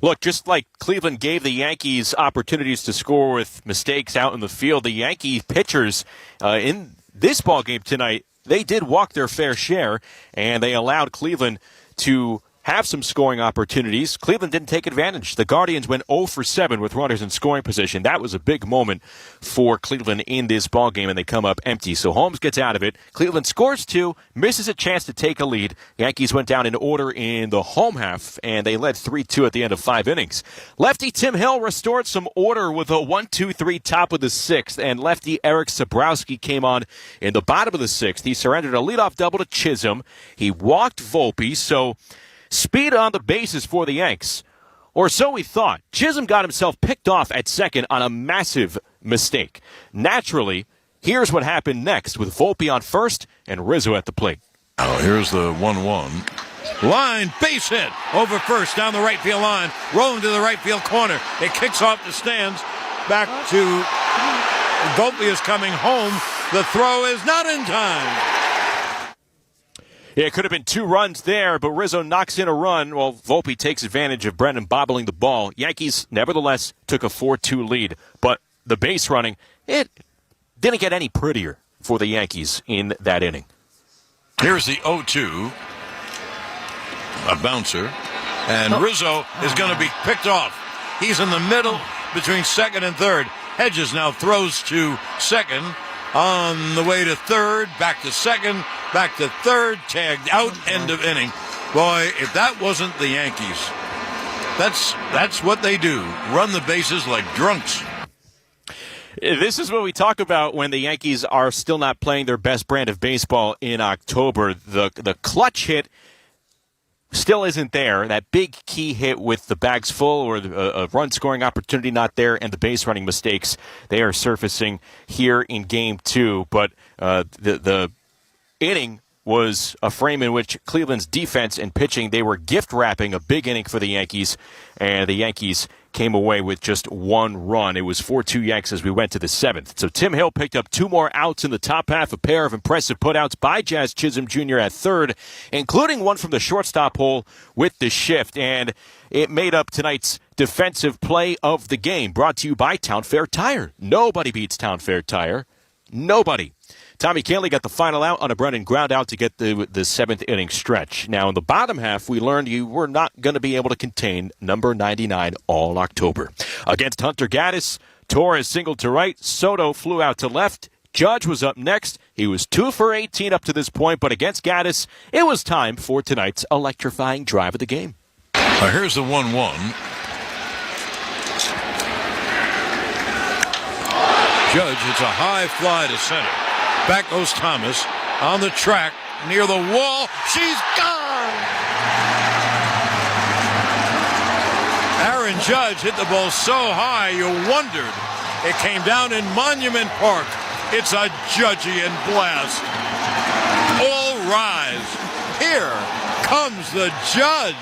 Look, just like Cleveland gave the Yankees opportunities to score with mistakes out in the field, the Yankee pitchers in this ballgame tonight, they did walk their fair share, and they allowed Cleveland to have some scoring opportunities. Cleveland didn't take advantage. The Guardians went 0 for 7 with runners in scoring position. That was a big moment for Cleveland in this ballgame, and they come up empty. So Holmes gets out of it. Cleveland scores 2, misses a chance to take a lead. Yankees went down in order in the home half, and they led 3-2 at the end of 5 innings. Lefty Tim Hill restored some order with a 1-2-3 top of the 6th, and lefty Eric Sabrowski came on in the bottom of the 6th. He surrendered a leadoff double to Chisholm. He walked Volpe, so speed on the bases for the Yanks. Or so we thought. Chisholm got himself picked off at second on a massive mistake. Naturally, here's what happened next with Volpe on first and Rizzo at the plate. Now here's the 1-1. Line, base hit over first down the right field line. Rolling to the right field corner. It kicks off the stands. Back to Volpe is coming home. The throw is not in time. Yeah, it could have been 2 runs there, but Rizzo knocks in a run while Volpe takes advantage of Brennan bobbling the ball. Yankees, nevertheless, took a 4-2 lead. But the base running, it didn't get any prettier for the Yankees in that inning. Here's the 0-2. A bouncer. And Rizzo is going to be picked off. He's in the middle between second and third. Hedges now throws to second. On the way to third, back to second, back to third, tagged out, end of inning. Boy, if that wasn't the Yankees, that's what they do, run the bases like drunks. This is what we talk about when the Yankees are still not playing their best brand of baseball in October. The clutch hit still isn't there. That big key hit with the bags full or a run-scoring opportunity not there and the base-running mistakes, they are surfacing here in Game 2. But the inning was a frame in which Cleveland's defense and pitching, they were gift-wrapping a big inning for the Yankees, and the Yankees came away with just 1 run. It was 4-2 Yanks as we went to the 7th. So Tim Hill picked up 2 more outs in the top half, a pair of impressive putouts by Jazz Chisholm Jr. at third, including one from the shortstop hole with the shift. And it made up tonight's defensive play of the game, brought to you by Town Fair Tire. Nobody beats Town Fair Tire. Nobody. Tommy Kahnle got the final out on a Brennan ground out to get the seventh inning stretch. Now, in the bottom half, we learned you were not going to be able to contain number 99 all October. Against Hunter Gaddis, Torres singled to right, Soto flew out to left. Judge was up next. He was 2 for 18 up to this point, but against Gaddis, it was time for tonight's electrifying drive of the game. Here's the 1-1. Judge hits a high fly to center. Back goes Thomas on the track near the wall. She's gone! Aaron Judge hit the ball so high you wondered. It came down in Monument Park. It's a Judgian blast. All rise. Here comes the Judge.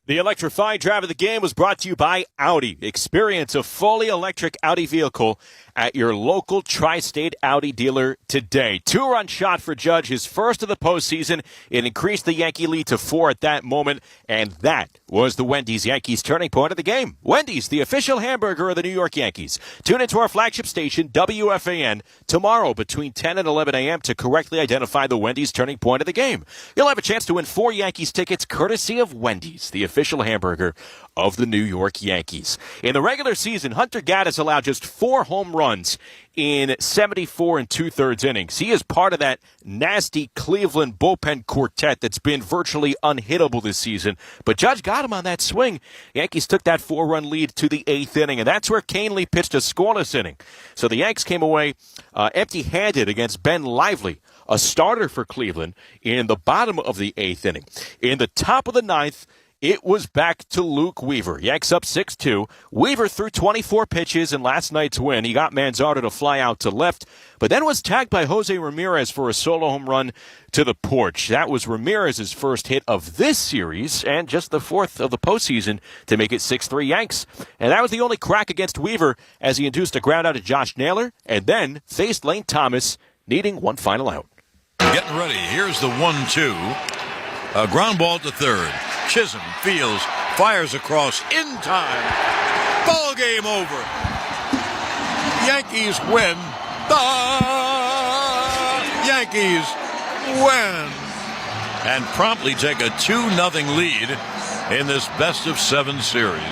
The electrifying drive of the game was brought to you by Audi. Experience a fully electric Audi vehicle at your local Tri-State Audi dealer today. 2-run shot for Judge, his first of the postseason. It increased the Yankee lead to 4 at that moment, and that was the Wendy's Yankees turning point of the game. Wendy's, the official hamburger of the New York Yankees. Tune into our flagship station, WFAN, tomorrow between 10 and 11 a.m. to correctly identify the Wendy's turning point of the game. You'll have a chance to win 4 Yankees tickets courtesy of Wendy's, the official hamburger of the New York Yankees. In the regular season, Hunter Gaddis allowed just 4 home runs in 74 2/3 innings. He is part of that nasty Cleveland bullpen quartet that's been virtually unhittable this season. But Judge got him on that swing. Yankees took that 4-run lead to the 8th inning, and that's where Kahnle pitched a scoreless inning. So the Yanks came away empty-handed against Ben Lively, a starter for Cleveland, in the bottom of the 8th inning. In the top of the 9th, it was back to Luke Weaver. Yanks up 6-2. Weaver threw 24 pitches in last night's win. He got Manzardo to fly out to left, but then was tagged by Jose Ramirez for a solo home run to the porch. That was Ramirez's first hit of this series and just the 4th of the postseason to make it 6-3 Yanks. And that was the only crack against Weaver as he induced a ground out to Josh Naylor and then faced Lane Thomas, needing one final out. Getting ready. Here's the 1-2. A ground ball to third. Chisholm fields, fires across in time. Ball game over. Yankees win. The Yankees win. And promptly take a 2-0 lead in this best-of-7 series.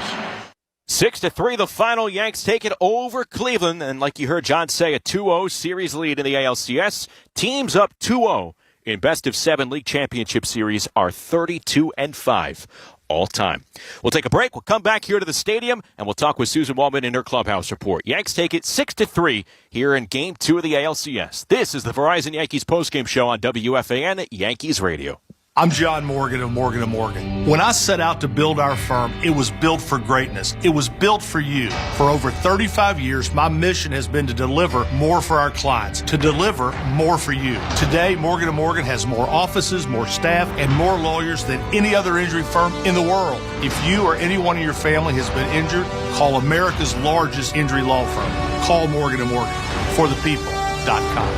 6-3, the final. Yanks take it over Cleveland. And like you heard John say, a 2-0 series lead in the ALCS. Teams up 2-0 in best-of-7 league championship series are 32-5 all time. We'll take a break. We'll come back here to the stadium, and we'll talk with Susan Waldman in her clubhouse report. Yanks take it 6-3 here in Game 2 of the ALCS. This is the Verizon Yankees postgame show on WFAN Yankees Radio. I'm John Morgan of Morgan & Morgan. When I set out to build our firm, it was built for greatness. It was built for you. For over 35 years, my mission has been to deliver more for our clients, to deliver more for you. Today, Morgan & Morgan has more offices, more staff, and more lawyers than any other injury firm in the world. If you or anyone in your family has been injured, call America's largest injury law firm. Call Morgan & Morgan. ForThePeople.com.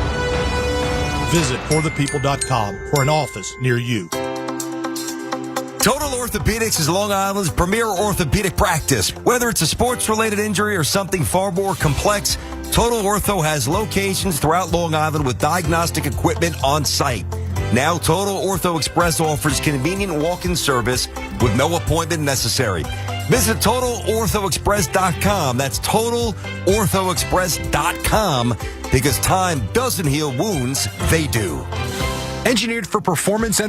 Visit ForThePeople.com for an office near you. Total Orthopedics is Long Island's premier orthopedic practice. Whether it's a sports-related injury or something far more complex, Total Ortho has locations throughout Long Island with diagnostic equipment on site. Now, Total Ortho Express offers convenient walk-in service with no appointment necessary. Visit TotalOrthoExpress.com. That's TotalOrthoExpress.com, because time doesn't heal wounds, they do. Engineered for performance and